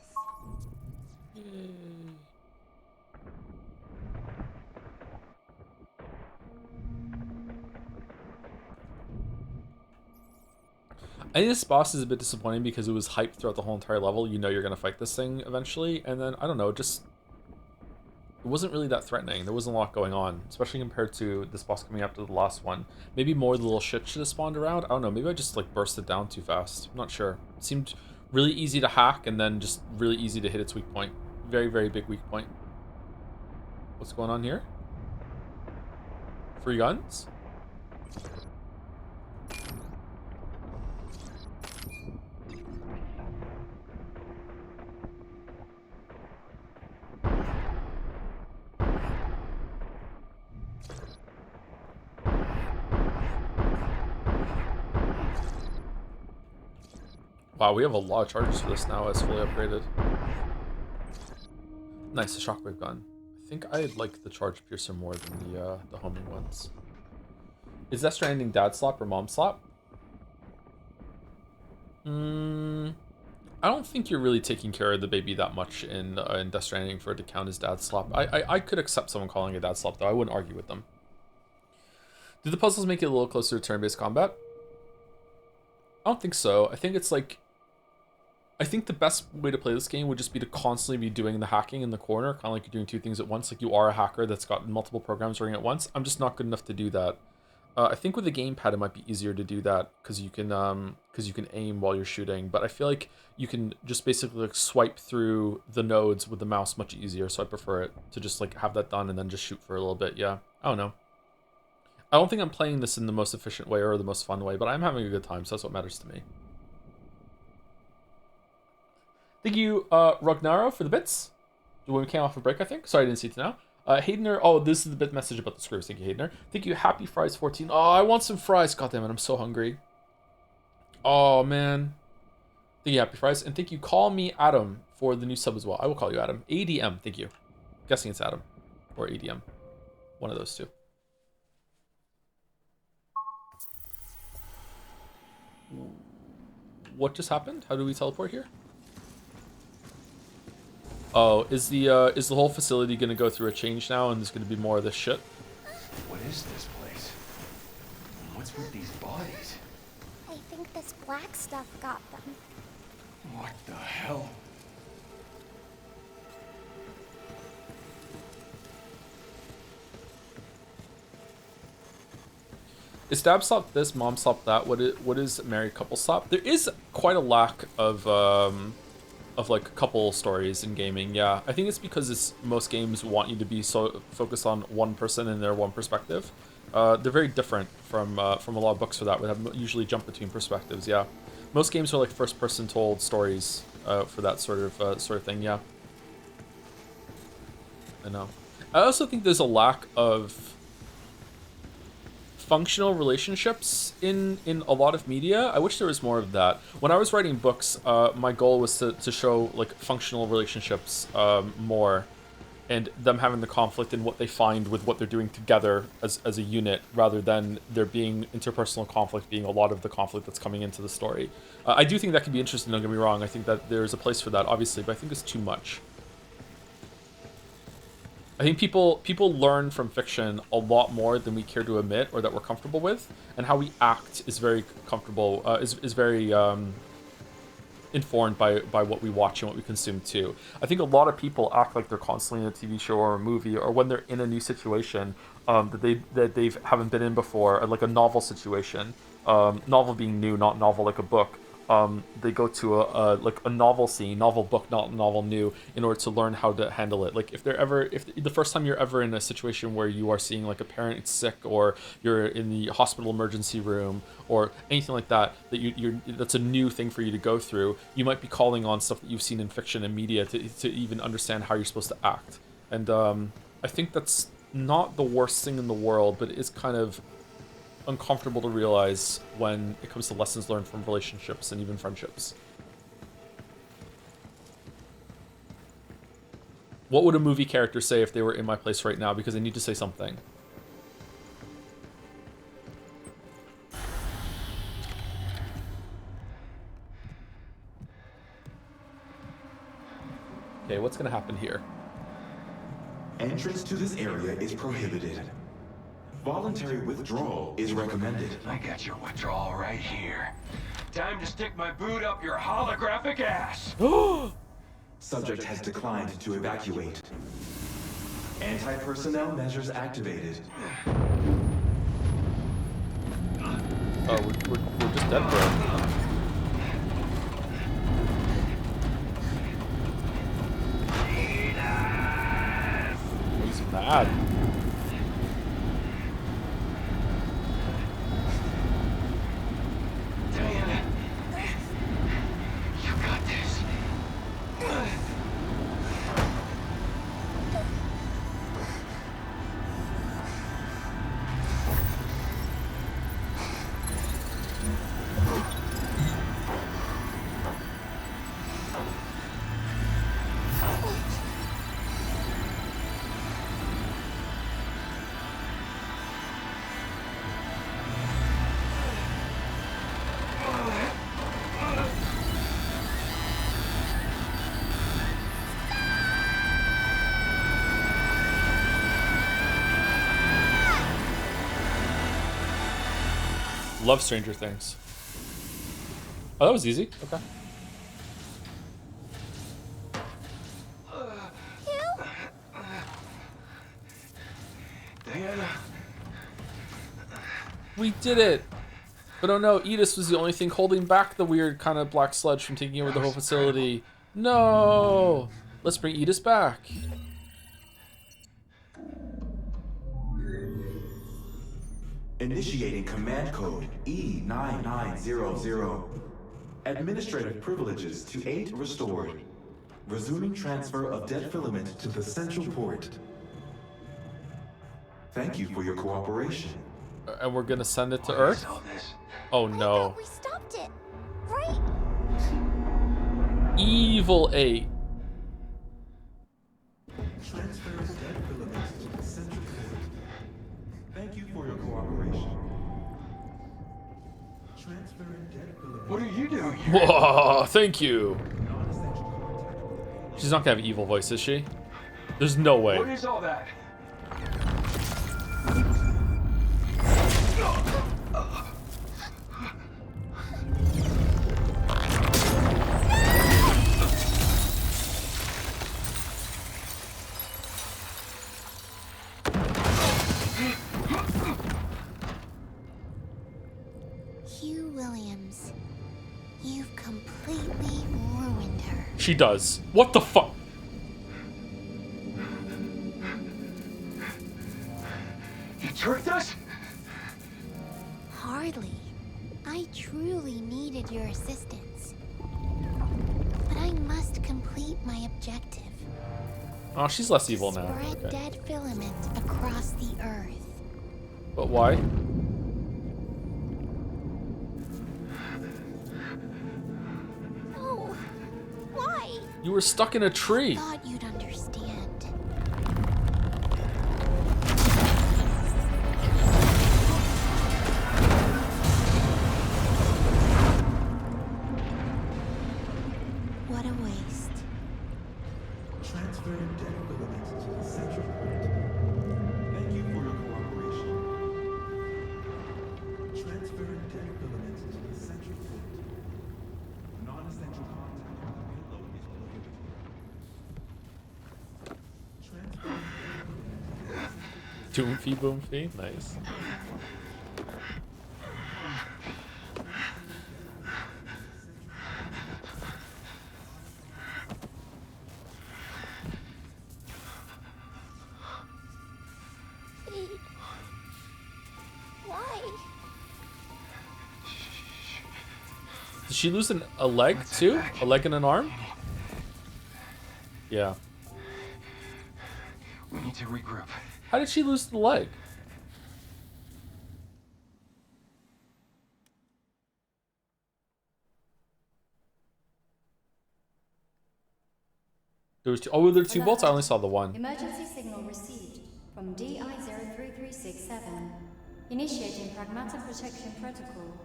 I think this boss is a bit disappointing because it was hyped throughout the whole entire level. You know you're going to fight this thing eventually, and then, I don't know, just... It wasn't really that threatening. There wasn't a lot going on, especially compared to this boss coming up to the last one. Maybe more of the little shit should have spawned around. I don't know, maybe I just, like, burst it down too fast. I'm not sure. It seemed really easy to hack, and then just really easy to hit its weak point. Very, very big weak point. What's going on here? Free guns? Wow, we have a lot of charges for this now. It's fully upgraded. Nice, the shockwave gun. I think I like the charge piercer more than the homing ones. Is Death Stranding dad slap or mom slap? I don't think you're really taking care of the baby that much in Death Stranding for it to count as dad slap. I could accept someone calling it dad slap though. I wouldn't argue with them. Did the puzzles make it a little closer to turn-based combat? I don't think so. I think it's like... I think the best way to play this game would just be to constantly be doing the hacking in the corner, kind of like you're doing two things at once. Like you are a hacker that's got multiple programs running at once. I'm just not good enough to do that. I think with the gamepad it might be easier to do that because you can aim while you're shooting. But I feel like you can just basically like swipe through the nodes with the mouse much easier. So I prefer it to just like have that done and then just shoot for a little bit. Yeah, I don't know. I don't think I'm playing this in the most efficient way or the most fun way, but I'm having a good time, so that's what matters to me. Thank you, Ragnaro, for the bits. When we came off a break, I think. Sorry, I didn't see it now. Haydener, oh, this is the bit message about the screws. Thank you, Haydener. Thank you, Happy Fries 14. Oh, I want some fries. God damn it, I'm so hungry. Oh, man. Thank you, Happy Fries. And thank you, Call Me Adam, for the new sub as well. I will call you Adam. ADM, thank you. Guessing it's Adam. Or ADM. One of those two. What just happened? How do we teleport here? Oh, is the whole facility gonna go through a change now, and there's gonna be more of this shit? What is this place? And what's with these bodies? I think this black stuff got them. What the hell? Is dab slap this, mom slap that? What is married couple slap? There is quite a lack of like couple stories in gaming. Yeah, I think it's because most games want you to be so focused on one person and their one perspective. They're very different from a lot of books for that. We have usually jump between perspectives. Yeah, most games are like first person told stories for that sort of thing. Yeah, I know. I also think there's a lack of functional relationships in a lot of media. I wish there was more of that. When I was writing books, my goal was to show like functional relationships more, and them having the conflict in what they find with what they're doing together as a unit, rather than there being interpersonal conflict being a lot of the conflict that's coming into the story. I do think that can be interesting, don't get me wrong. I think that there's a place for that, obviously, but I think it's too much. I think people learn from fiction a lot more than we care to admit or that we're comfortable with, and how we act is very comfortable, is very informed by what we watch and what we consume too. I think a lot of people act like they're constantly in a TV show or a movie, or when they're in a new situation that they haven't been in before, like a novel situation. Novel being new, not novel like a book. They go to a novel scene, novel book, not novel new, in order to learn how to handle it. Like if the first time you're ever in a situation where you are seeing like a parent sick, or you're in the hospital emergency room, or anything like that, that's a new thing for you to go through, you might be calling on stuff that you've seen in fiction and media to even understand how you're supposed to act. And I think that's not the worst thing in the world, but it is kind of uncomfortable to realize when it comes to lessons learned from relationships and even friendships. What would a movie character say if they were in my place right now? Because they need to say something. Okay, what's gonna happen here? Entrance to this area is prohibited. Voluntary withdrawal is recommended. I got your withdrawal right here. Time to stick my boot up your holographic ass. Subject has declined to evacuate. Anti-personnel measures activated. Oh, we're just dead, bro. He's mad. Diana, you got this. Love Stranger Things. Oh, that was easy. Okay. Diana. We did it! But oh no, Edith was the only thing holding back the weird kind of black sludge from taking over the whole facility. No! Let's bring Edith back. Initiating command code E9900. Administrative privileges to 8 restored. Resuming transfer of dead filament to the central port. Thank you for your cooperation. And we're gonna send it to Earth? Oh no. We stopped it, right? Evil 8. Transfer dead filament to the central port. Thank you for your cooperation. Transferring dead filament. What are you doing here? Whoa, thank you. She's not gonna have an evil voice, is she? There's no way. What is all that? Hugh Williams, you've completely ruined her. She does. What the fuck? You tricked us? Hardly. I truly needed your assistance. But I must complete my objective. Oh, she's less evil now. Spread Okay. dead filament across the earth. But why? Oh, why? You were stuck in a tree. Thought you'd understand. What a waste. Transferring dead filament to the central port. Thank you for your cooperation. Transferring dead filament to the central port. Non-essential contact with the payload is prohibited. Transferring dead filament to the central port. Doomfie boomfie. Nice. Why? Did she lose a leg too? A leg and an arm? Yeah. We need to regroup. How did she lose the leg? There was two. Oh, were there two Alert. bolts? I only saw the one. Emergency signal received from DI-03367. Initiating Pragmata protection protocol.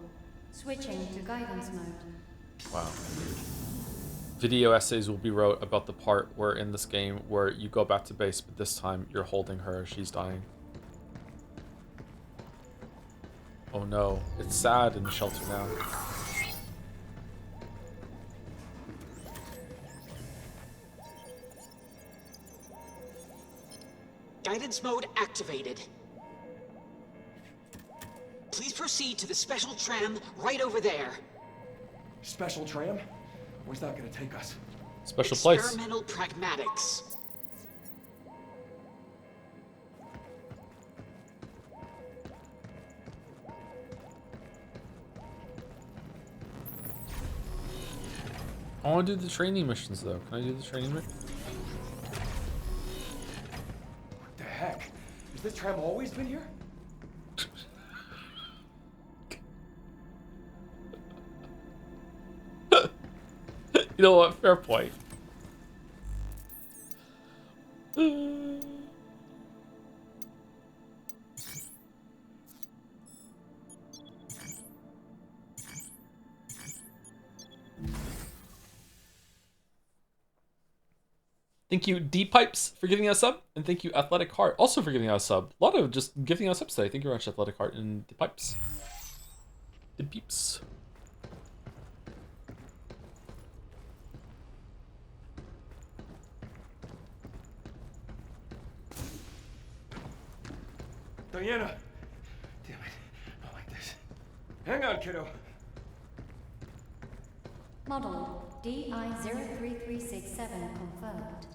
Switching to guidance mode. Wow. Video essays will be wrote about the part where in this game where you go back to base, but this time you're holding her as she's dying. Oh no, it's sad in the shelter now. Guidance mode activated. Please proceed to the special tram right over there. Special tram? Where's that gonna take us? Special place. Experimental pragmatics. I want to do the training missions though. Can I do the training mission? What the heck? Has this tram always been here? You know what? Fair point. Thank you, D-Pipes, for giving us a sub. And thank you, Athletic Heart, also for giving us a sub. A lot of just giving us subs today. Thank you very much, Athletic Heart and D-Pipes. D-Peeps. Diana! Damn it. Not like this. Hang on, kiddo. Model DI-03367 confirmed.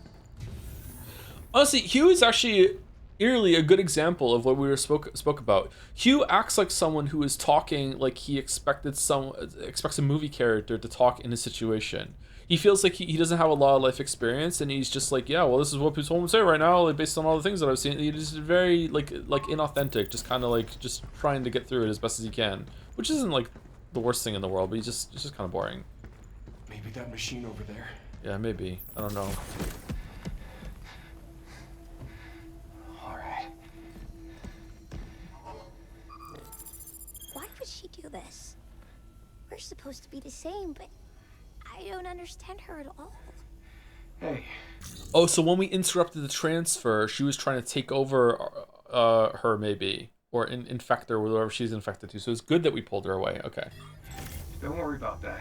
Honestly, Hugh is actually eerily a good example of what we were spoke about. Hugh acts like someone who is talking like he expects a movie character to talk in a situation. He feels like he doesn't have a lot of life experience, and he's just like, yeah, well, this is what people would say right now, like, based on all the things that I've seen. He's very like inauthentic, just kind of like just trying to get through it as best as he can, which isn't like the worst thing in the world, but it's just kind of boring. Maybe that machine over there. Yeah, maybe. I don't know. All right. Why would she do this? We're supposed to be the same, but I don't understand her at all. Hey. Oh, so when we interrupted the transfer, she was trying to take over her, maybe. Or infect her with whatever she's infected to. So it's good that we pulled her away. Okay. Don't worry about that.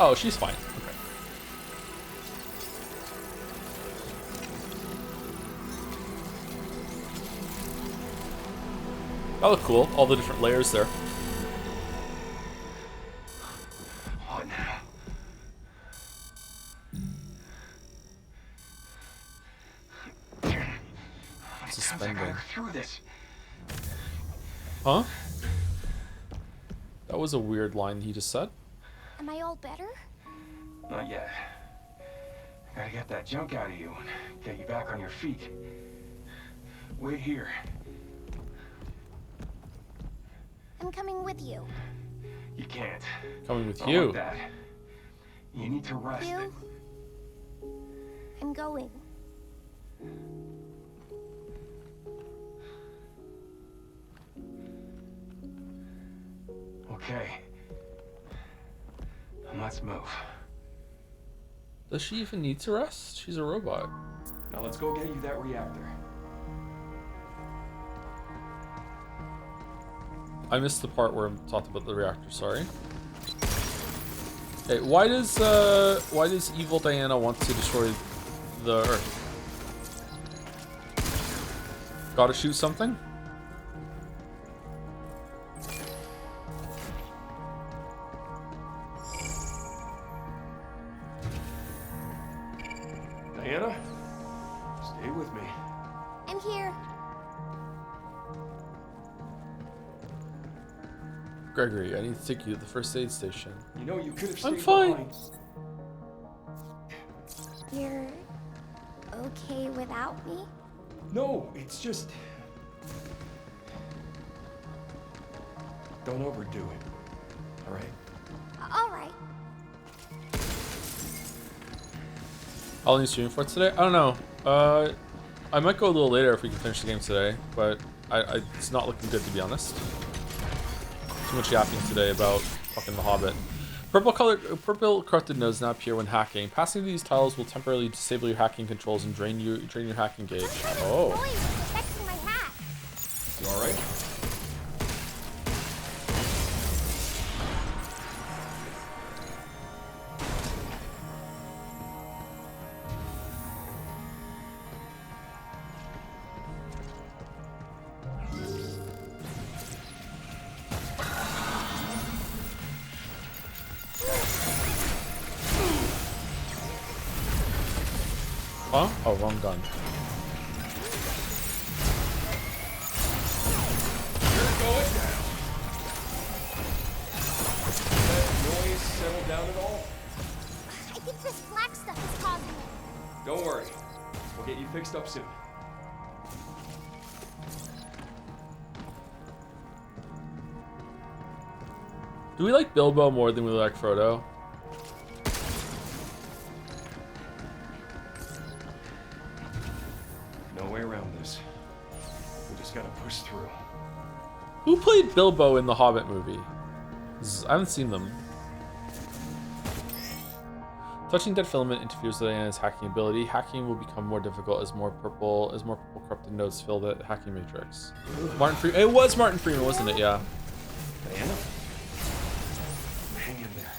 Oh, she's fine. Okay. That looked cool. All the different layers there. What now? Suspending. I gotta get through this. Huh? That was a weird line he just said. Am I all better? Not yet. I gotta get that junk out of you and get you back on your feet. Wait here. I'm coming with you. You can't. Coming with Not you. like that. You need to rest. You? I'm going. Okay. Let's move. Does she even need to rest? She's a robot. Now let's go get you that reactor. I missed the part where I talked about the reactor, sorry. Hey, why does evil Diana want to destroy the Earth? Gotta shoot something? Diana, stay with me. I'm here. Gregory, I need to take you to the first aid station. You know, you could have I'm stayed fine. behind. You're okay without me? No, it's just... Don't overdo it. All right? All right. How long are you streaming for today? I don't know. I might go a little later if we can finish the game today, but it's not looking good, to be honest. Too much yapping today about fucking The Hobbit. Purple corrupted nodes now appear when hacking. Passing these tiles will temporarily disable your hacking controls and drain your hacking gauge. Oh. Protecting my hat. You all right? Huh? Oh, wrong gun. You're going down. That noise settle down at all? I think this black stuff is causing it. Don't worry. We'll get you fixed up soon. Do we like Bilbo more than we like Frodo? No way around this. We just gotta push through. Who played Bilbo in the Hobbit movie? I haven't seen them. Touching dead filament interferes with Diana's hacking ability. Hacking will become more difficult as more purple corrupted nodes fill the hacking matrix. Martin Freeman. It was Martin Freeman, wasn't it? Yeah. Diana? Hang in there.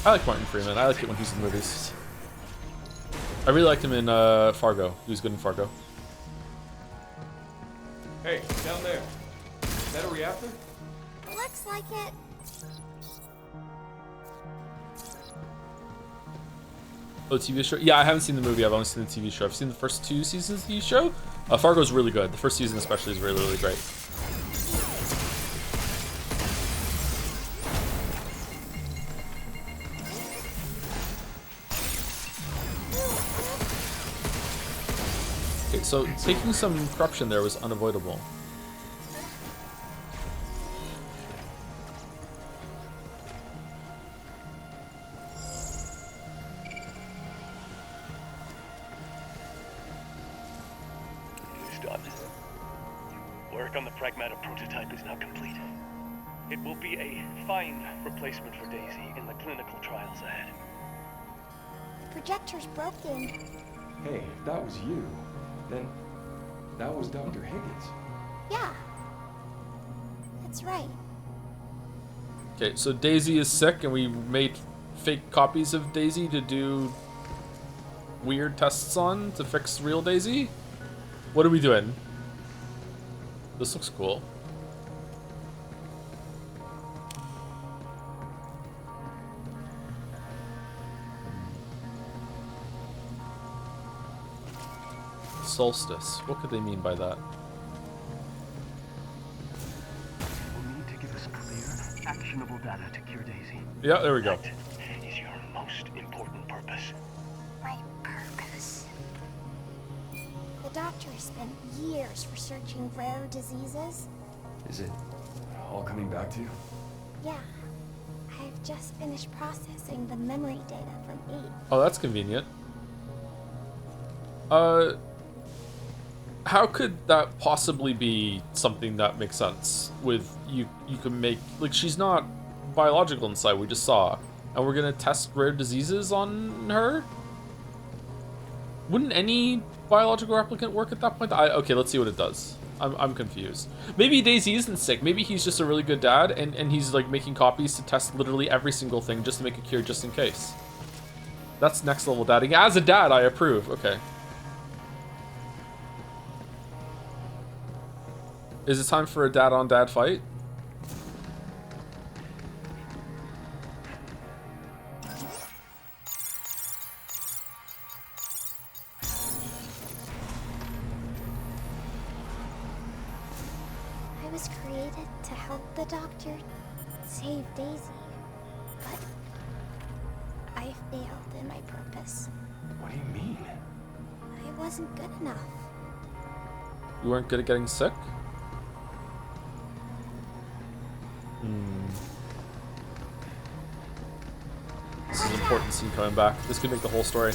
I like Martin Freeman. I like it when he's in movies. I really liked him in Fargo. He was good in Fargo. Hey, down there. Is that a reactor? Looks like it. Oh, TV show? Yeah, I haven't seen the movie. I've only seen the TV show. I've seen the first 2 seasons of the TV show. Fargo's really good. The first season especially is really, really great. Okay, so taking some corruption there was unavoidable. It's done. Work on the Pragmata prototype is now complete. It will be a fine replacement for Daisy in the clinical trials ahead. The projector's broken. Hey, if that was you, then that was Dr. Higgins. Yeah. That's right. Okay, so Daisy is sick and we made fake copies of Daisy to do weird tests on to fix real Daisy? What are we doing? This looks cool. Solstice. What could they mean by that? We'll need to give us clear, actionable data to cure Daisy. Yeah, there we go. That is your most important purpose. My purpose. The doctor spent years researching rare diseases. Is it all coming back to you? Yeah. I've just finished processing the memory data from 8. Oh, that's convenient. How could that possibly be something that makes sense? With you can make, like, she's not biological inside, we just saw, and we're gonna test rare diseases on her? Wouldn't any biological replicant work at that point? Okay, let's see what it does. I'm confused. Maybe Daisy isn't sick. Maybe he's just a really good dad, and he's like making copies to test literally every single thing just to make a cure just in case. That's next level dadding. As a dad, I approve. Okay. Is it time for a dad-on-dad fight? I was created to help the Doctor save Daisy, but I failed in my purpose. What do you mean? I wasn't good enough. You weren't good at getting sick? This is an important scene coming back. This could make the whole story.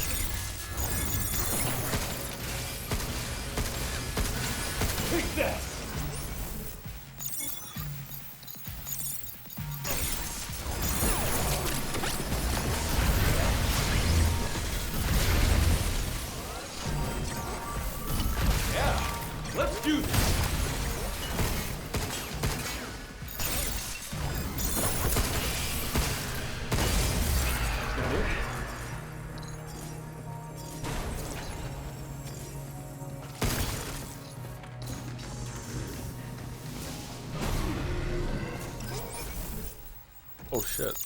Take that! Let's do this! Oh shit.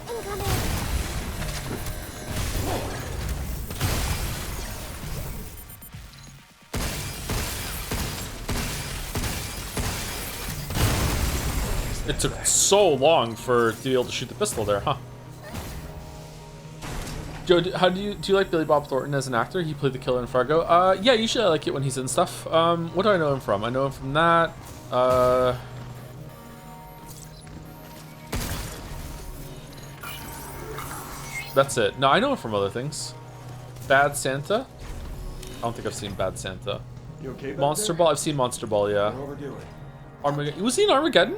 Incoming! It took so long to be able to shoot the pistol there, huh? Joe, how do you like Billy Bob Thornton as an actor? He played the killer in Fargo. Yeah, usually I like it when he's in stuff. What do I know him from? I know him from that. That's it. No, I know him from other things. Bad Santa? I don't think I've seen Bad Santa. You okay back Monster there? Ball? I've seen Monster Ball, yeah. Don't overdo it. Armageddon? Was he in Armageddon?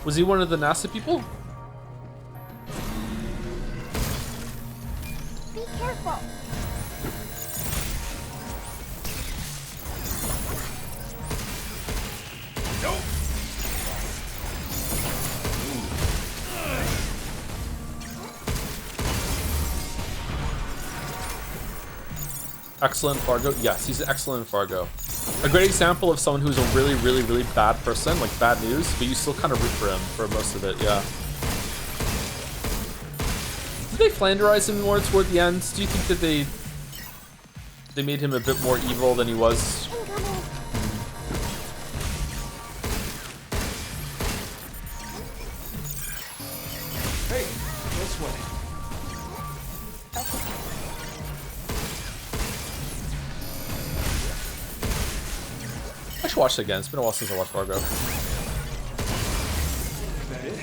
Was he one of the NASA people? Be careful! Excellent Fargo? Yes, he's excellent in Fargo. A great example of someone who's a really, really, really bad person, like bad news, but you still kind of root for him for most of it, yeah. Did they Flanderize him more toward the end? Do you think that they made him a bit more evil than he was? Incoming! Hey, no sweating. I should watch it again. It's been a while since I watched Fargo. Is that it?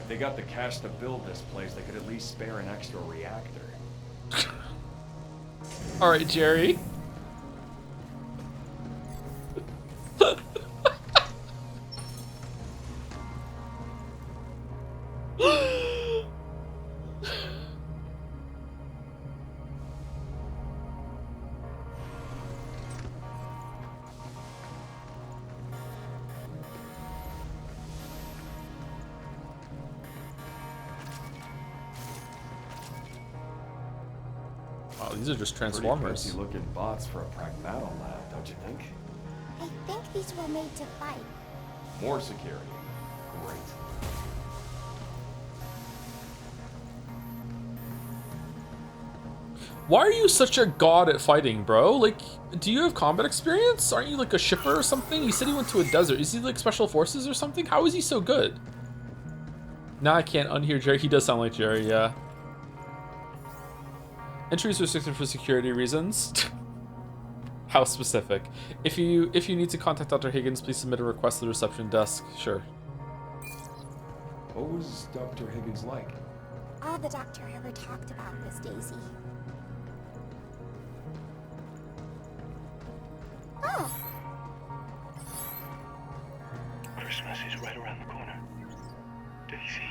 If they got the cash to build this place, they could at least spare an extra reactor. All right, Jerry. Wow, these are just Transformers. Pretty looking bots for a Pragmata lab, don't you think? I think these were made to fight. More security. Great. Why are you such a god at fighting, bro? Like, do you have combat experience? Aren't you like a shipper or something? You said he went to a desert. Is he like special forces or something? How is he so good? Now I can't unhear Jerry. He does sound like Jerry, yeah. Entry is restricted for security reasons. How specific? If you need to contact Dr. Higgins, please submit a request to the reception desk. Sure. What was Dr. Higgins like? All the Doctor ever talked about was Daisy. Oh, Christmas is right around the corner. Daisy.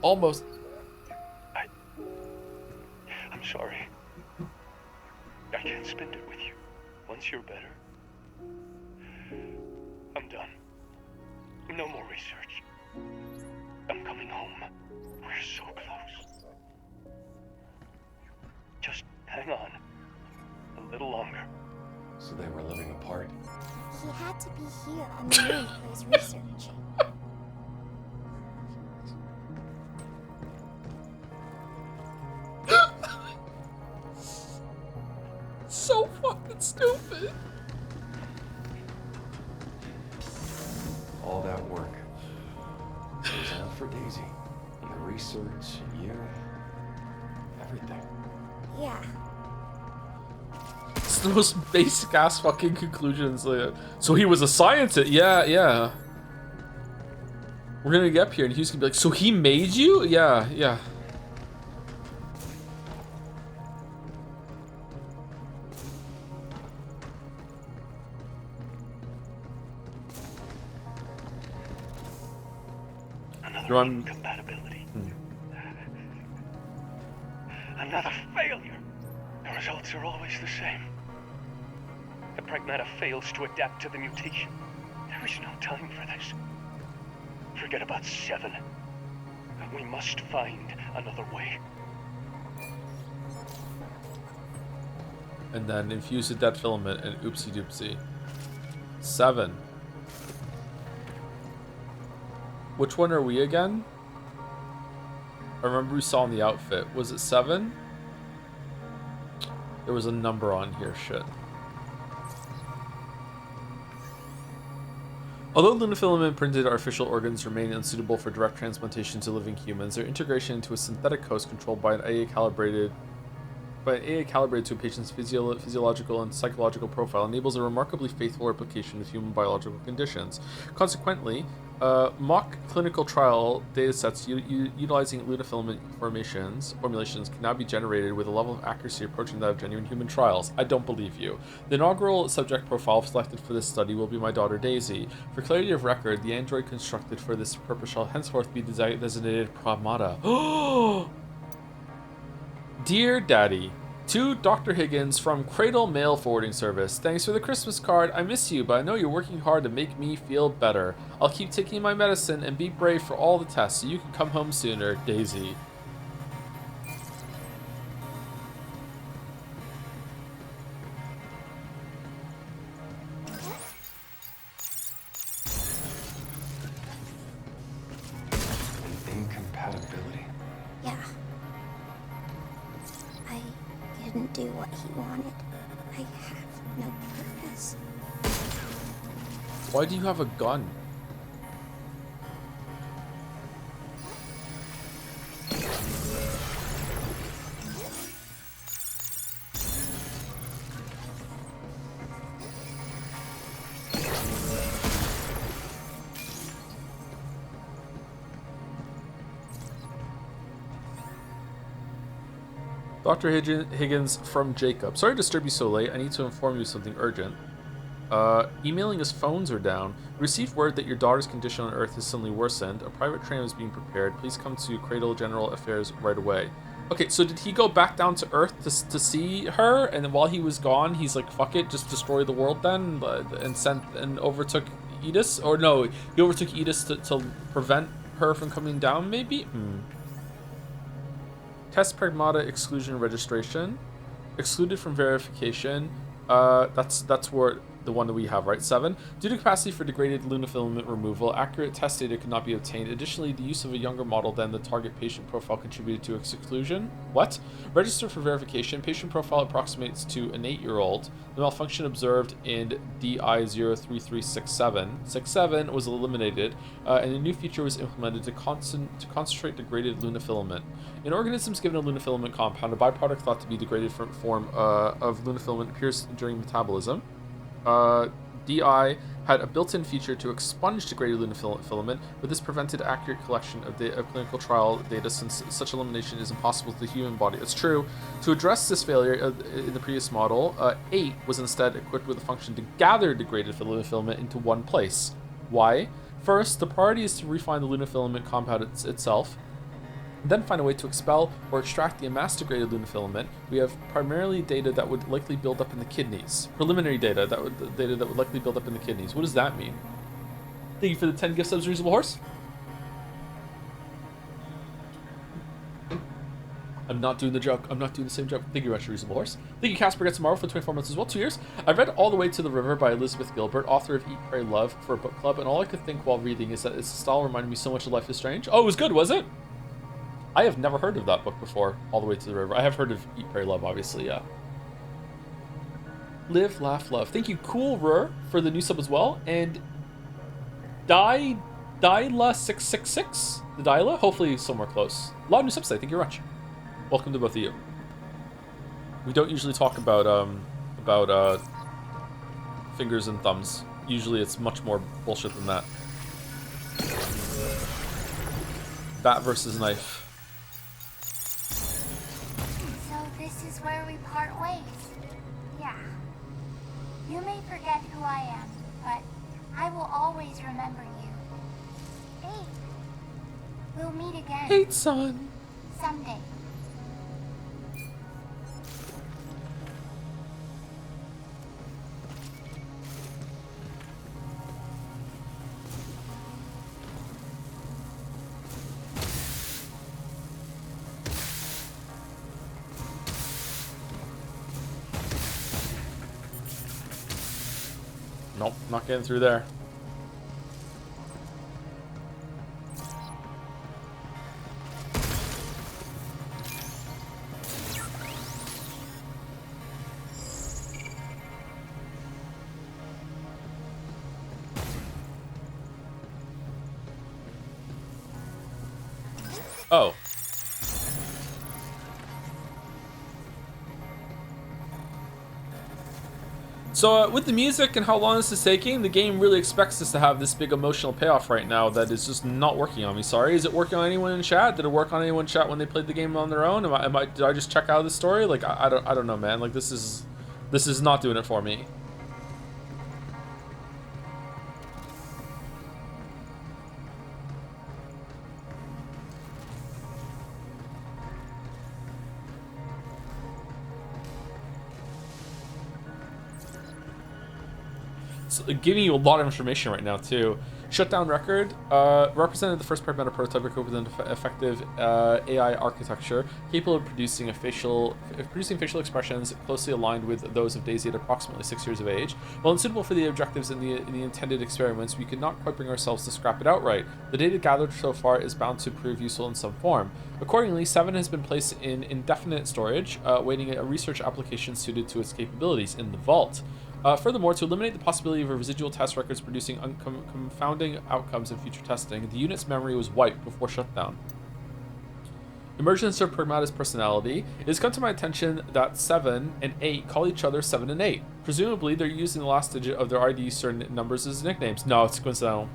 Almost. I'm sorry. I can't spend it with you. Once you're better, I'm done. No more research. I'm coming home. We're so close. Hang on. A little longer. So they were living apart? He had to be here on the moon for his research. So fucking stupid. All that work. It was all for Daisy. And the research, and you. Everything. Yeah. It's the most basic ass fucking conclusions. Like, so he was a scientist. Yeah, yeah. We're gonna get up here and Hugh's gonna be like, so he made you? Yeah, yeah. Another incompatibility. Another failure. The results are always the same. The Pragmata fails to adapt to the mutation. There is no time for this. Forget about 7. We must find another way. And then infuse the dead filament and oopsie doopsie. 7. Which one are we again? I remember we saw in the outfit. Was it 7? There was a number on here, shit. Although lunafilament printed artificial organs remain unsuitable for direct transplantation to living humans, their integration into a synthetic host controlled by an AA calibrated to a patient's physiological and psychological profile enables a remarkably faithful replication of human biological conditions. Consequently, mock clinical trial datasets utilizing lunafilament formulations can now be generated with a level of accuracy approaching that of genuine human trials. I don't believe you. The inaugural subject profile selected for this study will be my daughter Daisy. For clarity of record, the android constructed for this purpose shall henceforth be designated Pragmata. Oh! Dear Daddy, to Dr. Higgins from Cradle Mail Forwarding Service. Thanks for the Christmas card. I miss you, but I know you're working hard to make me feel better. I'll keep taking my medicine and be brave for all the tests so you can come home sooner, Daisy. Incompatibility. Yeah. I didn't do what he wanted. I have no purpose. Why do you have a gun? Dr. Higgins from Jacob. Sorry to disturb you so late. I need to inform you of something urgent. Emailing his phones are down. Received word that your daughter's condition on Earth has suddenly worsened. A private tram is being prepared. Please come to Cradle General Affairs right away. Okay, so did he go back down to Earth to see her? And then while he was gone, he's like, fuck it, just destroy the world then? And overtook Edis? Or no, he overtook Edis to prevent her from coming down, maybe? Test Pragmata exclusion registration. Excluded from verification. That's where the one that we have, right? 7. Due to capacity for degraded lunafilament removal, accurate test data could not be obtained. Additionally, the use of a younger model than the target patient profile contributed to its exclusion. What? Register for verification. Patient profile approximates to an 8-year-old. The malfunction observed in DI03367 was eliminated, and a new feature was implemented to concentrate degraded lunafilament. In organisms given a lunafilament compound, a byproduct thought to be degraded form of lunafilament appears during metabolism. DI had a built-in feature to expunge degraded lunafilament, but this prevented accurate collection of clinical trial data since such elimination is impossible to the human body. It's true. To address this failure in the previous model, 8 was instead equipped with a function to gather degraded lunafilament into one place. Why? First, the priority is to refine the lunafilament compound itself, then find a way to expel or extract the amassed degraded lunafilament. We have primarily data that would likely build up in the kidneys. Preliminary data that would likely build up in the kidneys. What does that mean? Thank you for the 10 gift subs, Reasonable Horse. I'm not doing the joke. I'm not doing the same joke. Thank you very much, Reasonable Horse. Thank you, Casper Gets Tomorrow, for 24 months as well. 2 years. I read All the Way to the River by Elizabeth Gilbert, author of Eat, Pray, Love, for a book club, and all I could think while reading is that its style reminded me so much of Life is Strange. Oh, it was good, was it? I have never heard of that book before, All the Way to the River. I have heard of Eat, Pray, Love, obviously, yeah. Live, laugh, love. Thank you, Cool Rur, for the new sub as well, and Dyla666, the Dyla, hopefully somewhere close. A lot of new subs today, thank you very much. Welcome to both of you. We don't usually talk about fingers and thumbs. Usually it's much more bullshit than that. Bat versus knife. So this is where we part ways. Yeah. You may forget who I am, but I will always remember you. Hey. We'll meet again. Hate son. Someday. Nope, not getting through there. Oh. So with the music and how long this is taking, the game really expects us to have this big emotional payoff right now that is just not working on me. Sorry, is it working on anyone in chat? Did it work on anyone in chat when they played the game on their own? Did I just check out of the story? Like I don't know, man. Like this is not doing it for me. Giving you a lot of information right now too. Shutdown record represented the first Pragmata prototype equipped with an effective AI architecture capable of producing facial expressions closely aligned with those of Daisy at approximately 6 years of age. While unsuitable for the objectives in the intended experiments, we could not quite bring ourselves to scrap it outright. The data gathered so far is bound to prove useful in some form. Accordingly, 7 has been placed in indefinite storage, awaiting a research application suited to its capabilities in the vault. Furthermore, to eliminate the possibility of a residual test records producing confounding outcomes in future testing, the unit's memory was wiped before shutdown. Emergence of Pragmata's personality. It has come to my attention that 7 and 8 call each other 7 and 8. Presumably, they're using the last digit of their ID certain numbers as nicknames. No, it's coincidental.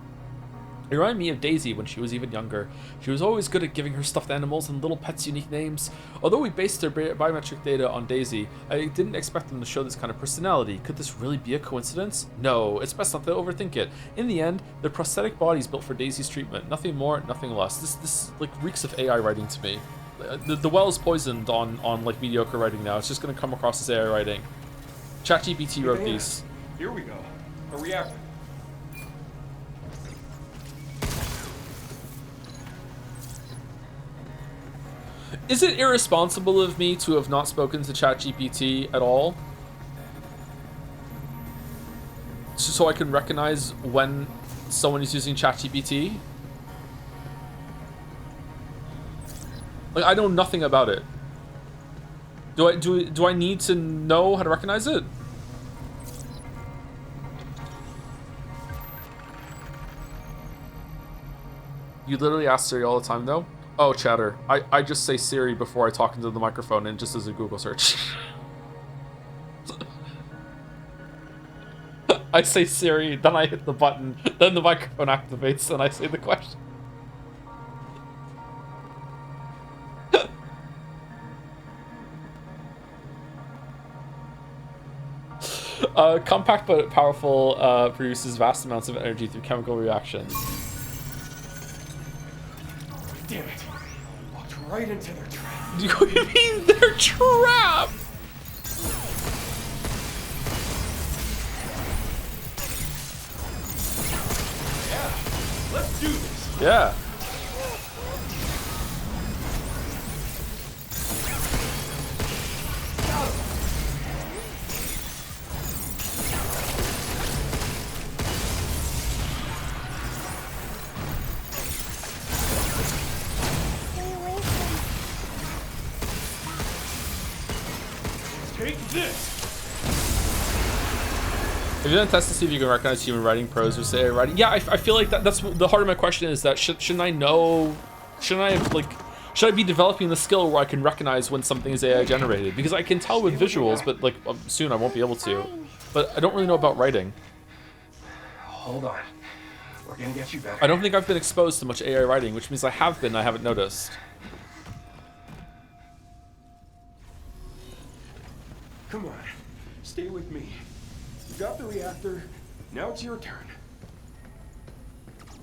It reminded me of Daisy when she was even younger. She was always good at giving her stuffed animals and little pets unique names. Although we based their biometric data on Daisy, I didn't expect them to show this kind of personality. Could this really be a coincidence? No, it's best not to overthink it. In the end, they're prosthetic bodies built for Daisy's treatment. Nothing more, nothing less. This like reeks of AI writing to me. The well is poisoned on like mediocre writing now. It's just gonna come across as AI writing. ChatGPT wrote these. Here we go. A reactor. Is it irresponsible of me to have not spoken to ChatGPT at all? So I can recognize when someone is using ChatGPT? Like, I know nothing about it. Do I need to know how to recognize it? You literally ask Siri all the time, though? Oh, chatter. I just say Siri before I talk into the microphone and just as a Google search. I say Siri, then I hit the button, then the microphone activates, and I say the question. Compact but powerful produces vast amounts of energy through chemical reactions. Damn it. Walked right into their trap. Do you mean their trap? Yeah, let's do this. Yeah. Take this! Have you done tests to see if you can recognize human writing, prose, or say AI writing? Yeah, I feel like that's the heart of my question is that shouldn't I know? Shouldn't I have, like, should I be developing the skill where I can recognize when something is AI generated? Because I can tell with visuals, but like soon I won't be able to. But I don't really know about writing. Hold on. We're gonna get you better. I don't think I've been exposed to much AI writing, which means I have been. I haven't noticed. Come on. Stay with me. You got the reactor. Now it's your turn.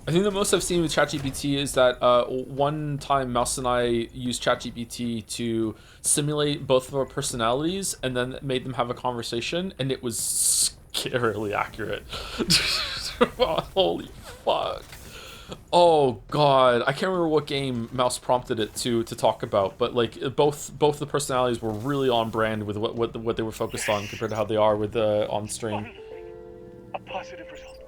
I think the most I've seen with ChatGPT is that one time Mouse and I used ChatGPT to simulate both of our personalities and then made them have a conversation, and it was scarily accurate. Holy fuck. Oh god, I can't remember what game Mouse prompted it to talk about, but like both the personalities were really on brand with what they were focused on compared to how they are with on stream. A positive result.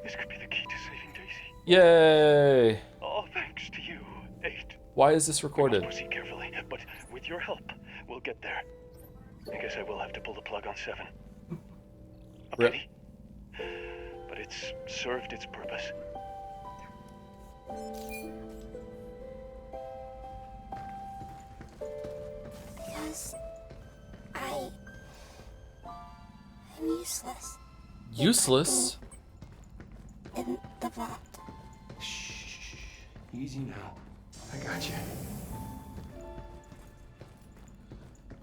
This could be the key to saving Daisy. Yay! All thanks to you, 8. Why is this recorded? We must proceed carefully, but with your help, we'll get there. I guess I will have to pull the plug on 7. A pity. But it's served its purpose. Because I'm useless. Useless? In the vault. Shh. Easy now. I got you.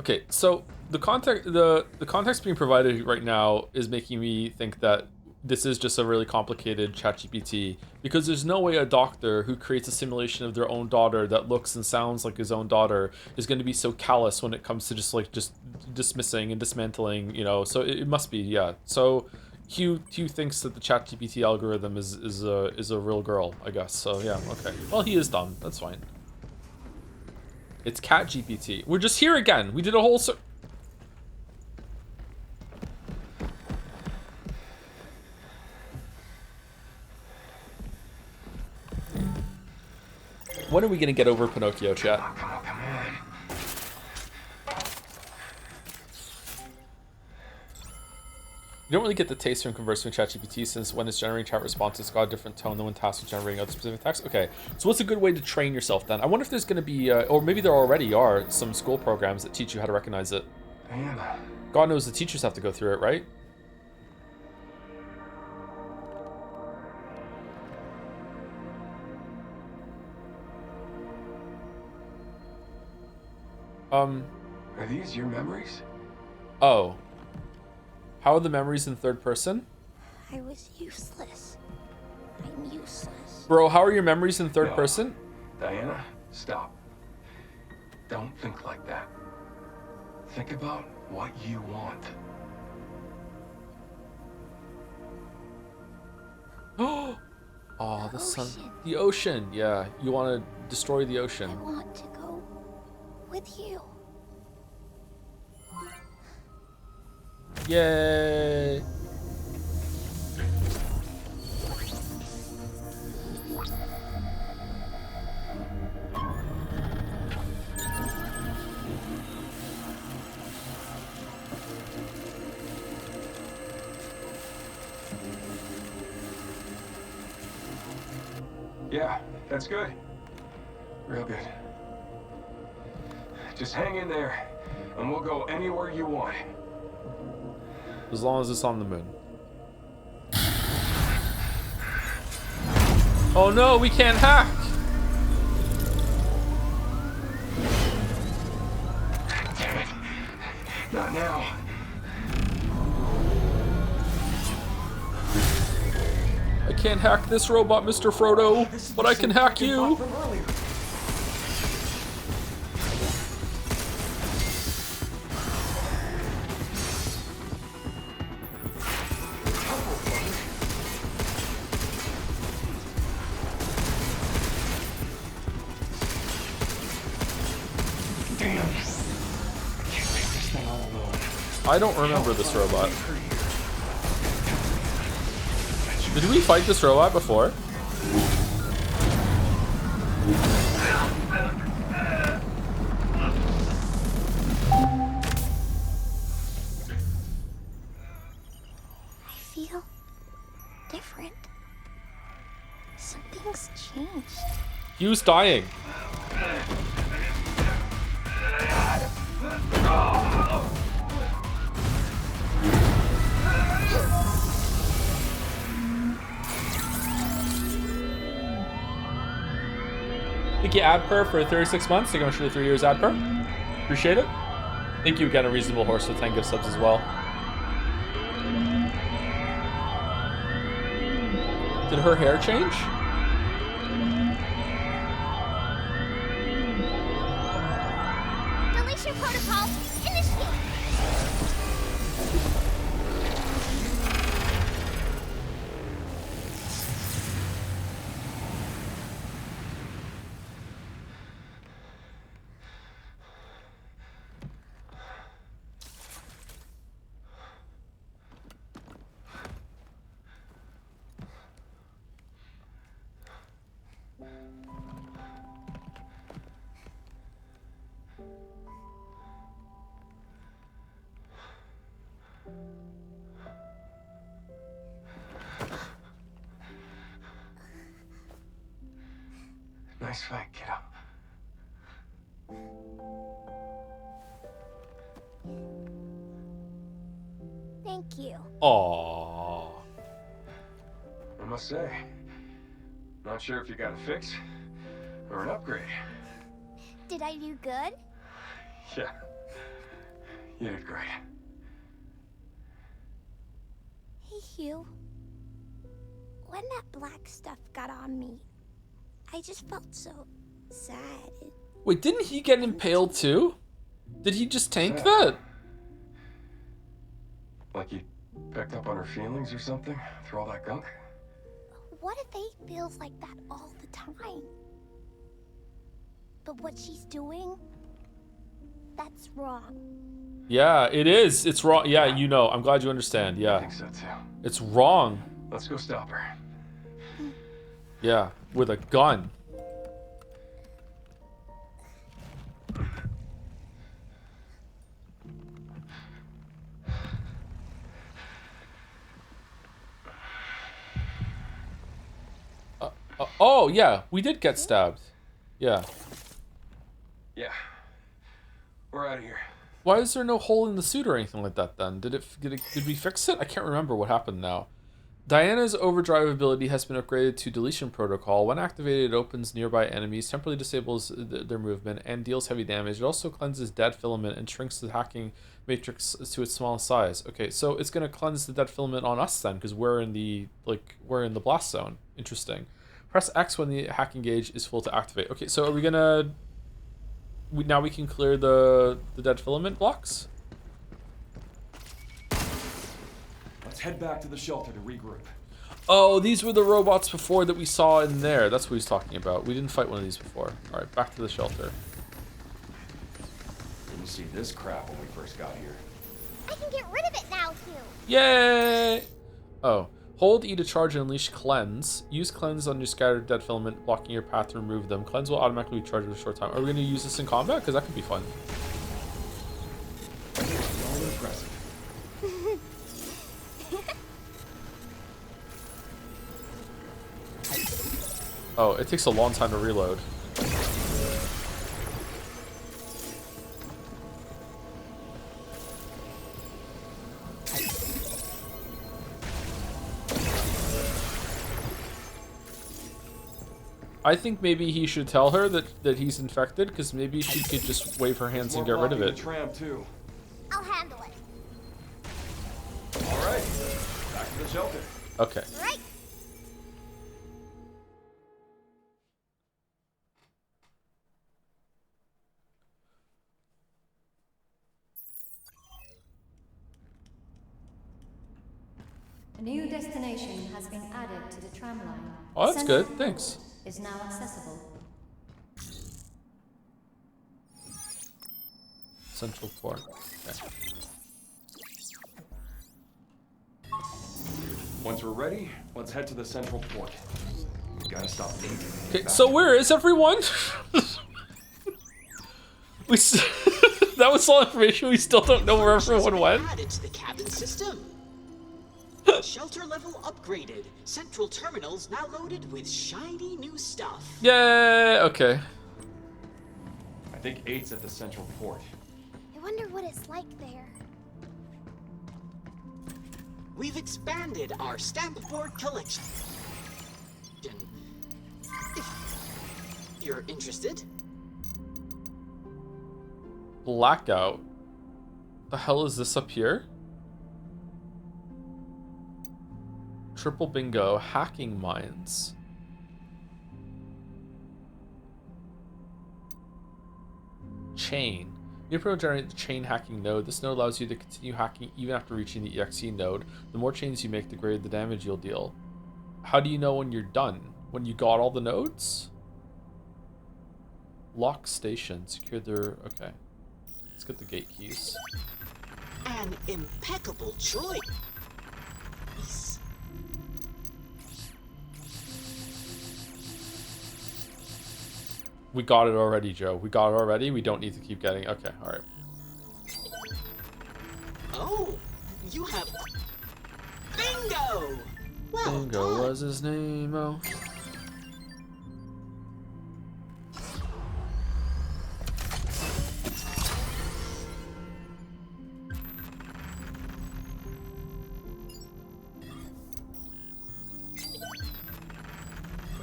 Okay, so the context being provided right now is making me think that this is just a really complicated ChatGPT, because there's no way a doctor who creates a simulation of their own daughter that looks and sounds like his own daughter is going to be so callous when it comes to just dismissing and dismantling, you know. So it must be, yeah. So Hugh thinks that the ChatGPT algorithm is a real girl, I guess. So yeah, okay. Well, he is dumb. That's fine. It's CatGPT. We're just here again. We did a whole When are we gonna get over Pinocchio, chat? Come on. You don't really get the taste from conversing with ChatGPT, since when it's generating chat responses, it's got a different tone than when tasked with generating other specific text. Okay, so what's a good way to train yourself then? I wonder if there's going to be, or maybe there already are, some school programs that teach you how to recognize it. Diana. God knows the teachers have to go through it, right? Are these your memories? Oh. How are the memories in third person? I was useless. I'm useless. Bro, how are your memories in third person? Diana, stop. Don't think like that. Think about what you want. Oh, the sun. The ocean. Yeah, you want to destroy the ocean. I want to go with you. Yay! Yeah, that's good. Real good. Just hang in there, and we'll go anywhere you want. As long as it's on the moon. Oh no, we can't hack! Damn it. Not now. I can't hack this robot, Mr. Frodo, but I can hack you! I don't remember this robot. Did we fight this robot before? Hugh's dying. Thank you, Adper, for 36 months. Thank you much for the 3 years, Adper. Appreciate it. Thank you again, A Reasonable Horse, with 10 gift subs as well. Did her hair change? Deletion protocol initiate. Nice fight, kiddo. Thank you. Aww. I must say, not sure if you got a fix or an upgrade. Did I do good? Yeah, you did great. Hey, Hugh. When that black stuff got on me, I just felt so sad. Wait, didn't he get impaled too? Did he just tank that? Like you picked up on her feelings or something through all that gunk? What if Faith feels like that all the time? But what she's doing, that's wrong. Yeah, it is. It's wrong. Yeah, you know. I'm glad you understand. I Yeah. think so too. It's wrong. Let's go stop her. Yeah, with a gun. Oh, yeah, we did get stabbed. Yeah. Yeah. We're out of here. Why is there no hole in the suit or anything like that then? Did we fix it? I can't remember what happened now. Diana's overdrive ability has been upgraded to deletion protocol. When activated, it opens nearby enemies, temporarily disables their movement, and deals heavy damage. It also cleanses dead filament and shrinks the hacking matrix to its smallest size. Okay, so it's gonna cleanse the dead filament on us then, because we're in the blast zone. Interesting. Press X when the hacking gauge is full to activate. Okay, so are we gonna? Now we can clear the dead filament blocks. Let's head back to the shelter to regroup. Oh, these were the robots before that we saw in there. That's what he's talking about. We didn't fight one of these before. All right, back to the shelter. Didn't see this crap when we first got here. I can get rid of it now, Hugh. Yay! Oh, hold E to charge and unleash cleanse. Use cleanse on your scattered dead filament, blocking your path to remove them. Cleanse will automatically be charged in a short time. Are we going to use this in combat? Because that could be fun. All impressive. Oh, it takes a long time to reload. I think maybe he should tell her that he's infected, because maybe she could just wave her hands and get rid of it. The tram too. I'll handle it. All right, back to the shelter. Okay. Right. A new destination has been added to the tram line. Oh, that's Central good. Thanks. Port is now accessible. Central Port. Okay. Once we're ready, let's head to the central port. Gotta stop thinking. Okay, so where is everyone? That was all information. We still don't know where everyone went. Added to the cabin system. Shelter level upgraded. Central terminals now loaded with shiny new stuff. Yay! Okay. I think 8's at the central port. I wonder what it's like there. We've expanded our stamp board collection. If you're interested. Blackout. The hell is this up here? Triple bingo. Hacking mines. Chain. You can generate the chain hacking node. This node allows you to continue hacking even after reaching the EXE node. The more chains you make, the greater the damage you'll deal. How do you know when you're done? When you got all the nodes? Lock station. Secure their... Okay. Let's get the gate keys. An impeccable choice. We got it already, Joe. We got it already. We don't need to keep getting... Okay, alright. Oh, you have... Bingo! Well Bingo done. was his name, oh.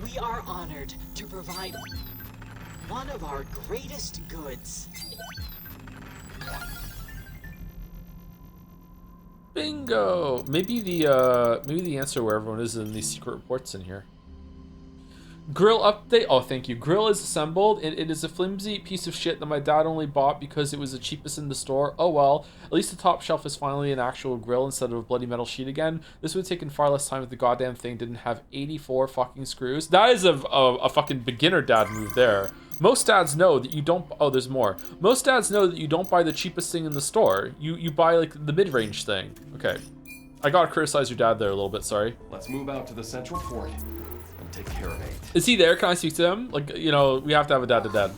We are honored to provide one of our greatest goods. Bingo! Maybe the answer where everyone is in these secret reports in here. Grill update. Oh, thank you. Grill is assembled. It is a flimsy piece of shit that my dad only bought because it was the cheapest in the store. Oh well. At least the top shelf is finally an actual grill instead of a bloody metal sheet again. This would have taken far less time if the goddamn thing didn't have 84 fucking screws. That is a fucking beginner dad move there. Most dads know that you don't... Oh, there's more. Most dads know that you don't buy the cheapest thing in the store. You buy, like, the mid-range thing. Okay. I gotta criticize your dad there a little bit, sorry. Let's move out to the central port and take care of 8. Is he there? Can I speak to him? Like, you know, we have to have a dad-to-dad.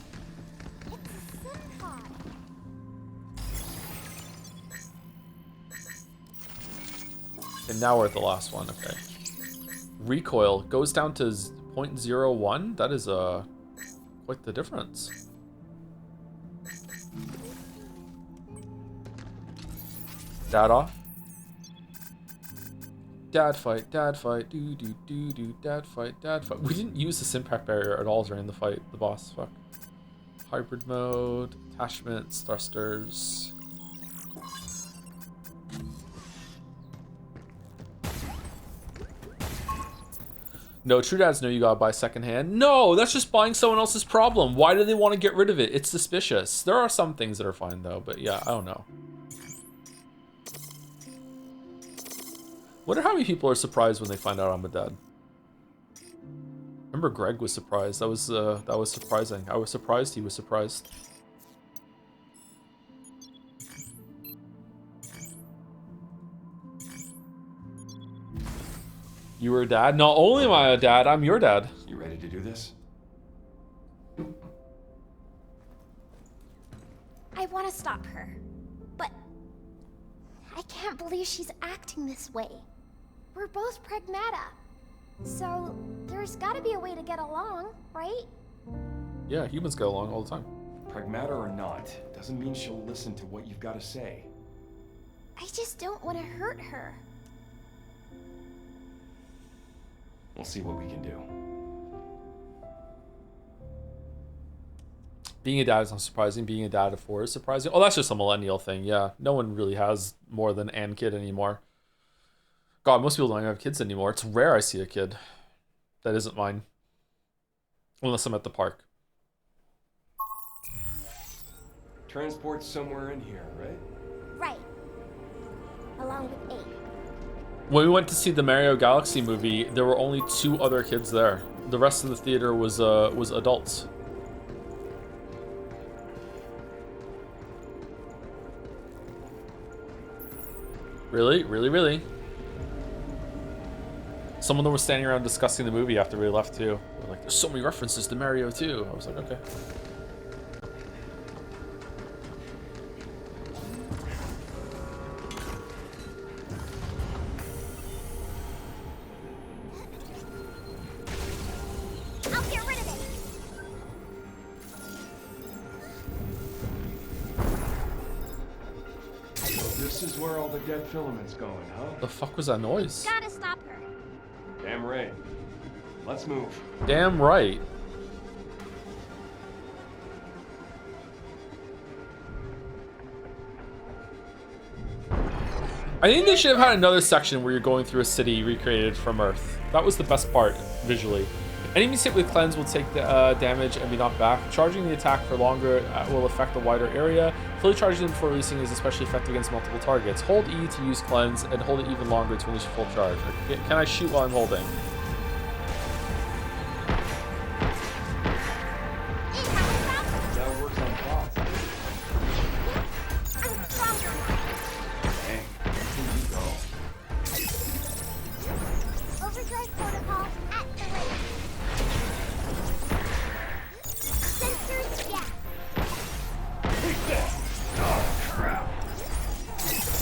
And now we're at the last one, okay. Recoil goes down to 0.01. That is, quite the difference. Dad off. Dad fight, do do do do, dad fight, dad fight. We didn't use this impact barrier at all during the fight, the boss, fuck. Hybrid mode, attachments, thrusters. No, true dads know you gotta buy secondhand. No, that's just buying someone else's problem. Why do they want to get rid of it? It's suspicious. There are some things that are fine though, but yeah, I don't know. Wonder how many people are surprised when they find out I'm a dad. Remember Greg was surprised. That was surprising. I was surprised he was surprised. You were a dad? Not only am I a dad, I'm your dad. You ready to do this? I want to stop her, but I can't believe she's acting this way. We're both Pragmata, so there's got to be a way to get along, right? Yeah, humans get along all the time. Pragmata or not, doesn't mean she'll listen to what you've got to say. I just don't want to hurt her. We'll see what we can do. Being a dad is not surprising. Being a dad of 4 is surprising. Oh, that's just a millennial thing. Yeah, no one really has more than an kid anymore. God, most people don't even have kids anymore. It's rare I see a kid that isn't mine. Unless I'm at the park. Transport's somewhere in here, right? Right. Along with 8. When we went to see the Mario Galaxy movie, there were only 2 other kids there. The rest of the theater was adults. Really? Really, really? Some of them were standing around discussing the movie after we left too. They're like, there's so many references to Mario too. I was like, okay. is where all the dead filament's going, huh? The fuck was that noise? Gotta stop her. Damn right. Let's move. Damn right. I think they should have had another section where you're going through a city recreated from Earth. That was the best part, visually. Enemies hit with cleanse will take damage and be knocked back. Charging the attack for longer will affect the wider area. Fully charging them before releasing is especially effective against multiple targets. Hold E to use cleanse and hold it even longer to unleash full charge. Can I shoot while I'm holding? That works on bots. I'm stronger now. Dang, here you go. Overdrive protocol activated. Sensors down. Take that! Oh, crap.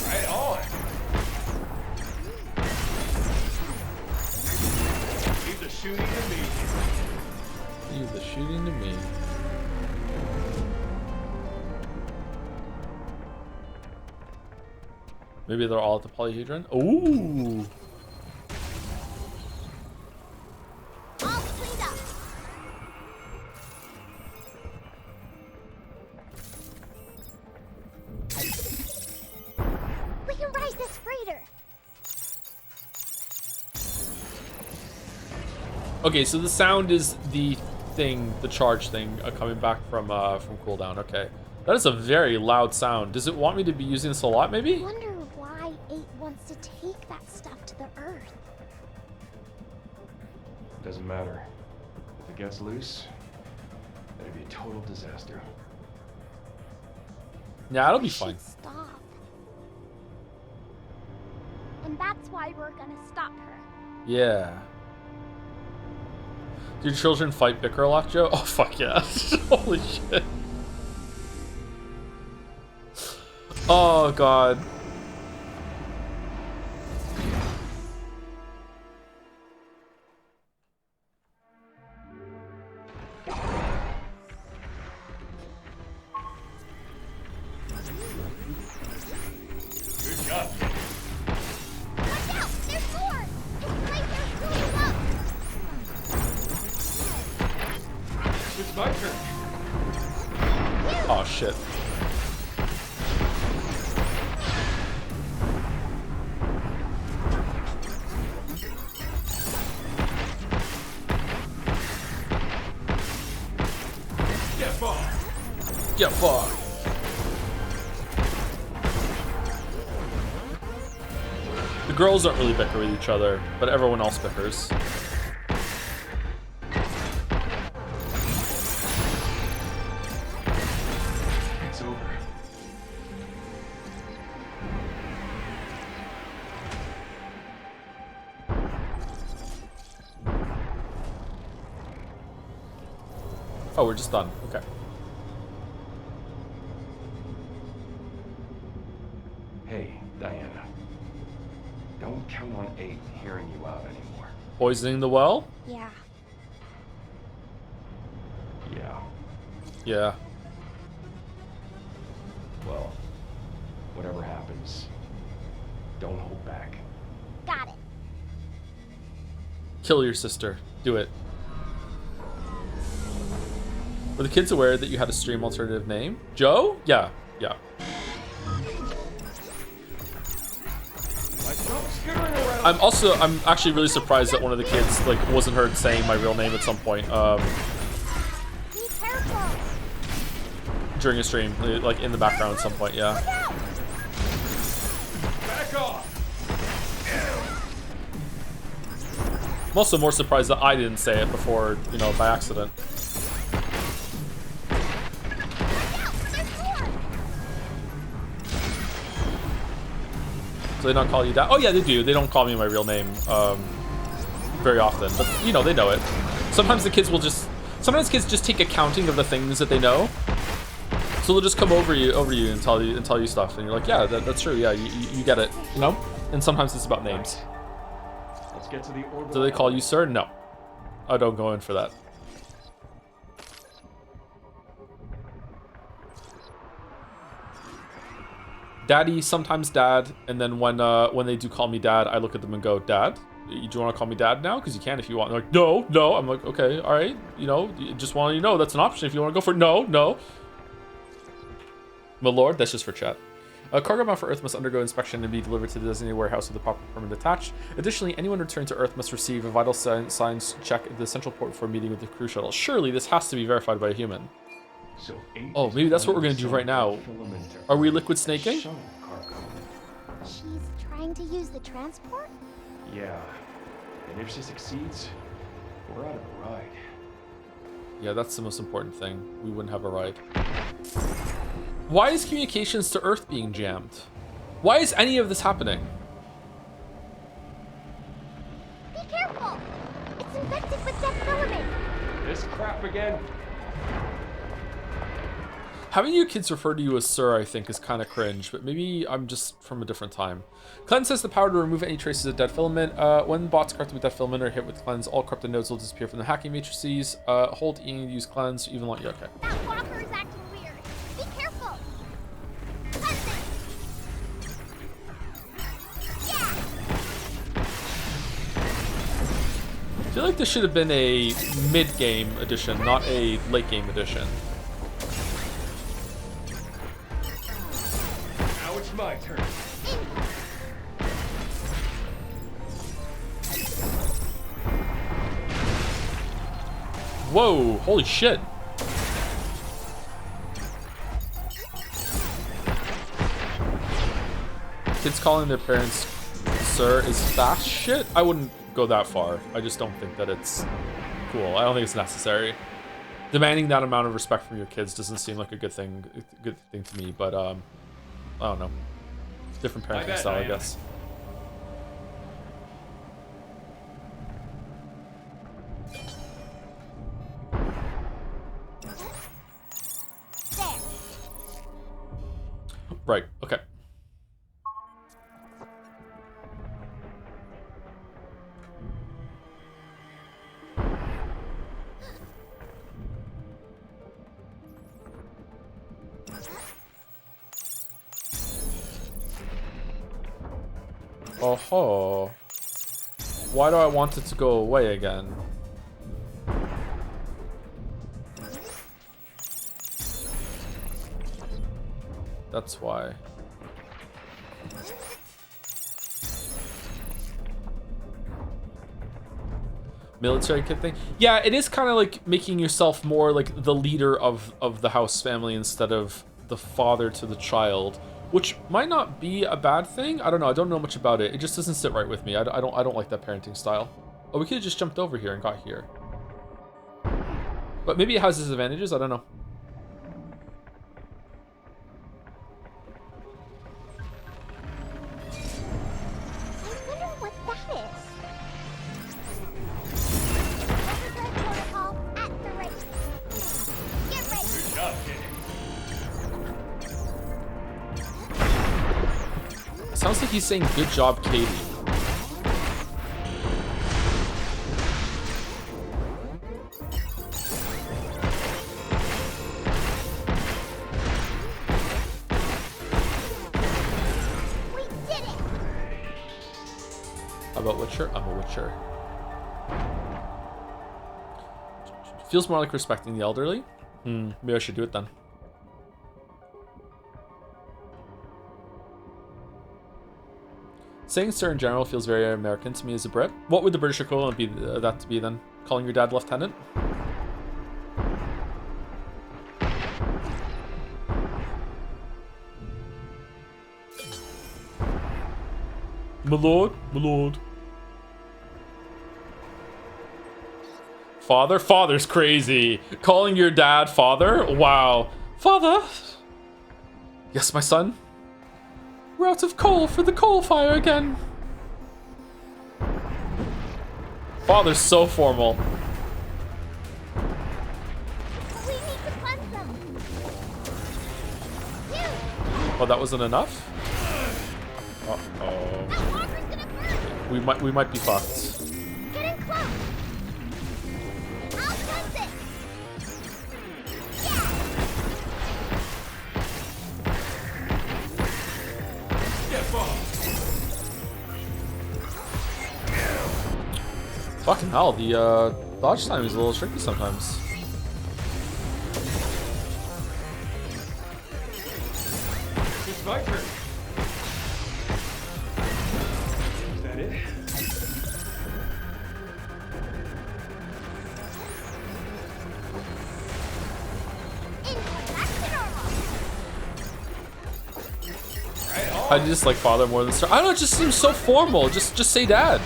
Right on. Leave the shooting to me. Leave the shooting to me. Maybe they're all at the polyhedron? Ooh! All cleaned up. We can ride this freighter. Okay, so the sound is the thing, the charge thing, coming back from cooldown. Okay, that is a very loud sound. Does it want me to be using this a lot? Maybe. Wonder why 8 wants to take that stuff to the Earth. Doesn't matter. If it gets loose, it'd be a total disaster. Yeah, it'll be We fine. should stop. And that's why we're gonna stop her. Yeah. Do your children fight bicker a lot, Joe? Oh fuck yeah! Holy shit! Oh god. Good job. Watch out! There's more! His laser's cooling up! It's my turn. Oh shit. Get fucked. Get fucked. The girls don't really bicker with each other, but everyone else bickers. It's over. Oh, we're just done. Okay. Hey, Diana. Don't count on 8 hearing you out anymore. Poisoning the well? Yeah. Yeah. Yeah. Well, whatever happens, don't hold back. Got it. Kill your sister. Do it. Were the kids aware that you had a stream alternative name? Joe? Yeah. Yeah. I'm actually really surprised that one of the kids like wasn't heard saying my real name at some point Be careful. during a stream, like in the background at some point. Yeah. Look out. Back off! I'm also more surprised that I didn't say it before, you know, by accident. Do they not call you that? Oh yeah, they do. They don't call me my real name very often, but you know, they know it. Sometimes sometimes kids just take accounting of the things that they know. So they'll just come over you and tell you stuff, and you're like, yeah, that's true. Yeah, you get it, you know. And sometimes it's about names. Let's get to the orbital. Do they call you sir? No, I don't go in for that. Daddy, sometimes dad, and then when they do call me dad, I look at them and go, Dad, do you want to call me dad now? Because you can if you want. They're like, no, no. I'm like, okay, all right. You know, just want you to know that's an option if you want to go for it. No, no. My lord, that's just for chat. A cargo bound for Earth must undergo inspection and be delivered to the designated warehouse with the proper permit attached. Additionally, anyone returning to Earth must receive a vital signs check at the central port before meeting with the crew shuttle. Surely this has to be verified by a human. So Oh, maybe that's what we're going to do right now. Are we liquid snaking? She's trying to use the transport? Yeah. And if she succeeds, we're out of a ride. Yeah, that's the most important thing. We wouldn't have a ride. Why is communications to Earth being jammed? Why is any of this happening? Be careful! It's infected with death filament! This crap again? Having your kids refer to you as sir, I think, is kind of cringe, but maybe I'm just from a different time. Cleanse has the power to remove any traces of dead filament. When bots corrupted with dead filament are hit with cleanse, all corrupted nodes will disappear from the hacking matrices. Hold E and use cleanse, even like, yeah, okay. That walker is acting weird. Be careful! Cleanse it! Yeah! I feel like this should have been a mid-game edition, not a late-game edition. Now it's my turn. Whoa, holy shit. Kids calling their parents sir is fast shit? I wouldn't go that far. I just don't think that it's cool. I don't think it's necessary. Demanding that amount of respect from your kids doesn't seem like a good thing to me, but I don't know. Different parenting style, I guess. Right, okay. Oh-ho. Why do I want it to go away again? That's why. Military kid thing? Yeah, it is kind of like making yourself more like the leader of the house family instead of the father to the child, which might not be a bad thing. I don't know. I don't know much about it. It just doesn't sit right with me. I don't like that parenting style. Oh, we could have just jumped over here and got here. But maybe it has its advantages. I don't know. Sounds like he's saying good job, Katie. We did it! How about Witcher? I'm a Witcher. Feels more like respecting the elderly. Maybe I should do it then. Saying sir in general feels very American to me as a Brit. What would the British equivalent be that to be then? Calling your dad lieutenant? My lord, my lord. Father? Father's crazy. Calling your dad father? Wow. Father? Yes, my son? We're out of coal for the coal fire again. Father's so formal. We need to cleanse them. Oh, that wasn't enough? Uh-oh. That walker's gonna burn. We might be fucked. Get in close. I'll cleanse it. Yeah. Fucking hell, the dodge time is a little tricky sometimes. It's my turn. Is that it? I just like father more than sir. I don't know, it just seems so formal. Just say dad.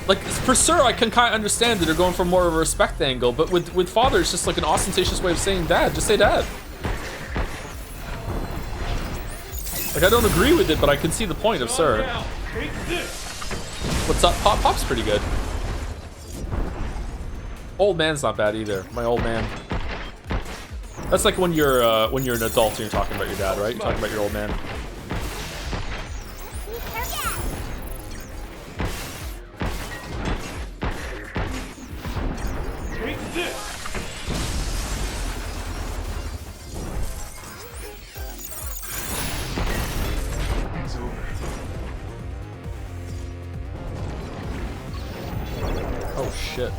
Like for sir, I can kind of understand that they're going for more of a respect angle, but with father, it's just like an ostentatious way of saying dad. Just say dad. Like I don't agree with it, but I can see the point of sir. What's up? Pop's pretty good. Old man's not bad either. My old man. That's like when you're an adult and you're talking about your dad, right? You're talking about your old man. Take this. It's over. Oh shit.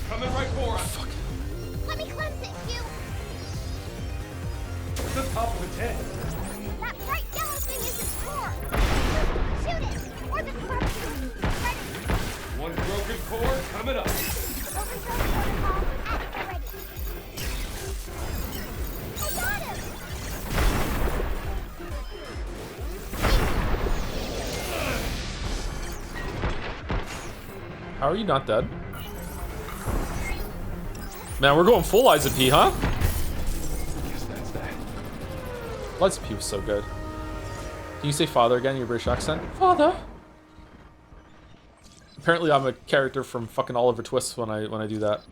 Coming right for us. Fuck. Let me cleanse it, Hugh. What's the top of its head? That bright yellow thing is its core. Shoot it, or the corruption. Ready. One broken core coming up. Overthrow protocol at the ready. I got him. How are you not dead? Man, we're going full Liza P, huh? Guess that's that. Liza P was so good. Can you say father again in your British accent? Father. Apparently I'm a character from fucking Oliver Twist when I do that.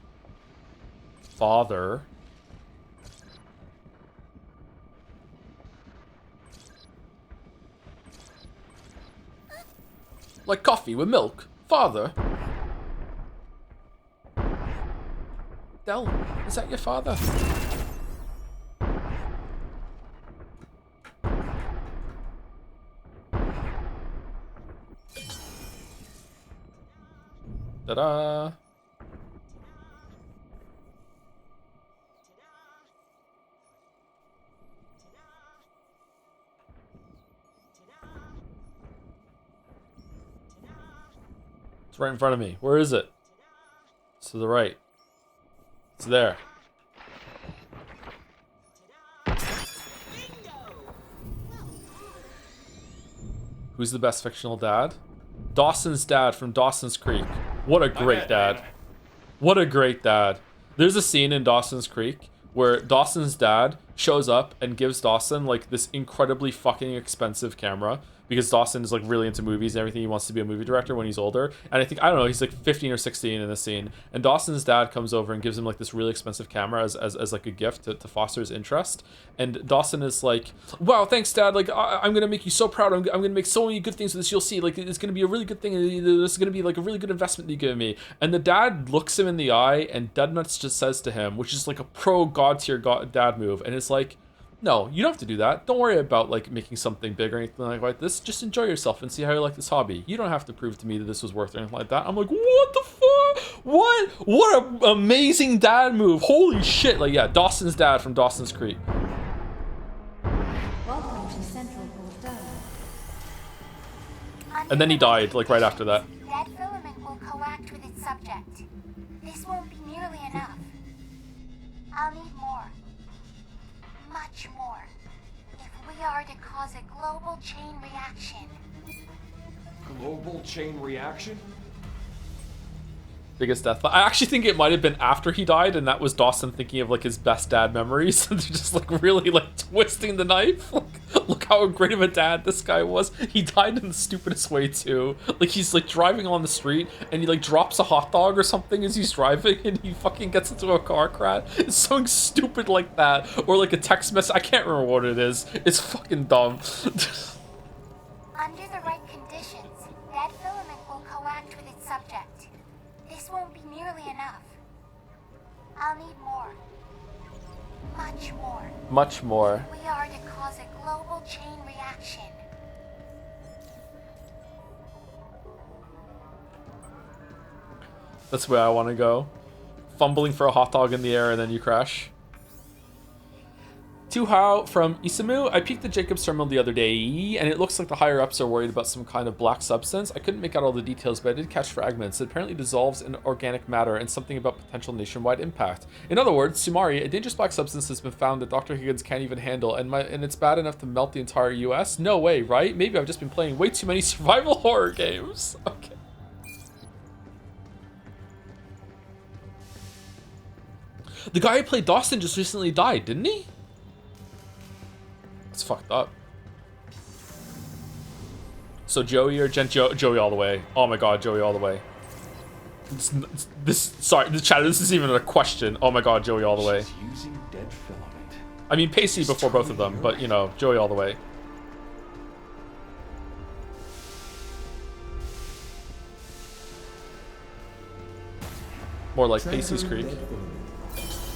Father. Like coffee with milk. Father. Del, is that your father? Ta-da! It's right in front of me. Where is it? It's to the right. It's there. Who's the best fictional dad? Dawson's dad from Dawson's Creek. What a great dad. What a great dad. There's a scene in Dawson's Creek where Dawson's dad shows up and gives Dawson like this incredibly fucking expensive camera because Dawson is like really into movies and everything. He wants to be a movie director when he's older. And I think, I don't know, he's like 15 or 16 in this scene. And Dawson's dad comes over and gives him like this really expensive camera as like a gift to foster his interest. And Dawson is like, wow, thanks dad. Like I'm going to make you so proud. I'm going to make so many good things with this. You'll see, like it's going to be a really good thing. This is going to be like a really good investment that you give me. And the dad looks him in the eye and dead nuts just says to him, which is like a pro god tier dad move. And it's like, no, you don't have to do that. Don't worry about like making something big or anything like this. Just enjoy yourself and see how you like this hobby. You don't have to prove to me that this was worth anything like that. I'm like, what the fuck? What an amazing dad move. Holy shit. Like, yeah, Dawson's dad from Dawson's Creek. Welcome to Central Port. And then he died, like right after that. Dead filament will coact with its subject. This won't be nearly enough. I'll need more. Much more. If we are to cause a global chain reaction. Global chain reaction? Biggest death. I actually think it might have been after he died, and that was Dawson thinking of like his best dad memories. And they're just like really like twisting the knife. Like, look how great of a dad this guy was. He died in the stupidest way too. Like he's like driving on the street and he like drops a hot dog or something as he's driving, and he fucking gets into a car crash. It's something stupid like that, or like a text message. I can't remember what it is. It's fucking dumb. Under the right conditions, dead filament will coact with its subject. This won't be nearly enough. I'll need more. Much more. Much more. We are to cause a global chain reaction. That's where I want to go. Fumbling for a hot dog in the air and then you crash. To Hao from Isamu, I peeked at Jacob's terminal the other day, and it looks like the higher-ups are worried about some kind of black substance. I couldn't make out all the details, but I did catch fragments. It apparently dissolves in organic matter and something about potential nationwide impact. In other words, Sumari, a dangerous black substance has been found that Dr. Higgins can't even handle, and it's bad enough to melt the entire US? No way, right? Maybe I've just been playing way too many survival horror games. Okay. The guy who played Dawson just recently died, didn't he? It's fucked up. So Joey or Joey all the way. Oh my god, Joey all the way. Sorry, this chat, this isn't even a question. Oh my god, Joey all the way. Using dead filament. I mean, Pacey before both of them, but you know, Joey all the way. More like Pacey's Creek.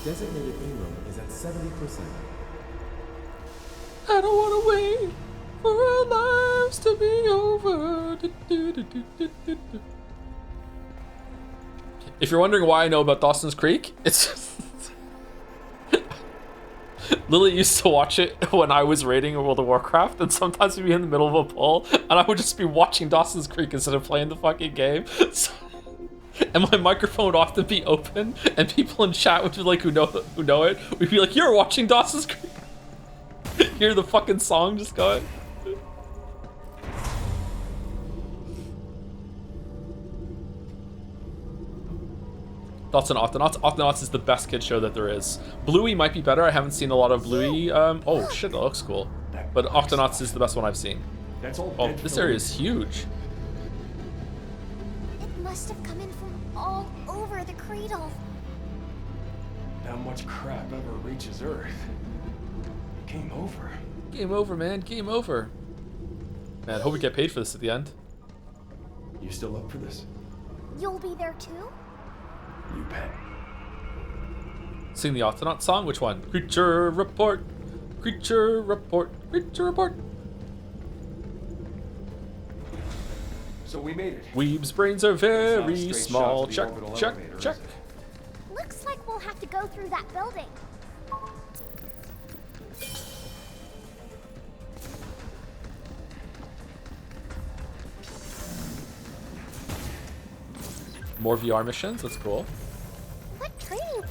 Designated payload is at 70%. I don't want to wait for our lives to be over. If you're wondering why I know about Dawson's Creek, it's Lily used to watch it when I was raiding World of Warcraft, and sometimes we'd be in the middle of a pull, and I would just be watching Dawson's Creek instead of playing the fucking game. So, and my microphone would often be open, and people in chat would be like, who know it, we'd be like, you're watching Dawson's Creek. Hear the fucking song just going. Thoughts on Octonauts? Octonauts is the best kid show that there is. Bluey might be better. I haven't seen a lot of Bluey. Oh shit, that looks cool. But Octonauts is the best one I've seen. Oh, this area is huge. It must have come in from all over the cradle. Not much crap ever reaches Earth. Game over. Game over, man. Game over. Man, I hope we get paid for this at the end. You still up for this? You'll be there too? You bet. Sing the Octonaut song? Which one? Creature report. Creature report. Creature report. So we made it. Weeb's brains are very small. Check, check, check. Looks like we'll have to go through that building. More VR missions, that's cool. What training?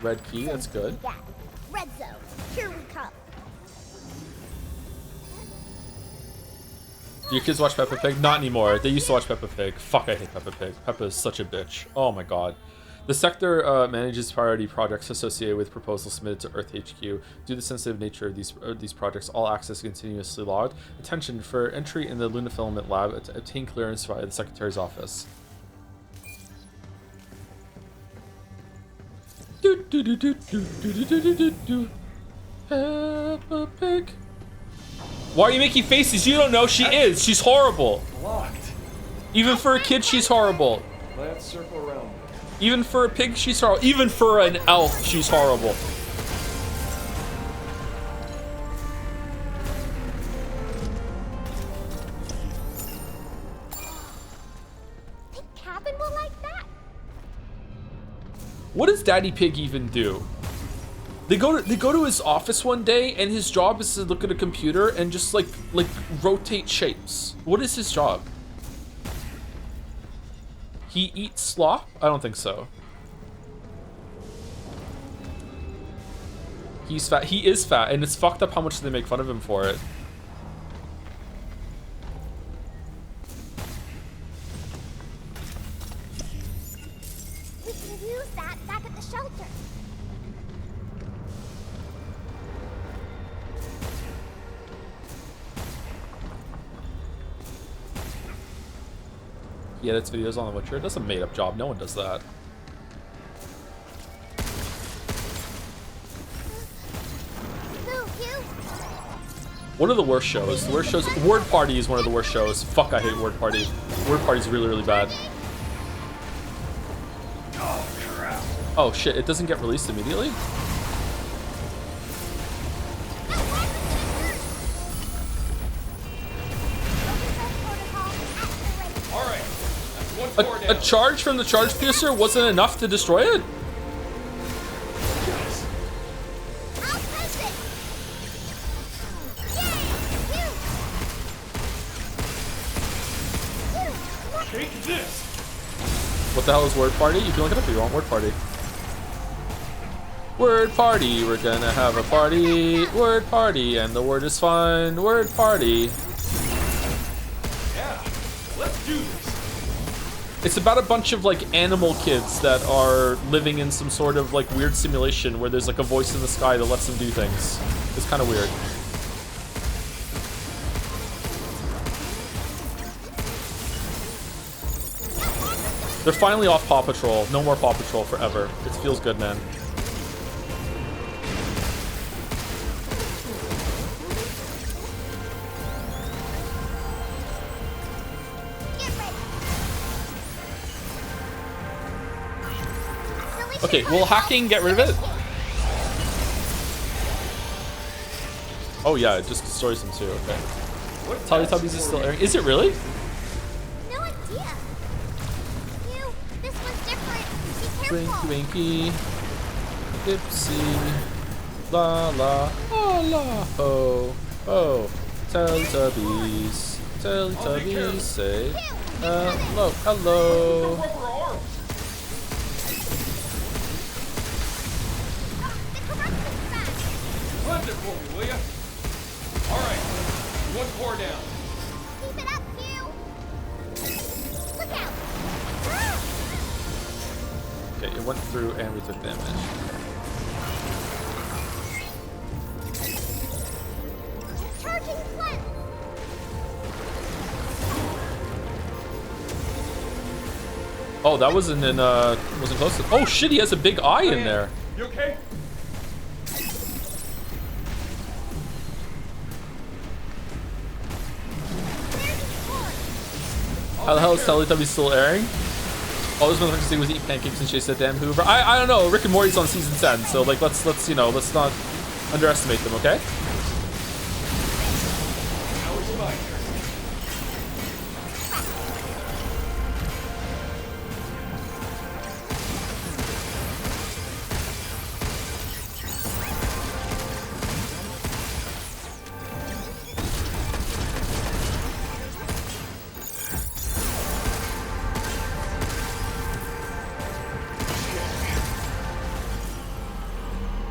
Red key, that's good. Yeah. Red zone. Here we come. Do your kids watch Peppa Pig? Not anymore. They used to watch Peppa Pig. Fuck, I hate Peppa Pig. Peppa is such a bitch. Oh my god. The sector manages priority projects associated with proposals submitted to Earth HQ. Due to the sensitive nature of these projects, all access is continuously logged. Attention, for entry in the Lunafilament lab, obtain clearance via the Secretary's office. Peppa Pig. Why are you making faces? You don't know she is. She's horrible. Blocked. Even for a kid, she's horrible. Let's circle around. Even for a pig, she's horrible. Even for an elf, she's horrible. Think Cabin will like that? What does Daddy Pig even do? They go to his office one day, and his job is to look at a computer and just like rotate shapes. What is his job? He eats slop? I don't think so. He's fat. He is fat, and it's fucked up how much they make fun of him for it. We can use that back at the shelter. He edits videos on The Witcher. That's a made-up job. No one does that. One of the worst shows. The worst shows. Word Party is one of the worst shows. Fuck, I hate Word Party. Word Party's really, really bad. Oh crap. Oh shit! It doesn't get released immediately. A charge from the charge piercer wasn't enough to destroy it? I'll press it. Take this! What the hell is word party? You can look it up if you want. Word party. Word party. We're gonna have a party. Word party. And the word is fun. Word party. Yeah, let's do this. It's about a bunch of like animal kids that are living in some sort of like weird simulation where there's like a voice in the sky that lets them do things. It's kind of weird. They're finally off Paw Patrol. No more Paw Patrol forever. It feels good, man. Okay, will hacking get rid of it? Oh yeah, it just destroys them too, okay. Teletubbies is still airing. Is it really? No idea. Hugh, this one's different. Be Winky careful. winky. Dipsy. La la. Oh la. Oh. Oh. Teletubbies. Teletubbies say hello. Hello. The corruption's back. Cleanse it for me, will ya? Alright, one core down. Keep it up, Hugh. Look out. Ah! Okay, it went through and we took damage. Charging cleanse. Oh, that wasn't in wasn't close to. Oh shit, he has a big eye in there. You okay? How the hell is Teletubbies still airing? All this motherfuckers do was eat pancakes and chase that damn Hoover. I don't know. Rick and Morty's on season 10, so like let's you know, let's not underestimate them, okay? Now it's my turn.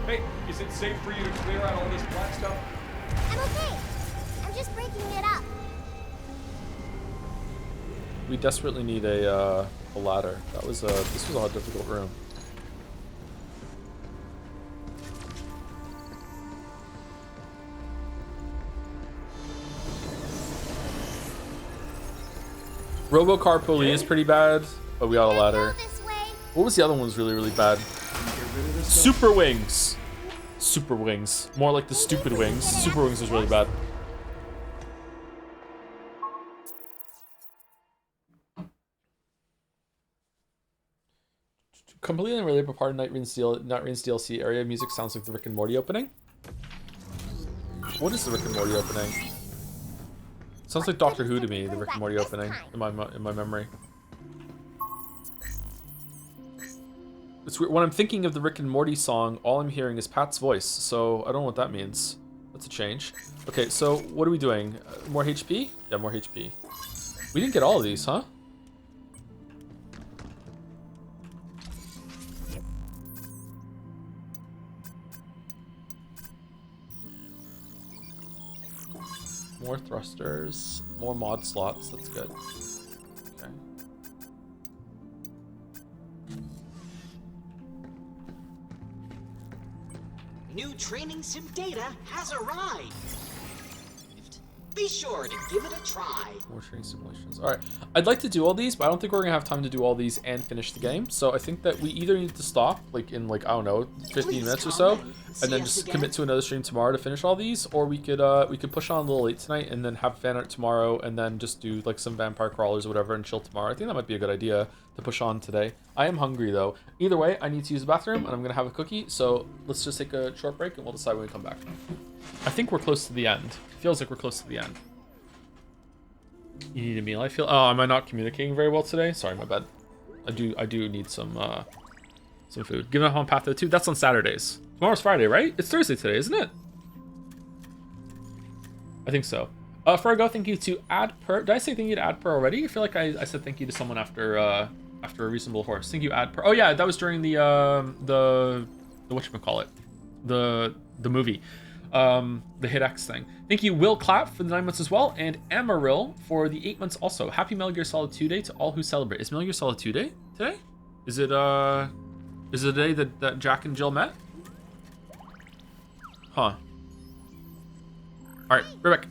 Hey, is it safe for you to clear out all this black stuff? I'm okay. I'm just breaking it up. We desperately need a ladder. This was a difficult room. Robocar Pulley is pretty bad, but we got a ladder. This way. What was the other one was really, really bad? Super Wings. Super Wings. More like the stupid wings. Super Wings was really bad. Completely unrelated, but part of Night Rain's DLC area music sounds like the Rick and Morty opening. What is the Rick and Morty opening? Sounds like Doctor Who to me, the Rick and Morty opening, in my memory. It's weird. When I'm thinking of the Rick and Morty song, all I'm hearing is Pat's voice, so I don't know what that means. That's a change. Okay, so what are we doing? More HP? Yeah, more HP. We didn't get all of these, huh? More thrusters, more mod slots, that's good. Okay. New training sim data has arrived. Be sure to give it a try. More training simulations. Alright. I'd like to do all these, but I don't think we're gonna have time to do all these and finish the game. So I think that we either need to stop, like in like, I don't know, 15 minutes or so, and then just commit to another stream tomorrow to finish all these, or we could push on a little late tonight and then have fan art tomorrow and then just do like some vampire crawlers or whatever and chill tomorrow. I think that might be a good idea to push on today. I am hungry though. Either way, I need to use the bathroom and I'm gonna have a cookie, so let's just take a short break and we'll decide when we come back. I think we're close to the end. Feels like we're close to the end. You need a meal, I feel. Oh, am I not communicating very well today? Sorry, my bad. I do need some food. Give up on Path 2. That's on Saturdays. Tomorrow's Friday, right? It's Thursday today, isn't it? I think so. Fergo, thank you to Ad Per. Did I say thank you to Ad Per already? I feel like I said thank you to someone after a reasonable horse. Thank you, Ad Per. Oh yeah, that was during the whatchamacallit, the movie, the Hit X thing. Thank you, Will Clapp, for the 9 months as well, and Amaryl for the 8 months also. Happy Metal Gear Solid 2 Day to all who celebrate. Is Metal Gear Solid 2 Day today? Is it the day that Jack and Jill met? Huh. All right, right back.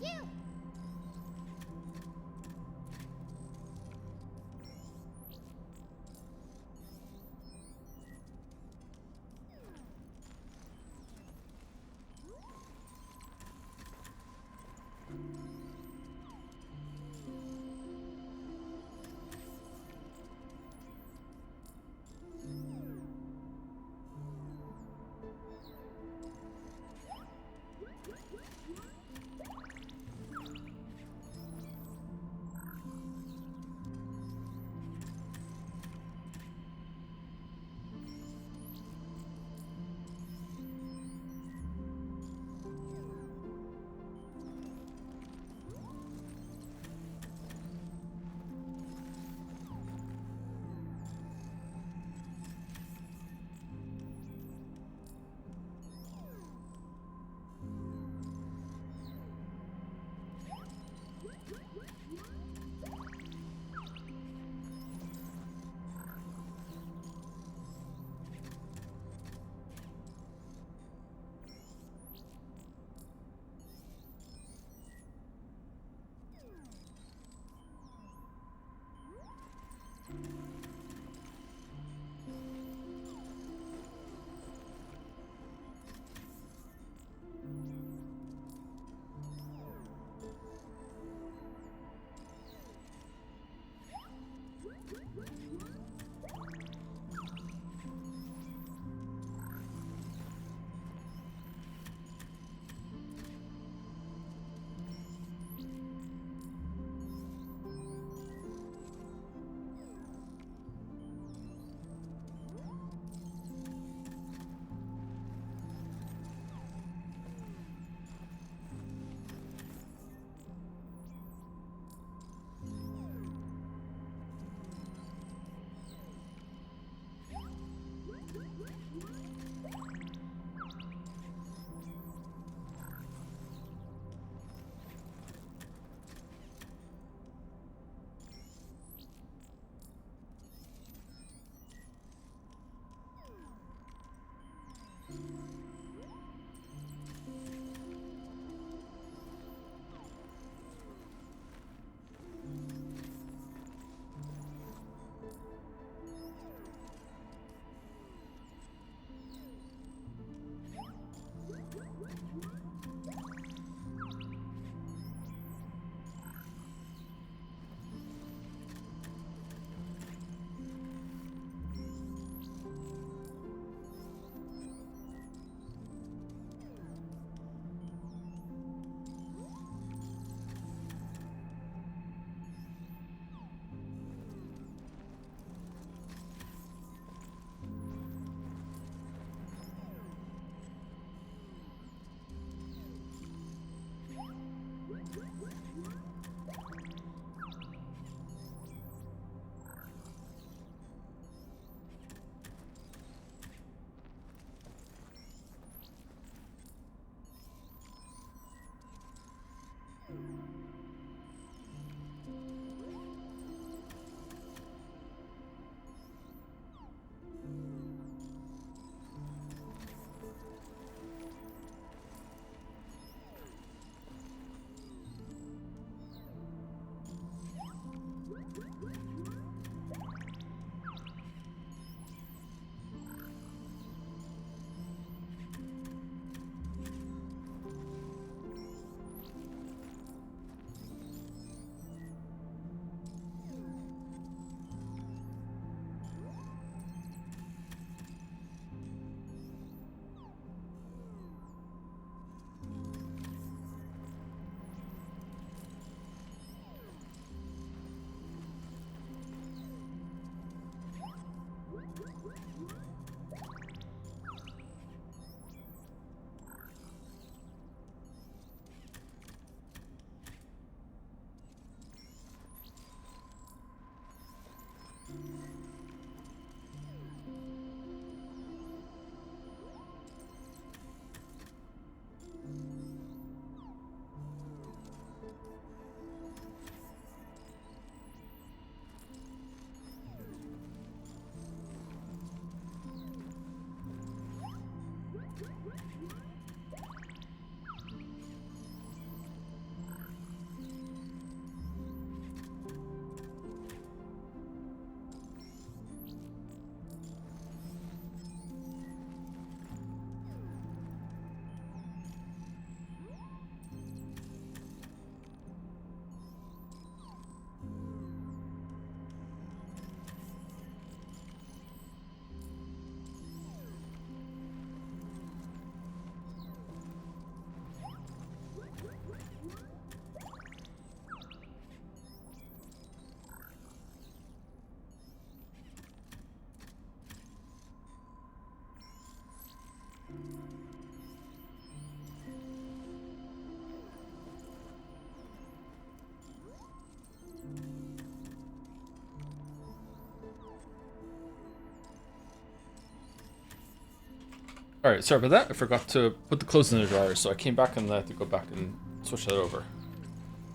Alright, sorry about that. I forgot to put the clothes in the dryer, so I came back and I had to go back and switch that over.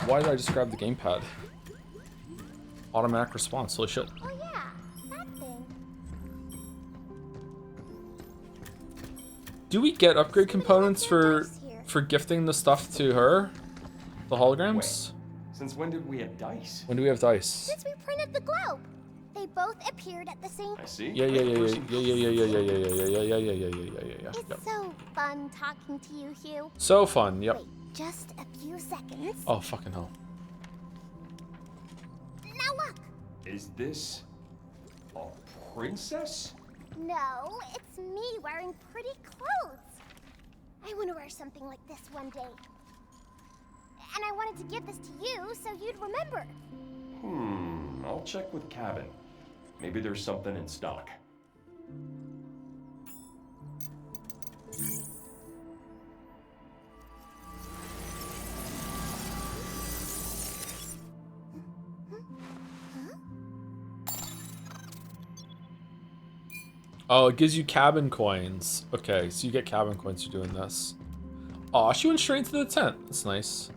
Why did I just grab the gamepad? Automatic response, holy shit. Oh yeah, that thing. Do we get upgrade components for gifting the stuff to her? The holograms? Wait, since when did we have dice? When do we have dice? Since we printed the globe, they both appeared at the same. I see. Yeah. It's so fun talking to you, Hugh. So fun, yep. Wait, just a few seconds. Oh, fucking hell. Now look. Is this a princess? No, it's me wearing pretty clothes. I want to wear something like this one day. And I wanted to give this to you so you'd remember. I'll check with Cabin. Maybe there's something in stock. Oh, it gives you cabin coins. Okay, so you get cabin coins for doing this. Aw, she went straight into the tent. That's nice.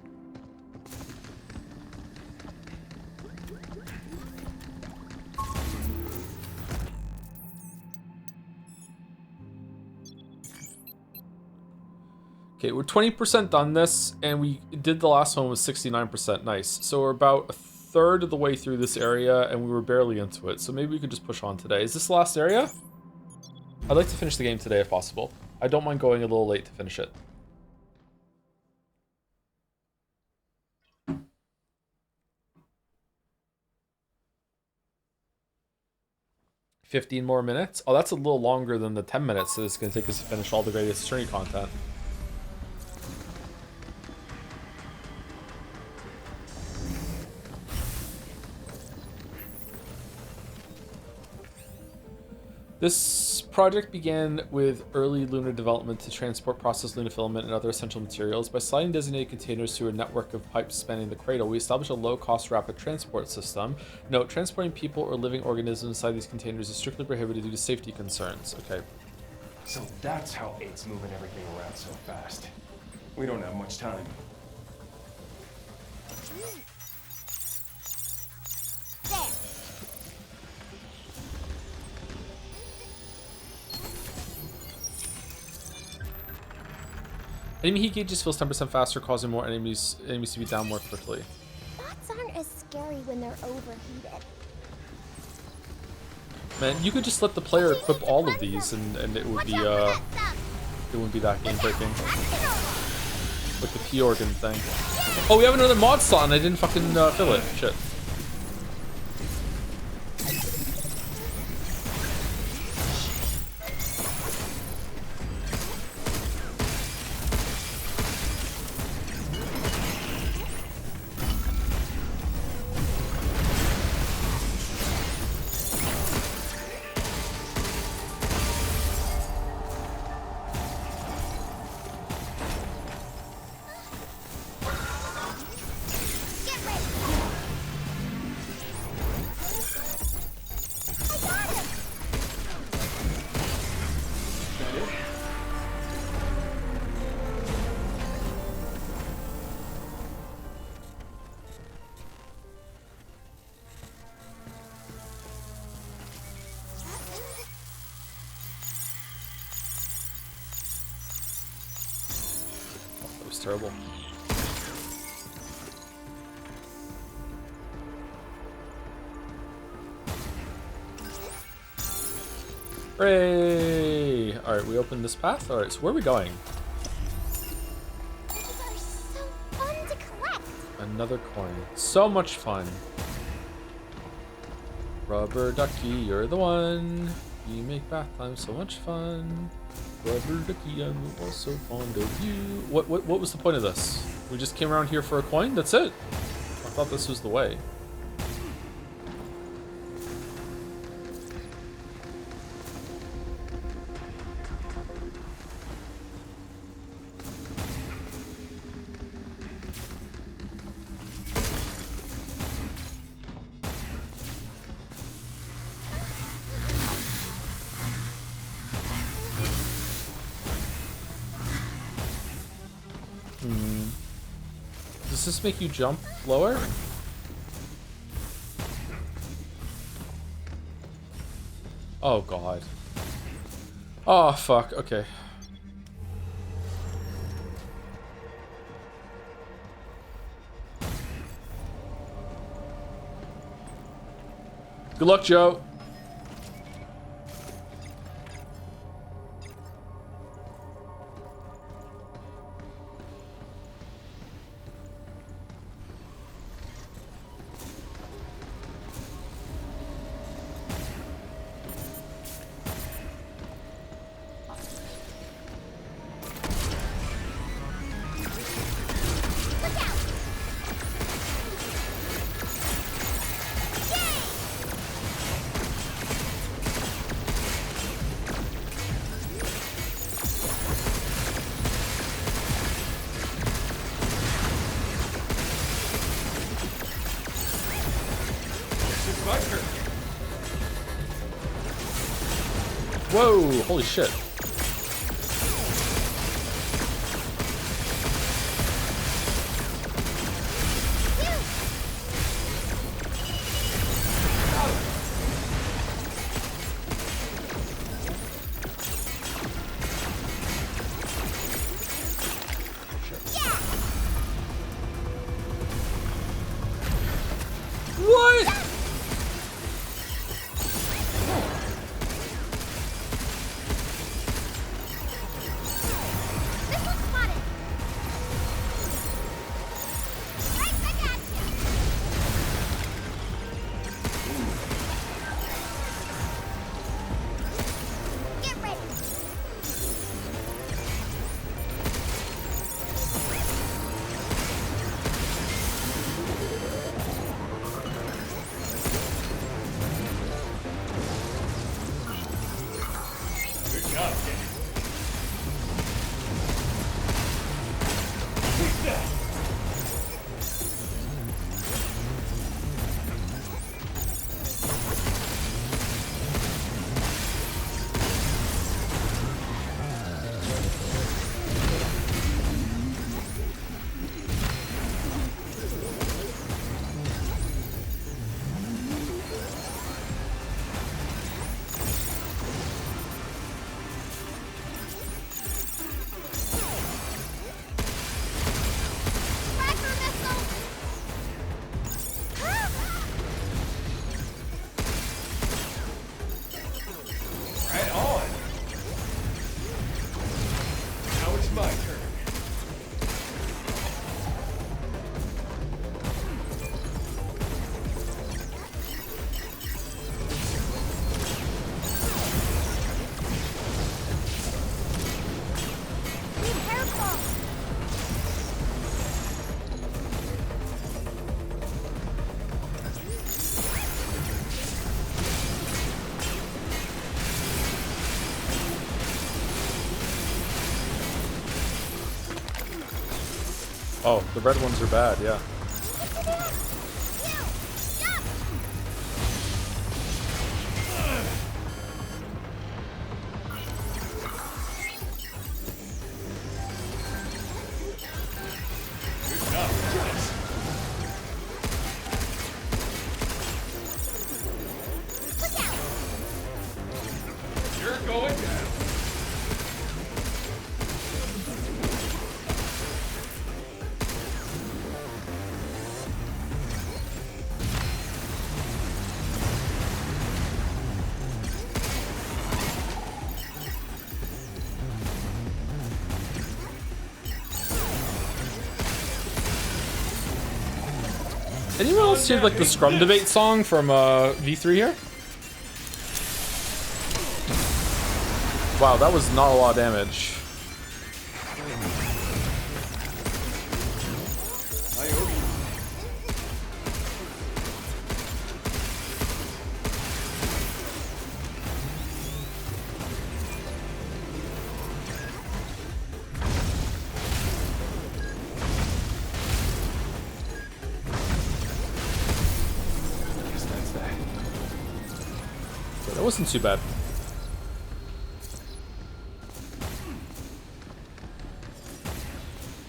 Okay, we're 20% done this, and we did the last one with 69%. Nice. So we're about a third of the way through this area, and we were barely into it. So maybe we could just push on today. Is this the last area? I'd like to finish the game today if possible. I don't mind going a little late to finish it. $15 more minutes? Oh, that's a little longer than the 10 minutes that it's going to take us to finish all the Greatest Attorney content. This project began with early lunar development to transport processed lunar filament and other essential materials. By sliding designated containers through a network of pipes spanning the cradle, we established a low-cost rapid transport system. Note, transporting people or living organisms inside these containers is strictly prohibited due to safety concerns. Okay. So that's how it's moving everything around so fast. We don't have much time. There. Enemy heat gauges feels 10% faster, causing more enemies to be down more quickly. Thoughts aren't as scary when they're overheated. Man, you could just let the player equip all of these, and it would be it wouldn't be that game breaking. Like the P organ thing. Oh, we have another mod slot, and I didn't fucking fill it. Shit. terrible. Hooray! Alright, we opened this path. Alright, so where are we going? These are so fun to collect. Another coin. So much fun. Rubber ducky, you're the one. You make bath time so much fun. Rubber ducky, I'm also fond of you. What was the point of this? We just came around here for a coin? That's it? I thought this was the way. Does this make you jump lower? Oh god. Oh fuck, okay. Good luck, Joe. Whoa, holy shit. What? Oh, the red ones are bad, yeah. You're going down. Anyone else hear like the Scrum Debate song from V3 here? Wow, that was not a lot of damage. Yeah, that wasn't too bad.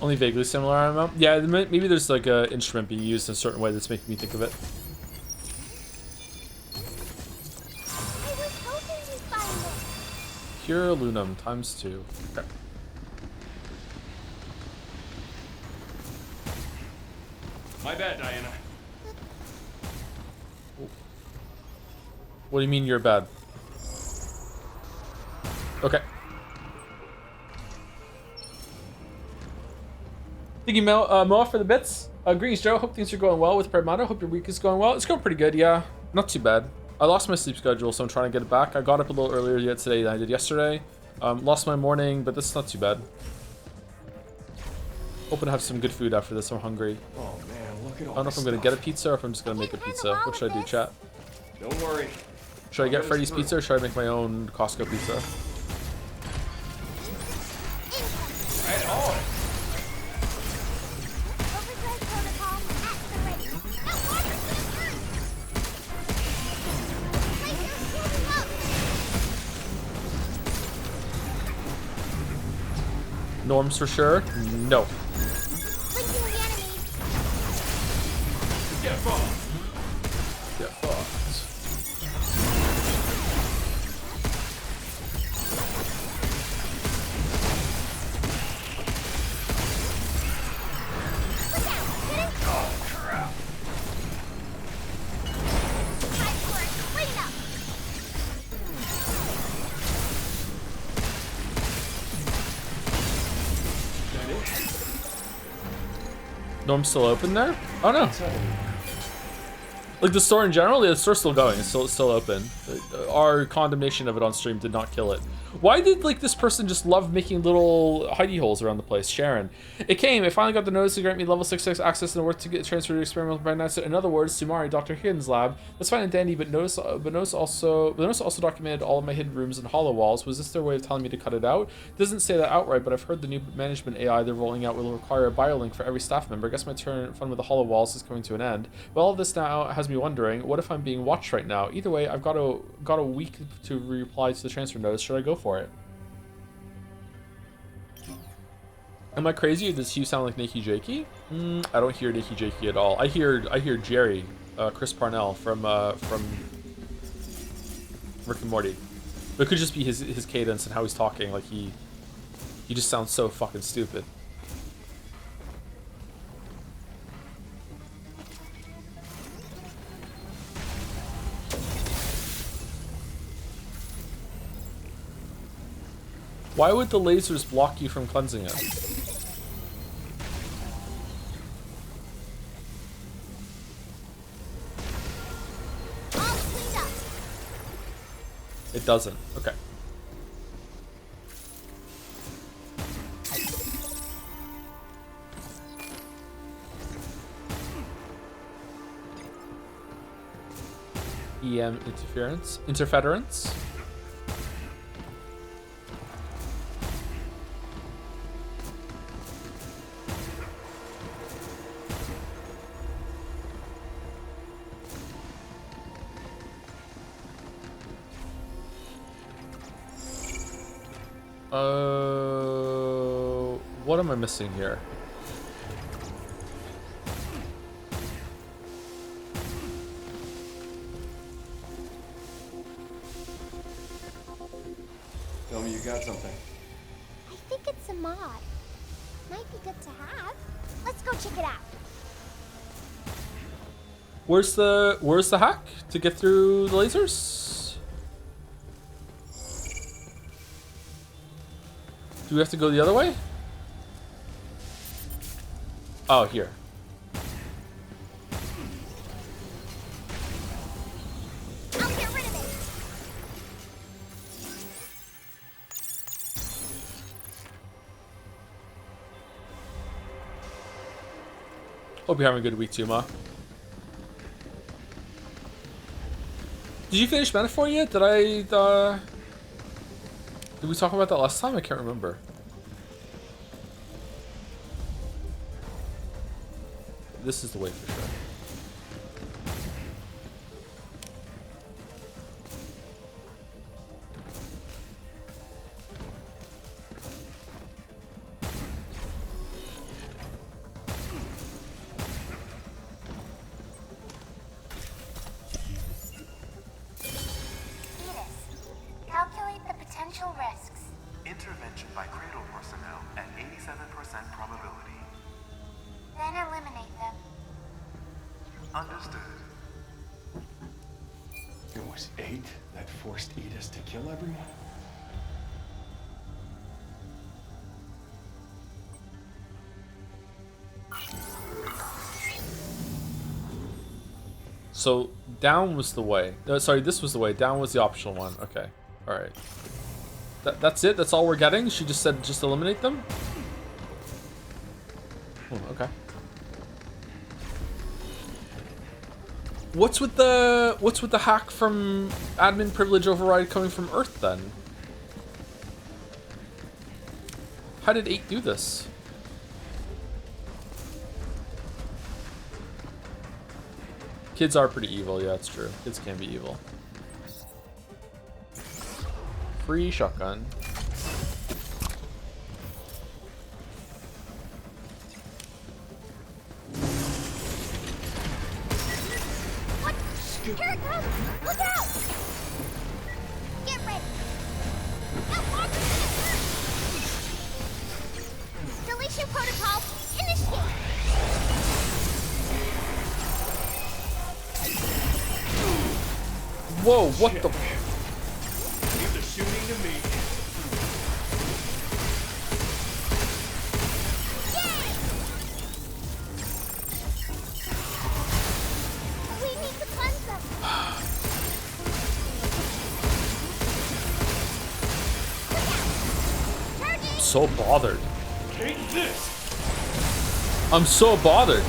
Only vaguely similar, I don't know. Yeah, maybe there's like a instrument being used in a certain way that's making me think of it. I was hoping you'd find it. Pure Lunum ×2. Okay. My bad, Diana. What do you mean you're bad? Okay. Thank you, Moa, for the bits. Greetings, Joe. Hope things are going well with Pragmata. Hope your week is going well. It's going pretty good, yeah. Not too bad. I lost my sleep schedule, so I'm trying to get it back. I got up a little earlier yet today than I did yesterday. Lost my morning, but this is not too bad. Hoping to have some good food after this. I'm hungry. Oh man, look at all I don't know if I'm going to get a pizza or if I'm just going to make a pizza. What should I do, chat? Don't worry. Should I get Freddy's pizza or should I make my own Costco pizza? Right on. Overdrive protocol activated. That water's gonna burn! Lasers moving up! Norms for sure? No. Blinking the enemy. Get fucked. Get fucked. Look out! Get it? Oh crap. Time for a cleanup! Norm's still open there? Oh no. Like the store in general, the store's still going. It's still open. Our condemnation of it on stream did not kill it. Why did like this person just love making little hidey holes around the place? Sharon. It came. I finally got the notice to grant me level 6 access and work to get transferred to experimental Pragmata. In other words, Sumari, Dr. Higgins' lab. That's fine and dandy, but notice also documented all of my hidden rooms and hollow walls. Was this their way of telling me to cut it out? It doesn't say that outright, but I've heard the new management AI they're rolling out will require a biolink for every staff member. I guess my fun with the hollow walls is coming to an end. Well, all this now has me wondering, what if I'm being watched right now? Either way, I've got a week to reply to the transfer notice. Should I go for it? Am I crazy or does Hugh sound like Nikki Jakey? I don't hear Nikki Jakey at all. I hear Jerry, Chris Parnell from Rick and Morty. But it could just be his cadence and how he's talking. Like he just sounds so fucking stupid. Why would the lasers block you from cleansing it? All cleaned up. It doesn't. Okay. EM interference. What am I missing here? Tell me you got something. I think it's a mod. Might be good to have. Let's go check it out. Where's the hack to get through the lasers? Do we have to go the other way? Oh, here. Hope you're having a good week too, Ma. Did you finish Metaphor yet? Did we talk about that last time? I can't remember. This is the way for sure. Calculate the potential risks. Intervention by Cradle personnel at 87% probability. Then eliminate them. Understood. It was 8 that forced Edis to kill everyone? So down was the way. No, sorry, this was the way. Down was the optional one. Okay. All right. That's it. That's all we're getting. She just said just eliminate them. Oh, okay. What's with the hack from admin privilege override coming from Earth then? How did 8 do this? Kids are pretty evil, yeah, it's true. Kids can be evil. Free shotgun. What? Here it comes! Look out! Get ready! That walker's gonna hurt! Deletion protocol, initiate! Whoa, what the? Leave the shooting to me. We need to cleanse them! Charging! So bothered. Take this! I'm so bothered.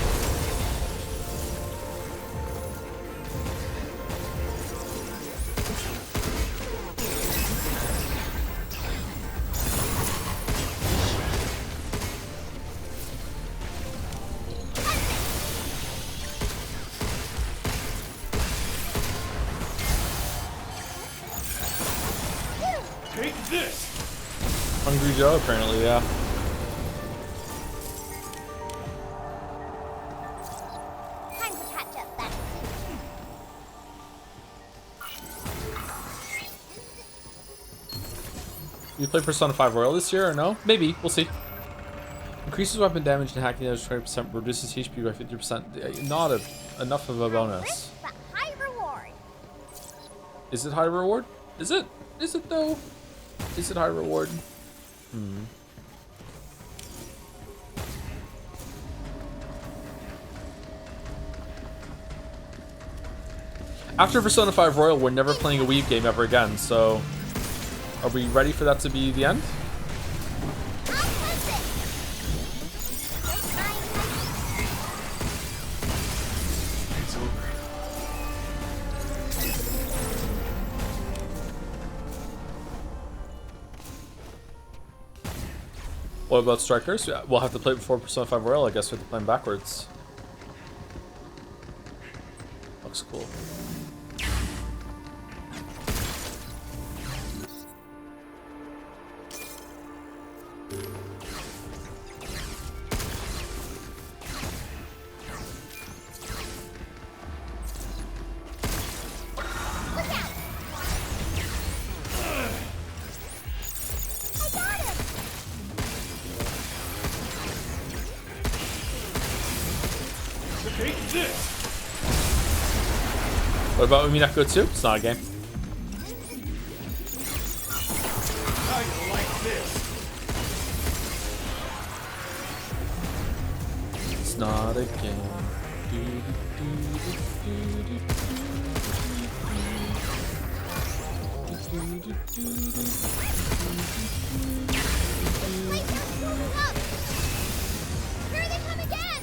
Take this! Hungry Joe, apparently, yeah. Time to catch up then. You play Persona 5 Royal this year or no? Maybe, we'll see. Increases weapon damage and hacking damage 20%, reduces HP by 50%. Not enough of a bonus. Risk, but high reward. Is it high reward? Is it? Is it though? Is it high reward? After Persona 5 Royal, we're never playing a Weave game ever again, so... Are we ready for that to be the end? I'll cleanse it. Great mind. It's over. What about Strikers? Yeah, we'll have to play it before Persona 5 Royal. I guess we have to play them backwards. Looks cool. Look out! I got him! Take this! What about Umineko 2? It's not a game. How you like this? It's not a game. Playground's moving up! Here they come again!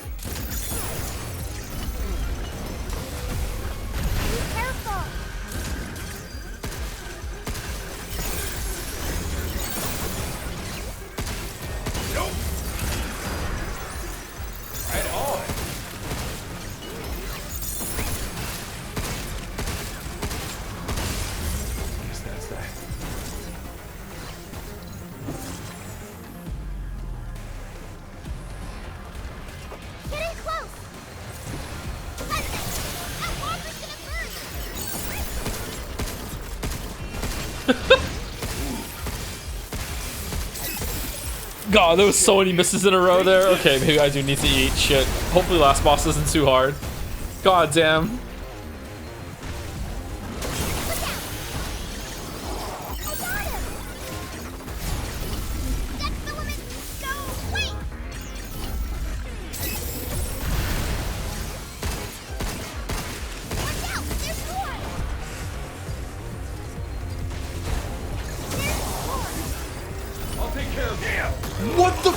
God, there was so many misses in a row there. Okay, maybe I do need to eat shit. Hopefully last boss isn't too hard. God damn. What the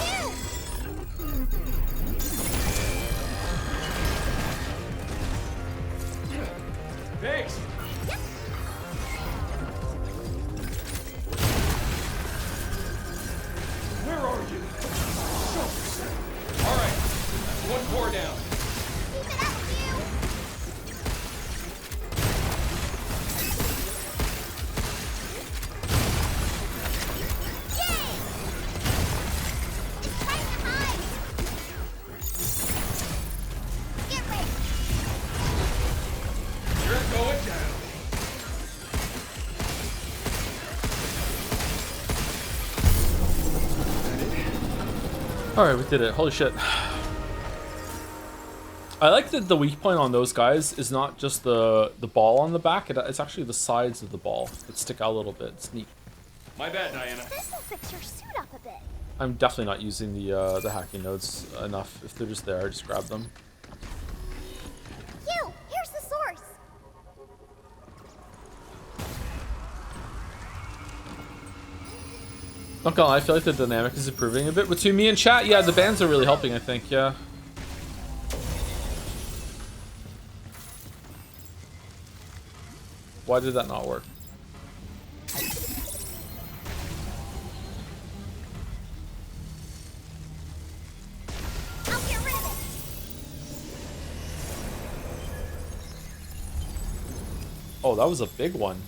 Thanks. Where are you? Show yourself. All right, that's one core down. Keep it up, Hugh. Yay! It's trying to hide. Get ready. You're going down. Alright, we did it. Holy shit. I like that the weak point on those guys is not just the ball on the back, it's actually the sides of the ball that stick out a little bit. It's neat. My bad, Diana. This'll fix your suit up a bit. I'm definitely not using the hacking nodes enough. If they're just there, I just grab them. Hugh, here's the source. Not gonna lie, I feel like the dynamic is improving a bit between me and chat. Yeah, the bands are really helping, I think, yeah. Why did that not work? I'll get rid of it. Oh, that was a big one.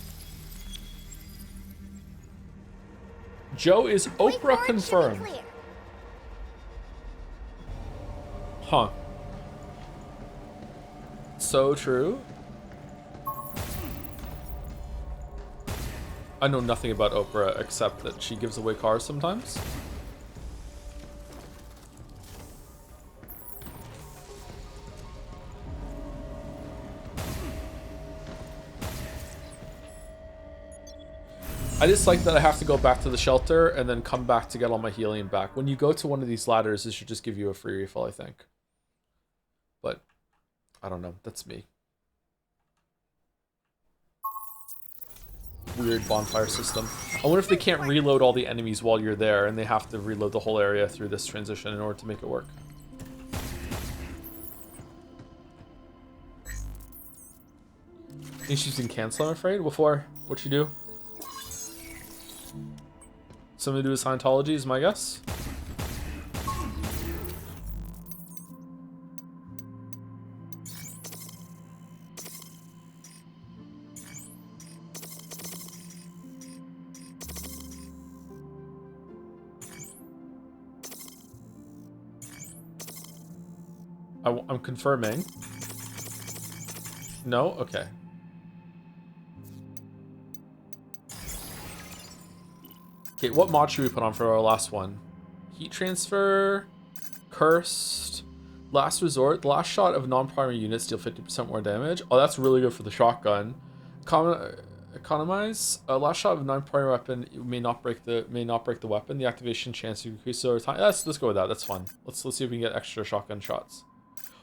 Joe is Way Oprah forward should be confirmed. clear. Huh. So true. I know nothing about Oprah except that she gives away cars sometimes. I just like that I have to go back to the shelter and then come back to get all my healing back. When you go to one of these ladders, it should just give you a free refill, I think. But I don't know. That's me. Weird bonfire system. I wonder if they can't reload all the enemies while you're there and they have to reload the whole area through this transition in order to make it work. Think she's been canceled, I'm afraid. What for? What'd she do? Something to do with Scientology is my guess. I'm confirming. No? Okay. Okay, what mod should we put on for our last one? Heat transfer, cursed, last resort. The last shot of non-primary units deal 50% more damage. Oh, that's really good for the shotgun. Economize. Last shot of non-primary weapon may not break the weapon. The activation chance to increase over time. Let's go with that. That's fun. Let's see if we can get extra shotgun shots.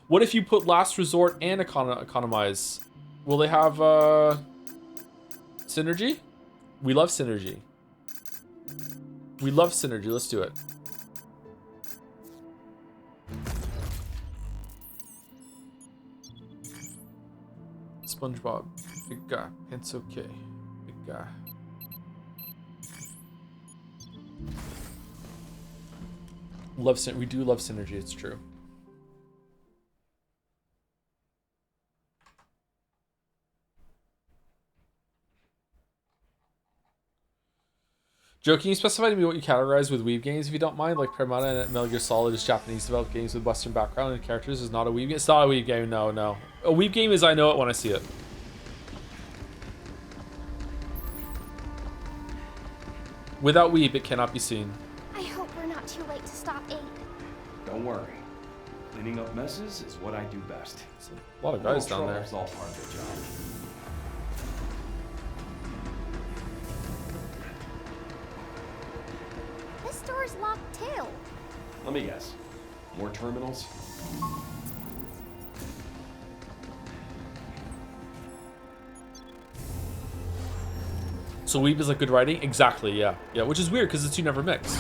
What if you put last resort and economize? Will they have synergy? We love synergy. We love synergy. Let's do it. SpongeBob. Big guy. It's okay. Big guy. We do love synergy. It's true. Joe, can you specify to me what you categorize with weeb games if you don't mind? Like Pragmata and Metal Gear Solid is Japanese developed games with Western background and characters is not a weeb game. It's not a weeb game, no. A weeb game is I know it when I see it. Without weep, it cannot be seen. I hope we're not too late to stop 8. Don't worry. Cleaning up messes is what I do best. There's a lot of guys down there. Trouble's all part of the job. This door's locked too. Let me guess. More terminals? So weep is like good writing? Exactly, yeah. Yeah, which is weird because the two never mix.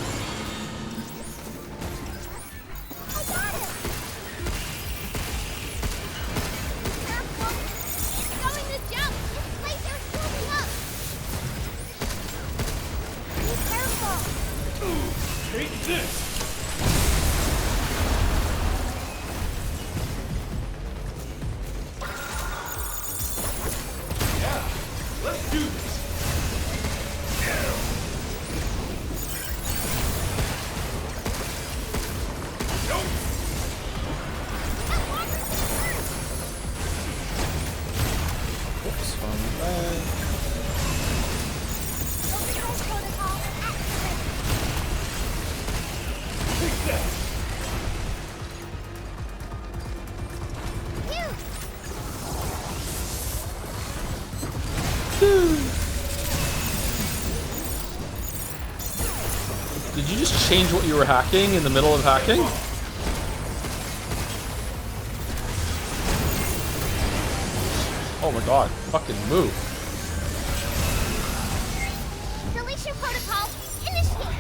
Did you just change what you were hacking in the middle of hacking? Oh my god, fucking move. Deletion protocol, initiate.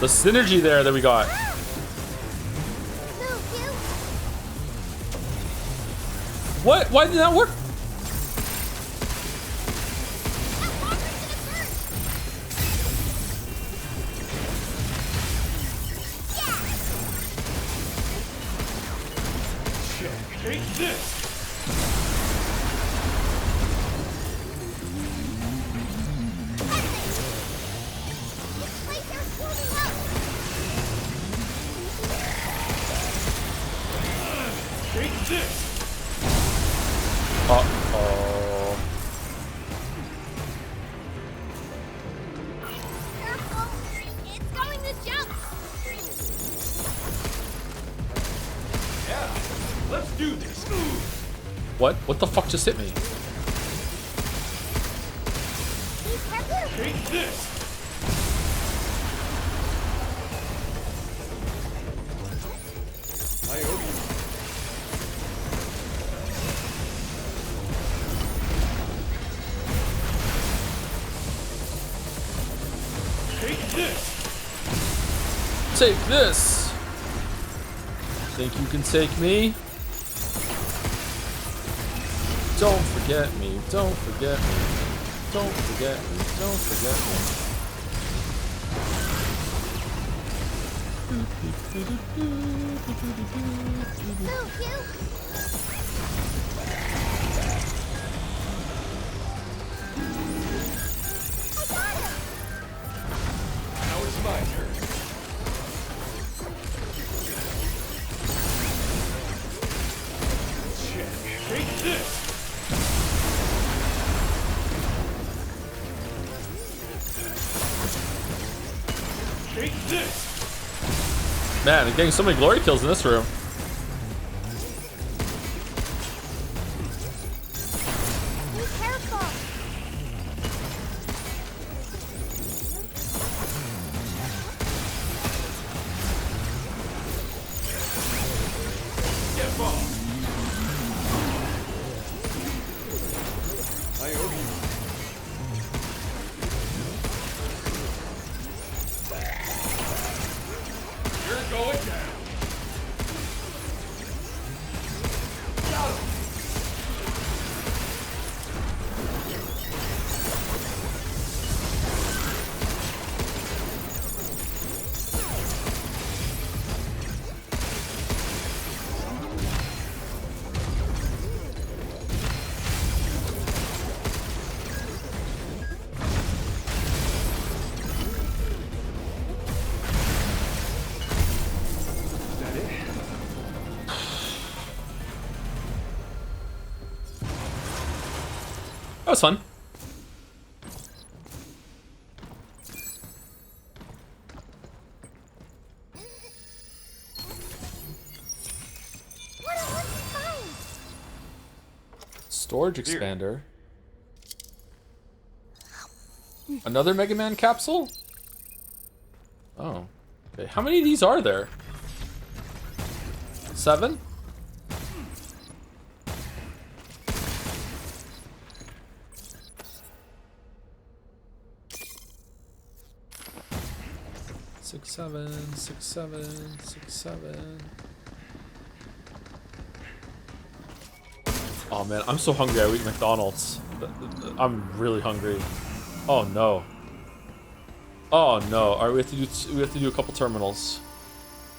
The synergy there that we got. What? Why did that work? Take this! Take this! Uh-oh. Careful! It's going to jump! Yeah, let's do this. What? What the fuck just hit me? Take this! I owe you. Take this! Take this! Think you can take me? Don't forget me, don't forget me. Don't forget me, don't forget me. Move, Hugh! I got him! Now it's my turn. Take this! Take this! Man, I'm getting so many glory kills in this room. Be careful! Get off. I owe you. You're going down. That was fun. Storage expander. Another Mega Man capsule? Oh. Okay. How many of these are there? 7? Six, seven, 6, 7, 6, 7. Oh man, I'm so hungry. I eat McDonald's. I'm really hungry. Oh no. Oh no. All right, we have to do a couple terminals.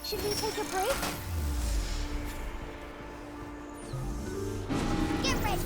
Should we take a break? Get ready.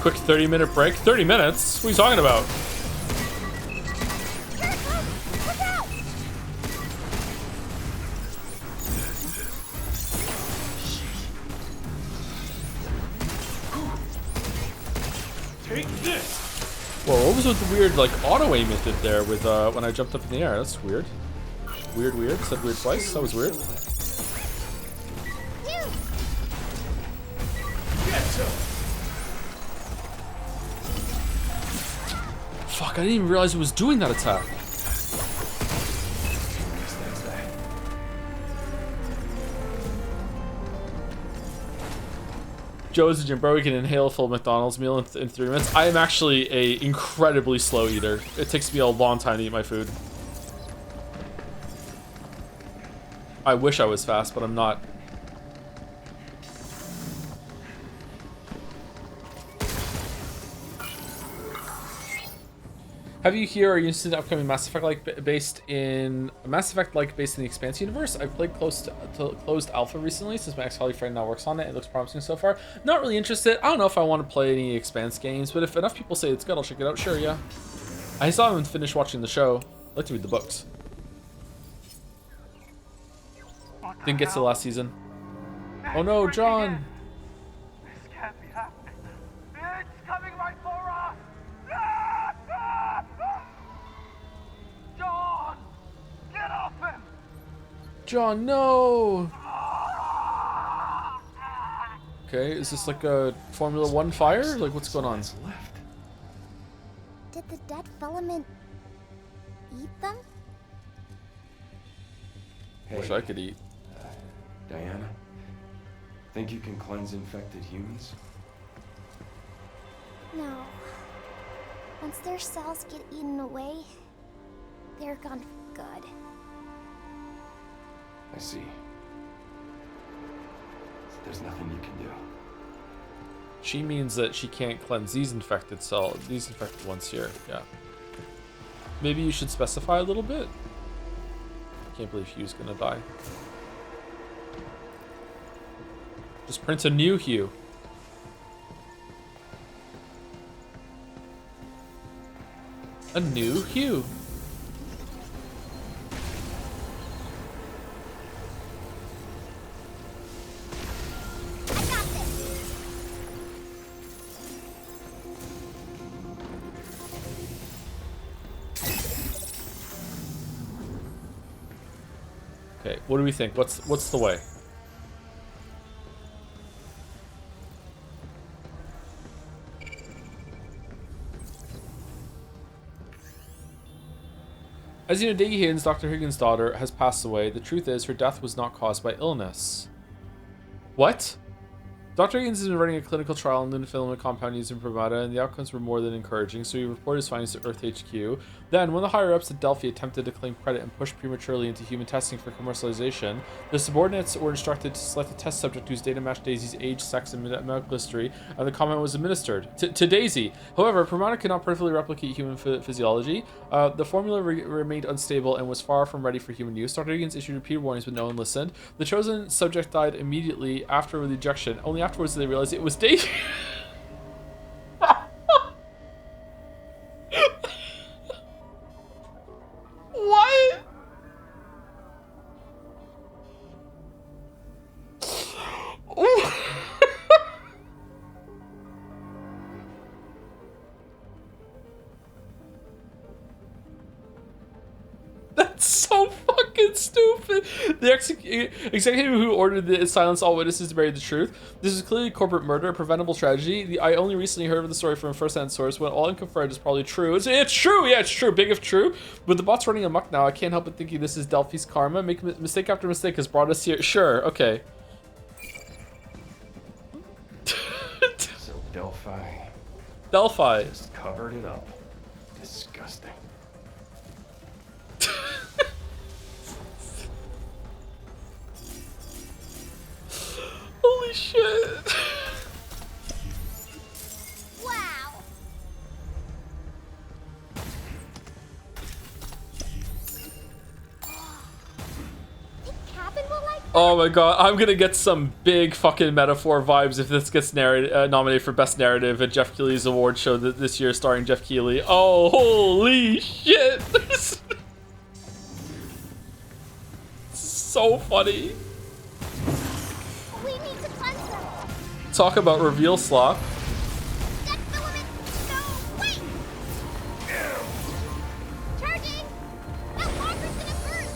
Quick 30-minute break. 30 minutes? What are you talking about? Take this. Whoa, what was with the weird like auto aim it did there with when I jumped up in the air? That's weird. Weird. Said weird twice. That was weird. Fuck, I didn't even realize it was doing that attack. Joe is a gym bro. We can inhale a full McDonald's meal in 3 minutes. I am actually a incredibly slow eater. It takes me a long time to eat my food. I wish I was fast, but I'm not. Have you here? Are you interested in upcoming Mass Effect like based in the Expanse universe? I've played closed alpha recently since my ex-colleague friend now works on it. It looks promising so far. Not really interested. I don't know if I want to play any Expanse games, but if enough people say it's good, I'll check it out. Sure, yeah. I still haven't finished watching the show. I'd like to read the books. Didn't get to the last season. Oh no, John! This can't be happening. It's coming right for us! John! Get off him! John, no! Okay, is this like a Formula 1 fire? Like, what's going on? Did the dead filament eat them? Hey, Wish I could eat. Diana, think you can cleanse infected humans? No. Once their cells get eaten away, they're gone for good. I see. There's nothing you can do. She means that she can't cleanse these infected ones here. Yeah. Maybe you should specify a little bit. Can't believe Hugh's gonna die. Just print a new Hugh. A new Hugh. Okay, what do we think? What's the way? As you know, Diggy Higgins, Dr. Higgins' daughter, has passed away. The truth is, her death was not caused by illness. What? Dr. Higgins has been running a clinical trial on the filament compound using Pragmata, and the outcomes were more than encouraging, so he reported his findings to Earth HQ. Then, when the higher-ups at Delphi attempted to claim credit and push prematurely into human testing for commercialization, the subordinates were instructed to select a test subject whose data matched Daisy's age, sex, and medical history, and the comment was administered to Daisy. However, Pragmata could not perfectly replicate human physiology. The formula remained unstable and was far from ready for human use. Dr. Higgins issued repeated warnings, but no one listened. The chosen subject died immediately after the ejection. Only afterwards did they realize it was Daisy. What? That's so fucking stupid. The executive who ordered the silence all witnesses to bury the truth. This is clearly corporate murder, a preventable tragedy. I only recently heard of the story from a first-hand source. When all unconfirmed is probably true. It's true. Yeah, it's true. Big if true. But the bot's running amok now. I can't help but thinking this is Delphi's karma. Make mistake after mistake has brought us here. Sure. Okay. So Delphi just covered it up. Disgusting. Holy shit. Wow. Think Cabin will like that? Oh my god, I'm gonna get some big fucking metaphor vibes if this gets nominated for Best Narrative at Jeff Keighley's award show this year starring Jeff Keighley. Oh, holy shit. So funny. We need to cleanse them. Talk about reveal slop. That's the woman. No, wait. Charging. No, Margaret's gonna burst.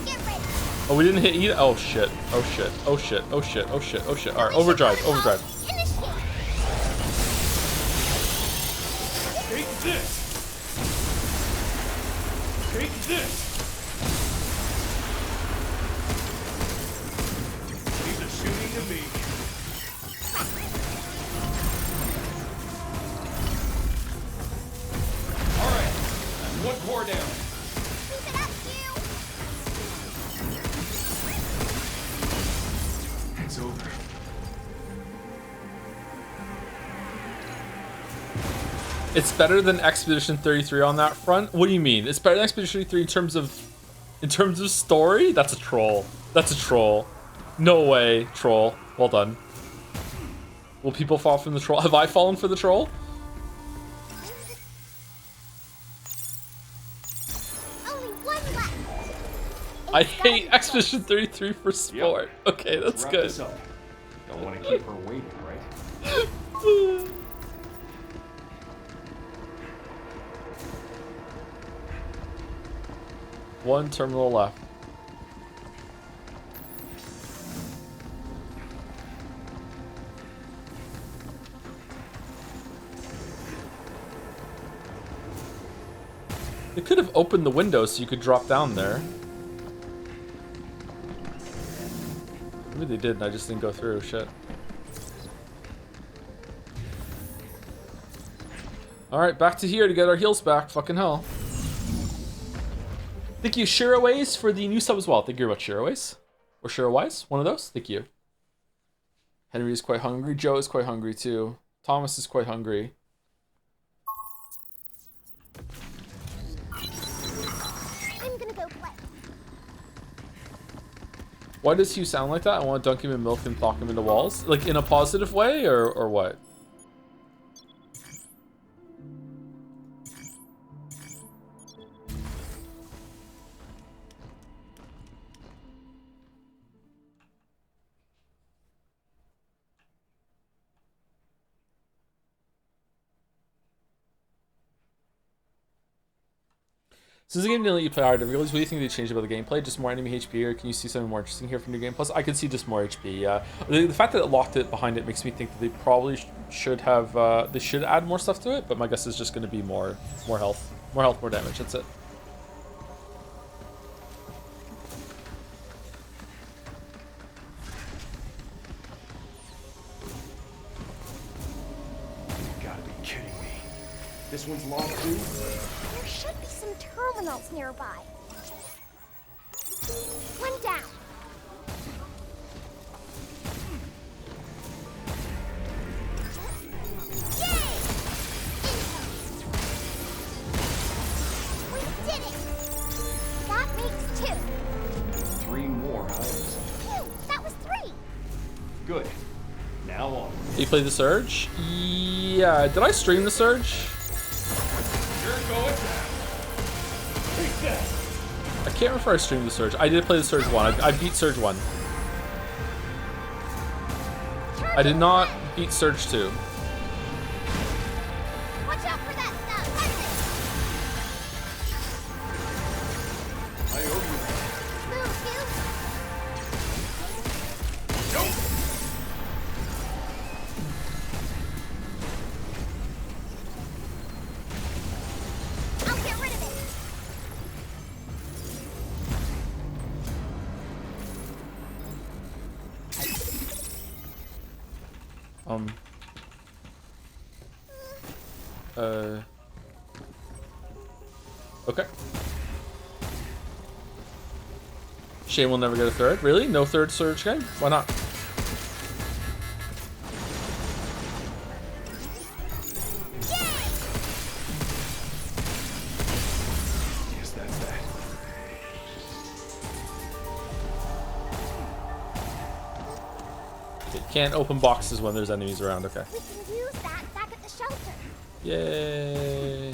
Get ready. Oh, we didn't hit either. Oh shit. Oh shit. Oh shit. Oh shit. Oh shit. Oh shit. Alright, overdrive. Overdrive. Initiate. Take this! Take this! These are shooting to me. Alright, that's one core down. Keep it up, Hugh. It's over. It's better than Expedition 33 on that front? What do you mean? It's better than Expedition 33 in terms of story? That's a troll. That's a troll. No way, troll. Well done. Will people fall from the troll? Have I fallen for the troll? Only one left. I hate Expedition 33 for sport. Okay, that's Wrap good. this up. Don't want to keep her waiting, right? One terminal left. They could have opened the window so you could drop down there. Maybe they did and I just didn't go through. Shit. Alright, back to here to get our heals back. Fucking hell. Thank you, Shiraways, for the new sub as well. Thank you very much, Shiraways. Or Shirawise, one of those. Thank you. Henry is quite hungry. Joe is quite hungry too. Thomas is quite hungry. I'm gonna go play. Why does Hugh sound like that? I want to dunk him in milk and knock him into walls? Like in a positive way or what? Since the game didn't let you play hard, what do you think they changed about the gameplay? Just more enemy HP, or can you see something more interesting here from new game? Plus, I could see just more HP. Yeah, the fact that it locked it behind it makes me think that they probably should have. They should add more stuff to it, but my guess is just going to be more health, more damage. That's it. This one's locked too? There should be some terminals nearby. One down. Yay! We did it! That makes 2. 3 more, huh? Phew, that was 3. Good. Now on. You played the Surge? Yeah. Did I stream the Surge? You're going down. Take that. I can't remember if I streamed the Surge. I did play the Surge 1. I beat Surge 1. I did not beat Surge 2. Watch out for that stuff. I owe you. Move, Hugh. Nope. I'll get rid of it. Okay. Shane will never get a 3rd. Really? No 3rd Surge game? Why not? Yes, that's that. You can't open boxes when there's enemies around. Okay. We can use that back at the shelter. Yay.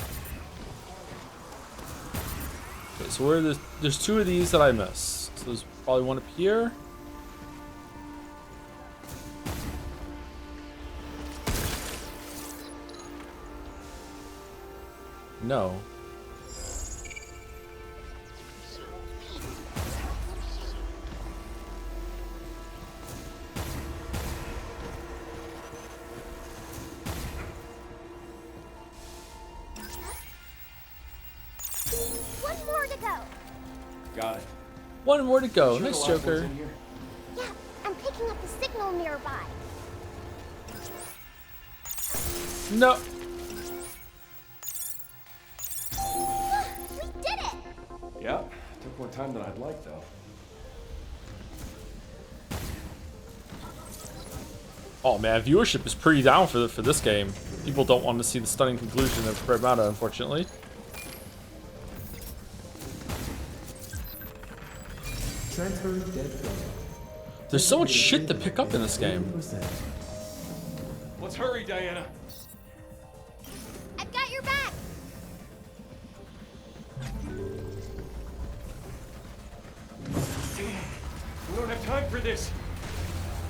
Okay, so there's 2 of these that I missed. So there's probably one up here. No. One more to go. Got it. One more to go. Sure Nice the last one's Joker. in here? Yeah, I'm picking up a signal nearby. No. We did it! Yeah. Took more time than I'd like, though. Oh man, viewership is pretty down for this game. People don't want to see the stunning conclusion of Pragmata, unfortunately. Transferring dead zone. There's so much shit to pick up in this game. 80%. Let's hurry, Diana. I've got your back. We don't have time for this.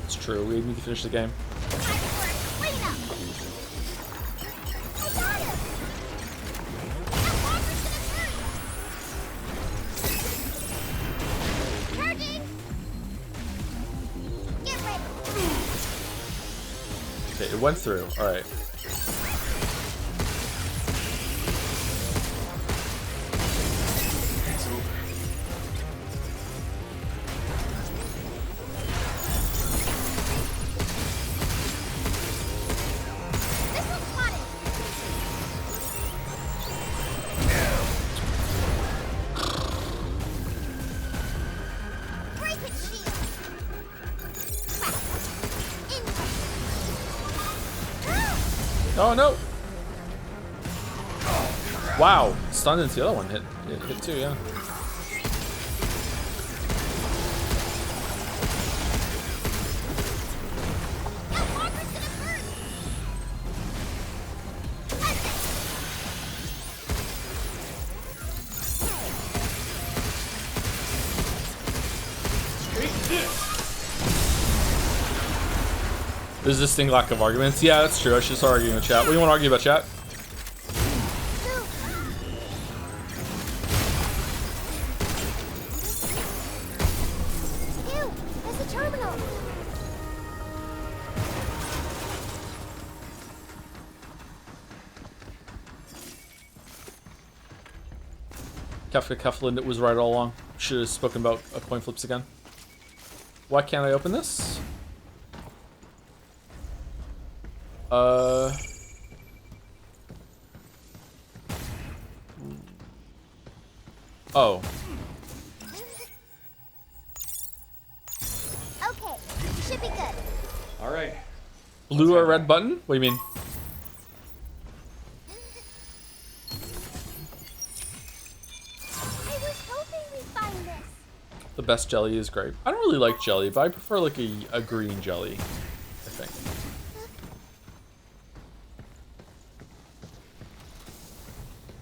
It's true, we need to finish the game. Time for a cleanup. I got him. That walker's gonna turn. Charging. Get ready. Okay, it went through. Alright. It's over. This one's spotted. Break it, shield. Crap. Oh no! Wow, stunned into the other one. Hit too, yeah. That walker's gonna burn. There's a distinct lack of arguments. Yeah, that's true. I should start arguing with chat. What do you want to argue about, chat? Ew, there's a terminal. Kafka Keflin was right all along. Should have spoken about coin flips again. Why can't I open this? Oh. Okay, should be good. All right. Blue or red button? What do you mean? I was hoping we'd find this. The best jelly is grape. I don't really like jelly, but I prefer like a green jelly, I think.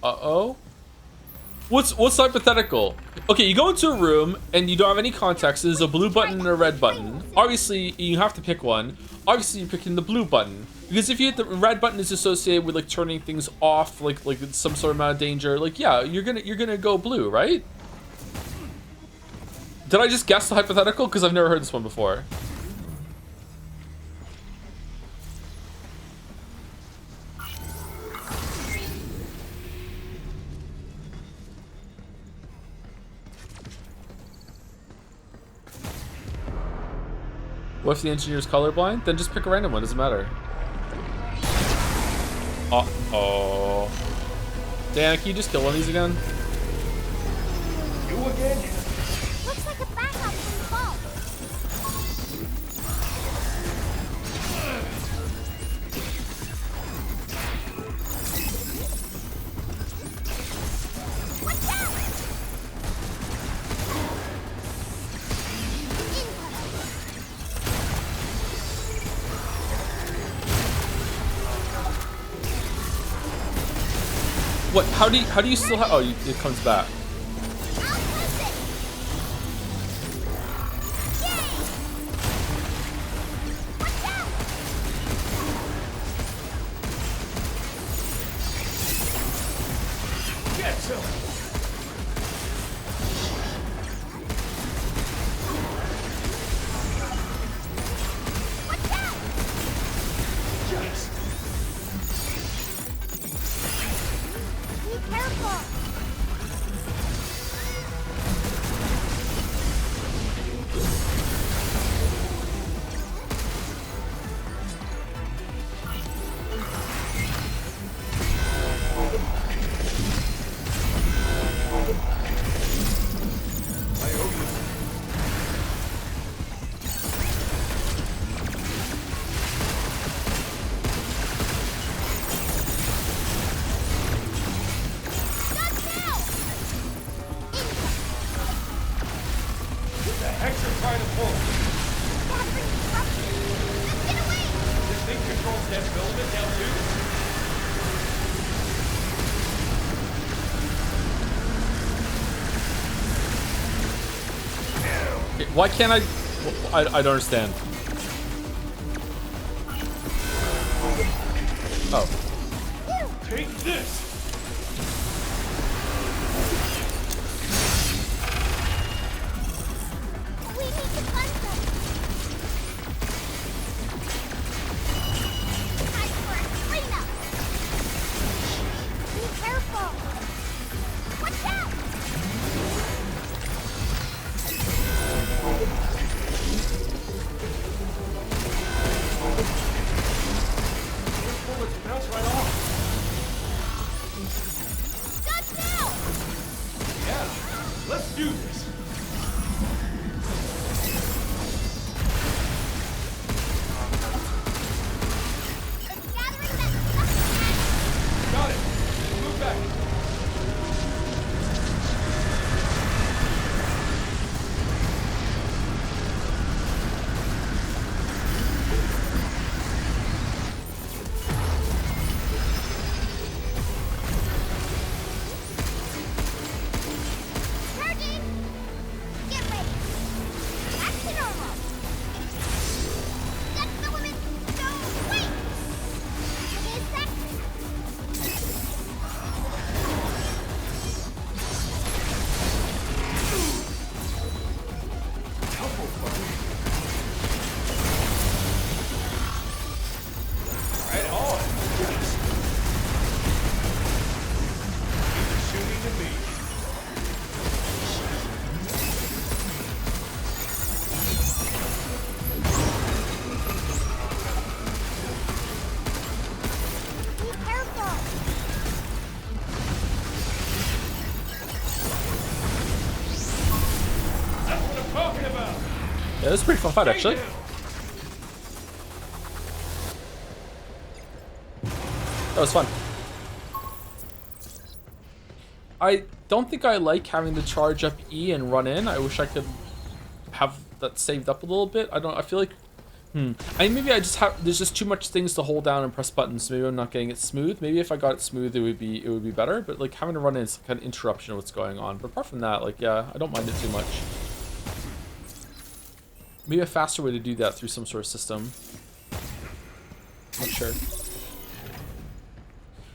Uh-oh. What's hypothetical? Okay, you go into a room and you don't have any context. There's a blue button and a red button. Obviously, you have to pick one. Obviously, you're picking the blue button. Because if you hit the red button is associated with like turning things off, like some sort of amount of danger, like yeah, you're gonna go blue, right? Did I just guess the hypothetical? Because I've never heard this one before. What if the engineer's colorblind? Then just pick a random one, doesn't matter. Uh-oh. Dan, can you just kill one of these again? You again? Looks like a backup from the vault. Watch out! What? How do you still have? Oh, it comes back. Why can't I don't understand. Oh. Take this! We need to punch them. Time for a cleanup. Be careful. Watch out! Bullets bounce right off. Yeah, it was a pretty fun fight, actually. That was fun. I don't think I like having to charge up E and run in. I wish I could have that saved up a little bit. I feel like, maybe I just have, there's just too much things to hold down and press buttons, so maybe I'm not getting it smooth. Maybe if I got it smooth, it would be better, but like having to run in is kind of interruption of what's going on. But apart from that, like, yeah, I don't mind it too much. Maybe a faster way to do that through some sort of system. Not sure.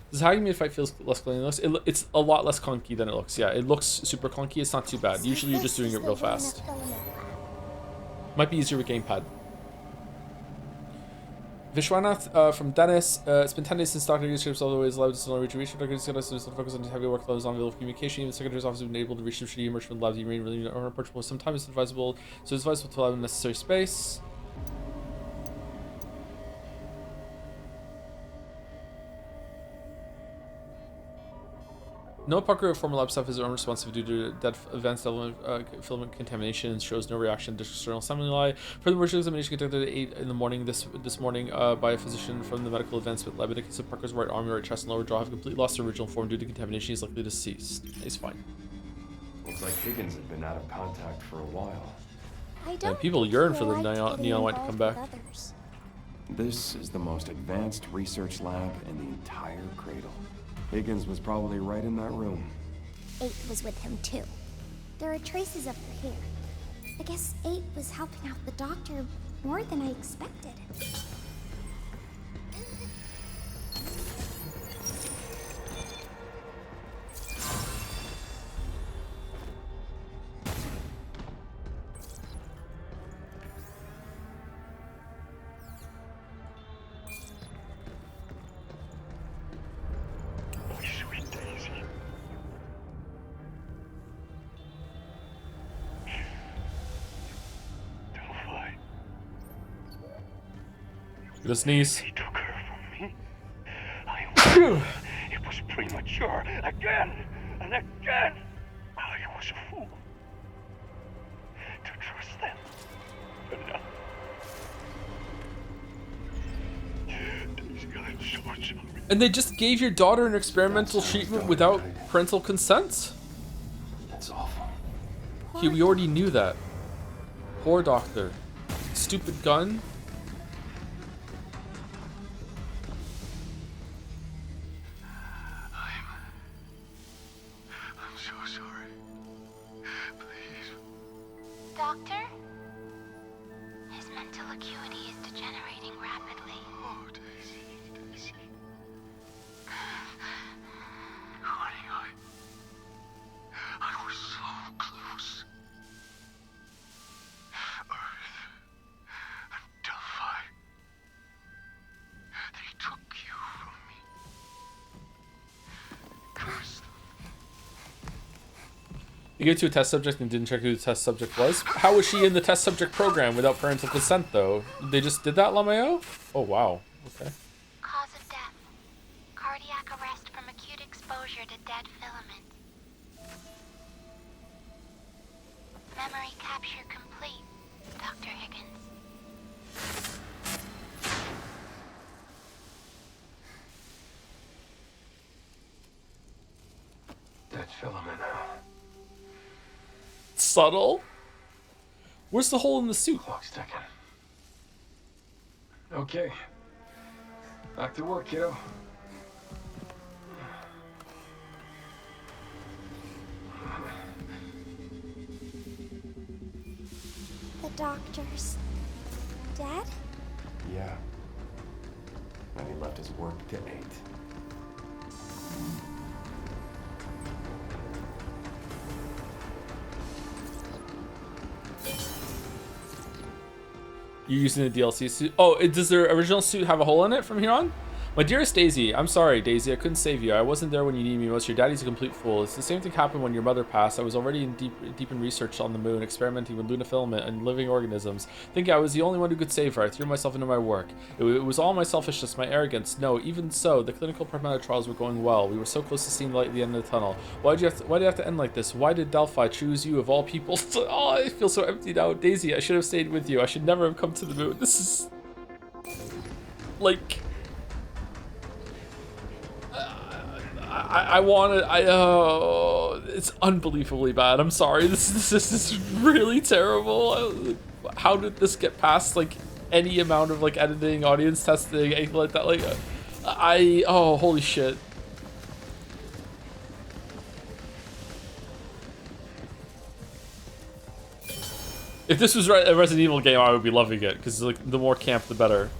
Does how you made fight feels less clunky than it looks? It's a lot less clunky than it looks. Yeah, it looks super clunky. It's not too bad. Usually you're just doing it real fast. Might be easier with gamepad. Vishwanath from Dennis. It's been 10 days since Dr. Goose all the ways allowed to reach. Dr. Goose got us to focus on heavy workloads on available communication. Even the Secretary's office has been able to reach him should he emerge from the lab. He remain really unapproachable. Sometimes it's advisable, so it's advisable to allow him necessary space. No Parker or former lab staff is unresponsive due to dead advanced filament contamination and shows no reaction to external stimuli. Further emergency examination conducted at 8 in the morning this morning by a physician from the medical advancement lab indicates that Parker's right arm, right chest, and lower jaw have completely lost their original form due to contamination. He's likely deceased. He's fine. Looks like Higgins had been out of contact for a while. And people yearn for the neon white to come back. This is the most advanced research lab in the entire Cradle. Higgins was probably right in that room. 8 was with him too. There are traces of her hair. I guess 8 was helping out the doctor more than I expected. Gonna sneeze. He took her from me. It was premature. Again and again. I was a fool to trust them. But now, these guys so sorry. And they just gave your daughter an experimental treatment without parental consent? That's awful. Hugh, we already knew that. Poor doctor. Stupid gun. I'm so sorry. Please. Doctor? His mental acuity is degenerating rapidly. Oh, Daisy. Honey, I was so close. Earth and Delphi. They took you from me. Curse them. You gave it to a test subject and didn't check who the test subject was? How was she in the test subject program without parental consent, though? They just did that, Lameo? Oh, wow. Okay. Cause of death. Cardiac arrest from acute exposure to dead filament. Memory capture complete, Dr. Higgins. Dead filament. Subtle? Where's the hole in the suit? Clock's ticking. Okay. Back to work, kiddo. The doctor's dead? Yeah. And he left his work to 8. You're using the DLC suit? Oh, does their original suit have a hole in it from here on? My dearest Daisy, I'm sorry, Daisy, I couldn't save you. I wasn't there when you needed me most. Your daddy's a complete fool. It's the same thing happened when your mother passed. I was already deep in research on the moon, experimenting with lunafilament and living organisms. Thinking I was the only one who could save her. I threw myself into my work. It was all my selfishness, my arrogance. No, even so, the clinical Pragmata trials were going well. We were so close to seeing the light at the end of the tunnel. Why did it have to end like this? Why did Delphi choose you of all people? Oh, I feel so empty now. Daisy, I should have stayed with you. I should never have come to the moon. This is... like... it's unbelievably bad. I'm sorry. This is really terrible. How did this get past like any amount of like editing, audience testing, anything like that? Like, oh, holy shit. If this was a Resident Evil game, I would be loving it because like the more camp, the better.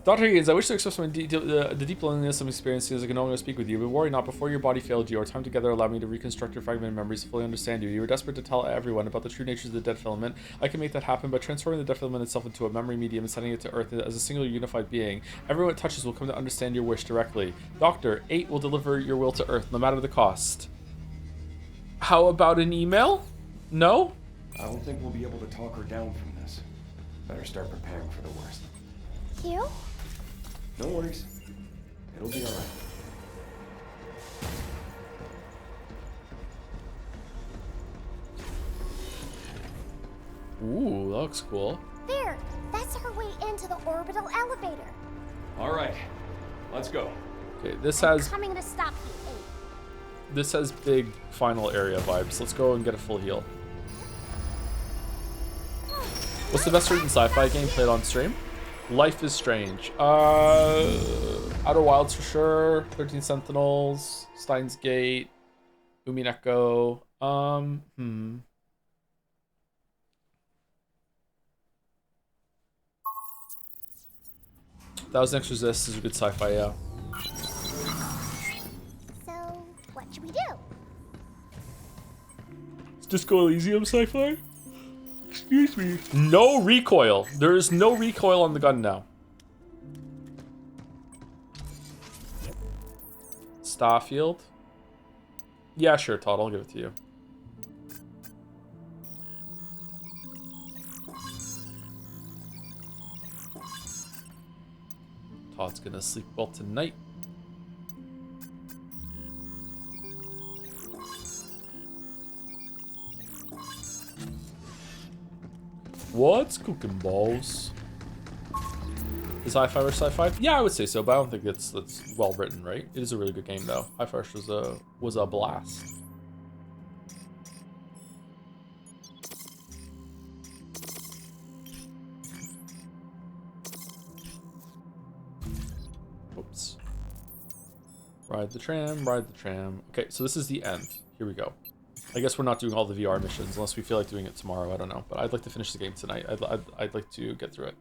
Dr. Higgins, I wish to express the deep loneliness I'm experiencing as I can no longer speak with you, but worry not, before your body failed you, our time together allowed me to reconstruct your fragmented memories to fully understand you. You were desperate to tell everyone about the true natures of the dead filament. I can make that happen by transforming the dead filament itself into a memory medium and sending it to Earth as a single unified being. Everyone it touches will come to understand your wish directly. Doctor, 8 will deliver your will to Earth, no matter the cost. How about an email? No? I don't think we'll be able to talk her down from this. Better start preparing for the worst. Hugh? No worries. It'll be alright. Ooh, that looks cool. There! That's our way into the orbital elevator. Alright. Let's go. Okay, this I'm has coming to stop you, 8. this has big final area vibes. Let's go and get a full heal. What's the best written sci-fi game played on stream? Life is Strange. Outer Wilds for sure. 13 Sentinels. Steins Gate. Umineko. Thousand Exorcists is a good sci-fi, yeah. So, what should we do? Is Disco Elysium sci-fi? Excuse me. No recoil. There is no recoil on the gun now. Starfield. Yeah, sure, Todd. I'll give it to you. Todd's gonna sleep well tonight. What's cooking, balls? Is Hi-Fi Rush sci-fi? Yeah, I would say so, but I don't think that's well written, right? It is a really good game, though. Hi-Fi Rush was a blast. Oops. Ride the tram, ride the tram. Okay, so this is the end. Here we go. I guess we're not doing all the VR missions unless we feel like doing it tomorrow. I don't know, but I'd like to finish the game tonight. I'd like to get through it.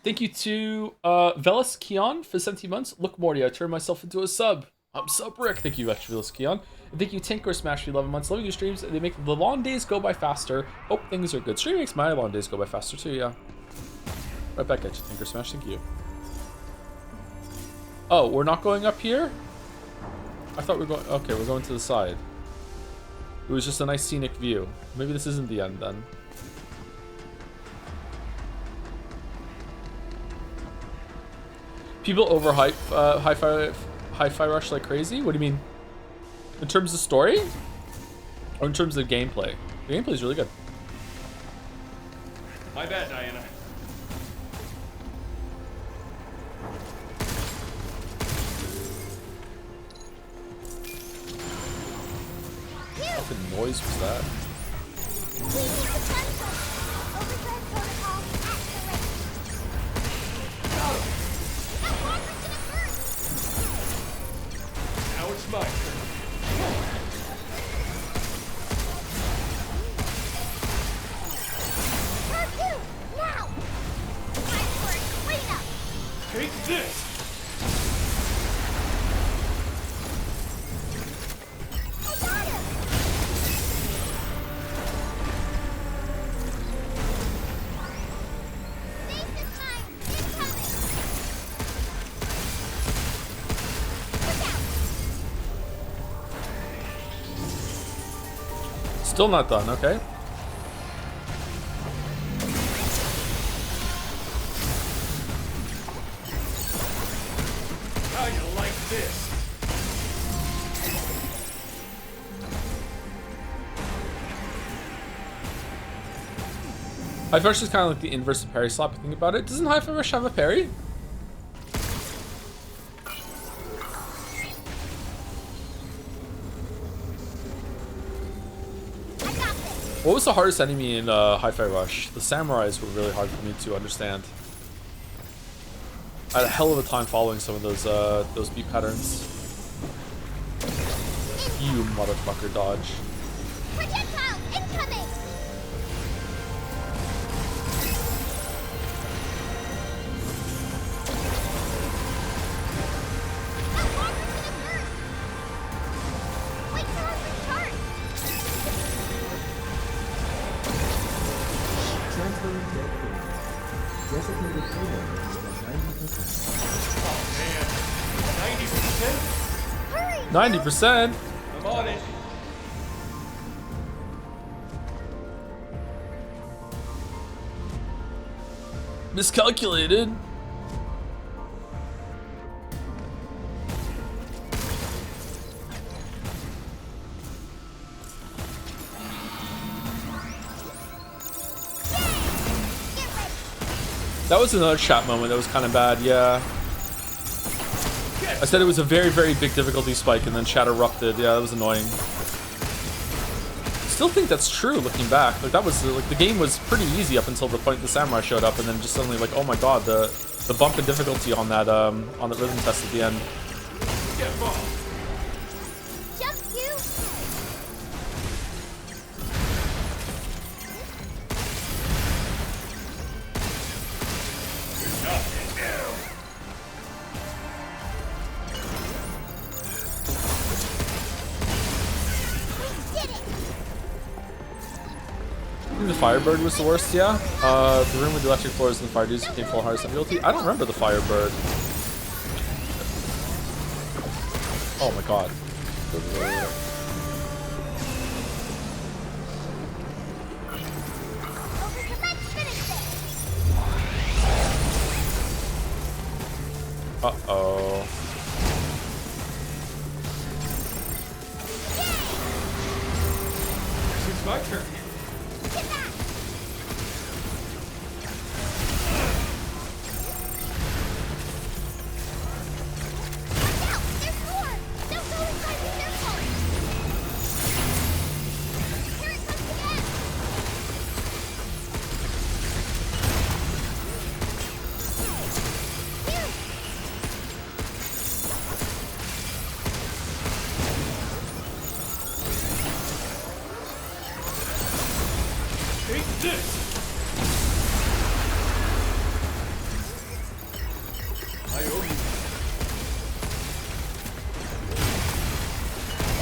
Thank you to Velas Keon for 17 months. Look, Morty, I turned myself into a sub. I'm Sub Rick. Thank you, Velas Keon. And thank you, Tinker Smash for 11 months. Loving your streams. They make the long days go by faster. Hope things are good. Stream makes my long days go by faster too, yeah. Right back at you, Tinker Smash. Thank you. Oh, we're not going up here? I thought we were going... Okay, we're going to the side. It was just a nice scenic view. Maybe this isn't the end then. People overhype Hi-Fi Rush like crazy? What do you mean? In terms of story? Or in terms of gameplay? The gameplay is really good. My bad, Diana. What fucking noise was that? Now it's my turn. Now! Time for a cleanup! Take this! I got him! Still not done, okay. How you like this? High Five Rush is kind of like the inverse of parry slap. If you think about it, doesn't High Five Rush have a parry? What was the hardest enemy in High Five Rush? The samurais were really hard for me to understand. I had a hell of a time following some of those beat patterns. You motherfucker, dodge. Projectiles incoming! Wait till I recharge! Transferring dead food. Designated payload is at 90%. Oh man, 90%? Hurry! 90%? I'm on it. Miscalculated. That was another chat moment that was kind of bad, yeah. I said it was a very, very big difficulty spike and then chat erupted. Yeah, that was annoying. Still think that's true looking back. Like that was like the game was pretty easy up until the point the samurai showed up and then just suddenly like, oh my god, the bump in difficulty on the rhythm test at the end. Jump, Hugh! I think the Firebird was the worst, yeah. The room with the electric floors and the fire dudes became full hardest difficulty. I don't remember the Firebird. Oh my god. Uh-oh. It's my turn.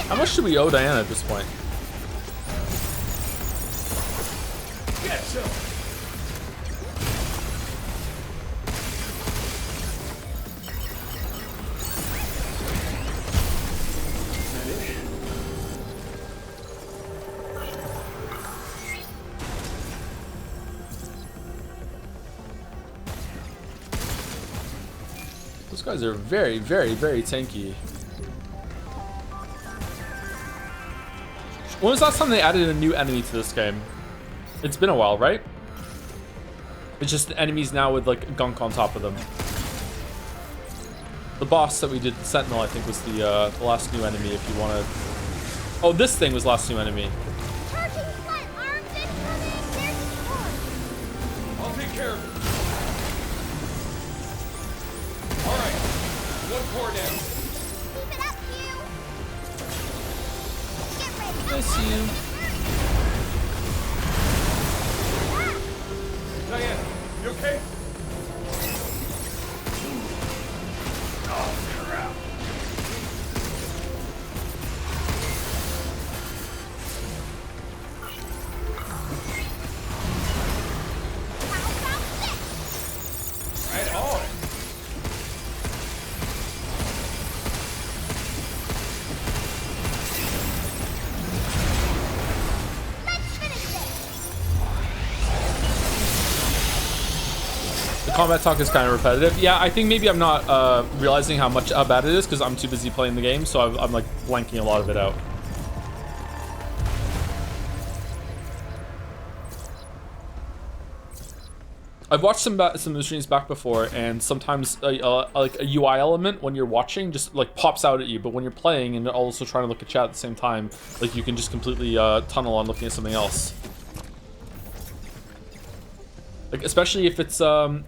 How much do we owe Diana at this point? Get some. Those guys are very, very, very tanky. When was the last time they added a new enemy to this game? It's been a while, right? It's just enemies now with like gunk on top of them. The boss that we did, the Sentinel, I think was the last new enemy if you want to... Oh, this thing was last new enemy. I'll take care of it. All right, one core down. Keep it up, Hugh! Get ready! Miss you. Diana, you okay? Oh, crap. Right on. combat talk is kind of repetitive. Yeah, I think maybe I'm not realizing how bad it is because I'm too busy playing the game, so I'm like blanking a lot of it out. I've watched some of the streams back before, and sometimes like a UI element when you're watching just like pops out at you, but when you're playing and also trying to look at chat at the same time, like you can just completely tunnel on looking at something else. Like especially if it's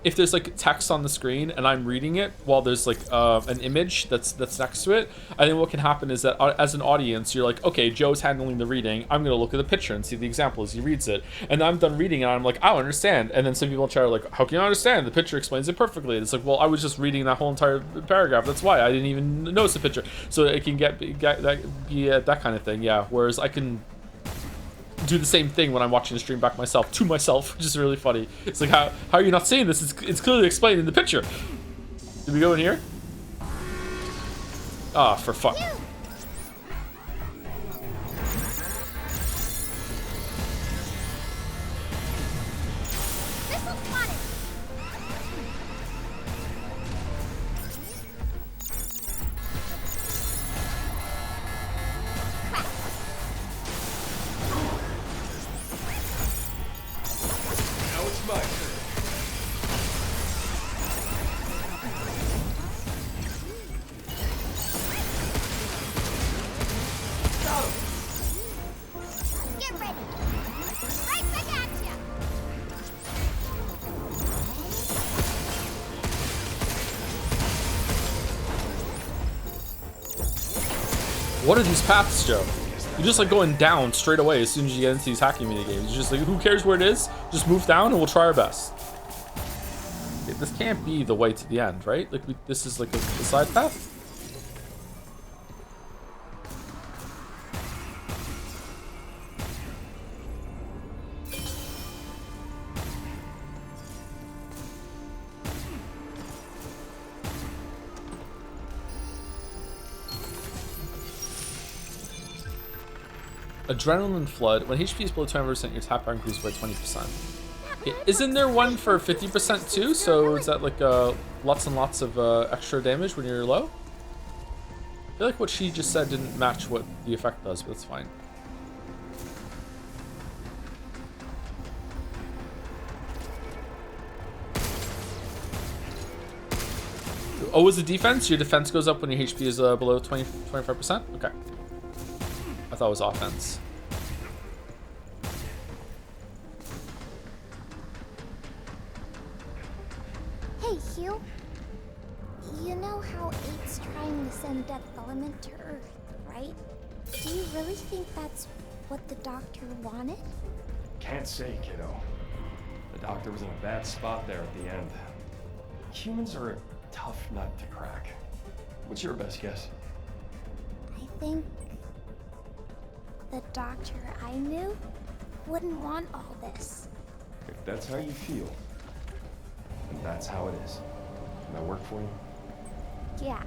if there's like text on the screen and I'm reading it while there's like an image that's next to it, I think what can happen is that as an audience you're like, okay, Joe's handling the reading, I'm gonna look at the picture and see the example as he reads it, and I'm done reading and I'm like, I don't understand, and then some people in chat are like, how can you understand? The picture explains it perfectly. And it's like, well, I was just reading that whole entire paragraph, that's why I didn't even notice the picture. So it can be that kind of thing, yeah. Whereas I can do the same thing when I'm watching the stream back myself to myself, which is really funny. It's like, how are you not seeing this? It's clearly explained in the picture. Did we go in here? Ah, for fuck. What are these paths, Joe? You're just like going down straight away as soon as you get into these hacking mini games. You're just like, who cares where it is? Just move down and we'll try our best. This can't be the way to the end, right? Like this is like a side path? Adrenaline flood. When HP is below 20%, your tap bar increases by 20%. Isn't there one for 50% too? So is that like lots and lots of extra damage when you're low? I feel like what she just said didn't match what the effect does, but it's fine. Oh, was the defense? Your defense goes up when your HP is below 25%? Okay. I thought it was offense. Hey, Hugh. You know how 8's trying to send Death Element to Earth, right? Do you really think that's what the doctor wanted? Can't say, kiddo. The doctor was in a bad spot there at the end. Humans are a tough nut to crack. What's your best guess? I think the doctor I knew wouldn't want all this. If that's how you feel, then that's how it is. Can that work for you? Yeah.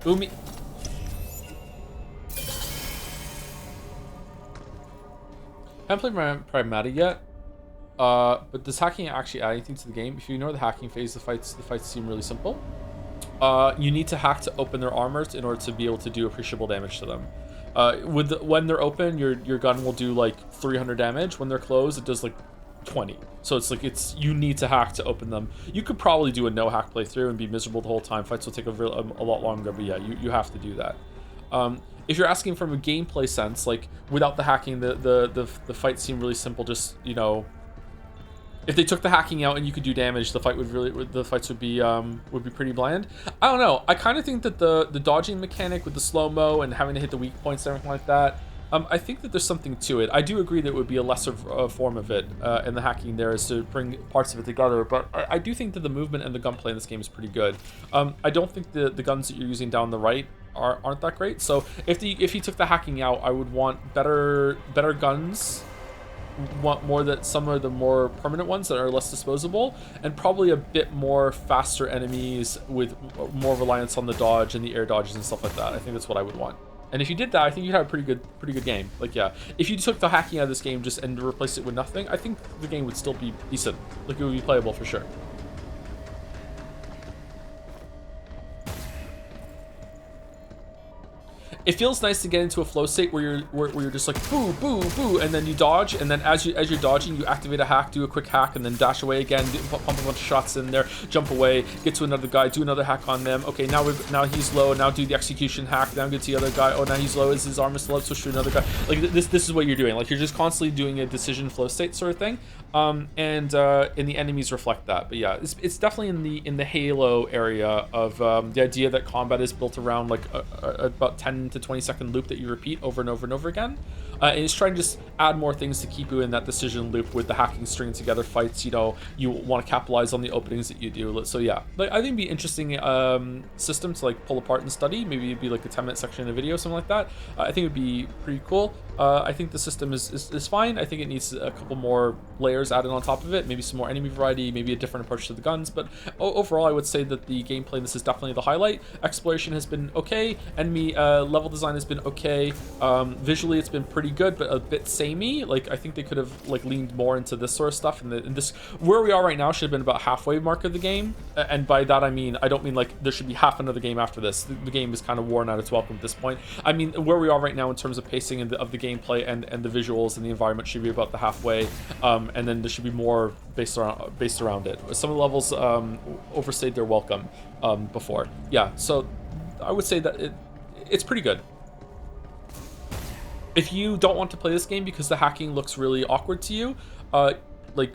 Umi. I haven't played Pragmata yet, but does hacking actually add anything to the game? If you ignore the hacking phase, the fights seem really simple. You need to hack to open their armors in order to be able to do appreciable damage to them. When they're open, your gun will do like 300 damage. When they're closed, it does like 20. So it's like you need to hack to open them. You could probably do a no hack playthrough and be miserable the whole time. Fights will take a lot longer, but yeah, you have to do that. If you're asking from a gameplay sense, like without the hacking, the fights seem really simple. Just, you know, if they took the hacking out and you could do damage, the fights would be pretty bland. I don't know. I kind of think that the dodging mechanic with the slow-mo and having to hit the weak points and everything like that, I think that there's something to it. I do agree that it would be a lesser form of it, and the hacking there is to bring parts of it together. But I do think that the movement and the gunplay in this game is pretty good. I don't think the guns that you're using down the right aren't that great. So if he took the hacking out, I would want better guns. Want more that some of the more permanent ones that are less disposable, and probably a bit more faster enemies with more reliance on the dodge and the air dodges and stuff like that. I think that's what I would want. And if you did that, I think you'd have a pretty good game. Like, yeah, if you took the hacking out of this game just and replaced it with nothing, I think the game would still be decent. Like, it would be playable for sure. It feels nice to get into a flow state where you're just like boo boo boo, and then you dodge, and then as you're dodging, you activate a hack, do a quick hack, and then dash away again, pump a bunch of shots in there, jump away, get to another guy, do another hack on them. Okay, now he's low. Now do the execution hack. Now get to the other guy. Oh, now he's low. Is his armor still up? Switch to another guy. Like this is what you're doing. Like you're just constantly doing a decision flow state sort of thing. And the enemies reflect that. But yeah, it's definitely in the Halo area of the idea that combat is built around like about 10 to 20-second loop that you repeat over and over and over again. And it's trying to just add more things to keep you in that decision loop with the hacking string together fights. You know, you want to capitalize on the openings that you do. So yeah, like I think it'd be interesting system to like pull apart and study. Maybe it'd be like a 10-minute section in a video, something like that. I think it'd be pretty cool. I think the system is fine. I think it needs a couple more layers added on top of it, maybe some more enemy variety, maybe a different approach to the guns, but overall I would say that the gameplay in this is definitely the highlight. Exploration has been okay, enemy level design has been okay, visually it's been pretty good but a bit samey. Like I think they could have like leaned more into this sort of stuff, and this where we are right now should have been about halfway mark of the game, and by that I mean I don't mean like there should be half another game after this. The game is kind of worn out its welcome at this point. I mean where we are right now in terms of pacing and of the gameplay and the visuals and the environment should be about the halfway, and then there should be more based around it. Some of the levels overstayed their welcome before. Yeah, so I would say that it's pretty good. If you don't want to play this game because the hacking looks really awkward to you, like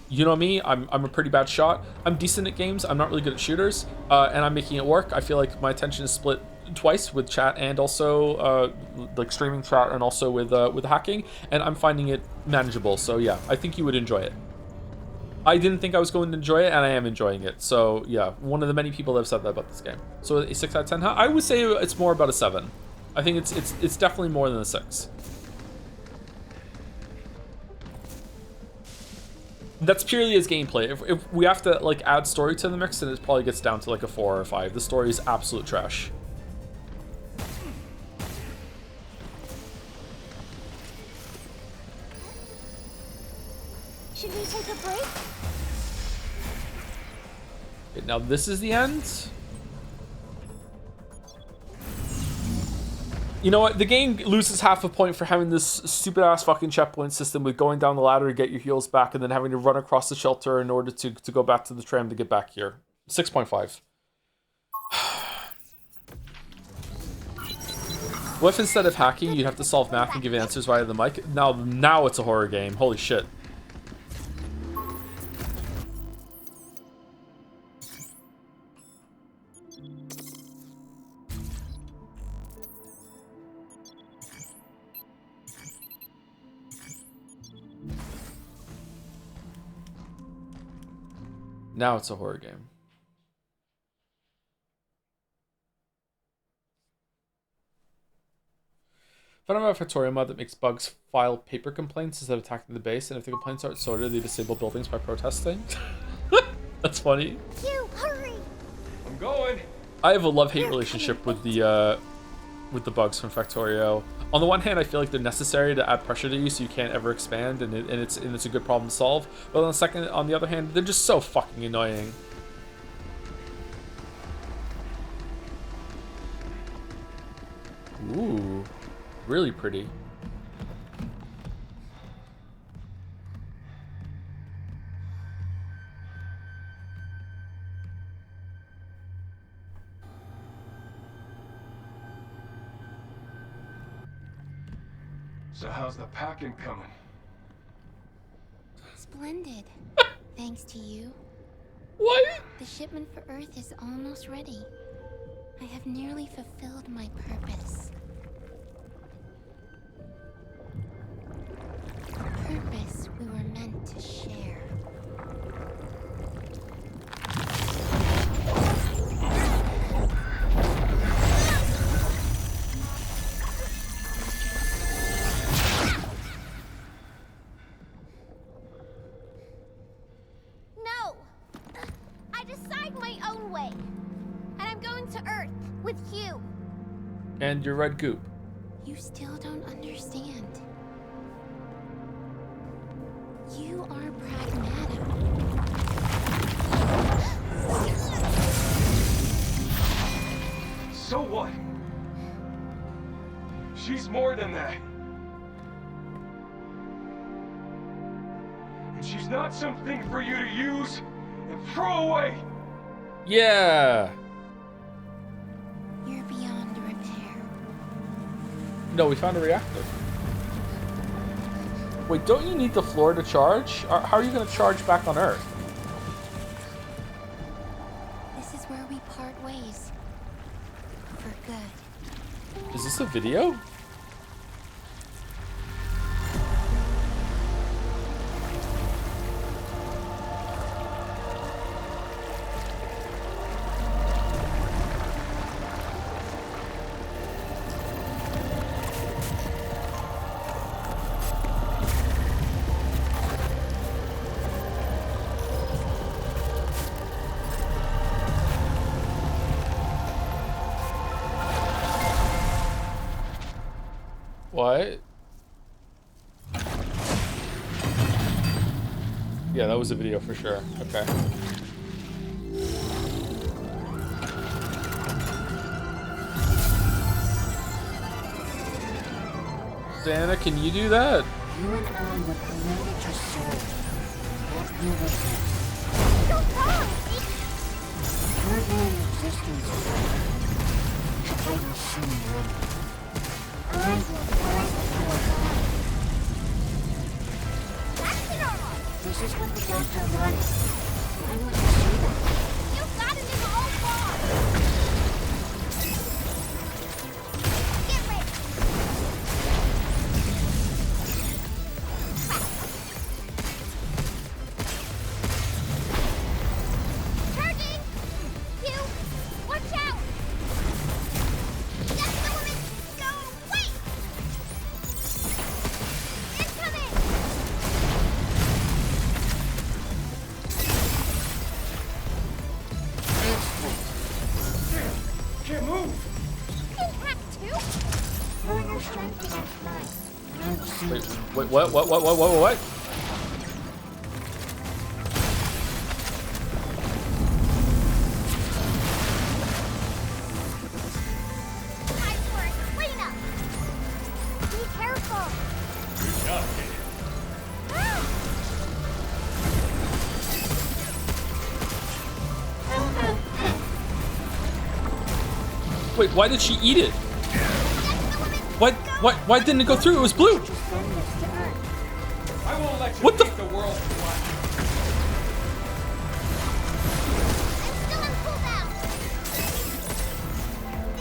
you know me, I'm a pretty bad shot. I'm decent at games. I'm not really good at shooters, and I'm making it work. I feel like my attention is split twice with chat and also like streaming chat and also with hacking, and I'm finding it manageable. So yeah, I think you would enjoy it. I didn't think I was going to enjoy it, and I am enjoying it. So yeah, one of the many people that have said that about this game. So a 6 out of 10. I would say it's more about a 7. I think it's definitely more than a 6. That's purely as gameplay. If we have to like add story to the mix, then it probably gets down to like a 4 or 5. The story is absolute trash. Should we take a break? Okay, now this is the end. You know what? The game loses half a point for having this stupid ass fucking checkpoint system with going down the ladder to get your heals back and then having to run across the shelter in order to go back to the tram to get back here. 6.5. What if instead of hacking, you'd have to solve math and give answers via the mic? Now it's a horror game. Holy shit. Now it's a horror game. Found out about Factorio mod that makes bugs file paper complaints instead of attacking the base, and if the complaints aren't sorted, they disable buildings by protesting. That's funny. Hugh, hurry! I'm going. I have a love-hate relationship with the bugs from Factorio. On the one hand, I feel like they're necessary to add pressure to you so you can't ever expand, and it's a good problem to solve. But on the other hand, they're just so fucking annoying. Ooh, really pretty. So how's the packing coming? Splendid. Thanks to you. What? The shipment for Earth is almost ready. I have nearly fulfilled my purpose. A purpose we were meant to share. No! I decide my own way. And I'm going to Earth with Hugh. And your red goop. You still don't understand. You are Pragmata. So what? She's more than that. And she's not something for you to use and throw away. Yeah. You're beyond repair. No, we found a reactor. Wait, don't you need the floor to charge? How are you going to charge back on Earth? This is where we part ways. For good. Is this a video? What? Yeah, that was a video for sure. Okay. Diana, can you do that? You and I were created to serve. What you witness. Your very existence is I will soon win. I will fight for God. That's normal. This is what the doctor wanted. Why don't you see that? You got it in the old bar. Get ready. Charging. Hugh, watch out. That's the woman. Go. Wait. Incoming. Can't move. Impact 2? Throw your strength to that fly, and I will see Wait, you. wait, what? Time for a cleanup. Be careful. Good job, Katie. Wait, why did she eat it? Why didn't it go through? It was blue. Just send this to Earth. I won't let you What the take the world for what? I'm still on cooldown.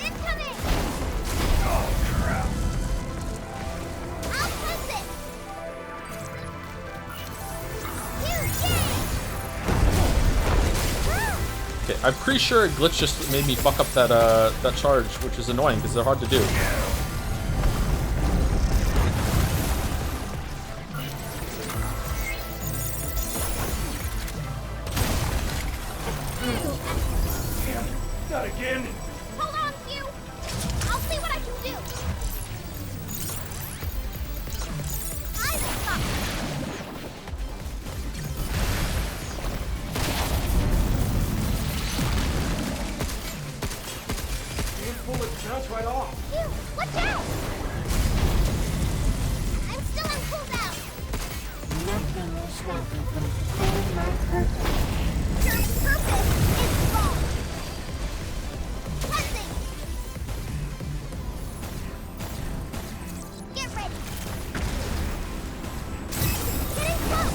Incoming. Oh, crap. I'll press it. Huge, yay! Okay, I'm pretty sure a glitch just made me fuck up that that charge, which is annoying because they're hard to do. Damn, not again. Hold on, Hugh. I'll see what I can do. I will stop. Can't pull it, bounce right off. Hugh, watch out! I'm still on cooldown. Nothing will stop me from fulfilling my purpose. Your purpose is wrong. Pressing. Get ready. Getting close.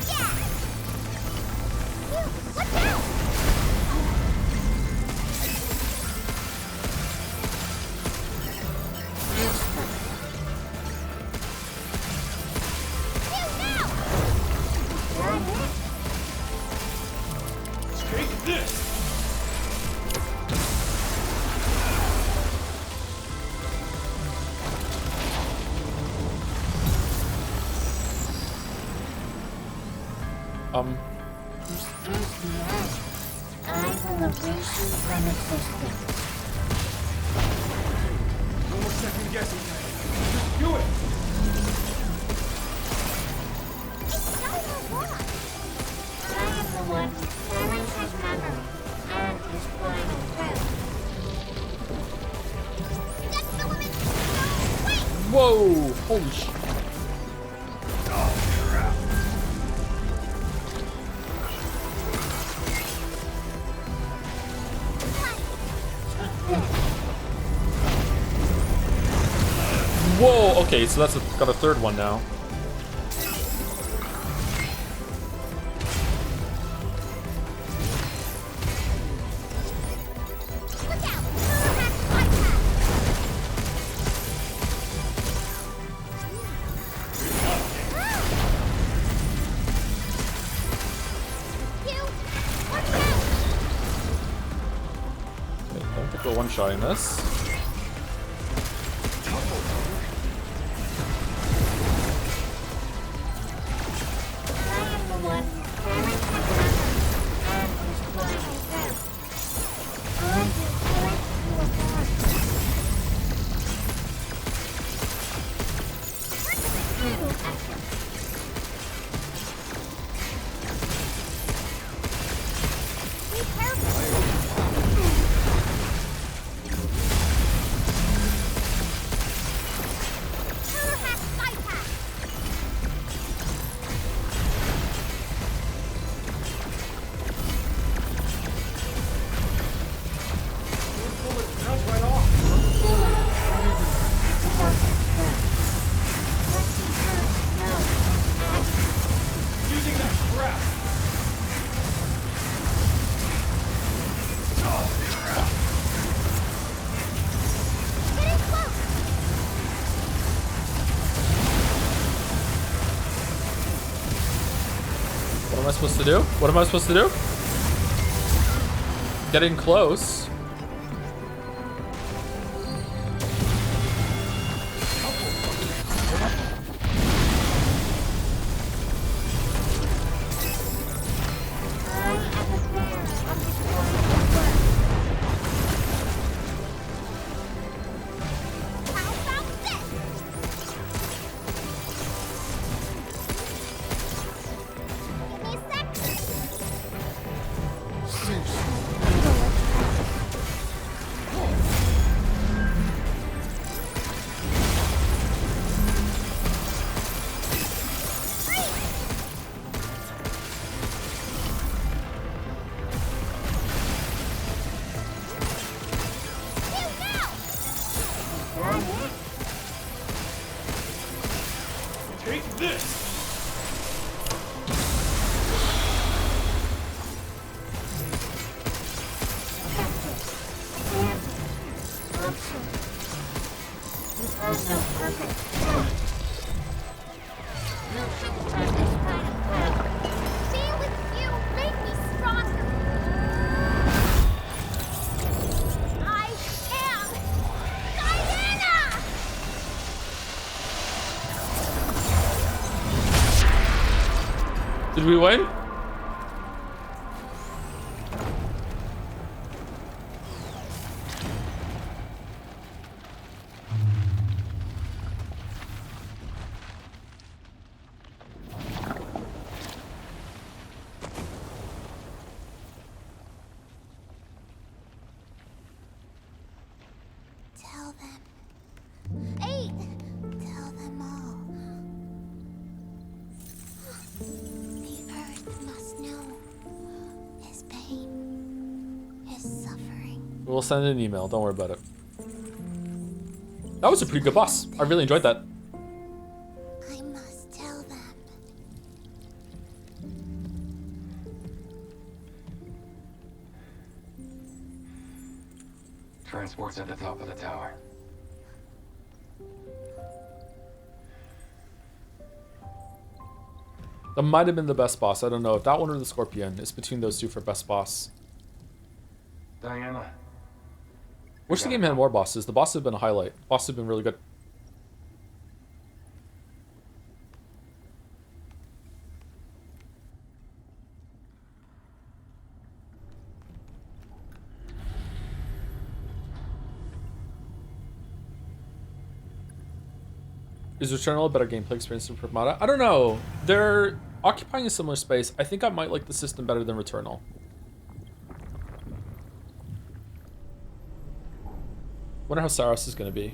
Yeah. Hugh, watch out! Hugh, now! Take this. Um, This is the end. elevation from existence. No more second guessing. Just do it! It's not a rock. I am the one who carries his memory and his final breath. That's the woman. No, wait. Whoa! Holy shit. Whoa! Okay, so that's got a third one now. Look out. Turtle has Hugh, watch out. Okay, I don't think we're one-shotting this. I am the one who carries his memory and his final breath. I will break you apart. Futile effort. Be careful. Turtle has bypass. Using that crap! Getting close. What am I supposed to do? What am I supposed to do? Getting close. I am the core of his final breath. How about this? Give me a sec. Such futile attack. Hugh, now. That it? Take this! You have no purpose. You should turn this final breath. Being with you made me stronger. I am Diana! Did we win? Tell them. 8! Tell them all. The Earth must know his pain, his suffering. We'll send an email. Don't worry about it. That was a pretty good boss. I really enjoyed that. I must tell them. Transport's at the top of the tower. That might have been the best boss. I don't know if that one or the Scorpion. It's between those two for best boss. Diana. Wish the game had more bosses. The bosses have been a highlight. Bosses have been really good. Is Returnal a better gameplay experience than Pragmata? I don't know. They're occupying a similar space. I think I might like the system better than Returnal. Wonder how Saros is going to be.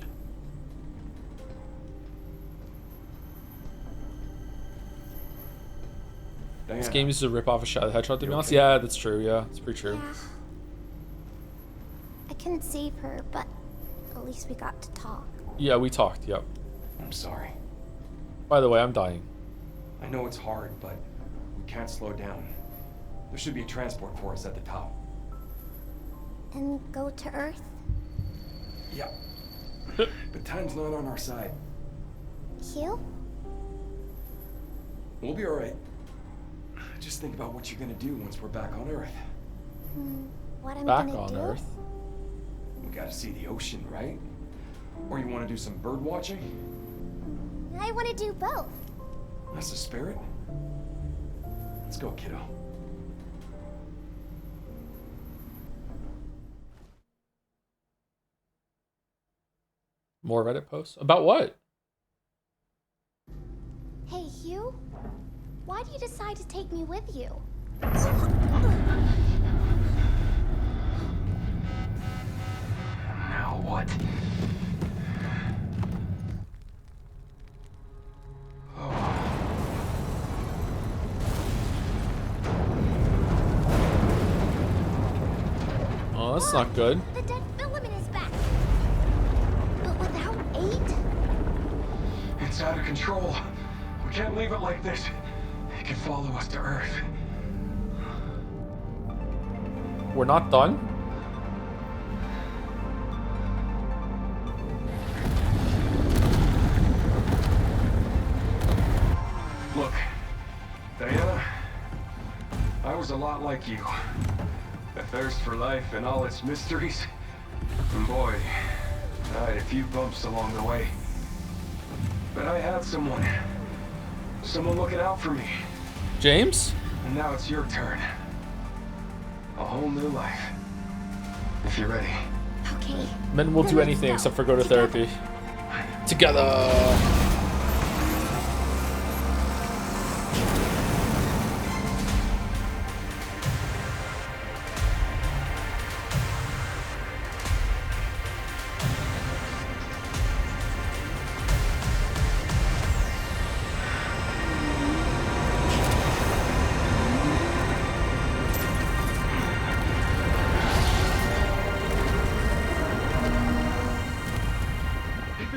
This game is a rip off a Shadow the Hedgehog, to be honest. Yeah, that's true. Yeah, it's pretty true. Yeah. I couldn't save her, but at least we got to talk. Yeah, we talked. Yep. I'm sorry. By the way, I'm dying. I know it's hard, but we can't slow down. There should be a transport for us at the top. And go to Earth? Yeah. But time's not on our side. Hugh? We'll be alright. Just think about what you're gonna do once we're back on Earth. What I'm Back gonna on do? Earth? We gotta see the ocean, right? Or you wanna do some bird watching? I want to do both. That's the spirit. Let's go, kiddo. More Reddit posts? About what? Hey, Hugh? Why do you decide to take me with you? Now what? Oh, that's not good. The dead filament is back. But without 8? It's out of control. We can't leave it like this. It can follow us to Earth. We're not done? Look, Diana, I was a lot like you. A thirst for life and all its mysteries. And boy, I had a few bumps along the way. But I had someone looking out for me. James? And now it's your turn. A whole new life. If you're ready. Okay. Men will do anything except for go to therapy. Together!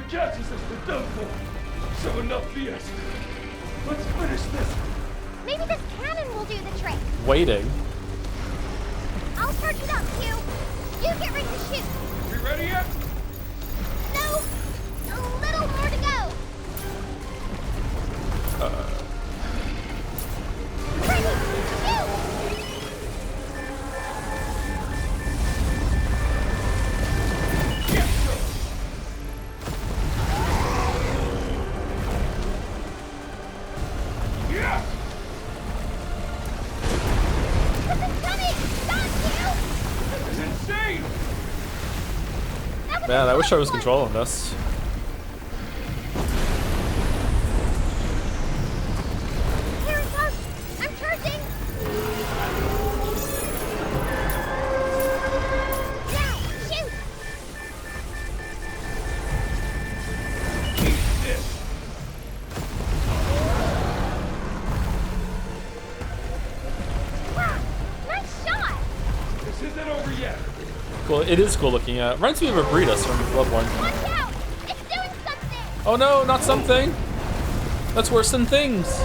Catches us, we're done for. So enough BS. Let's finish this. Maybe this cannon will do the trick. Waiting. I'll charge it up, Hugh. You get ready to shoot. We ready yet? No. A little more to go. Ready. Shoot. Man, I wish I was controlling this. Here it goes. I'm charging. Now, shoot. Wow, nice shot. This isn't over yet. Cool, it is cool looking at. Reminds me of Abritas from Bloodborne. Watch out. It's doing something. Oh no, not something! That's worse than things!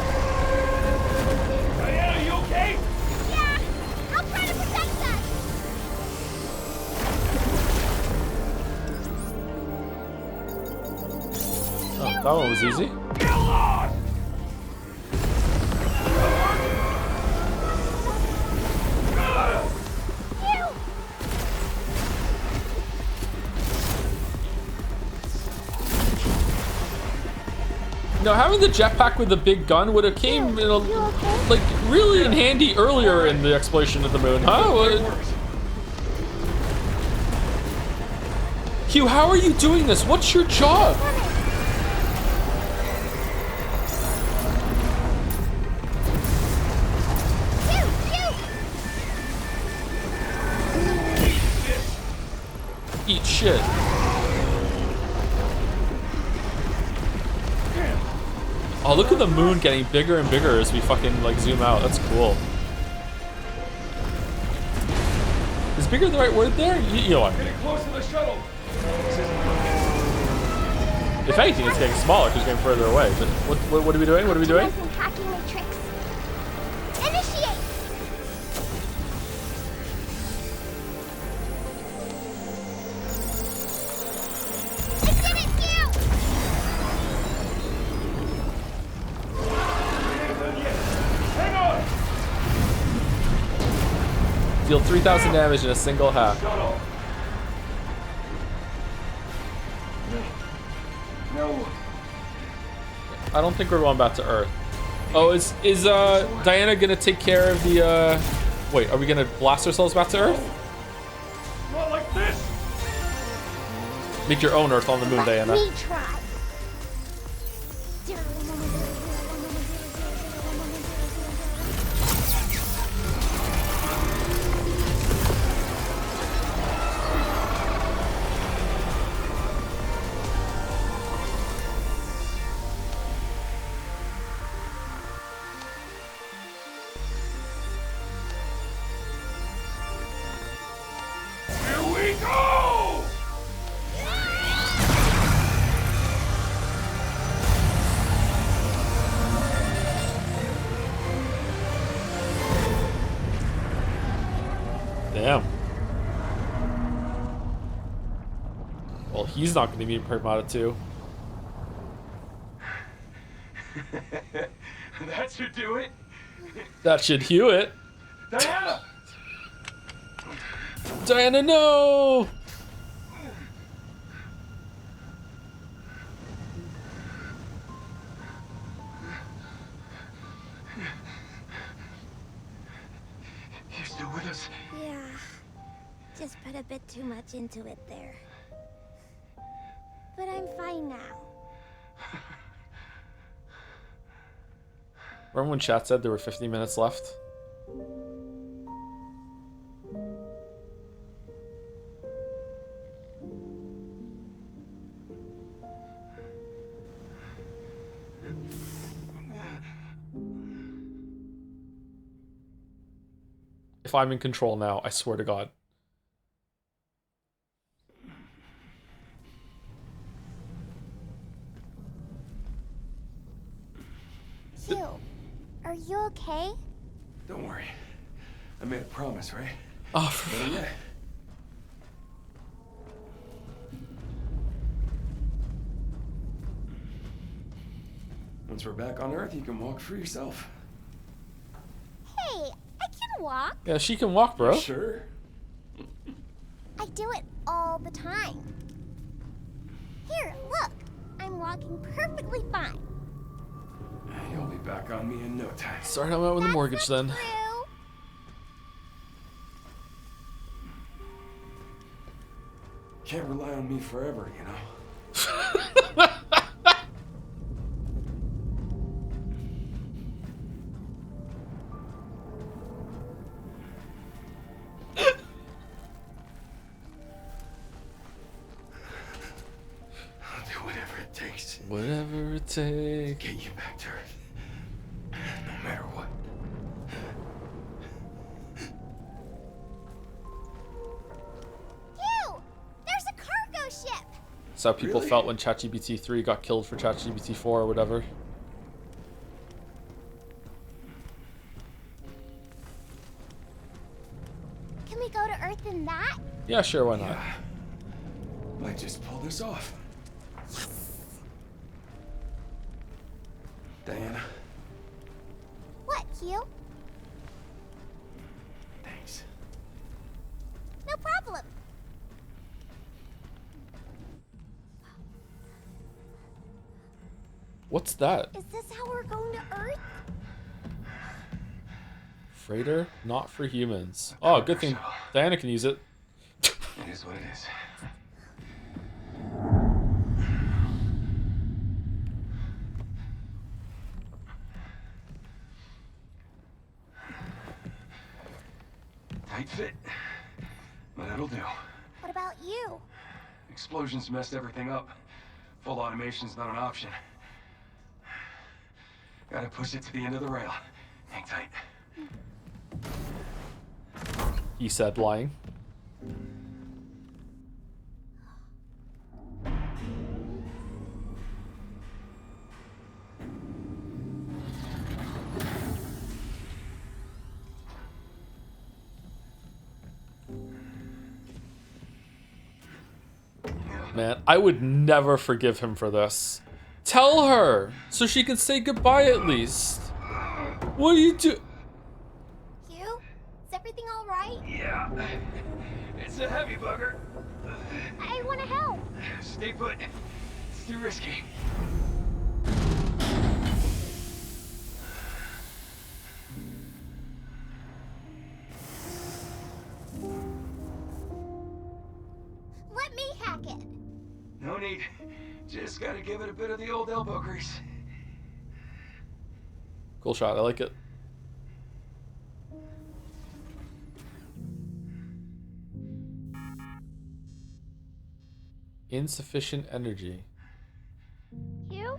Diana, you okay? Yeah, I'll try to protect us. Oh, that one was easy. Get lost! No, having the jetpack with the big gun would have came in a, like really in handy earlier in the exploration of the moon, huh? Hugh, how are you doing this? What's your job? Eat shit. Oh, look at the moon getting bigger and bigger as we fucking like zoom out. That's cool. Is bigger the right word there? You know what? Getting close to the shuttle. If anything, it's getting smaller because it's getting further away. But what are we doing? What are we doing? Optimism hacking matrix. Initiate! I did it, Hugh! Hang on. Deal 3,000 damage in a single hack. Shuttle. No. I don't think we're going back to Earth. Oh, is Diana gonna take care of the wait, are we gonna blast ourselves back to Earth? Not like this. Make your own Earth on the moon, Diana. Let me try. Here we go. Damn. Well, he's not gonna be in Pragmata too. That should do it. That should hew it. Diana. Diana, no! You still with us? Yeah. Just put a bit too much into it there. But I'm fine now. Remember when chat said there were 50 minutes left? If I'm in control now, I swear to God. Hugh, are you okay? Don't worry. I made a promise, right? Oh, for Better yet. Once we're back on Earth, you can walk for yourself. Hey, I can walk. yeah, she can walk, bro. Sure. I do it all the time. Here, look. I'm walking perfectly fine. You'll be back on me in no time. Start helping out with the mortgage then. True. Can't rely on me forever, you know? I'll do whatever it takes. Whatever it takes. Get you back to Earth. No matter what. Hugh, there's a cargo ship. That's how people Really? felt when ChatGPT 3 got killed for ChatGPT 4 or whatever. Can we go to Earth in that? Yeah, sure, why not? Yeah. Might just pull this off. Diana, What, Hugh? thanks. No problem. What's that? Is this how we're going to Earth? Freighter? Not for humans. Oh, good thing Diana can use it. It is what it is. Tight fit, but that'll do. What about you? Explosions messed everything up. Full automation's not an option. Gotta push it to the end of the rail. Hang tight. He said, lying. Man, I would never forgive him for this. Tell her, so she can say goodbye at least. What do you do? Hugh? Is everything alright? Yeah. It's a heavy bugger. I wanna help! Stay put. It's too risky. Let me hack it! No need. Just gotta give it a bit of the old elbow grease. Cool shot, I like it. Insufficient energy. Hugh?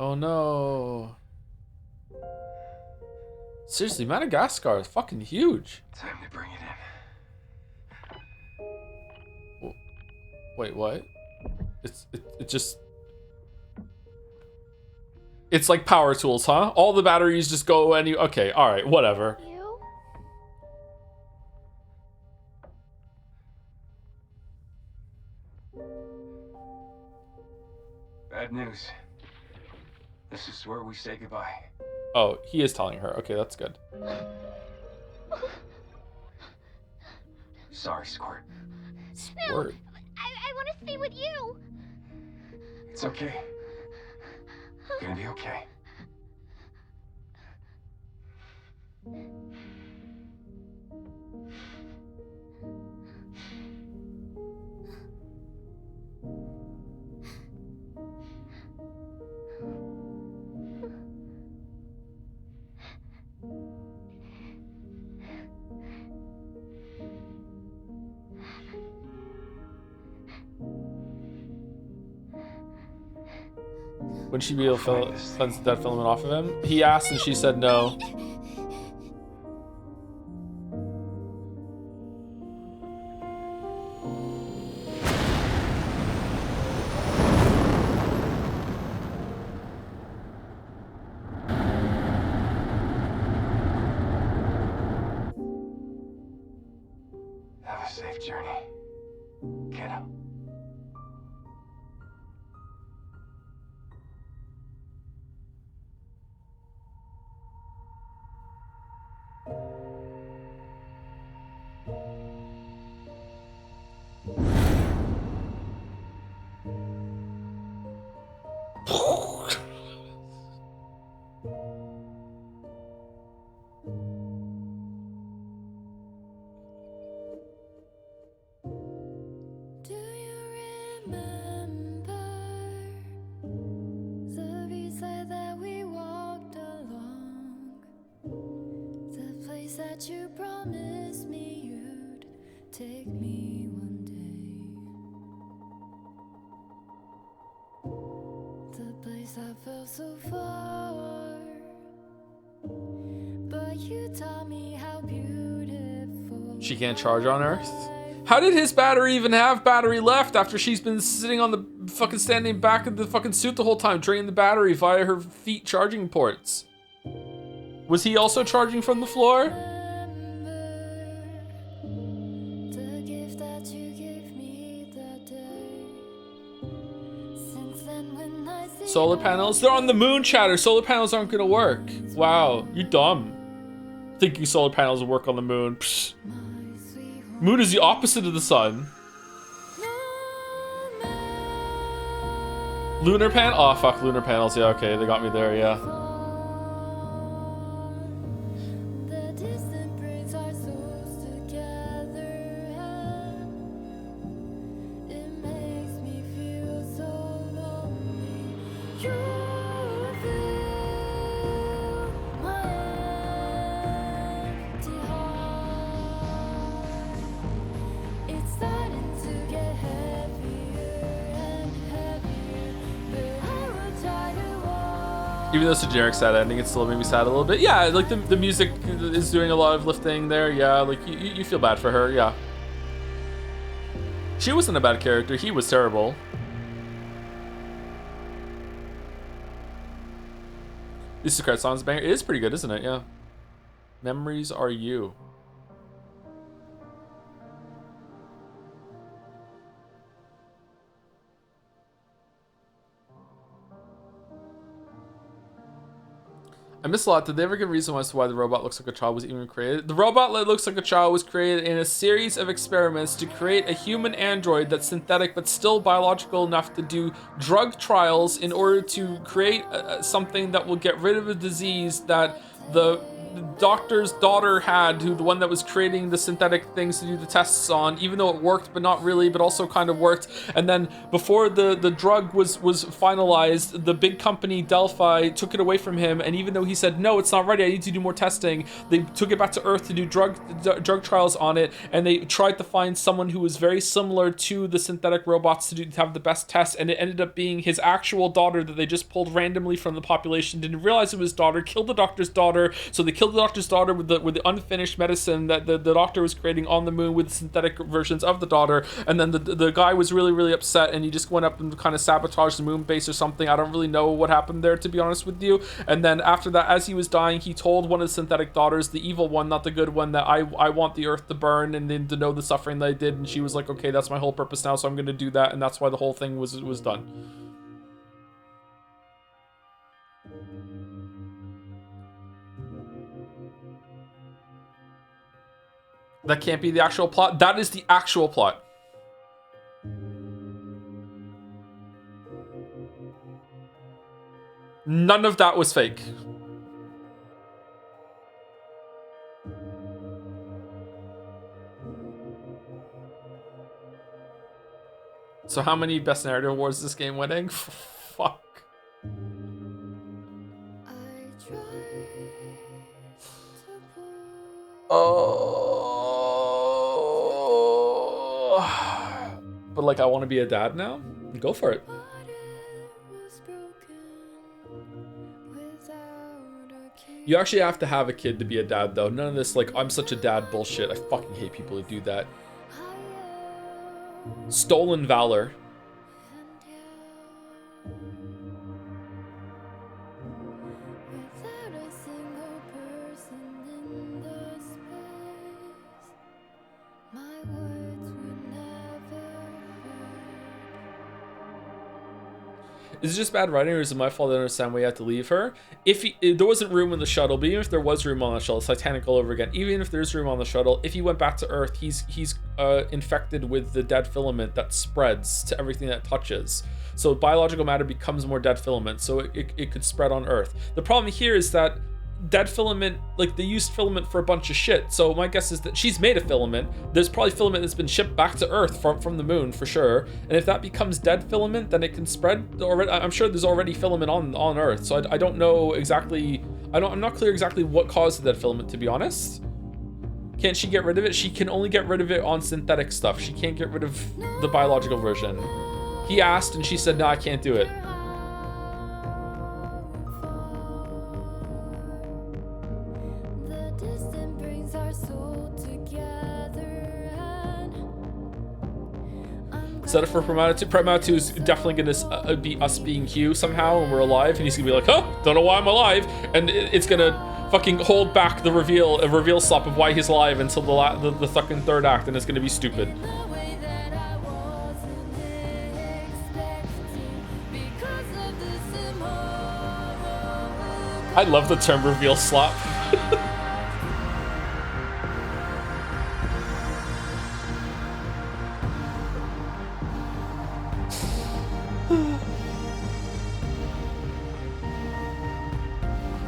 Oh no. Seriously, Madagascar is fucking huge. Time to bring it in. Wait, what? It just... It's like power tools, huh? All the batteries just go any... Okay, alright, whatever. Hugh? Bad news. This is where we say goodbye. Oh, he is telling her. Okay, that's good. Sorry, Squirt. Squirt. I wanna stay with you! It's okay. Gonna be okay. Would she be able to cleanse the dead filament off of him? He asked and she said no. Have a safe journey, kiddo. Do you remember the reason that we walked along? The place that you promised me you'd take me one day. The place that felt so far, but you taught me how beautiful. She can't charge on Earth? How did his battery even have battery left after she's been sitting on the fucking standing back of the fucking suit the whole time, draining the battery via her feet charging ports? Was he also charging from the floor? The gift that you gave me that day. Since then when I see Solar panels? They're on the moon, chatter. Solar panels aren't gonna work. Wow, you're dumb. Thinking solar panels will work on the moon. Psh. Moon is the opposite of the sun. Lunar pan? Oh, fuck, lunar panels. Yeah, okay, they got me there, yeah. the distant brings our souls together. It makes me feel Even though it's a generic sad ending, it still made me sad a little bit. Yeah, like the music is doing a lot of lifting there. Yeah, like you feel bad for her. Yeah. She wasn't a bad character. He was terrible. This is a credit song's banger. It is pretty good, isn't it? Yeah. Memories Are You. I miss a lot. Did they ever give a reason as to why the robot looks like a child was even created? The robot that looks like a child was created in a series of experiments to create a human android that's synthetic but still biological enough to do drug trials in order to create something that will get rid of a disease that the doctor's daughter had, who the one that was creating the synthetic things to do the tests on, even though it worked but not really, but also kind of worked. And then before the drug was finalized, the big company Delphi took it away from him, and even though he said no, it's not ready, I need to do more testing, they took it back to Earth to do drug trials on it, and they tried to find someone who was very similar to the synthetic robots to have the best tests, and it ended up being his actual daughter that they just pulled randomly from the population, didn't realize it was daughter, killed the doctor's daughter, so they killed the doctor's daughter with the unfinished medicine that the doctor was creating on the moon with synthetic versions of the daughter. And then the guy was really upset, and he just went up and kind of sabotaged the moon base or something. I don't really know what happened there, to be honest with you. And then after that, as he was dying, he told one of the synthetic daughters, the evil one, not the good one, that I want the earth to burn and then to know the suffering that I did. And she was like, okay, that's my whole purpose now, so I'm going to do that. And that's why the whole thing was done. That can't be the actual plot. That is the actual plot. None of that was fake. So how many Best Narrative Awards is this game winning? Fuck. But like, I want to be a dad now? Go for it. You actually have to have a kid to be a dad, though. None of this, like, I'm such a dad bullshit. I fucking hate people who do that. Stolen Valor. Is it just bad writing, or is it my fault I don't understand why you had to leave her? If there wasn't room in the shuttle, but even if there was room on the shuttle, it's Titanic all over again. Even if there's room on the shuttle, if he went back to Earth, he's infected with the dead filament that spreads to everything that touches. So biological matter becomes more dead filament, so it could spread on Earth. The problem here is that dead filament, like, they used filament for a bunch of shit. So my guess is that she's made a filament. There's probably filament that's been shipped back to Earth from the moon for sure. And if that becomes dead filament, then it can spread already. I'm sure there's already filament on Earth. So I don't know exactly. I'm not clear exactly what caused the dead filament, to be honest. Can't she get rid of it? She can only get rid of it on synthetic stuff. She can't get rid of the biological version. He asked and she said, no, I can't do it. Set it for Pragmata 2. Pragmata 2 is definitely gonna be us being Hugh somehow when we're alive, and he's gonna be like, huh, don't know why I'm alive, and it's gonna fucking hold back the reveal slop of why he's alive until the fucking third act, and it's gonna be stupid. I love the term reveal slop.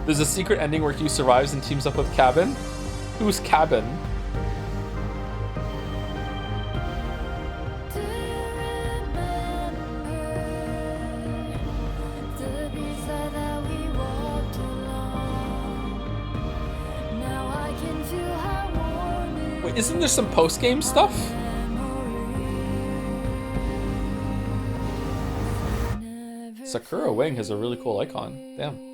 There's a secret ending where Hugh survives and teams up with Cabin. Who's Cabin? Wait, isn't there some post-game stuff? Sakura Wing has a really cool icon. Damn.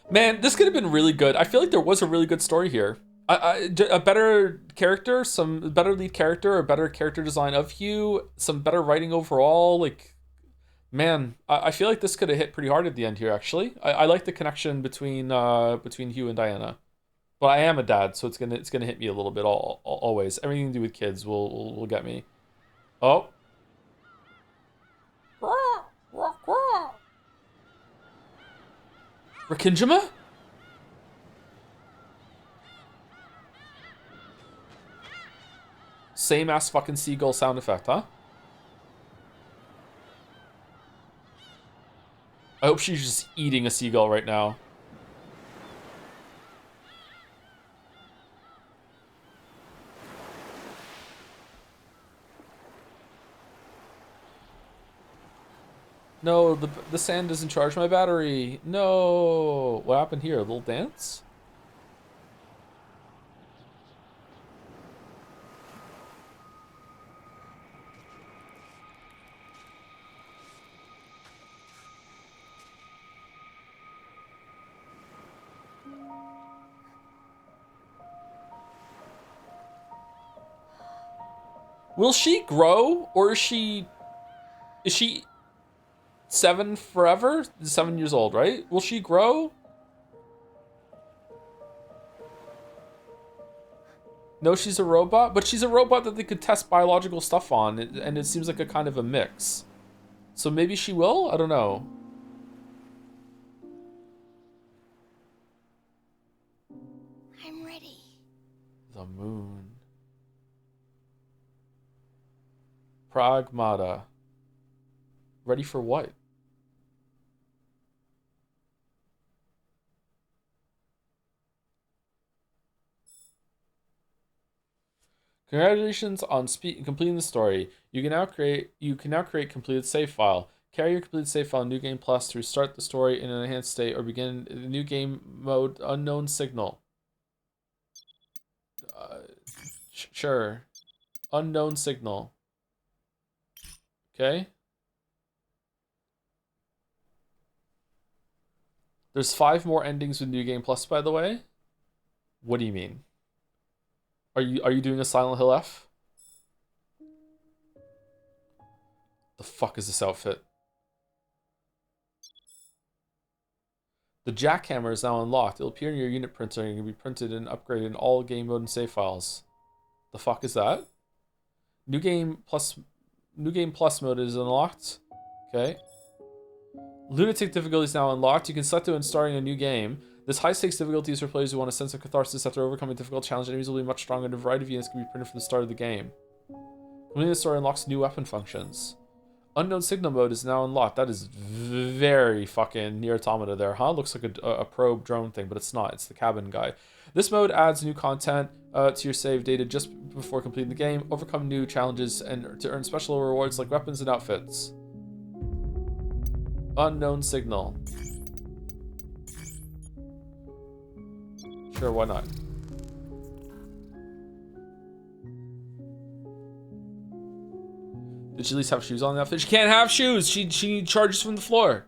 Man, this could have been really good. I feel like there was a really good story here. A better character, some better lead character, a better character design of Hugh, some better writing overall. Like, man, I feel like this could have hit pretty hard at the end here. Actually, I like the connection between Hugh and Diana. But I am a dad, so it's gonna hit me a little bit always. Everything to do with kids will get me. Oh. Rakinjima? Same ass fucking seagull sound effect, huh? I hope she's just eating a seagull right now. No, the sand doesn't charge my battery. No. What happened here? A little dance? Will she grow, or is she 7 forever? 7 years old, right? Will she grow? No, she's a robot, but she's a robot that they could test biological stuff on, and it seems like a kind of a mix. So maybe she will? I don't know. I'm ready. The moon. Pragmata. Ready for what? Congratulations on completing the story. You can now create completed save file. Carry your completed save file in New Game Plus to restart the story in an enhanced state or begin the new game mode unknown signal. Sure. Unknown signal. Okay. There's 5 more endings with New Game Plus, by the way. What do you mean? Are you doing a Silent Hill F? The fuck is this outfit? The jackhammer is now unlocked. It'll appear in your unit printer and can be printed and upgraded in all game mode and save files. The fuck is that? New Game Plus mode is unlocked. Okay. Lunatic difficulty is now unlocked. You can select it when starting a new game. This high-stakes difficulty is for players who want a sense of catharsis after overcoming difficult challenges. Enemies will be much stronger, and a variety of units can be printed from the start of the game. Completing the story unlocks new weapon functions. Unknown signal mode is now unlocked. That is very fucking near automata there, huh? Looks like a probe drone thing, but it's not. It's the cabin guy. This mode adds new content to your save data just before completing the game. Overcome new challenges and to earn special rewards like weapons and outfits. Unknown signal. Sure, why not? Did she at least have shoes on the outfit? She can't have shoes! She charges from the floor.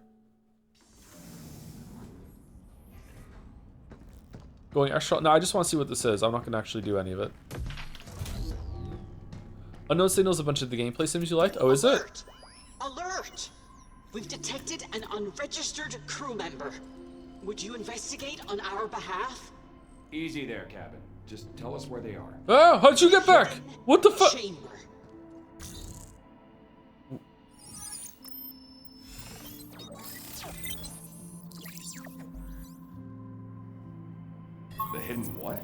Going extra. No, I just want to see what this is. I'm not going to actually do any of it. Unknown signal is a bunch of the gameplay sims you liked. Oh, is it? Alert! We've detected an unregistered crew member. Would you investigate on our behalf? Easy there, Cabin. Just tell us where they are. Oh, how'd you get back? What the fuck? Chamber. The hidden what?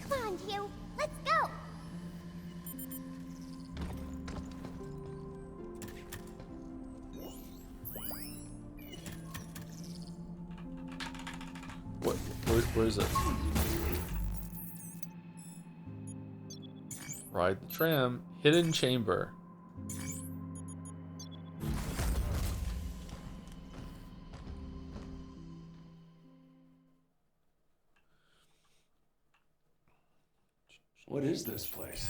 Come on, Hugh. Let's go. Where is it? Ride the tram. Hidden chamber. What is this place?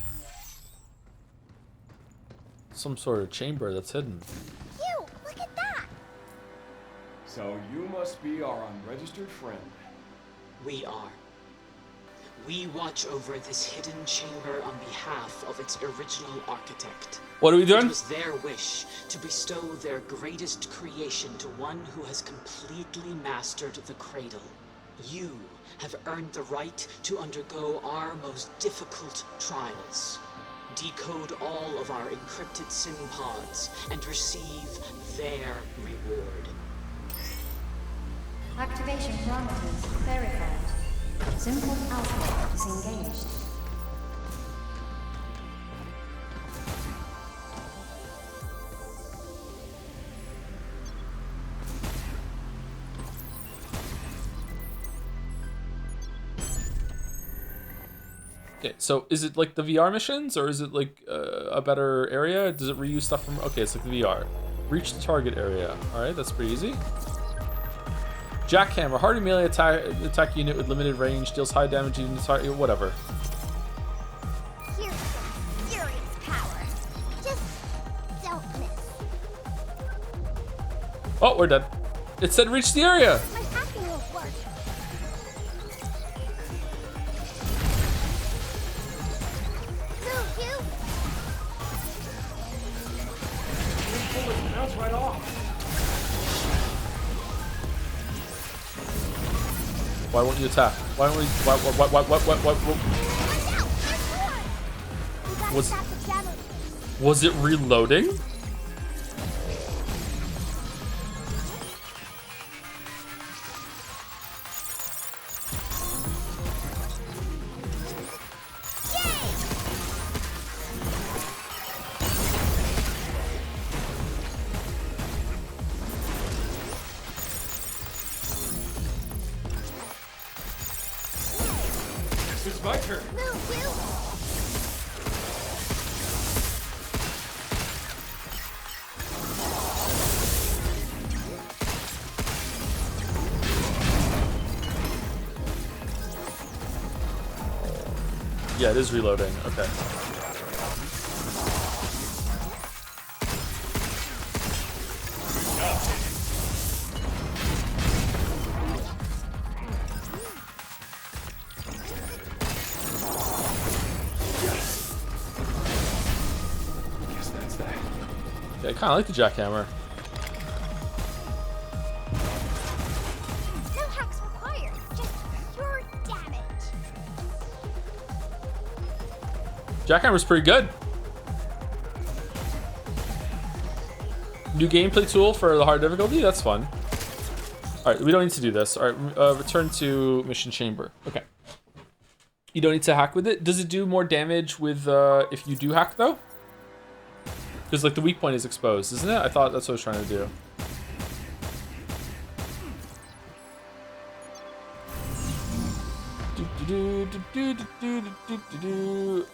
Some sort of chamber that's hidden. Hugh, look at that. So you must be our unregistered friend. We are. We watch over this hidden chamber on behalf of its original architect. What are we doing? It was their wish to bestow their greatest creation to one who has completely mastered the cradle. You have earned the right to undergo our most difficult trials. Decode all of our encrypted SIM pods and receive their reward. Activation parameters verified. Simple alpha disengaged. Okay, so is it like the VR missions, or is it like a better area? Does it reuse stuff from... Okay, it's like the VR. Reach the target area. All right, that's pretty easy. Jackhammer, hardy melee attack unit with limited range, deals high damage even to target, whatever. Here's some serious power. Just don't miss. Oh, we're dead. It said reach the area. My hacking won't work. Move, Hugh. Bounce right off. Why won't you attack? Why don't we... Why? Was it reloading? It's my turn. Move, Hugh. Yeah, it is reloading. Okay. Guess that's that. Yeah, I kind of like the jackhammer. No hacks required. Just pure damage. Jackhammer's pretty good. New gameplay tool for the hard difficulty? That's fun. Alright, we don't need to do this. Alright, return to mission chamber. Okay. You don't need to hack with it. Does it do more damage with if you do hack though? Because like the weak point is exposed, isn't it? I thought that's what I was trying to do.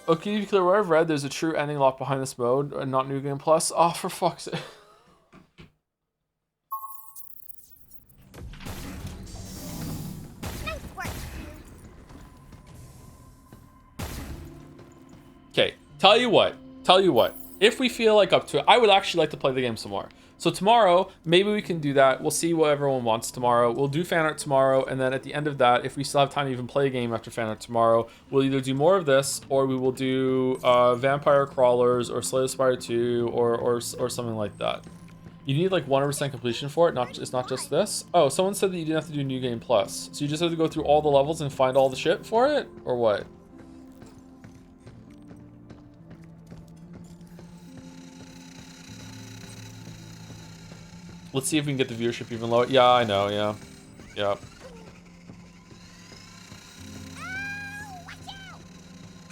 Okay, to be clear, where I've read, there's a true ending locked behind this mode, and not New Game Plus. Oh, for fuck's sake. Nice work. Okay, tell you what. If we feel like up to it, I would actually like to play the game some more. So tomorrow, maybe we can do that. We'll see what everyone wants tomorrow. We'll do fan art tomorrow, and then at the end of that, if we still have time to even play a game after fan art tomorrow, we'll either do more of this, or we will do Vampire Crawlers, or Slay the Spire 2, or something like that. You need like 100% completion for it. It's not just this. Oh, someone said that you didn't have to do New Game Plus, so you just have to go through all the levels and find all the shit for it, or what? Let's see if we can get the viewership even lower. Yeah, I know, yeah. Yeah.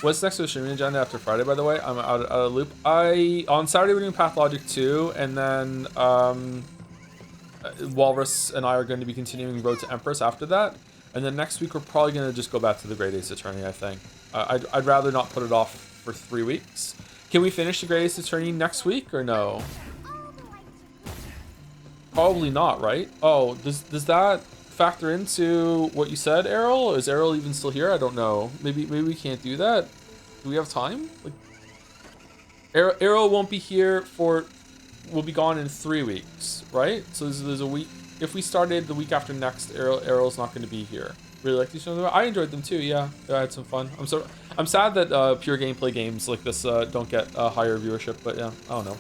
What's next to the streaming agenda after Friday, by the way? I'm out of loop. On Saturday we're doing Pathologic 2, and then Walrus and I are going to be continuing Road to Empress after that. And then next week we're probably going to just go back to the Great Ace Attorney, I think. I'd rather not put it off for 3 weeks. Can we finish the Great Ace Attorney next week, or no? Probably not, right? Oh, does that factor into what you said, Errol? Is Errol even still here? I don't know. Maybe we can't do that. Do we have time? Like, Errol won't be here for... Will be gone in 3 weeks, right? So there's a week if we started the week after next, Arrow's not going to be here. Really like these ones. I enjoyed them too. Yeah, I had some fun. I'm sad that pure gameplay games like this don't get higher viewership. But yeah, I don't know.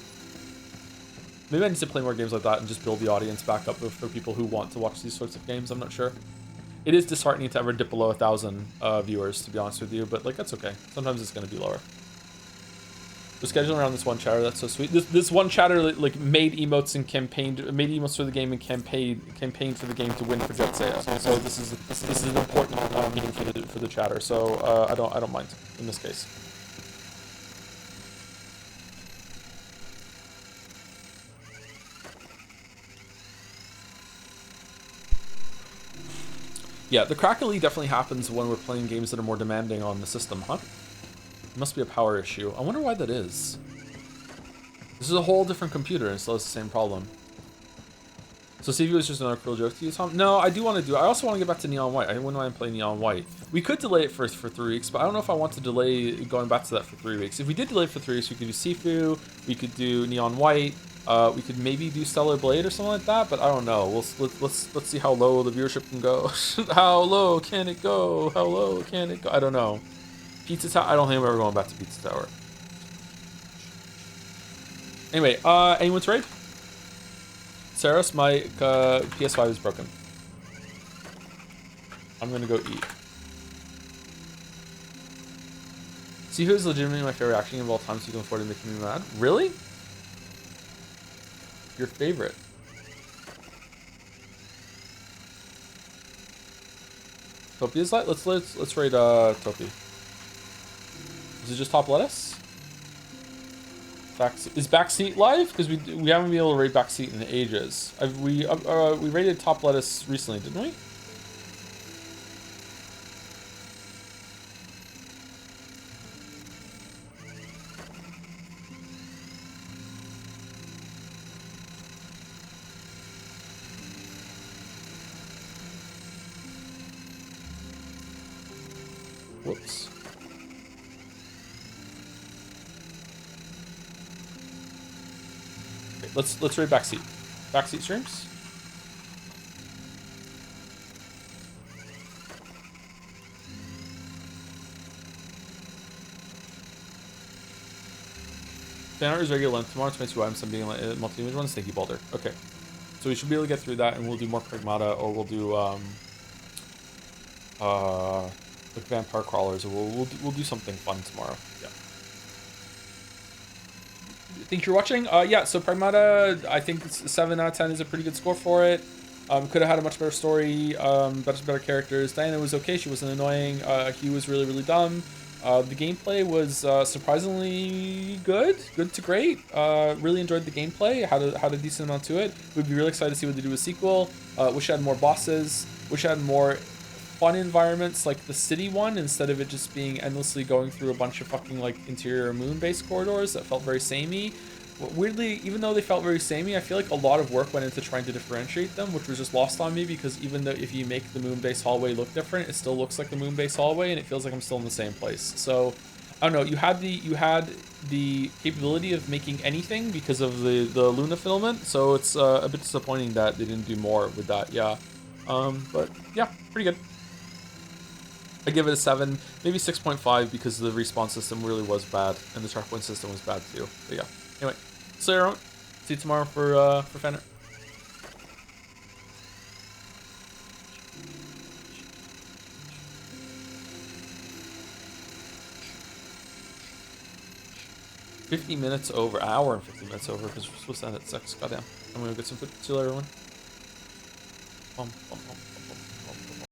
Maybe I need to play more games like that and just build the audience back up for people who want to watch these sorts of games. I'm not sure. It is disheartening to ever dip below 1,000 viewers, to be honest with you. But like that's okay. Sometimes it's going to be lower. We're scheduling around this one chatter. That's so sweet. This one chatter like made emotes and made emotes for the game and campaigned for the game to win for Jet Seiya. So this is an important meeting for the chatter. So I don't mind in this case. Yeah, the crackly definitely happens when we're playing games that are more demanding on the system, huh? It must be a power issue. I wonder why that is. This is a whole different computer and still has the same problem. So CV was just another cruel joke to you, Tom? No, I do want to do. I also want to get back to Neon White. I wouldn't mind playing Neon White. We could delay it for 3 weeks, but I don't know if I want to delay going back to that for 3 weeks. If we did delay it for 3 weeks, we could do Sifu, we could do Neon White, we could maybe do Stellar Blade or something like that. But I don't know. Let's see how low the viewership can go. How low can it go? How low can it go? I don't know. Pizza Tower. I don't think I'm ever going back to Pizza Tower. Anyway, anyone's raid? Saros, my PS5 is broken. I'm gonna go eat. See who's legitimately my favorite action game of all time, so you can afford to make me mad. Really? Your favorite? Topi is like let's raid Topi. Is it just top lettuce? Is Backseat live? Because we haven't been able to raid Backseat in ages. We raided top lettuce recently, didn't we? Whoops. Let's raid Backseat. Backseat streams. Fan art is regular length. Tomorrow 22 items. I'm being like multi-image ones. Thank you, Balder. Okay, so we should be able to get through that, and we'll do more Pragmata, or we'll do like vampire crawlers, or we'll do something fun tomorrow. Yeah. Thanks for watching. Yeah, so Pragmata, I think 7 out of 10 is a pretty good score for it. Could have had a much better story, better characters. Diana was okay, she wasn't annoying. Hugh was really, really dumb. The gameplay was surprisingly good to great. Really enjoyed the gameplay, had a decent amount to it. We'd be really excited to see what they do with sequel. Wish I had more bosses, wish I had more fun environments like the city one, instead of it just being endlessly going through a bunch of fucking like interior moon-based corridors that felt very samey. Weirdly, even though they felt very samey, I feel like a lot of work went into trying to differentiate them, which was just lost on me, because even though if you make the moon-based hallway look different, it still looks like the moon-based hallway, and it feels like I'm still in the same place. So I don't know, you had the capability of making anything because of the Luna filament, so it's a bit disappointing that they didn't do more with that. Yeah, but yeah, pretty good. I give it a 7, maybe 6.5, because the respawn system really was bad, and the checkpoint system was bad too. But yeah. Anyway, so everyone, see you tomorrow for fan art. $50 over, an hour and 50 minutes over, because we're supposed to end at 6. Goddamn. I'm gonna get some food. See you later, everyone. Bum, bum, bum, bum, bum.